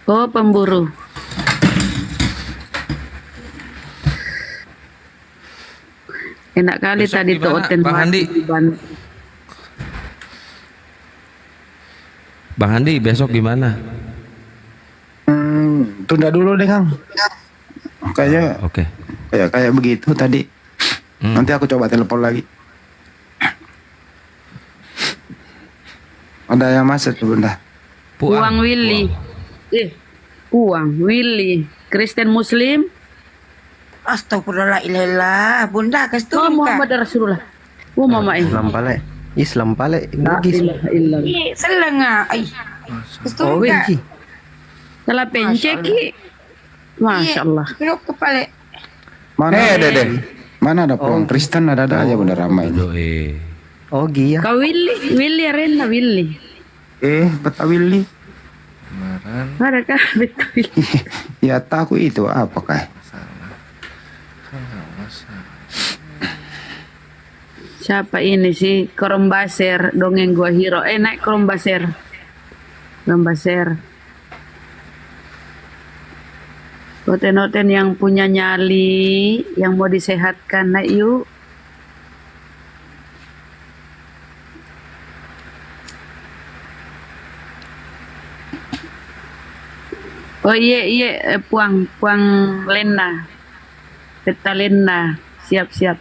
Oh, pemburu. Enak kali Besok tadi tuh gimana, Oten Bang Handi? di Bandung. Bang Handi besok gimana? Tunda dulu deh Kang. Kayaknya Oke. kayak begitu tadi. Nanti aku coba telepon lagi. Ada yang masuk sebentar. Uang Willy. Uang Willy. Kristen Muslim. Astagfirullahaladzim, Bunda kasih Oh, Muhammad Rasulullah. Oh, Mama Islam pale. Islam pale. Bugis. Selengah. Oh, Ki. Salah pencet Ki. Masya Allah. Keruk kepala. Mana Dede. Mana ada pohon Kristen ada aja bener ramai. Oh, Gia. Kau Willy Arena Willy. Peta Willy. Adakah betul Willy? Ya tahu itu apa kah? Siapa ini sih? Korombaser, dongeng gua hero. Naik Korombaser. Korombaser. Oten-oten yang punya nyali, yang mau disehatkan, naik yuk. Oh iya, puang Lena, Peta Lena, siap.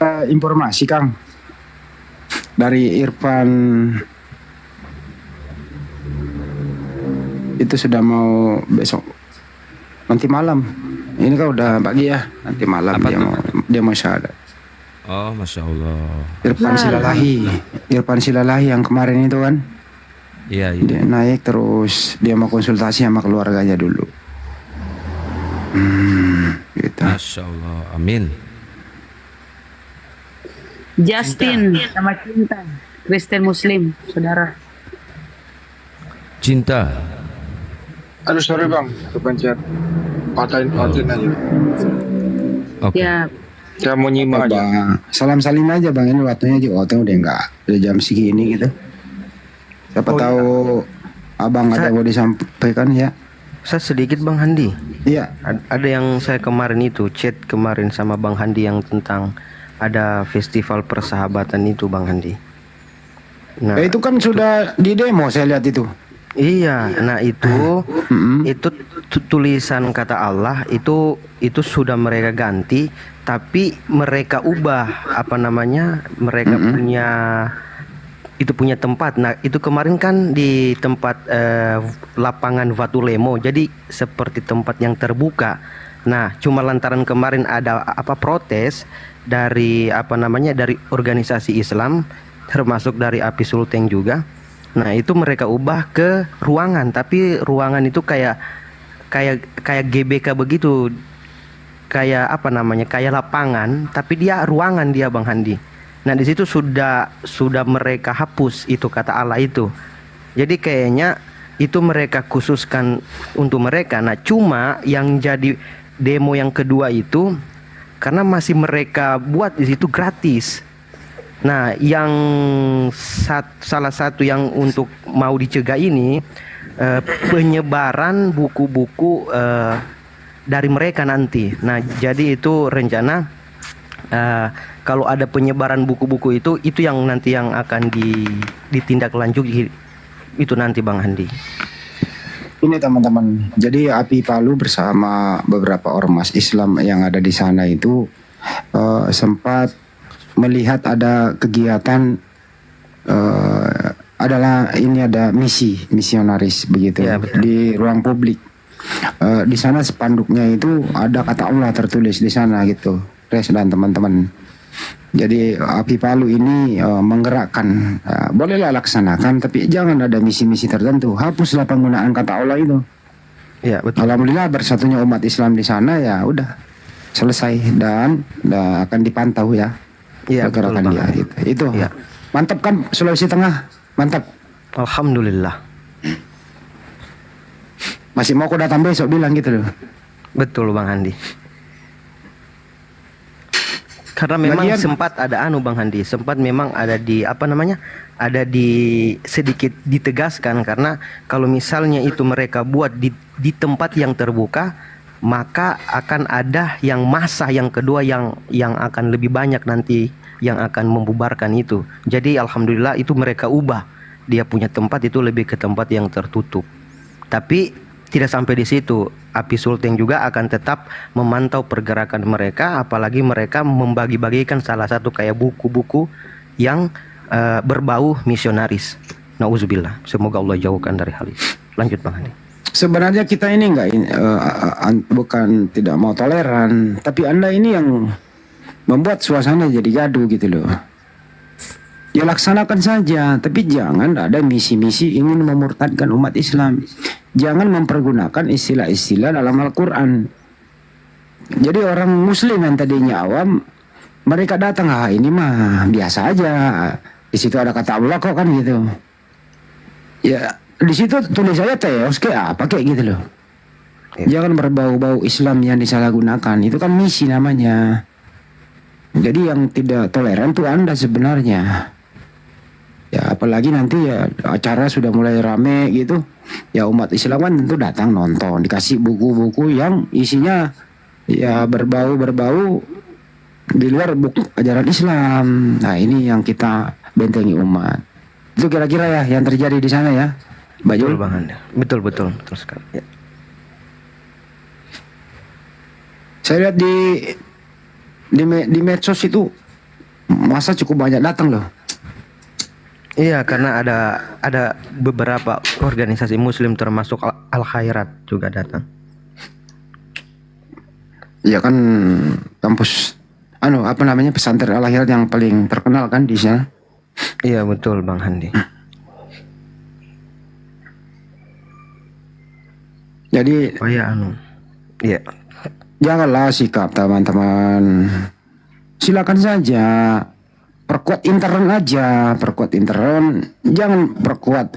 Informasi Kang dari Irfan itu sudah mau besok nanti malam. Ini kan udah pagi ya, nanti malam dia mau syahadat. Oh, Masya Allah. Irfan Silalahi yang kemarin itu kan. Iya. Dia naik terus dia mau konsultasi sama keluarganya dulu. Gitu. Masya Allah. Amin. Justin sama Cinta, Kristen Muslim, saudara. Cinta. Aduh sorry bang, kepencet patahin aja. Oke. Ya. Saya mau nyimak aja. Salam salim aja bang, ini waktunya juga udah enggak, udah jam segini gitu. Siapa tahu abang ada mau disampaikan ya. Saya sedikit Bang Handi. Iya. Ada yang saya kemarin itu chat kemarin sama Bang Handi yang tentang ada festival persahabatan itu Bang Handi. Nah, itu kan sudah di demo saya lihat itu. Iya, nah itu tulisan kata Allah itu sudah mereka ganti, tapi mereka ubah mereka punya tempat. Nah itu kemarin kan di tempat lapangan Vatulemo, jadi seperti tempat yang terbuka. Nah cuma lantaran kemarin ada protes dari dari organisasi Islam, termasuk dari API Sulteng juga. Nah itu mereka ubah ke ruangan, tapi ruangan itu kayak GBK begitu, kayak kayak lapangan, tapi dia ruangan dia Bang Handi. Nah di situ sudah mereka hapus itu kata Allah itu. Jadi kayaknya itu mereka khususkan untuk mereka. Nah cuma yang jadi demo yang kedua itu karena masih mereka buat di situ gratis. Nah, yang salah satu yang untuk mau dicegah ini penyebaran buku-buku dari mereka nanti. Nah, jadi itu rencana kalau ada penyebaran buku-buku itu yang nanti yang akan ditindaklanjuti itu nanti Bang Handi. Ini teman-teman, jadi API Palu bersama beberapa ormas Islam yang ada di sana itu sempat melihat ada kegiatan ada misionaris begitu ya, di ruang publik. Di sana spanduknya itu ada kata Allah tertulis di sana gitu, Res dan teman-teman. Jadi api palu ini menggerakkan, bolehlah laksanakan, tapi jangan ada misi-misi tertentu. Hapuslah penggunaan kata Allah itu. Ya, betul. Alhamdulillah bersatunya umat Islam di sana, ya udah selesai dan akan dipantau ya. Iya, pergerakan betul, dia Bang. itu. Iya. Mantap kan Sulawesi Tengah, mantap. Alhamdulillah. Masih mau aku datang besok bilang gitu loh. Betul Bang Handi. Karena memang Lagian- sempat ada Bang Handi, sempat memang ada di ada di sedikit ditegaskan, karena kalau misalnya itu mereka buat di tempat yang terbuka, maka akan ada yang masa yang kedua yang akan lebih banyak nanti yang akan membubarkan itu. Jadi alhamdulillah itu mereka ubah, dia punya tempat itu lebih ke tempat yang tertutup. Tapi tidak sampai di situ, Api Sulteng juga akan tetap memantau pergerakan mereka, apalagi mereka membagi-bagikan salah satu kayak buku-buku yang berbau misionaris. Nauzubillah, semoga Allah jauhkan dari hal itu. Lanjut Bang Handi. Sebenarnya kita ini bukan tidak mau toleran, tapi Anda ini yang membuat suasana jadi gaduh gitu loh. Ya laksanakan saja, tapi jangan ada misi-misi ingin memurtadkan umat Islam. Jangan mempergunakan istilah-istilah dalam Al-Quran. Jadi orang Muslim yang tadinya awam, mereka datang, ini mah biasa aja. Di situ ada kata Allah kok kan gitu. Ya di situ tulis aja teos kayak apa kayak gitu loh. Jangan berbau-bau Islam yang disalahgunakan. Itu kan misi namanya. Jadi yang tidak toleran tuh Anda sebenarnya. Ya apalagi nanti ya acara sudah mulai rame gitu, ya umat Islam kan tentu datang nonton, dikasih buku-buku yang isinya ya berbau di luar buku ajaran Islam. Nah ini yang kita bentengi umat. Itu kira-kira ya yang terjadi di sana ya, Mbak Jul. Betul Bang Handi. Betul sekali. Ya. Saya lihat di medsos itu masa cukup banyak datang loh. Iya, karena ada beberapa organisasi Muslim termasuk Al Khairat juga datang. Ya kan kampus pesantren Al Khairat yang paling terkenal kan di sana. Iya betul Bang Handi. Jadi iya. Janganlah sikap teman-teman. Silakan saja. Perkuat intern aja, perkuat intern, jangan perkuat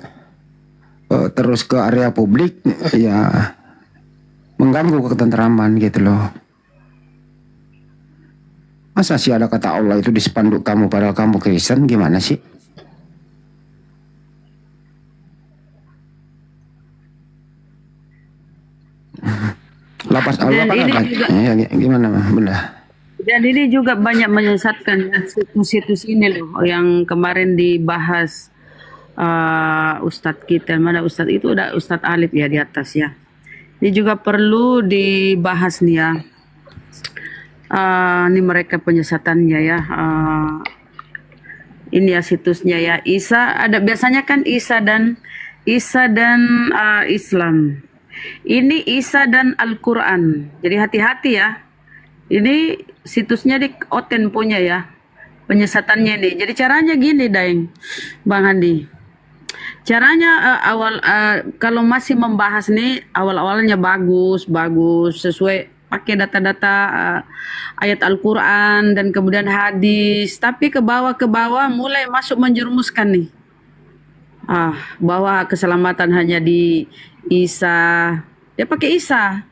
terus ke area publik, ya mengganggu ketentraman gitu loh. Masa sih ada kata Allah itu di spanduk kamu padahal kamu Kristen, gimana sih? Lapas Allah kan ada, ya, gimana Bunda? Dan ini juga banyak menyesatkan situs-situs ini loh yang kemarin dibahas Ustadz kita, mana Ustadz itu udah Ustadz Alif ya di atas ya. Ini juga perlu dibahas nih ya. Ini mereka penyesatannya ya. Ini ya situsnya ya. Isa ada biasanya kan Isa dan Islam. Ini Isa dan Al-Quran. Jadi hati-hati ya. Ini situsnya di Oten punya ya, penyesatannya ini. Jadi caranya gini Daeng, Bang Handi. Caranya kalau masih membahas nih awal-awalnya bagus sesuai pakai data-data ayat Al-Quran dan kemudian hadis. Tapi ke bawah mulai masuk menjerumuskan nih. Bahwa keselamatan hanya di Isa. Dia pakai Isa.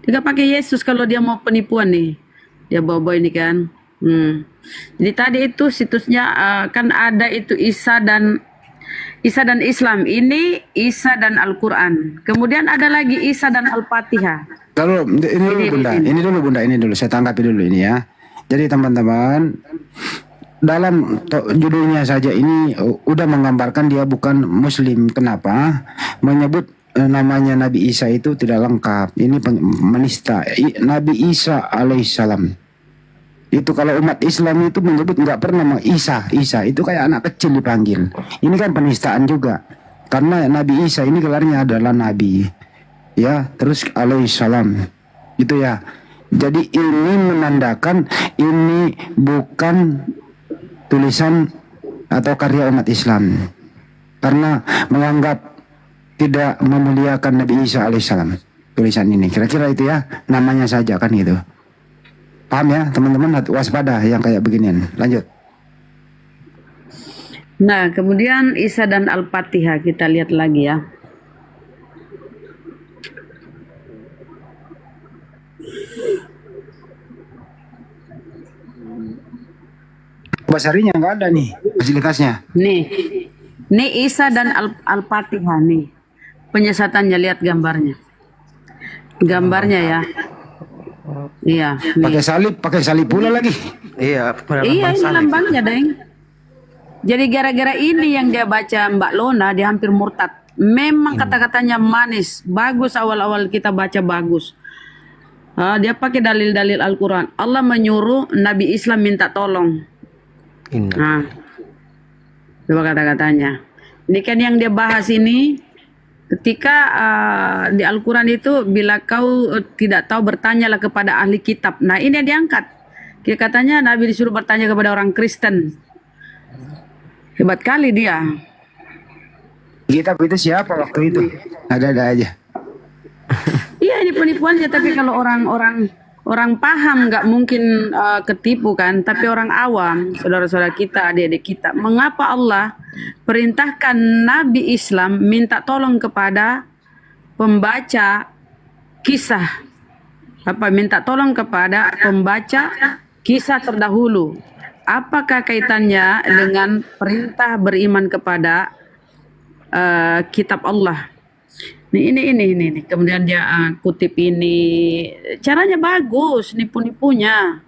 Dia pakai Yesus kalau dia mau penipuan nih. Dia bawa ini kan. Jadi tadi itu situsnya kan ada itu Isa dan Islam. Ini Isa dan Al-Quran. Kemudian ada lagi Isa dan Al-Fatihah. Kalau ini dulu Bunda, saya tanggapi dulu ini ya. Jadi teman-teman, dalam judulnya saja ini udah menggambarkan dia bukan Muslim. Kenapa? Menyebut namanya Nabi Isa itu tidak lengkap. Ini menista. Nabi Isa alaihissalam. Itu kalau umat Islam itu menyebut nggak pernah nama Isa itu kayak anak kecil dipanggil. Ini kan penistaan juga. Karena Nabi Isa ini gelarnya adalah Nabi. Ya, terus alaihissalam. Gitu ya. Jadi ini menandakan ini bukan tulisan atau karya umat Islam, karena menganggap tidak memuliakan Nabi Isa alaihissalam tulisan ini. Kira-kira itu ya, namanya saja kan gitu. Paham ya teman-teman, waspada yang kayak beginian. Lanjut. Nah, kemudian Isa dan Al-Fatihah kita lihat lagi ya. Basarinya nggak ada nih fasilitasnya. Nih Isa dan Al-Fatihah nih. Penyesatannya, lihat gambarnya. Gambarnya ya. Iya. Pakai salib pula lagi. Iya, Iya, ini lambangnya, Deng. Jadi gara-gara ini yang dia baca Mbak Lona, dia hampir murtad. Memang kata-katanya manis, bagus, awal-awal kita baca bagus. Dia pakai dalil-dalil Al-Quran. Allah menyuruh Nabi Islam minta tolong. Nah, coba kata-katanya. Ini kan yang dia bahas ini, ketika di Al-Quran itu, bila kau tidak tahu bertanyalah kepada ahli kitab. Nah, ini yang diangkat. Katanya Nabi disuruh bertanya kepada orang Kristen. Hebat kali dia. Kitab itu siapa waktu itu? Ada aja. Iya, ini penipuannya. Tapi kalau orang paham nggak mungkin ketipu kan. Tapi orang awam, saudara-saudara kita, adik-adik kita, mengapa Allah perintahkan Nabi Islam minta tolong kepada pembaca kisah? Minta tolong kepada pembaca kisah terdahulu. Apakah kaitannya dengan perintah beriman kepada kitab Allah? Ini. Kemudian dia kutip ini. Caranya bagus, nipu-nipunya.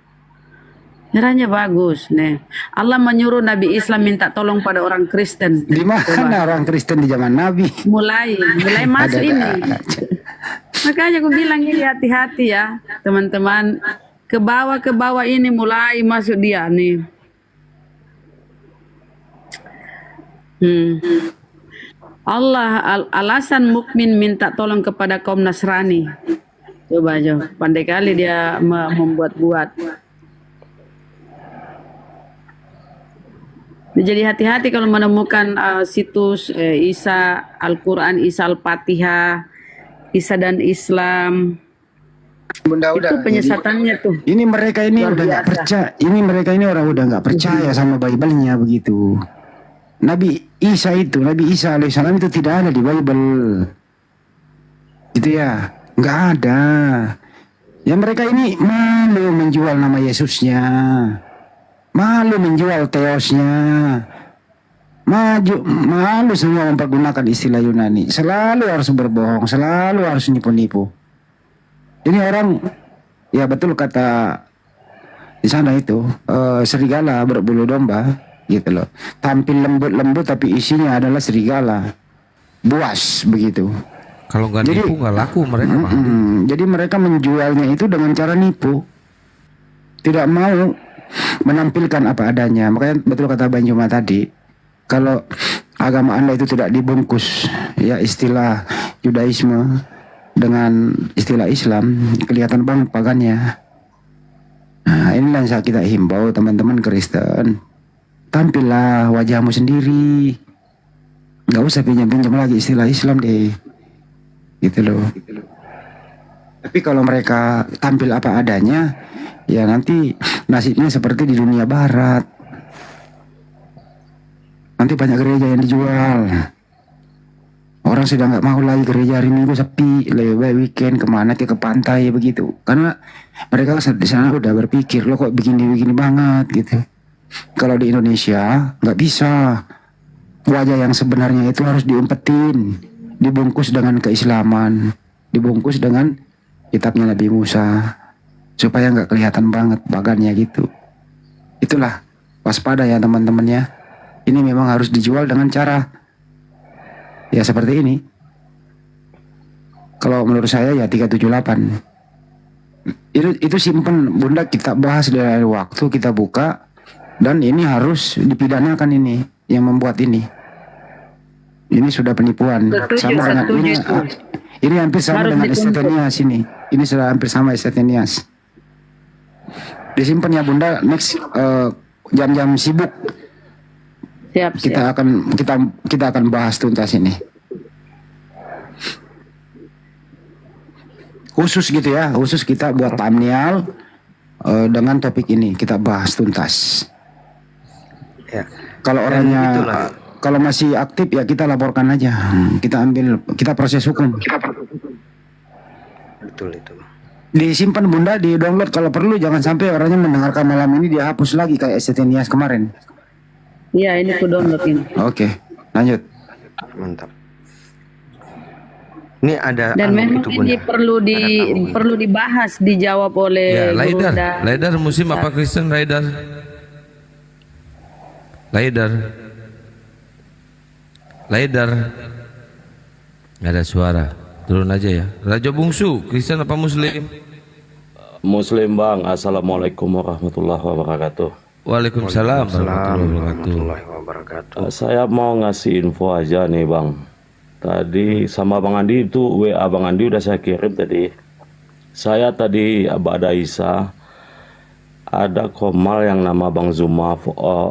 Caranya bagus. Nih. Allah menyuruh Nabi Islam minta tolong pada orang Kristen. Di mana orang Kristen di zaman Nabi? Mulai masuk ini. Makanya aku bilang ini hati-hati ya, teman-teman. Ke bawah ini mulai masuk dia nih. Allah alasan mukmin minta tolong kepada kaum Nasrani. Coba aja, pandai kali dia membuat-buat. Jadi hati-hati kalau menemukan situs Isa Al-Quran, Isa Al-Fatihah, Isa dan Islam. Bunda, itu penyesatannya tuh. Ini mereka ini udah nggak percaya. Ini mereka ini orang udah nggak percaya sama Bible-nya begitu. Nabi Isa alaihissalam itu tidak ada di Bible. Itu ya, nggak ada. Ya mereka ini malu menjual nama Yesusnya, malu menjual teosnya, malu semua mempergunakan istilah Yunani. Selalu harus berbohong, selalu harus nipu-nipu. Ini orang, ya betul kata di sana itu, serigala berbulu domba, gitu loh. Tampil lembut-lembut tapi isinya adalah serigala, buas begitu. Kalau nggak nipu nggak laku mereka. Jadi mereka menjualnya itu dengan cara nipu, tidak mau menampilkan apa adanya. Makanya betul kata Bang Juma tadi, kalau agama Anda itu tidak dibungkus, ya istilah Yudaisme dengan istilah Islam, kelihatan banget pagannya. Nah, inilah yang kita himbau teman-teman Kristen, tampillah wajahmu sendiri, nggak usah pinjam-pinjam lagi istilah Islam deh, gitu loh. Tapi kalau mereka tampil apa adanya, ya nanti nasibnya seperti di dunia barat. Nanti banyak gereja yang dijual. Orang sudah nggak mau lagi gereja hari Minggu sepi, lebih baik weekend kemana ke pantai begitu. Karena mereka di sana udah berpikir, lo kok begini banget gitu. Kalau di Indonesia nggak bisa, wajah yang sebenarnya itu harus diumpetin, dibungkus dengan keislaman, dibungkus dengan kitabnya Nabi Musa, supaya nggak kelihatan banget bagannya gitu. Itulah, waspada ya teman-temannya. Ini memang harus dijual dengan cara ya seperti ini. Kalau menurut saya ya 378. Itu simpen Bunda, kita bahas dari waktu kita buka, dan ini harus dipidanakan ini yang membuat ini. Ini sudah penipuan. Sama dengan ini hampir sama dengan Estethenias ini. Ini sudah hampir sama Estethenias. Disimpan ya Bunda, next jam-jam sibuk Siap, kita akan bahas tuntas ini. Khusus gitu ya, khusus kita buat Amnial dengan topik ini kita bahas tuntas. Ya. Kalau orangnya kalau masih aktif ya kita laporkan aja. Kita proses hukum. Betul itu. Disimpan Bunda, di download kalau perlu, jangan sampai orangnya mendengarkan malam ini dia hapus lagi kayak Estenias kemarin. Iya, ini ku download ini. Oke, lanjut. Mantap. Ini ada Dan memang itu, ini Bunda. perlu dibahas, dijawab oleh Ya, Laidar. Bunda. Laidar Muslim apa Kristen Laidar? Laidar. Nggak ada suara. Turun aja ya. Raja Bungsu, Kristen apa Muslim? Muslim Bang. Assalamualaikum warahmatullahi wabarakatuh. Waalaikumsalam warahmatullahi wabarakatuh. Saya mau ngasih info aja nih Bang. Tadi sama Bang Andi itu WA Bang Andi udah saya kirim tadi. Saya tadi Ba'da Isa ada komal yang nama Bang Zuma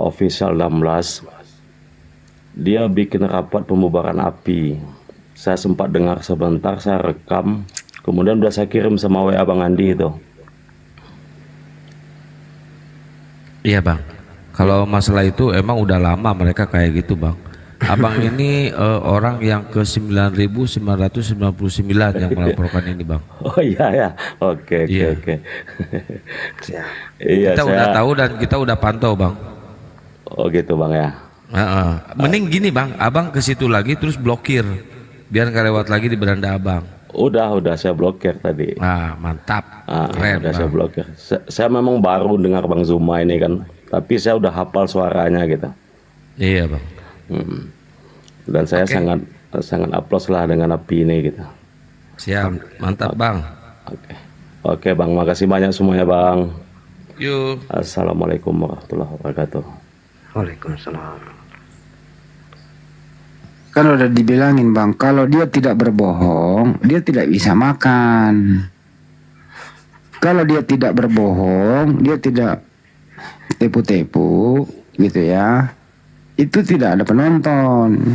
official 16. Dia bikin rapat pembubaran API. Saya sempat dengar sebentar, saya rekam. Kemudian udah saya kirim sama WA Bang Andi itu. Iya Bang. Kalau masalah itu emang udah lama mereka kayak gitu Bang. Abang ini orang yang ke 9.999 yang melaporkan ini Bang. Oh iya ya, oke. Iya, Kita udah tahu dan kita udah pantau Bang. Oh gitu Bang ya. Mending gini Bang, Abang ke situ lagi terus blokir, biar nggak lewat lagi di beranda Abang. Udah saya blokir tadi. Nah mantap, keren udah Bang. saya blokir. Saya memang baru dengar Bang Zuma ini kan, tapi saya udah hafal suaranya gitu. Iya Bang. Dan saya sangat aplaus lah dengan API ini gitu. Siap, mantap Bang. Oke Bang, makasih banyak semuanya Bang. Yuk. Assalamualaikum warahmatullahi wabarakatuh. Waalaikumsalam. Kan udah dibilangin Bang, kalau dia tidak berbohong, dia tidak bisa makan. Kalau dia tidak berbohong, dia tidak tepu-tepu gitu ya, itu tidak ada penonton.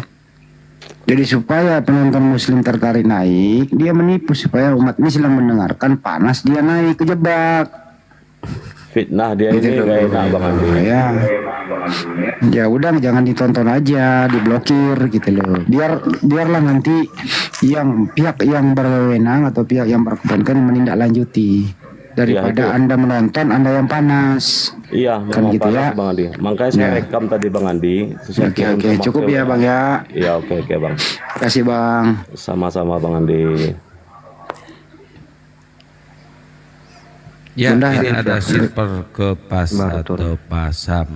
Jadi supaya penonton muslim tertarik naik, dia menipu supaya umat Islam mendengarkan, panas dia naik, kejebak. Fitnah dia Gitu ini loh. gak enak Bang Andi. Ya udah, jangan ditonton aja, diblokir gitu loh. Biarlah nanti pihak yang berwenang atau pihak yang berkepentingan menindaklanjuti daripada itu. Anda menonton, Anda yang panas. Iya, Kan memang gitu panas ya. Bang Andi. Makanya saya Ya. rekam tadi Bang Andi. Terus saya kirim Oke, sama cukup ke ya Bang ya. Iya, oke Bang. Terima kasih Bang. Sama-sama Bang Andi. Ya, Bunda, ini ya. ada silver ke pas atau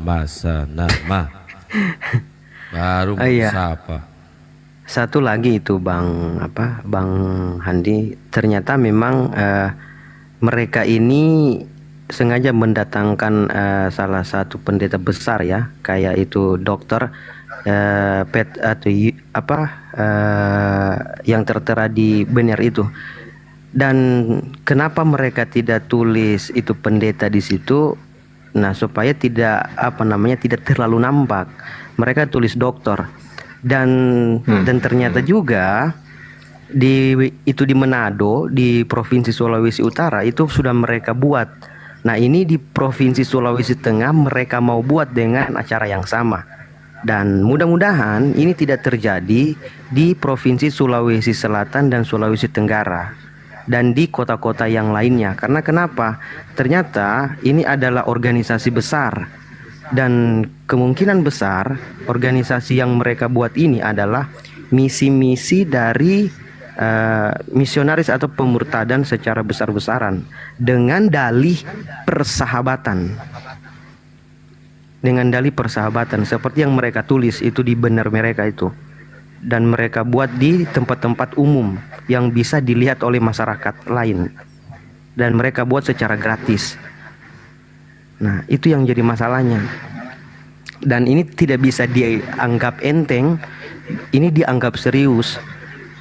masa nama. Baru Iya. siapa? Satu lagi itu Bang Handi, ternyata memang mereka ini sengaja mendatangkan salah satu pendeta besar ya, kayak itu dokter yang tertera di banner itu. Dan kenapa mereka tidak tulis itu pendeta di situ? Nah, supaya tidak tidak terlalu nampak. Mereka tulis dokter. Dan ternyata juga di Manado, di Provinsi Sulawesi Utara itu sudah mereka buat. Nah, ini di Provinsi Sulawesi Tengah mereka mau buat dengan acara yang sama. Dan mudah-mudahan ini tidak terjadi di Provinsi Sulawesi Selatan dan Sulawesi Tenggara dan di kota-kota yang lainnya. Karena kenapa? Ternyata ini adalah organisasi besar, dan kemungkinan besar organisasi yang mereka buat ini adalah misi-misi dari misionaris atau pemurtadan secara besar-besaran dengan dalih persahabatan. Dengan dalih persahabatan seperti yang mereka tulis itu di banner mereka itu. Dan mereka buat di tempat-tempat umum yang bisa dilihat oleh masyarakat lain, dan mereka buat secara gratis. Nah, itu yang jadi masalahnya. Dan ini tidak bisa dianggap enteng, ini dianggap serius.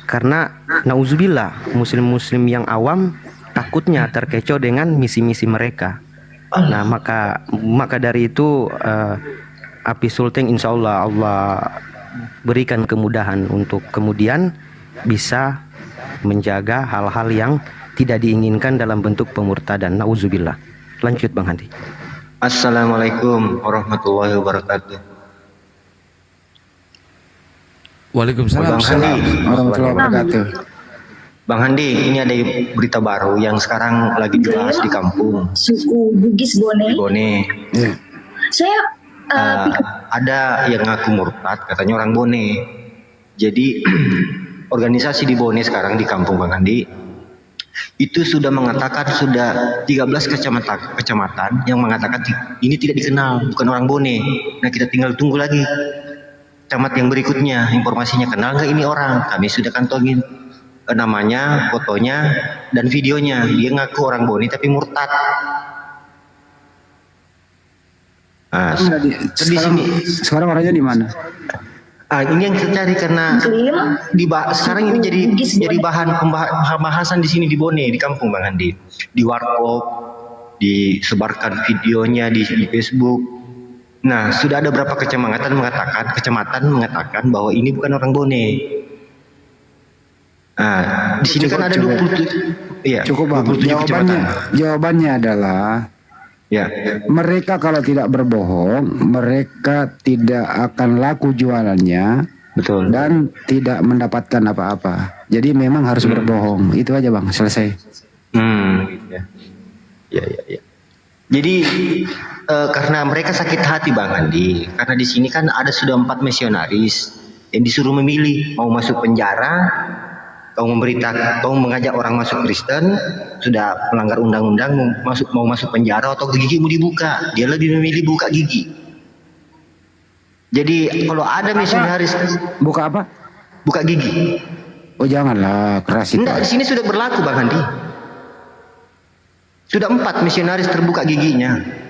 Karena nauzubillah, muslim-muslim yang awam takutnya terkecoh dengan misi-misi mereka. Nah, maka dari itu Api Sulteng insya Allah berikan kemudahan untuk kemudian bisa menjaga hal-hal yang tidak diinginkan dalam bentuk pemurtadan. Nauzubillah. Lanjut Bang Handi. Assalamualaikum warahmatullahi wabarakatuh. Waalaikumsalam warahmatullahi wabarakatuh. Bang Handi, ini ada berita baru yang sekarang lagi dibahas di kampung. Suku Bugis Bone. Saya ada yang ngaku murtad, katanya orang Bone. Jadi organisasi di Bone sekarang di kampung Bang Handi itu sudah mengatakan sudah 13 kecamatan yang mengatakan ini tidak dikenal, bukan orang Bone. Nah, kita tinggal tunggu lagi camat yang berikutnya informasinya kenal nggak ini orang. Kami sudah kantongin namanya, fotonya, dan videonya. Dia ngaku orang Bone tapi murtad. Nah, sekarang orangnya di mana? Ini yang kita cari karena sekarang ini jadi bahan pembahasan di sini di Bone, di kampung Bang Andi. Di warkop, disebarkan videonya di Facebook. Nah, sudah ada berapa kecamatan mengatakan bahwa ini bukan orang Bone. Nah, di sini kan ada 27. Iya, cukup Bang. Jawabannya adalah mereka kalau tidak berbohong, mereka tidak akan laku jualannya, betul, dan tidak mendapatkan apa-apa. Jadi memang harus berbohong. Itu aja Bang, selesai. Ya. Jadi karena mereka sakit hati Bang Andi, karena di sini kan ada sudah 4 misionaris yang disuruh memilih mau masuk penjara, kau mengajak orang masuk Kristen, sudah melanggar undang-undang, mau masuk penjara atau gigi mau dibuka. Dia lebih memilih buka gigi. Jadi kalau ada misionaris buka apa? Buka gigi. Oh janganlah, keras itu. Enggak, di sini sudah berlaku Bang Handi. Sudah 4 misionaris terbuka giginya.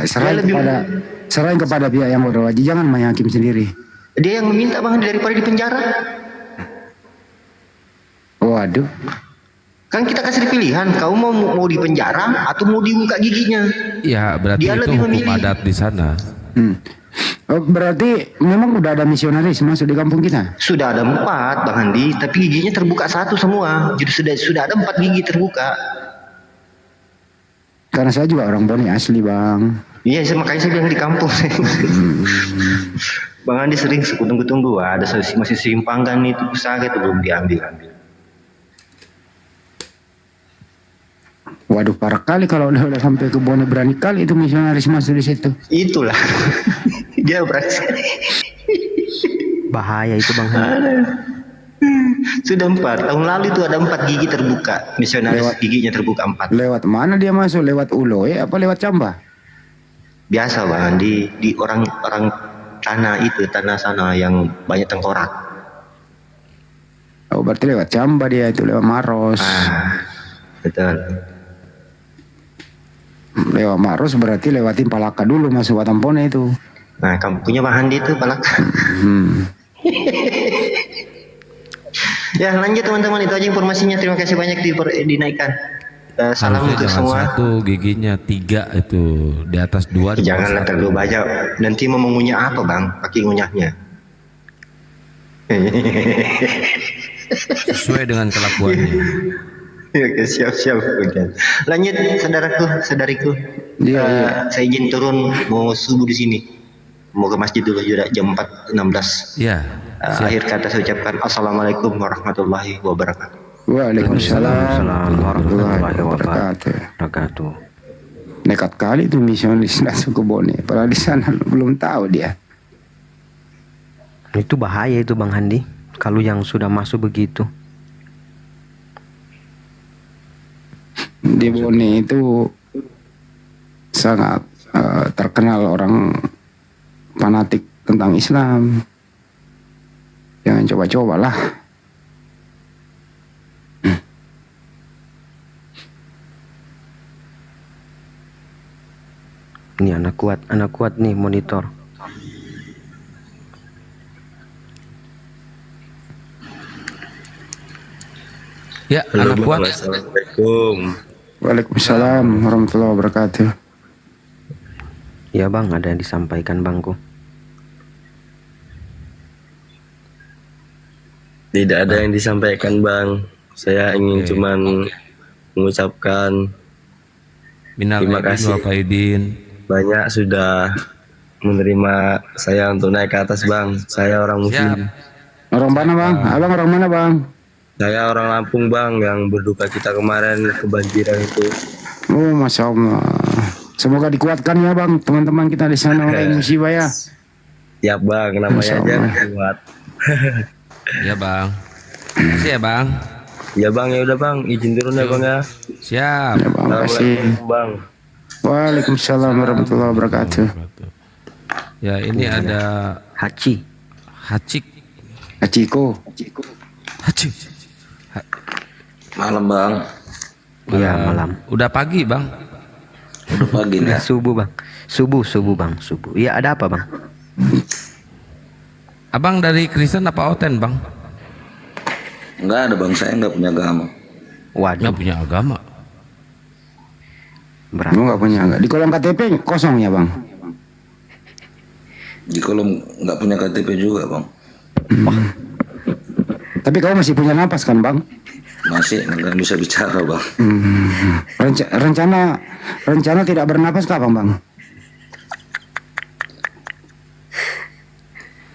Serahin kepada pihak yang berwajib, jangan main hakim sendiri. Dia yang meminta Bang Handi daripada di penjara. Waduh. Kan kita kasih pilihan, kau mau di penjara atau mau dibuka giginya. Ya, berarti dia itu lebih hukum memilih adat di sana. Oh, berarti memang udah ada misionaris masuk di kampung kita? Sudah ada 4 Bang Handi, tapi giginya terbuka 1 semua. Jadi sudah ada 4 gigi terbuka. Karena saya juga orang Bone asli Bang. Iya, makanya saya bilang di kampung. Bang Handi sering tunggu-tunggu, ada masih simpangkan itu usaha itu belum diambil. Waduh, parah kali kalau udah sampai ke Bone, berani kali itu misionaris masuk di situ. Itulah. Dia berani. Bahaya itu Bang Handi. Sudah 4 tahun lalu itu ada 4 gigi terbuka, misionaris giginya terbuka 4. Lewat mana dia masuk? Lewat Uloe apa lewat Camba? Biasa Bang, di orang tanah sana yang banyak tengkorak. Oh, berarti lewat Camba dia itu, lewat Maros. Betul. Lewat Maros berarti lewatin Palaka dulu masuk Watampone itu. Nah, kampungnya Bang Handi itu Palaka. Ya, lanjut teman-teman, itu aja informasinya. Terima kasih banyak dinaikkan. Salam untuk semua. 1 giginya 3 itu di atas 2. Janganlah terlalu banyak. Nanti mau mengunyah apa Bang? Pakai ngunyahnya. Sesuai dengan kelakuannya. Oke, siap. Lanjut saudariku. Saya izin turun mau subuh di sini. Mau ke masjid dulu juga jam 4.16. Ya. Akhir kata saya ucapkan assalamualaikum warahmatullahi wabarakatuh. Waalaikumsalam warahmatullahi wabarakatuh. Nekat kali itu misionaris masuk ke Bone. Padahal di sana belum tahu dia. Itu bahaya itu Bang Handi. Kalau yang sudah masuk begitu. Di Bone itu sangat terkenal orang fanatik tentang Islam. Jangan coba-cobalah. Ini anak kuat nih monitor. Ya, anak kuat. Assalamualaikum. Waalaikumsalam warahmatullahi wabarakatuh. Ya bang, ada yang disampaikan bangku. Tidak ada yang disampaikan bang. Saya ingin cuman mengucapkan terima kasih. Banyak sudah menerima saya untuk naik ke atas bang. Saya orang muslim. Orang mana bang? Abang orang mana bang? Saya orang Lampung bang, yang berduka cita kemarin kebanjiran itu. Oh masya Allah. Semoga dikuatkan ya bang, teman-teman kita di sana orang musibah ya. Ya bang, namanya aja kuat. Ya bang. Makasih ya bang. Ya bang, ya udah bang, izin turun ya bang ya. Siap. Ya bang, makasih. Bang. Waalaikumsalam warahmatullahi wabarakatuh. Ya ini ada Hacik. Hachiko. Malam bang. Iya malam. Udah pagi bang. Udah pagi nih. Subuh bang. Subuh bang. Subuh. Iya ada apa bang? Abang dari Kristen apa Oten bang? Enggak ada bang, saya nggak punya agama. Waduh. Nggak punya agama. Lu nggak punya agama. Di kolom KTP kosong ya bang? Di kolom nggak punya KTP juga bang. Tapi kamu masih punya napas kan bang? Masih nggak bisa bicara bang. Rencana tidak bernapas kapan bang?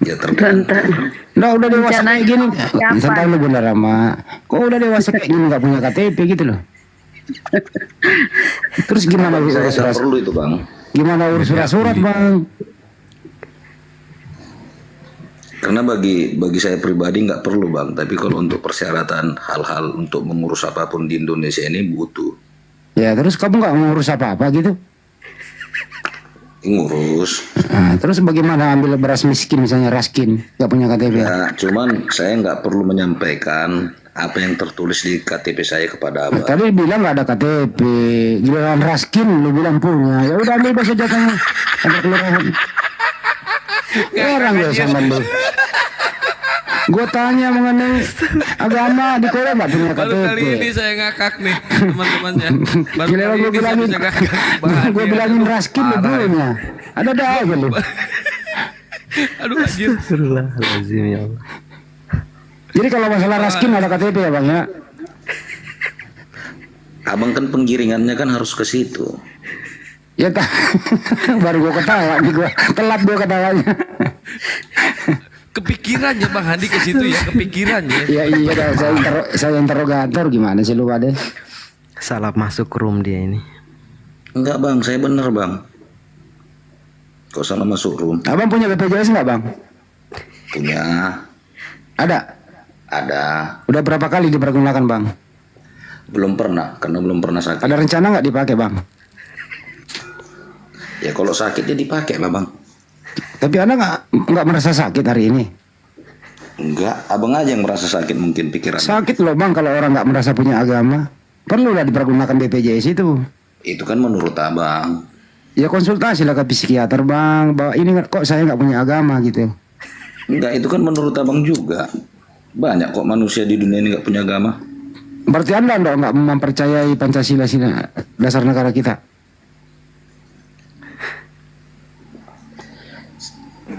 Ya tergantung. Nah udah dewasa kayak gini. Kapan? Santai lu Bunda Rama. Kok udah dewasa kayak gini nggak punya KTP gitu loh? Terus gimana Saya urus nggak surat? perlu itu bang. Gimana urus surat bang? Karena bagi saya pribadi nggak perlu bang. Tapi kalau untuk persyaratan hal-hal untuk mengurus apapun di Indonesia ini butuh. Ya terus kamu nggak ngurus apa-apa gitu? Ngurus. Nah, terus bagaimana ambil beras miskin misalnya raskin nggak punya KTP? Ya, cuman saya nggak perlu menyampaikan apa yang tertulis di KTP saya kepada abang. Tadi bilang nggak ada KTP, giliran raskin lu bilang punya. Ya udah ambil bahasa jatahnya. Sampai kelurahan. Orang ya sama lu. Gue tanya mengenai agama di Korea nggak punya KTP. Baru kali ini saya ngakak nih teman-temannya. Baru Gila, kali gue ini saya bilangin, bisa ngakak. Bahannya gue bilangin raskin lu parah. punya. Ada aja lu. Aduh anjir. Astagfirullahaladzim ya Allah. Jadi kalau masalah raskin ada KTP ya bang ya? Abang kan penggiringannya kan harus ke situ. Ya baru gue ketawa nih gue telat gue ketawanya. Kepikirannya Bang Handi ke situ ya, kepikirannya. Ya iya dah, saya interrogator gimana sih lu pada? Salah masuk room dia ini. Enggak bang, saya bener bang. Kok salah masuk room? Abang punya BPJS nggak bang? Punya. Ada? Ada. Udah berapa kali dipergunakan bang? Belum pernah, karena belum pernah sakit. Ada rencana nggak dipakai bang? Ya kalau sakit ya dipakai lah bang. Tapi anda nggak merasa sakit hari ini? Enggak, abang aja yang merasa sakit mungkin pikiran. Sakit loh bang kalau orang nggak merasa punya agama. Perlulah dipergunakan BPJS itu. Itu kan menurut abang. Ya konsultasi lah ke psikiater bang. Bahwa ini kok saya nggak punya agama gitu. Enggak, itu kan menurut abang juga. Banyak kok manusia di dunia ini nggak punya agama. Berarti anda nggak mempercayai Pancasila dasar negara kita?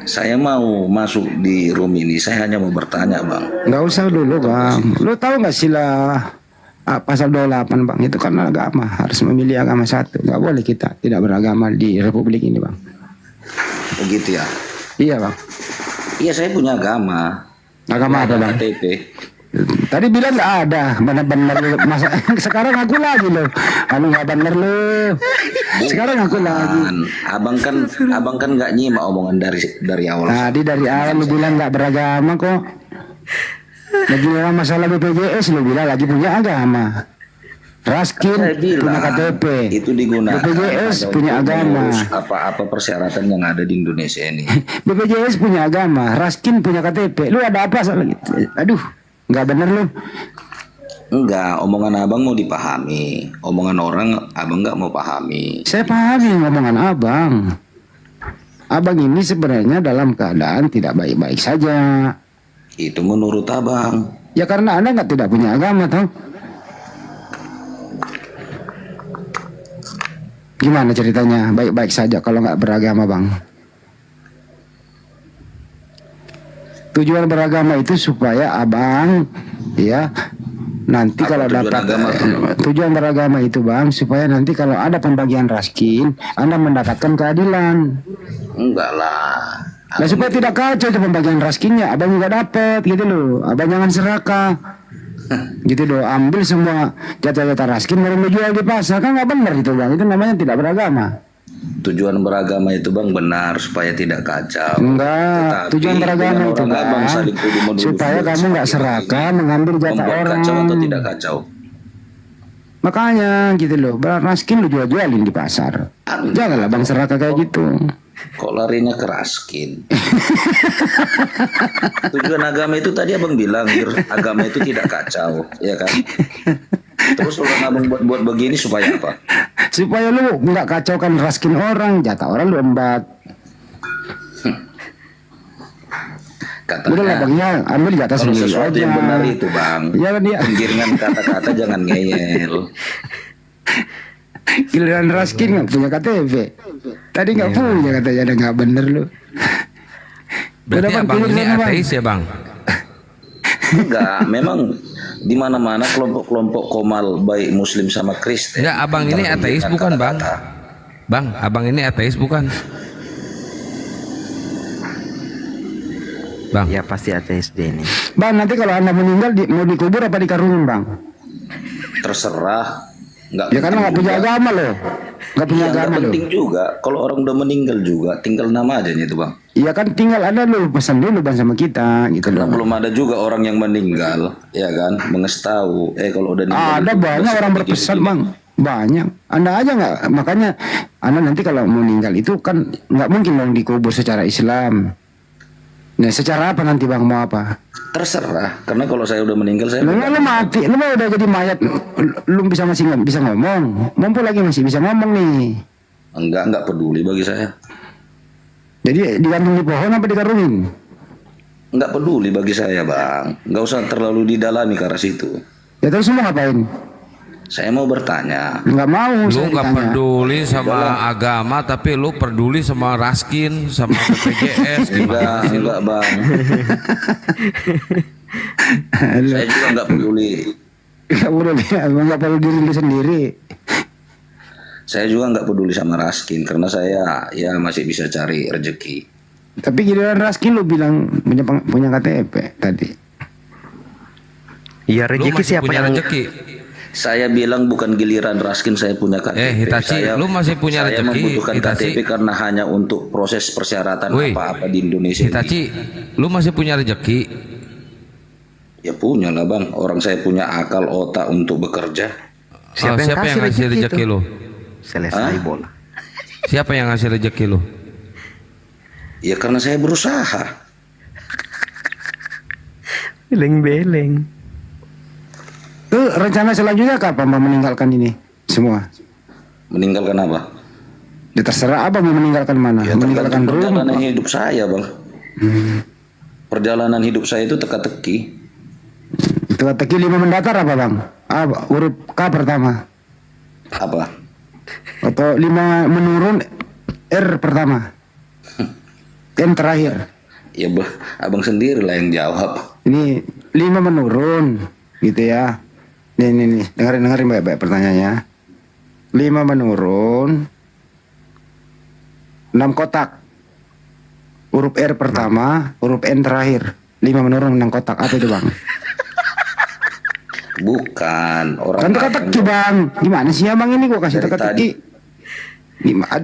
Saya mau masuk di room ini, saya hanya mau bertanya bang. Nggak usah dulu bang. Lu tahu nggak sila pasal 28 bang? Itu kan agama, harus memilih agama satu. Nggak boleh kita tidak beragama di Republik ini bang. Begitu ya? Iya bang. Iya saya punya agama. Agama apa bang? KTP. Tadi bilang nggak ada, benar-benar lu. Masa sekarang aku lagi loh. Anu nggak bener lu. Sekarang aku lagi. Abang kan nggak nyimak omongan dari awal. Tadi dari awal lu bilang nggak beragama kok. Lagi masalah BPJS lu bilang lagi punya agama. Raskin punya KTP. Itu digunakan. BPJS punya agama. Apa persyaratan yang ada di Indonesia ini? BPJS punya agama. Raskin punya KTP. Lu ada apa soal gitu? Aduh, nggak bener lu. Enggak, omongan abang mau dipahami. Omongan orang abang nggak mau pahami. Saya pahami omongan abang. Abang ini sebenarnya dalam keadaan tidak baik-baik saja. Itu menurut abang. Ya karena anda tidak punya agama toh. Gimana ceritanya? Baik-baik saja kalau nggak beragama, Bang. Tujuan beragama itu supaya abang, ya, nanti kalau dapat tujuan beragama itu, Bang, supaya nanti kalau ada pembagian raskin, Anda mendapatkan keadilan. Enggak lah. Nah, supaya tidak kacau itu pembagian raskinnya, abang juga dapat gitu loh. Abang jangan serakah. Gitu loh, ambil semua jatah-jatah raskin baru menjual di pasar, kan nggak benar itu, Bang. Itu namanya tidak beragama. Tujuan beragama itu, Bang, benar supaya tidak kacau. Enggak, Tetapi tujuan beragama itu, Bang, supaya kamu nggak serakah mengambil jatah membuat orang. kacau atau tidak kacau. Makanya gitu loh, raskin lu jual-jualin di pasar. Janganlah Bang serakah kayak gitu. Kok larinya ke raskin? Tujuan agama itu tadi abang bilang, agama itu tidak kacau, ya kan? Terus orang abang buat begini supaya apa? Supaya lu nggak kacaukan raskin orang, jatah orang lu embat. Udah lah Bang, ya ambil jatah Kalau sendiri sesuatu aja. yang benar itu, Bang, ya, dia. penggiringan kata-kata jangan ngeyel. Giliran raskin nggak punya KTP. Tadi nggak punya katanya, ada nggak bener lu. Berarti Bang, abang ini sana, Bang. ateis ya, Bang? Enggak, memang di mana-mana kelompok-kelompok komal baik Muslim sama Kristen. Enggak, abang ini ateis bukan, Bang? Bang, abang ini ateis bukan? Bang. Ya pasti ateis deh ini. Bang, nanti kalau Anda meninggal mau dikubur apa dikarungin, Bang? Terserah. Enggak. Ya karena nggak punya agama loh. Nggak punya Iya, agama nggak loh. penting juga. Kalau orang udah meninggal juga, tinggal nama aja itu, Bang. Iya kan tinggal ada lu pesan dulu Bang sama kita gitu Karena loh. belum ada juga orang yang meninggal, ya kan? Mengetahui. Kalau udah meninggal Ada itu banyak udah orang seperti berpesan itu. Bang. Banyak. Anda aja nggak, makanya Anda nanti kalau meninggal itu kan nggak mungkin dong dikubur secara Islam. Nah secara apa nanti Bang, mau apa? Terserah, karena kalau saya udah meninggal saya Lu mati, lu udah jadi mayat, lu masih bisa ngomong, mumpul lagi masih bisa ngomong nih. enggak peduli bagi saya. Jadi digantung di pohon apa dikarungin? Enggak peduli bagi saya, Bang. Enggak usah terlalu didalami ke arah situ. Ya terus lu mau ngapain? Saya mau bertanya. Nggak mau. Lu nggak peduli sama agama, tapi lu peduli sama raskin, sama BPJS. Enggak, Bang. Saya juga enggak peduli. Nggak perlu diri lu sendiri. Saya juga enggak peduli sama raskin karena saya ya masih bisa cari rezeki. Tapi giliran raskin lu bilang punya KTP tadi. Iya rezeki siapa yang rezeki? Saya bilang bukan giliran raskin saya punya KTP. Hitachi, lu masih punya saya rezeki, membutuhkan Hitachi. KTP karena hanya untuk proses persyaratan apa-apa di Indonesia. Hitachi, lu masih punya rezeki? Ya punya lah Bang. Orang saya punya akal otak untuk bekerja. Siapa yang ngasih rezeki lu? Selesai bola. Siapa yang ngasih rezeki lu? Ya karena saya berusaha. Beleng-beleng. Tuh rencana selanjutnya kapan Bang meninggalkan ini semua? Meninggalkan apa? Ya terserah apa mau meninggalkan mana? Ya, meninggalkan rumah. perjalanan hidup saya Bang. Perjalanan hidup saya itu teka-teki. Teka-teki 5 mendatar apa Bang? Huruf K pertama. Apa? Atau 5 menurun R pertama. N terakhir. Ya abang sendiri lah yang jawab. Ini 5 menurun gitu ya. Nih dengerin baik-baik pertanyaannya. 5 menurun, 6 kotak. Huruf R pertama, huruf N terakhir. 5 menurun 6 kotak. Apa itu Bang? Bukan orang. Kan teka-teki Bang. Gimana sih Abang ini gua kasih teka-teki?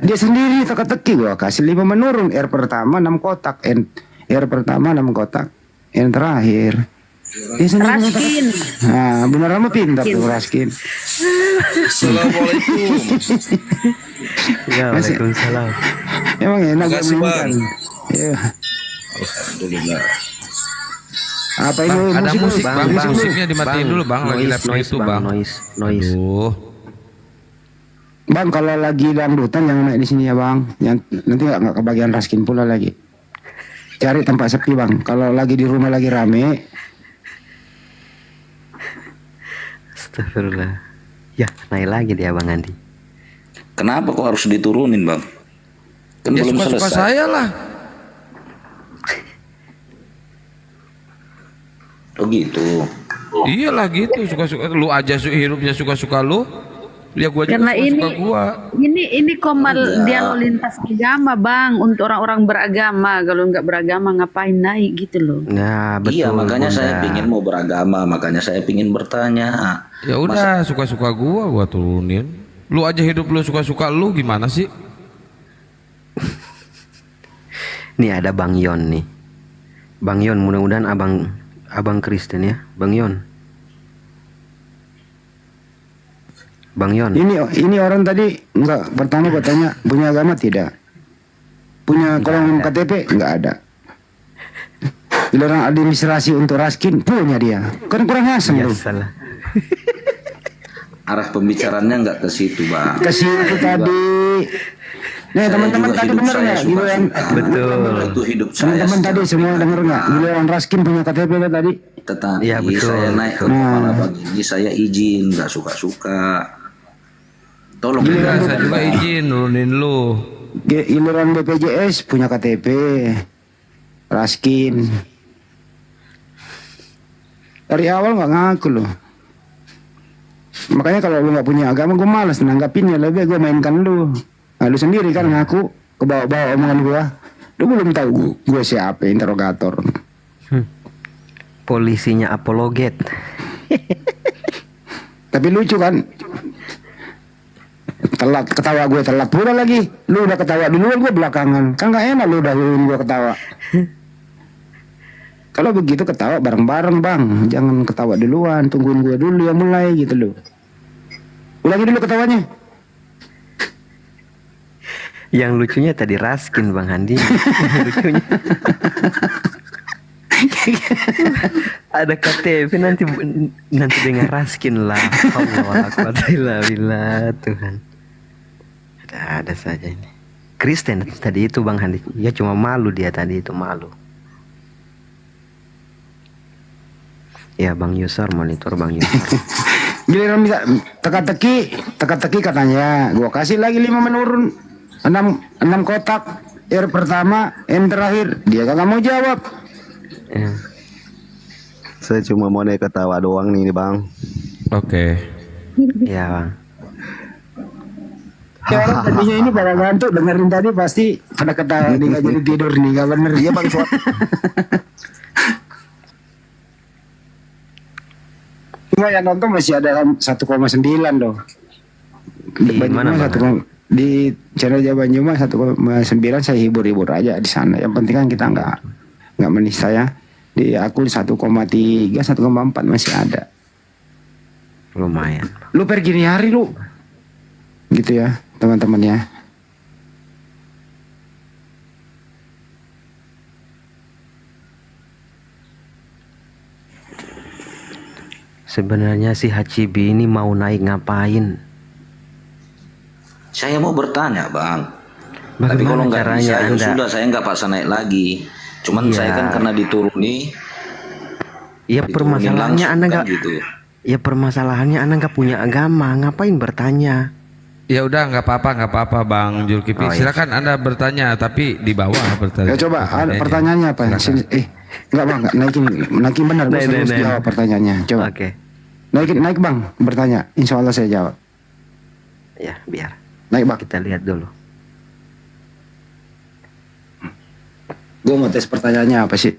Dia sendiri teka-teki gua kasih 5 menurun, R pertama 6 kotak, N R pertama 6 kotak, N terakhir. Raskin. Nah, benar kamu pintar tuh Raskin. Assalamualaikum. Ya, waalaikumsalam. Emang enak Terima kasih, Bang. Ya. Alhamdulillah. Apa ini Bang, ada musik dulu? Bang, musiknya dimatiin dulu Bang, lagi live itu Bang. Noise. Aduh. Bang, kalau lagi dangdutan jangan naik di sini ya Bang. Nanti nggak kebagian Raskin pula lagi. Cari tempat sepi Bang. Kalau lagi di rumah lagi rame. Astagfirullah. Ya, naik lagi dia Bang Andi. Kenapa kok harus diturunin, Bang? Kan Ya belum suka-suka selesai. saya lah. Oh gitu. Iyalah gitu, suka-suka lu aja hidupnya suka-suka lu. Ya gua juga Karena suka-suka ini gua. ini komal dialog lintas agama bang untuk orang-orang beragama. Kalau nggak beragama ngapain naik gitu loh. Nah, betul. Iya, makanya Bunda. saya pingin mau beragama, makanya saya pingin bertanya. Ya udah suka-suka gua turunin. Lu aja hidup lu suka-suka lu gimana sih? Nih ada Bang Yon nih. Bang Yon, mudah-mudahan abang Kristen ya, Bang Yon. Bang Yon. Ini orang tadi enggak, pertama bertanya punya agama tidak? Punya kolom KTP enggak ada. Giliran administrasi untuk Raskin punya dia. Kan kurang asem Ya lu. salah. Arah pembicaranya nggak ke situ, Bang. Ke situ tadi. Nih teman-teman tadi bener nggak? Giliran Itu hidup saya. teman-teman tadi semua denger nggak? Giliran Raskin punya KTP kan tadi? Tetapi Iya, betul. saya naik ke kepala begini, saya izin, nggak suka-suka. Tolong. Ya, saya juga izin nurunin lu. Giliran BPJS punya KTP. Raskin. Dari awal nggak ngaku loh. Makanya kalau lu nggak punya agama, gue malas nanggapinnya, lebih gue mainkan lu. Nah, lu sendiri kan ngaku ke bawah-bawah omongan gue. Lu belum tahu gue siapa, interrogator. Polisinya apologet. Tapi lucu kan? Telat ketawa gue, telat pula lagi. Lu udah ketawa duluan, gue belakangan. Kan nggak enak lu dahuluin gue ketawa. Kalau begitu ketawa bareng-bareng bang, jangan ketawa duluan, tungguin gue dulu yang mulai gitu loh. Ulangi dulu ketawanya. Yang lucunya tadi Raskin Bang Handi. Lucunya. Ada KTP nanti dengar Raskin lah. Allah Alhamdulillah Tuhan. Ada saja ini. Kristen tadi itu Bang Handi. Ya cuma malu dia tadi itu malu. Ya Bang Yusar monitor Bang Yusar. Giliran bisa teka-teki katanya. Gua kasih lagi 5 menurun. 6 kotak. R pertama, N terakhir. Dia kagak mau jawab. Saya cuma mau naik ketawa doang nih Bang. Oke. Ya Bang. Ya orang tadinya ini pada ngantuk dengerin tadi pasti pada ketawa nih, gak jadi tidur nih, gak bener. Iya Bang Suat. Cuma yang nonton masih ada 1,9 dong. Di mana Bang? Di channel Jawa Banyuma 1,9. Saya hibur-hibur aja di sana. Yang penting kan kita nggak menista ya. Di akun 1,3, 1,4 masih ada. Lumayan. Lu pergi nih hari lu. Gitu ya teman-teman ya. Sebenarnya si Hachibi ini mau naik ngapain? Saya mau bertanya, Bang. Bagaimana Tapi kalau nggak caranya bisa, ya Anda? sudah saya nggak paksa naik lagi. Cuman Iya. saya kan karena dituruni. Ya permasalahannya langsung Anda kan nggak. gitu. Ya permasalahannya Anda nggak punya agama, ngapain bertanya? Ya udah nggak apa-apa Bang Julkipi. Oh, iya. Silakan Anda bertanya tapi di bawah bertanya. Ya coba pertanyaannya apa? Enggak Bang, naikin benar. Gue serius jawab pertanyaannya. Coba. Oke. Naik Bang, bertanya. Insya Allah saya jawab. Ya biar. Naik Bang. Kita lihat dulu. Gue mau tes pertanyaannya apa sih?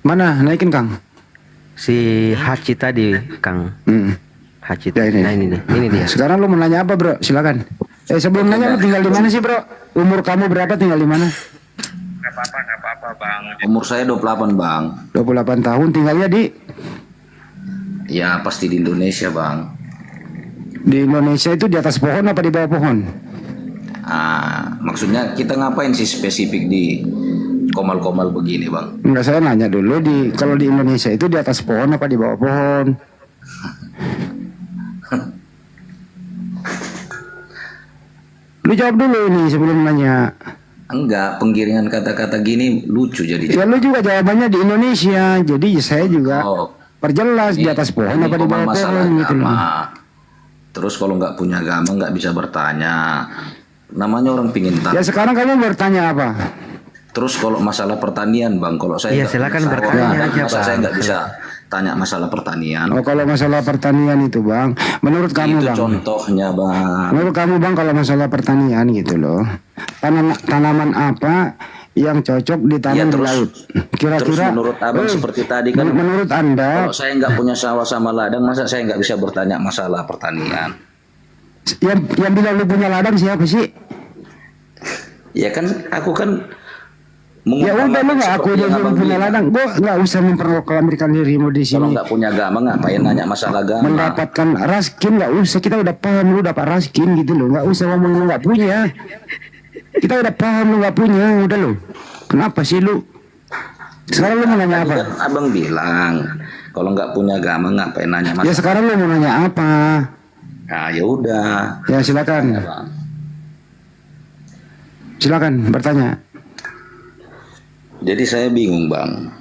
Mana? Naikin Kang. Si Hachi tadi, Kang. Hachi. Ya, ini. Nah ini dia. Sekarang lu mau nanya apa bro? Silakan. Sebelum nanya lu tinggal di mana sih bro? Umur kamu berapa, tinggal di mana? Nggak apa-apa, Bang. Umur saya 28, Bang. 28 tahun, tinggalnya di? Ya pasti di Indonesia, Bang. Di Indonesia itu di atas pohon apa di bawah pohon? Maksudnya kita ngapain sih spesifik di komal-komal begini, Bang? Enggak, saya nanya dulu kalau di Indonesia itu di atas pohon apa di bawah pohon? Lu jawab dulu ini sebelum nanya. Enggak, penggiringan kata-kata gini lucu jadi. Ya lu juga jawabannya di Indonesia. Jadi saya juga perjelas di atas pohon apa di bawah pohon gitu loh. Terus kalau nggak punya agama nggak bisa bertanya. Namanya orang pingin tahu. Ya sekarang kamu bertanya apa? Terus kalau masalah pertanian bang, kalau saya Iya, nggak silakan punya bertanya sawah, aja, masa Bang. saya nggak bisa tanya masalah pertanian. Oh kalau masalah pertanian itu bang, menurut kamu Itu bang? contohnya bang. Menurut kamu bang kalau masalah pertanian gitu loh, tanaman apa yang cocok ditanam di laut? Terus Kira-kira menurut abang seperti tadi kan, menurut anda kalau saya nggak punya sawah sama ladang, masa saya nggak bisa bertanya masalah pertanian? yang bilang lu punya ladang siapa sih? Ya kan, aku kan Ya udah lu nggak aku seperti dia yang belum abang punya bilang. ladang, gua nggak usah memperkenalkan dirimu di Kalau sini. nggak punya agama ngapain nanya masalah agama? Mendapatkan raskin nggak usah, kita udah paham lu dapat raskin gitu loh, nggak usah ngomong lu nggak punya. Kita udah paham lu nggak punya, udah lo. Kenapa sih lu? Sekarang lu mau nanya Tadi apa? kan abang bilang kalau nggak punya agama ngapain nanya masalah? Ya sekarang lu mau nanya apa? Nah ya udah. Ya silakan. Silakan bertanya. Jadi saya bingung bang.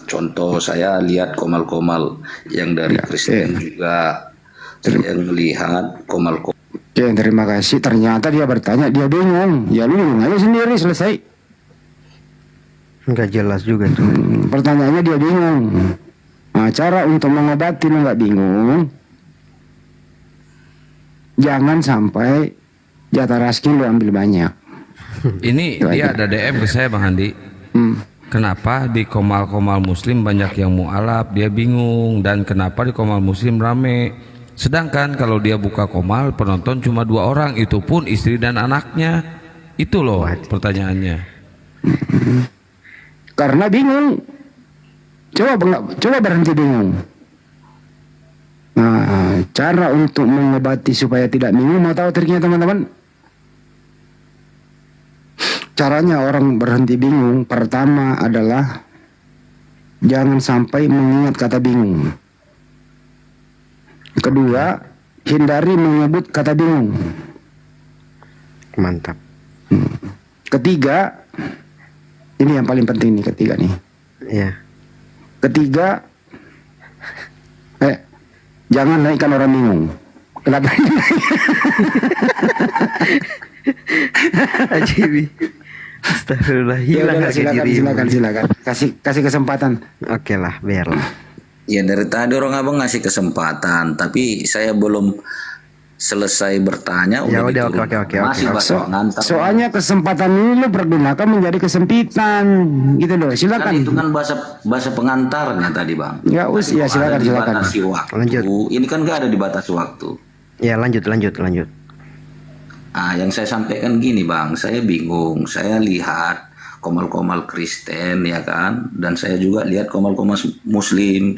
Contoh saya lihat komal-komal yang dari Kristen juga, yang melihat komal-komal. Oke, terima kasih. Ternyata dia bertanya, dia bingung. Ya lu bingung aja sendiri, selesai. Nggak jelas juga tuh. Pertanyaannya dia bingung. Nah, cara untuk mengobati lu nggak bingung. Jangan sampai jatah raskin lu ambil banyak. Ini Itu dia aja. ada DM ke saya Bang Handi. Kenapa di komal-komal muslim banyak yang mualaf, dia bingung. Dan kenapa di komal muslim rame. Sedangkan kalau dia buka komal penonton cuma 2 orang, itu pun istri dan anaknya. Itu loh pertanyaannya. Karena bingung. Coba berhenti bingung. Nah, cara untuk mengobati supaya tidak bingung, mau tahu triknya teman-teman? Caranya orang berhenti bingung, pertama adalah jangan sampai mengingat kata bingung. Kedua, hindari menyebut kata bingung. Mantap. Ketiga, ini yang paling penting nih, ketiga nih. Iya. Ketiga, jangan naikkan orang bingung. Kenapa? Ajibi. Astagfirullah, hilang harga diri. Silakan. Kasih kesempatan. Oke lah, biarlah. Ya dari tadi orang abang ngasih kesempatan, tapi saya belum selesai bertanya. Ya udah, diturun. oke. Masih bakal ngantar. Soalnya kesempatan ini lu pergunakan menjadi kesempitan, gitu loh. Silakan. Kan itu kan bahasa pengantarnya tadi bang. Ya ya silakan. Dibatasi waktu. Lanjut. Ini kan nggak ada dibatasi waktu. Ya lanjut. Yang saya sampaikan gini bang, saya bingung. Saya lihat komal-komal Kristen ya kan, dan saya juga lihat komal-komal Muslim.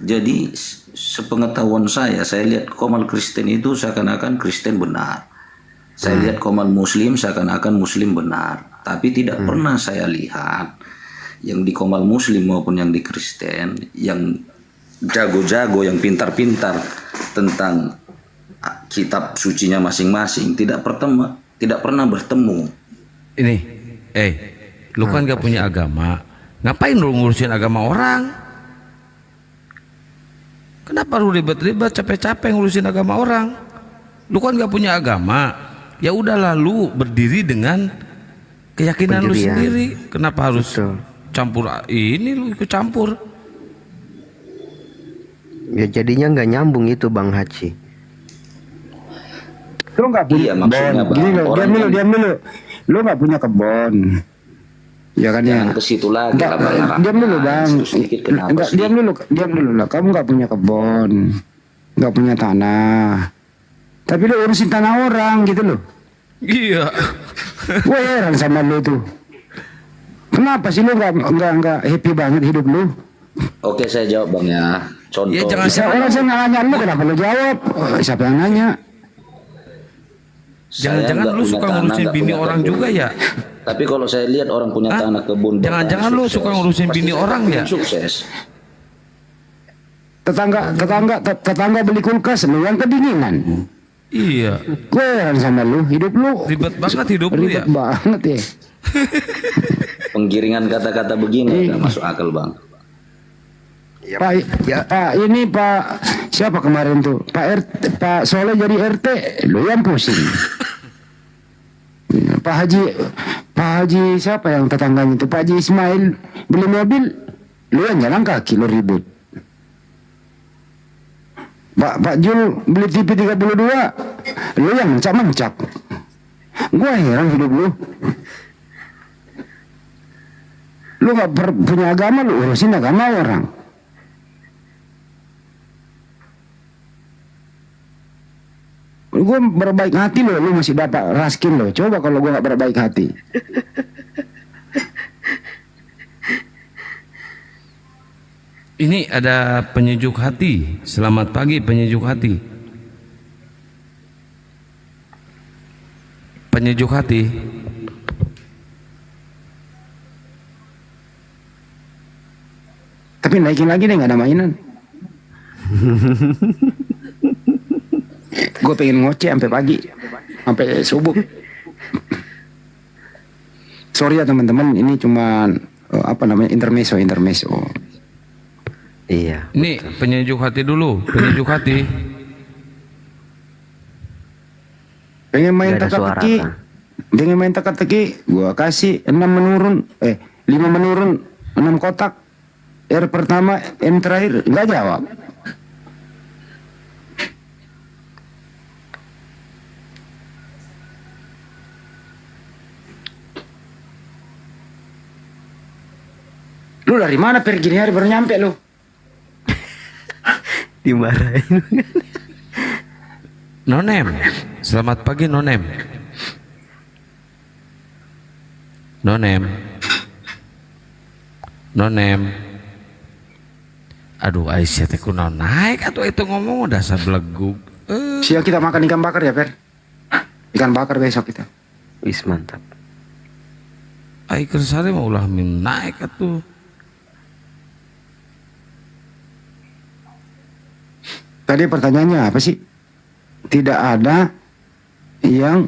Jadi sepengetahuan saya lihat komal Kristen itu seakan-akan Kristen benar. Saya lihat komal Muslim seakan-akan Muslim benar. Tapi tidak pernah saya lihat yang di komal Muslim maupun yang di Kristen yang jago-jago, yang pintar-pintar tentang kitab sucinya masing-masing tidak pernah bertemu. Ini, lu kan gak punya agama. Ngapain lu ngurusin agama orang? Kenapa lu ribet-ribet, capek-capek ngurusin agama orang? Lu kan gak punya agama. Ya udahlah, lu berdiri dengan keyakinan lu sendiri. Kenapa harus campur ini, lu ikut campur? Ya jadinya nggak nyambung itu Bang Haji. Lu nggak punya kebon. Gini lo, diam dulu. Lu nggak punya kebon. Ya kan ya. Jangan ke situ lagi. Diam dulu bang. Diam dulu lah. Kamu nggak punya kebon, nggak punya tanah. Tapi lu urusin tanah orang gitu loh. Iya. Gue heran sama lu tuh. Kenapa sih lu nggak happy banget hidup lu? Oke, saya jawab bang ya. Contoh. Ya, jangan orang saya nanya lu, kenapa lu jawab? Siapa yang nanya? Jangan-jangan lu suka ngurusin bini orang juga ya? Tapi kalau saya lihat orang punya tanah kebun. Jangan-jangan lu suka ngurusin bini orang ya? Sukses. Tetangga beli kulkas, lu yang kedinginan. Iya. Gue heran sama lu, hidup lu ribet banget hidup lu ya. Ribet banget ya. Penggiringan kata-kata begini nggak masuk akal bang. Pak, ini Pak Siapa kemarin tuh? Pak Soleh jadi RT, lu yang pusing. Pak Haji siapa yang tetangganya itu? Pak Haji Ismail beli mobil, lu yang jalan kaki, lu ribut. Pak Jul beli TV 32, lu yang mencap-mencap. Gua heran hidup lu. Lu gak punya agama, lu urusin agama orang. Gue berbaik hati loh, lu masih dapat raskin loh. Coba kalau gue gak berbaik hati. Ini ada penyejuk hati. Selamat pagi penyejuk hati. Penyejuk hati. Tapi naikin lagi deh, gak ada mainan. Gue pengen ngoceh sampai pagi, sampai subuh. Sorry ya teman-teman, ini cuma intermezzo. Iya. Ini penyejuk hati dulu, penyejuk hati. Pengen main Gak ada suara, teka-teki, kan? pengen main teka-teki, gua kasih 5 menurun, 6 kotak. R pertama, M terakhir, nggak jawab. Lu dari mana pergi hari baru nyampe lu? Dimarahin. Nonem, selamat pagi Nonem. Nonem. Aduh Aisyah teh kunaon naik atau itu ngomong udah sablegug. Siang kita makan ikan bakar ya, Per? Ikan bakar besok kita. Wis mantap. Ai kersare mau ulah min naik atuh. Tadi pertanyaannya apa sih? Tidak ada yang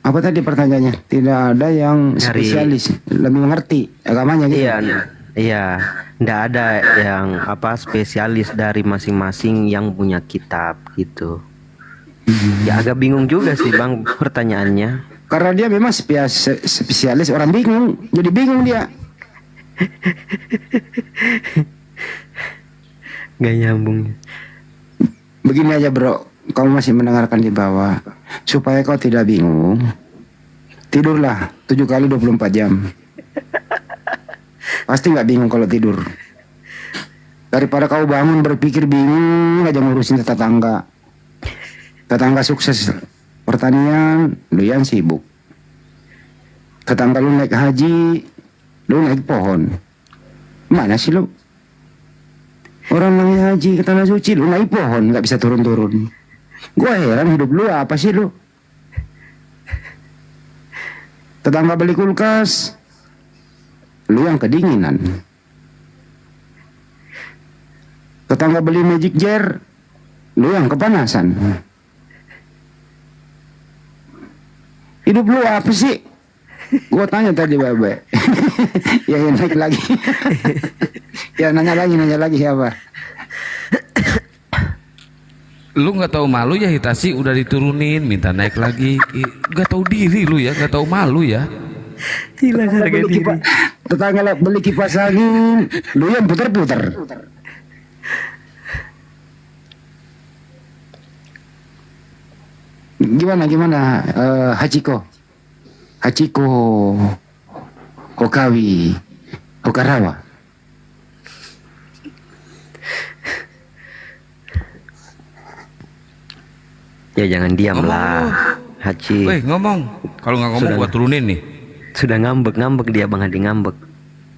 apa tadi pertanyaannya? Tidak ada yang spesialis, lebih mengerti agamanya gitu. Iya, nggak ada yang spesialis dari masing-masing yang punya kitab gitu. Ya agak bingung juga sih Bang pertanyaannya. Karena dia memang spesialis, orang bingung, jadi bingung dia. Gak nyambung. Begini aja bro, kamu masih mendengarkan di bawah. Supaya kau tidak bingung, tidurlah 7 kali 24 jam. Pasti gak bingung kalau tidur. Daripada kau bangun berpikir bingung aja ngurusin tetangga. Tetangga sukses pertanian, lu yang sibuk. Tetangga lu naik haji, lu naik pohon. Mana sih lu? Orang naik haji ke tanah suci, lu naik pohon, gak bisa turun-turun. Gua heran hidup lu apa sih lu? Tetangga beli kulkas, lu yang kedinginan. Tetangga beli magic jar, lu yang kepanasan. Hidup lu apa sih? Gua tanya tadi Babe. Ya naik lagi. Ya nanya lagi siapa? Lu nggak tahu malu ya Hitasi udah diturunin minta naik lagi. Nggak tahu diri lu ya, nggak tahu malu ya. Hilang harga diri. Tetangga beli kipas angin, lu yang puter-puter. Gimana Hachiko Kokawi Kokarawa. Ya jangan diam lah Haji. Weh ngomong, kalau nggak ngomong gua turunin nih. Sudah ngambek dia Bang Hadi ngambek.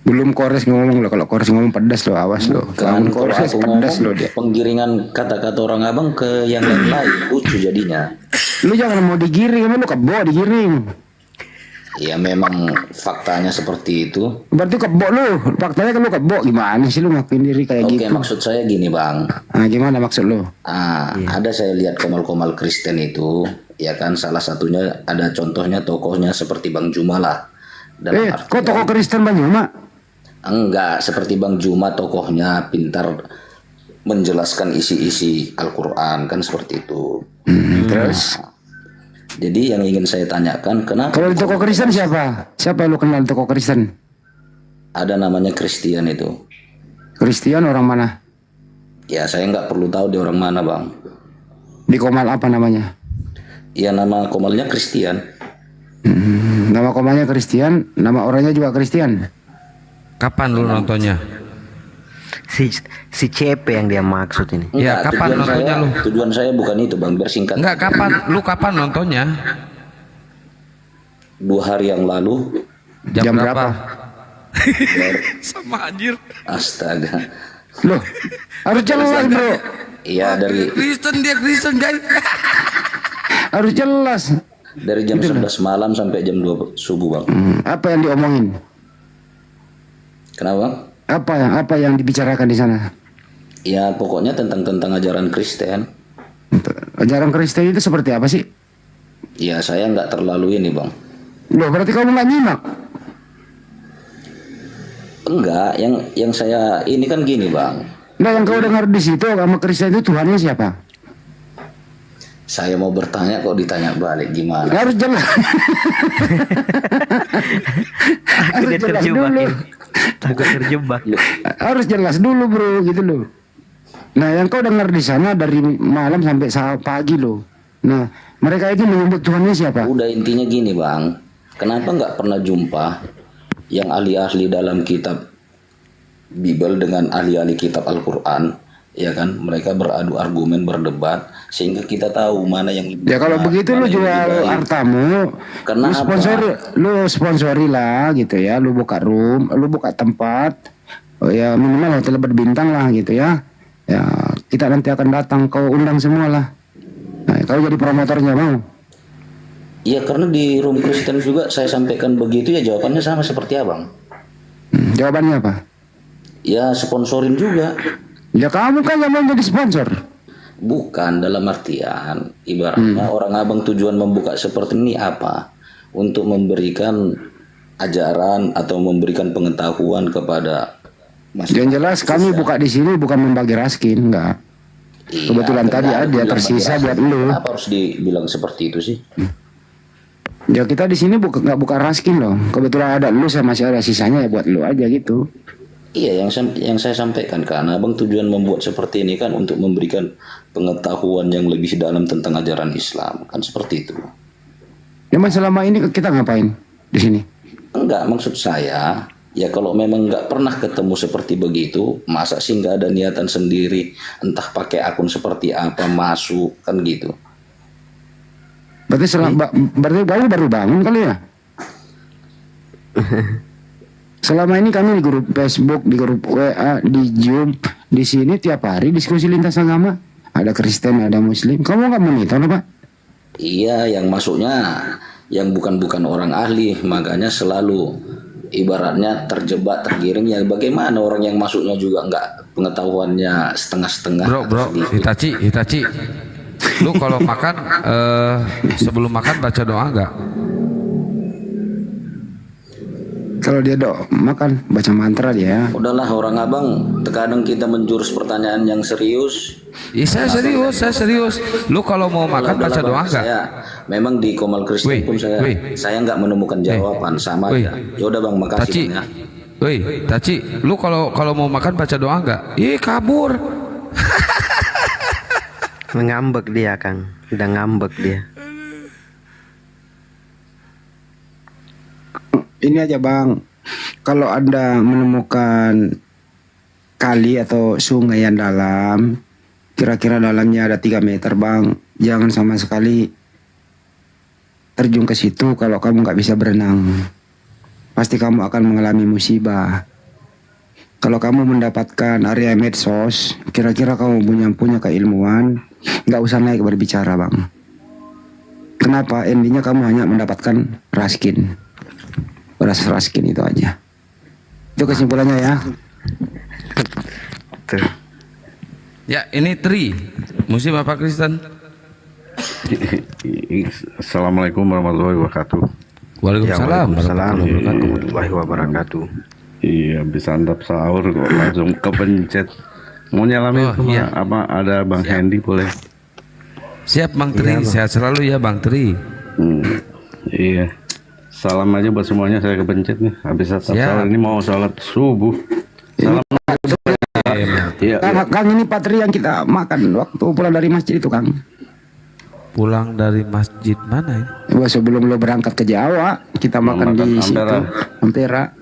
Belum Kores ngomong loh, kalau Kores ngomong pedas loh, awas loh. Kalau Kores pedas loh dia. Penggiringan kata-kata orang abang ke yang lain lucu jadinya. Lu jangan mau digiring, lu kebo digiring. Ya memang faktanya seperti itu. Berarti kebo lu, faktanya kan lu kebo, gimana sih lu ngakuin diri kayak gitu? Oke, maksud saya gini Bang. Gimana maksud lu? Ada saya lihat komal-komal Kristen itu, ya kan salah satunya ada contohnya tokohnya seperti Bang Juma lah. Kok tokoh Kristen Bang Juma? Enggak, seperti Bang Juma tokohnya pintar menjelaskan isi-isi Al-Quran, kan seperti itu. Terus? Jadi yang ingin saya tanyakan, kenapa Kalau di toko Kristen siapa? Siapa yang lu kenal toko Kristen? ada namanya Kristen itu? Kristen orang mana? Ya saya nggak perlu tahu dia orang mana, Bang. Di Komal apa namanya? Ya nama komalnya Kristen. Nama komalnya Kristen, nama orangnya juga Kristen. Kapan lu nontonnya? Si CP yang dia maksud ini. Ya, kapan nontonnya lu? Tujuan saya bukan itu, Bang, biar singkat. Enggak, kapan nontonnya? 2 hari yang lalu. Jam berapa? Sama anjir. Astaga. Loh, harus jelas, bro. Iya, dari Kristen guys. Harus jelas. Dari jam 11 malam sampai jam 2 subuh, Bang. Apa yang diomongin? Kenapa? Apa yang dibicarakan di sana? Ya pokoknya tentang ajaran Kristen. Ajaran Kristen itu seperti apa sih? Ya saya nggak terlalu ini, Bang. Loh, berarti kamu nggak nyimak? Enggak, yang saya ini kan gini, Bang. Nah, yang kau dengar di situ agama Kristen itu Tuhannya siapa? Saya mau bertanya kok ditanya balik, gimana? Harus jelas. Harus jelas dulu. Takut terjebak. Harus jelas dulu, bro, gitu loh. Nah, yang kau dengar di sana dari malam sampai pagi loh. Nah, mereka itu menyebut Tuhannya siapa? Udah intinya gini, Bang. Kenapa nggak pernah jumpa yang ahli-ahli dalam kitab Bible dengan ahli-ahli kitab Al-Quran, ya kan? Mereka beradu argumen, berdebat, sehingga kita tahu mana yang ya kalau begitu lu jual hartamu, lu sponsori lah gitu ya, lu buka room, lu buka tempat, oh ya minimal hotel berbintang lah gitu ya. Ya kita nanti akan datang, kau undang semua lah. Nah, kau jadi promotornya mau? Iya, karena di room Kristen juga saya sampaikan begitu, ya jawabannya sama seperti Abang. Jawabannya apa? Ya sponsorin juga. Ya kamu kan yang mau jadi sponsor. Bukan, dalam artian ibaratnya orang Abang tujuan membuka seperti ini apa? Untuk memberikan ajaran atau memberikan pengetahuan kepada masyarakat. Yang jelas kami buka di sini bukan membagi raskin, enggak. Iya, Kebetulan tadi ada tersisa buat lu. Kenapa harus dibilang seperti itu sih? Ya kita di sini nggak buka raskin loh. Kebetulan ada lu, saya masih ada sisanya ya buat lu aja gitu. Iya, yang saya sampaikan kan, Abang tujuan membuat seperti ini kan untuk memberikan pengetahuan yang lebih dalam tentang ajaran Islam, kan seperti itu. Memang selama ini kita ngapain di sini? Enggak, maksud saya ya kalau memang nggak pernah ketemu seperti begitu, masa sih nggak ada niatan sendiri, entah pakai akun seperti apa masuk kan gitu. Berarti kamu baru bangun kali ya? Selama ini kami di grup Facebook, di grup WA, di Zoom, di sini tiap hari diskusi lintas agama. Ada Kristen, ada Muslim. Kamu nggak monitor Pak? Iya, yang masuknya yang bukan orang ahli, makanya selalu ibaratnya terjebak, tergiring. Ya bagaimana orang yang masuknya juga nggak pengetahuannya setengah-setengah. Bro, Hitachi. Lu kalau makan sebelum makan baca doa nggak? Kalau dia makan baca mantra dia. Udahlah, orang Abang terkadang kita menjurus pertanyaan yang serius. Iya, saya serius. Lu kalau mau makan baca doa nggak? Saya memang di Komal Kristen pun saya nggak menemukan jawaban, sama aja. Ya udah Bang, makasih Bang ya. Taci, lu kalau mau makan baca doa nggak? Ih, kabur. Ngambek dia, Kang. Udah ngambek dia. Ini aja Bang, kalau Anda menemukan kali atau sungai yang dalam, kira-kira dalamnya ada 3 meter Bang, jangan sama sekali terjun ke situ kalau kamu nggak bisa berenang. Pasti kamu akan mengalami musibah. Kalau kamu mendapatkan area medsos, kira-kira kamu punya keilmuan, nggak usah naik berbicara Bang. Kenapa? Endingnya kamu hanya mendapatkan raskin. Beras raskin itu aja. Itu kesimpulannya ya. Ya, ini Tri, Muslim apa Kristen? Assalamualaikum warahmatullahi wabarakatuh. Waalaikumsalam warahmatullahi wabarakatuh. Iya, bisa antap sahur kok langsung kepencet Mau nyalamin Oh, iya. apa ada Bang Hendy boleh? Siap Bang Tri, sehat selalu ya Bang Tri. Iya. Salam aja buat semuanya, saya kepencet nih. Habis Siap. salat ini mau sholat subuh. Salam. Iya. Kang, ini Patri yang kita makan waktu pulang dari masjid itu, Kang. Pulang dari masjid mana ini? Wah, sebelum lo berangkat ke Jawa, kita makan di situ, Ampera.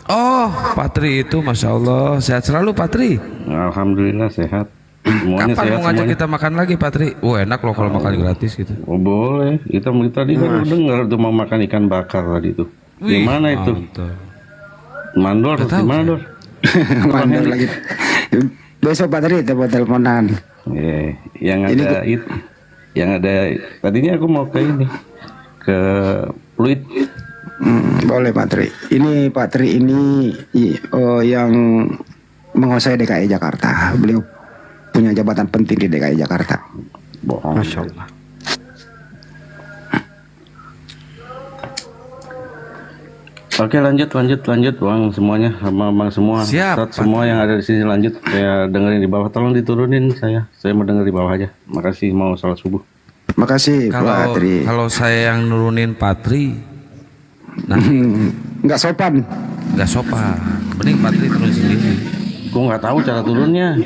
Oh, Patri itu Masya Allah. Sehat selalu Patri. Alhamdulillah sehat. Semuanya Kapan sehat mau ngajak semuanya. kita makan lagi Patri? Enak loh kalau makan gratis gitu. Oh boleh. Kita tadi kan dengar tuh mau makan ikan bakar tadi tuh. Di Wih, mana itu? mantap. Mandor di mana Dor? Mandor lagi. Besok Patri kita teleponan. Yang ada itu. Yang ada tadinya aku mau ke ini. Ke Pluit. Boleh Pak Tri. Ini Pak Tri ini yang menguasai DKI Jakarta. Beliau punya jabatan penting di DKI Jakarta. Masya Allah. Oke lanjut Bang semuanya sama Bang semua. Siap, Ustadz, semua yang ada di sini lanjut. Saya dengerin di bawah. Tolong diturunin saya. Saya mau denger di bawah aja. Makasih mau salat subuh. Makasih Pak Tri. Kalau saya yang nurunin Patri, nggak sopan. Nggak sopan. Mending Patri turun sendiri. Gue nggak tahu cara turunnya.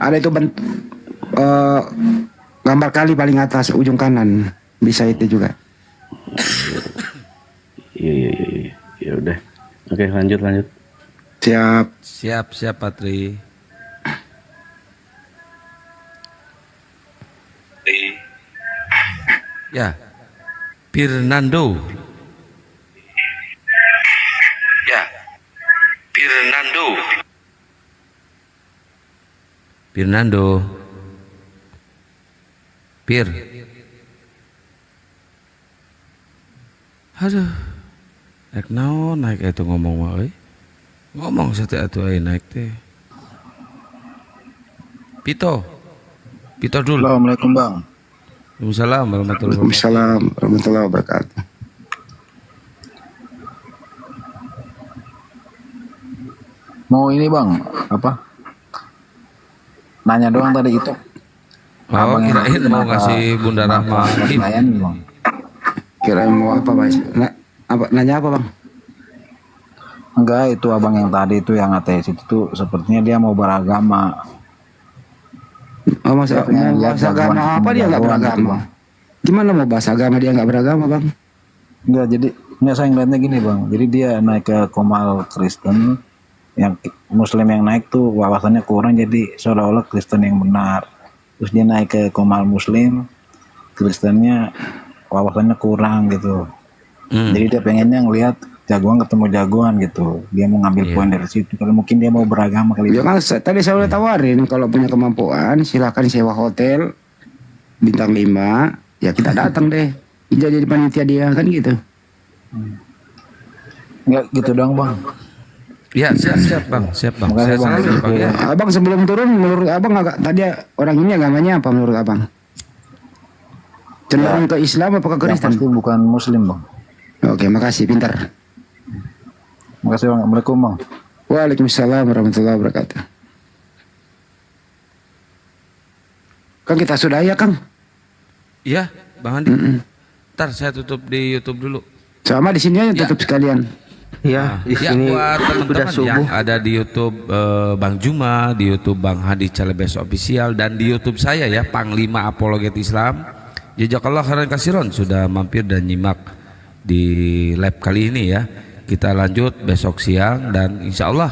Ada itu gambar kali paling atas ujung kanan. Bisa itu juga. Iya. Ya udah. Oke lanjut. Siap Patri. Ya, Fernando. Pir. Aduh. Naik itu ngomong wae. Ngomong sate atuh naik teh. Pito dulu. Assalamualaikum Bang. Waalaikumsalam warahmatullahi wabarakatuh. Waalaikumsalam warahmatullahi wabarakatuh. Mau ini Bang, apa? Nanya doang tadi itu. Oh, kirain mau ngasih Bunda Rahma gift. Kirain mau apa, Mas? Nanya apa, Bang? Enggak, itu abang yang tadi itu yang ateis itu tuh sepertinya dia mau beragama. Oh, masa agama apa dia nggak beragama? Gimana mau bahas agama dia nggak beragama, Bang? Enggak, jadi nggak saya ngeliatnya gini Bang. Jadi dia naik ke Komal Kristen, yang Muslim yang naik tuh wawasannya kurang, jadi seolah-olah Kristen yang benar. Terus dia naik ke Komal Muslim, Kristennya wawasannya kurang gitu. Jadi dia pengennya ngelihat jagoan ketemu jagoan gitu. Dia mau ngambil poin dari situ. Kalau mungkin dia mau beragama kali. Ya kan tadi saya udah tawarin kalau punya kemampuan silakan sewa hotel bintang 5, ya kita datang deh. Jadi panitia dia kan gitu. Enggak gitu dong Bang. Ya siap bang. Makasih, Bang. Ya. Abang sebelum turun menurut abang tadi orang ini agamanya apa menurut abang? Cenderung ke Islam apa ke Kristen? Pasti bukan Muslim Bang. Oke, makasih, pintar. Makasih Bang. Assalamualaikum Bang. Waalaikumsalam warahmatullahi wabarakatuh. Kang kita sudah ya Kang? Iya Bang Andi. Ntar saya tutup di YouTube dulu. Sama di sini aja tutup sekalian. Ya, di Ya sini buat teman-teman subuh. yang ada di YouTube Bang Juma, di YouTube Bang Hadi Calebes Official, dan di YouTube saya ya Panglima Apologet Islam. Jazakallah khairan kasiron sudah mampir dan nyimak di live kali ini ya. Kita lanjut besok siang dan insya Allah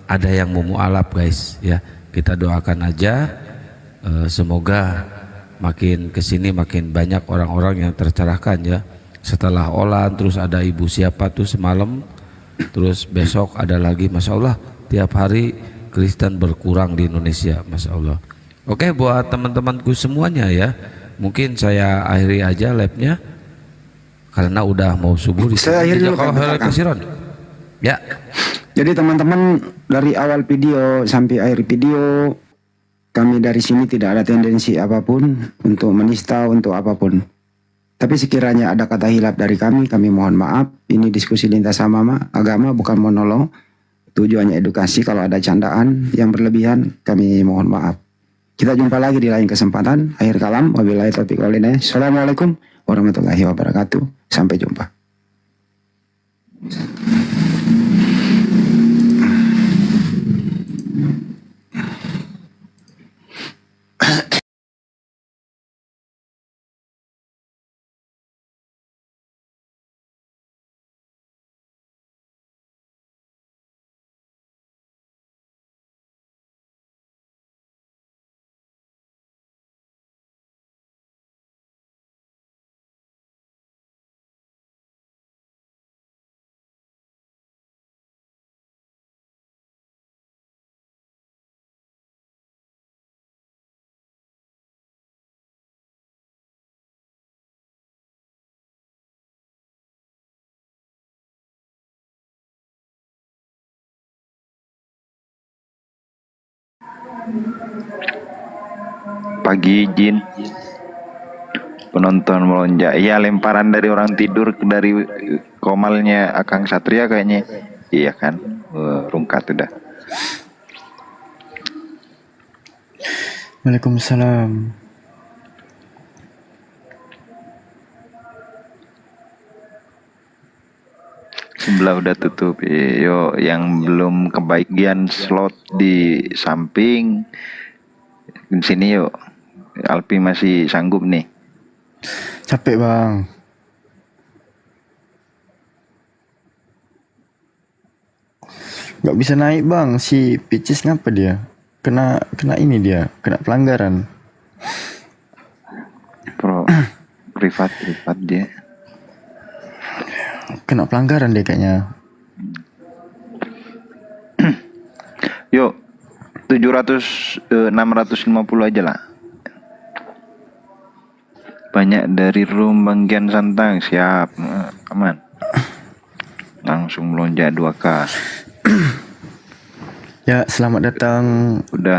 ada yang mau mualaf guys ya. Kita doakan aja semoga makin kesini makin banyak orang-orang yang tercerahkan ya. Setelah Olan terus ada ibu siapa tuh semalam, terus besok ada lagi, masya Allah tiap hari Kristen berkurang di Indonesia, masya Allah. Oke, buat teman-temanku semuanya ya, mungkin saya akhiri aja live-nya karena udah mau subuh. Saya akhiri dulu, Kalau Kasiron ya. Jadi teman-teman, dari awal video sampai akhir video kami dari sini tidak ada tendensi apapun untuk menista untuk apapun. Tapi sekiranya ada kata hilaf dari kami mohon maaf. Ini diskusi lintas agama, bukan monolog. Tujuannya edukasi. Kalau ada candaan yang berlebihan, kami mohon maaf. Kita jumpa lagi di lain kesempatan. Akhir kalam, wabillahi taufiq wal hidayah. Assalamualaikum warahmatullahi wabarakatuh. Sampai jumpa. Pagi Jin, penonton melonjak. Iya, lemparan dari orang tidur dari komalnya Akang Satria kayaknya. Iya kan, rungkat udah. Waalaikumsalam. Sebelah udah tutup. Yo, yang belum kebagian slot di samping di sini yuk. Alpi masih sanggup nih. Capek bang. Gak bisa naik bang. Si Picis ngapa dia? Kena ini kena pelanggaran. Privat dia. Kena pelanggaran dia kayaknya. Yuk 650 aja lah. Banyak dari room Banggian Santang. Siap, aman. Langsung melonjak 2K. Ya, selamat datang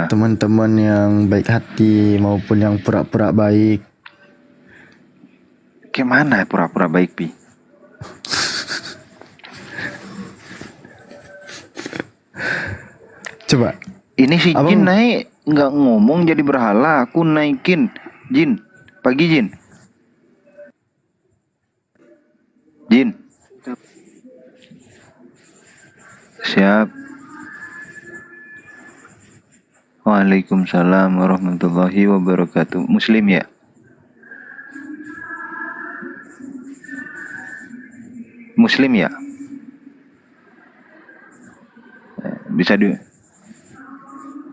teman-teman yang baik hati maupun yang pura-pura baik. Gimana pura-pura baik, Pi? Coba. Ini si Jin naik nggak ngomong jadi berhala. Aku naikin Jin. Pagi Jin. Jin. Siap. Waalaikumsalam warahmatullahi wabarakatuh. Muslim ya? Muslim ya?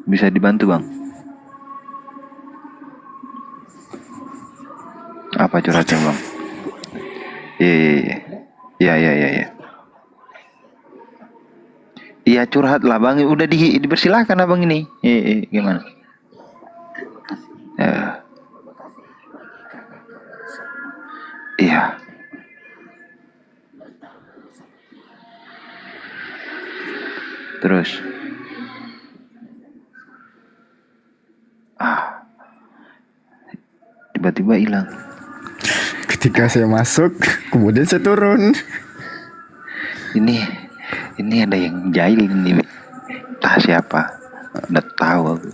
Bisa dibantu bang? Apa curhatnya bang? Iya. Iya curhat lah bang. Udah dipersilahkan abang ini. Gimana? Iya. Terus. Tiba-tiba hilang. Ketika saya masuk, kemudian saya turun. Ini ada yang jahil ini. Entah siapa. Udah tahu aku.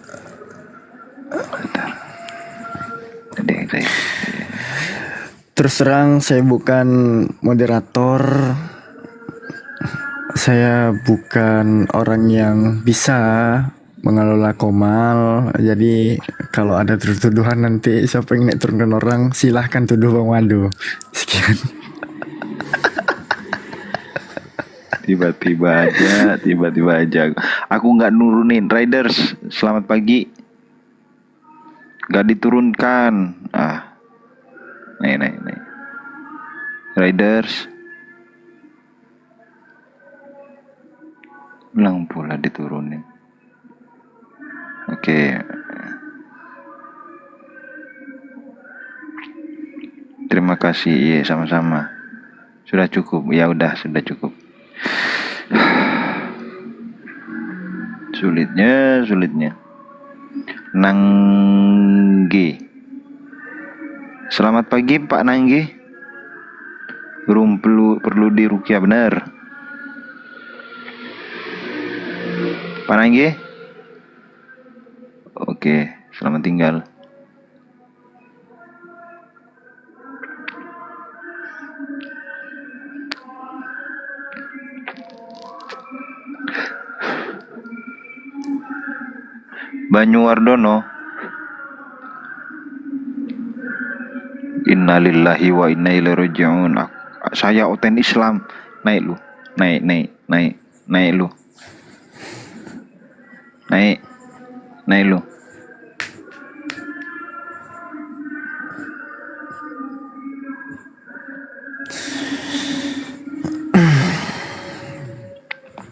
Terus terang saya bukan moderator. Saya bukan orang yang bisa mengelola komal. Jadi kalau ada tuduhan nanti siapa yang naik turunkan orang, silahkan tuduh Bang Wado. Sekian. Tiba-tiba aja. Aku nggak nurunin. Riders, selamat pagi. Nggak diturunkan. Nih. Riders. Bilang pula diturunin. Oke. Terima kasih. Iya, sama-sama. Sudah cukup. Ya udah, sudah cukup. Sulitnya. Nanggi. Selamat pagi Pak Nanggi. Rum perlu diruqyah bener. Panangge? Oke, selamat tinggal. Banyuwardono. Innalillahi wa inna ilaihi raji'un. Saya oten Islam. Naik lu. Naik lu. Naik lu.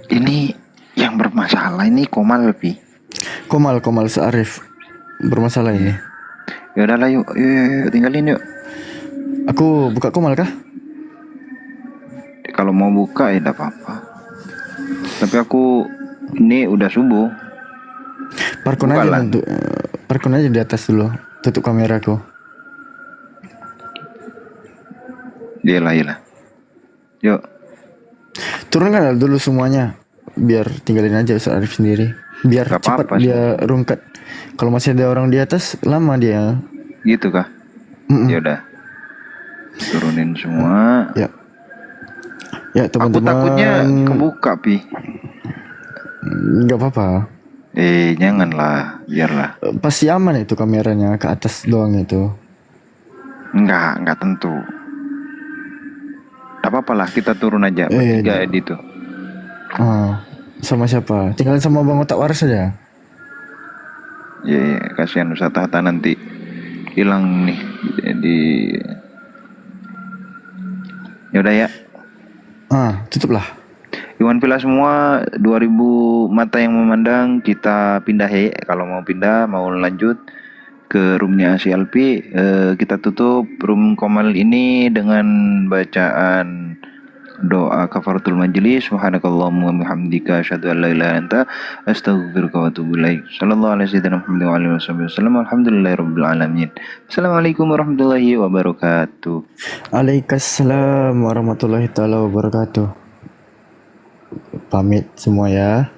Ini yang bermasalah ini Komal lebih. Komal Searif bermasalah ini. Ya udahlah yuk, tinggalin yuk. Aku buka Komal kah? Kalau mau buka ya tidak apa-apa. Tapi aku ini udah subuh. Parkon aja di atas dulu. Tutup kameraku. Iyalah. Yuk. Turunkan dulu semuanya. Biar tinggalin aja Ustaz Arif sendiri. Biar Gak cepat apa-apa, dia rungkat. Kalau masih ada orang di atas, lama dia. Gitu kah? Ya udah. Turunin semua. Ya teman-teman. Aku takutnya kebuka, Pi. Gak apa-apa. Janganlah, biarlah. Pasti aman itu kameranya, ke atas doang itu. Enggak tentu. Tak apa-apa lah, kita turun aja. Bertiga itu. Sama siapa? Tinggalin sama Bang Otak Waras aja. Iya, kasihan Ustaz Tahta nanti hilang nih di. Yaudah ya. Tutuplah. Iwan Villa semua 2000 mata yang memandang, kita pindah kalau mau pindah, mau lanjut ke roomnya si Alpi. Kita tutup room Komal ini dengan bacaan doa kafaratul majlis. Subhanakallahumma wa bihamdika asyhadu an la ilaha illa anta astaghfiruka wa atubu ilaik. Sallallahu alaihi wasallam. Alhamdulillahirabbil alamin. Assalamualaikum warahmatullahi wabarakatuh. Waalaikumsalam warahmatullahi taala wabarakatuh. Pamit semua ya.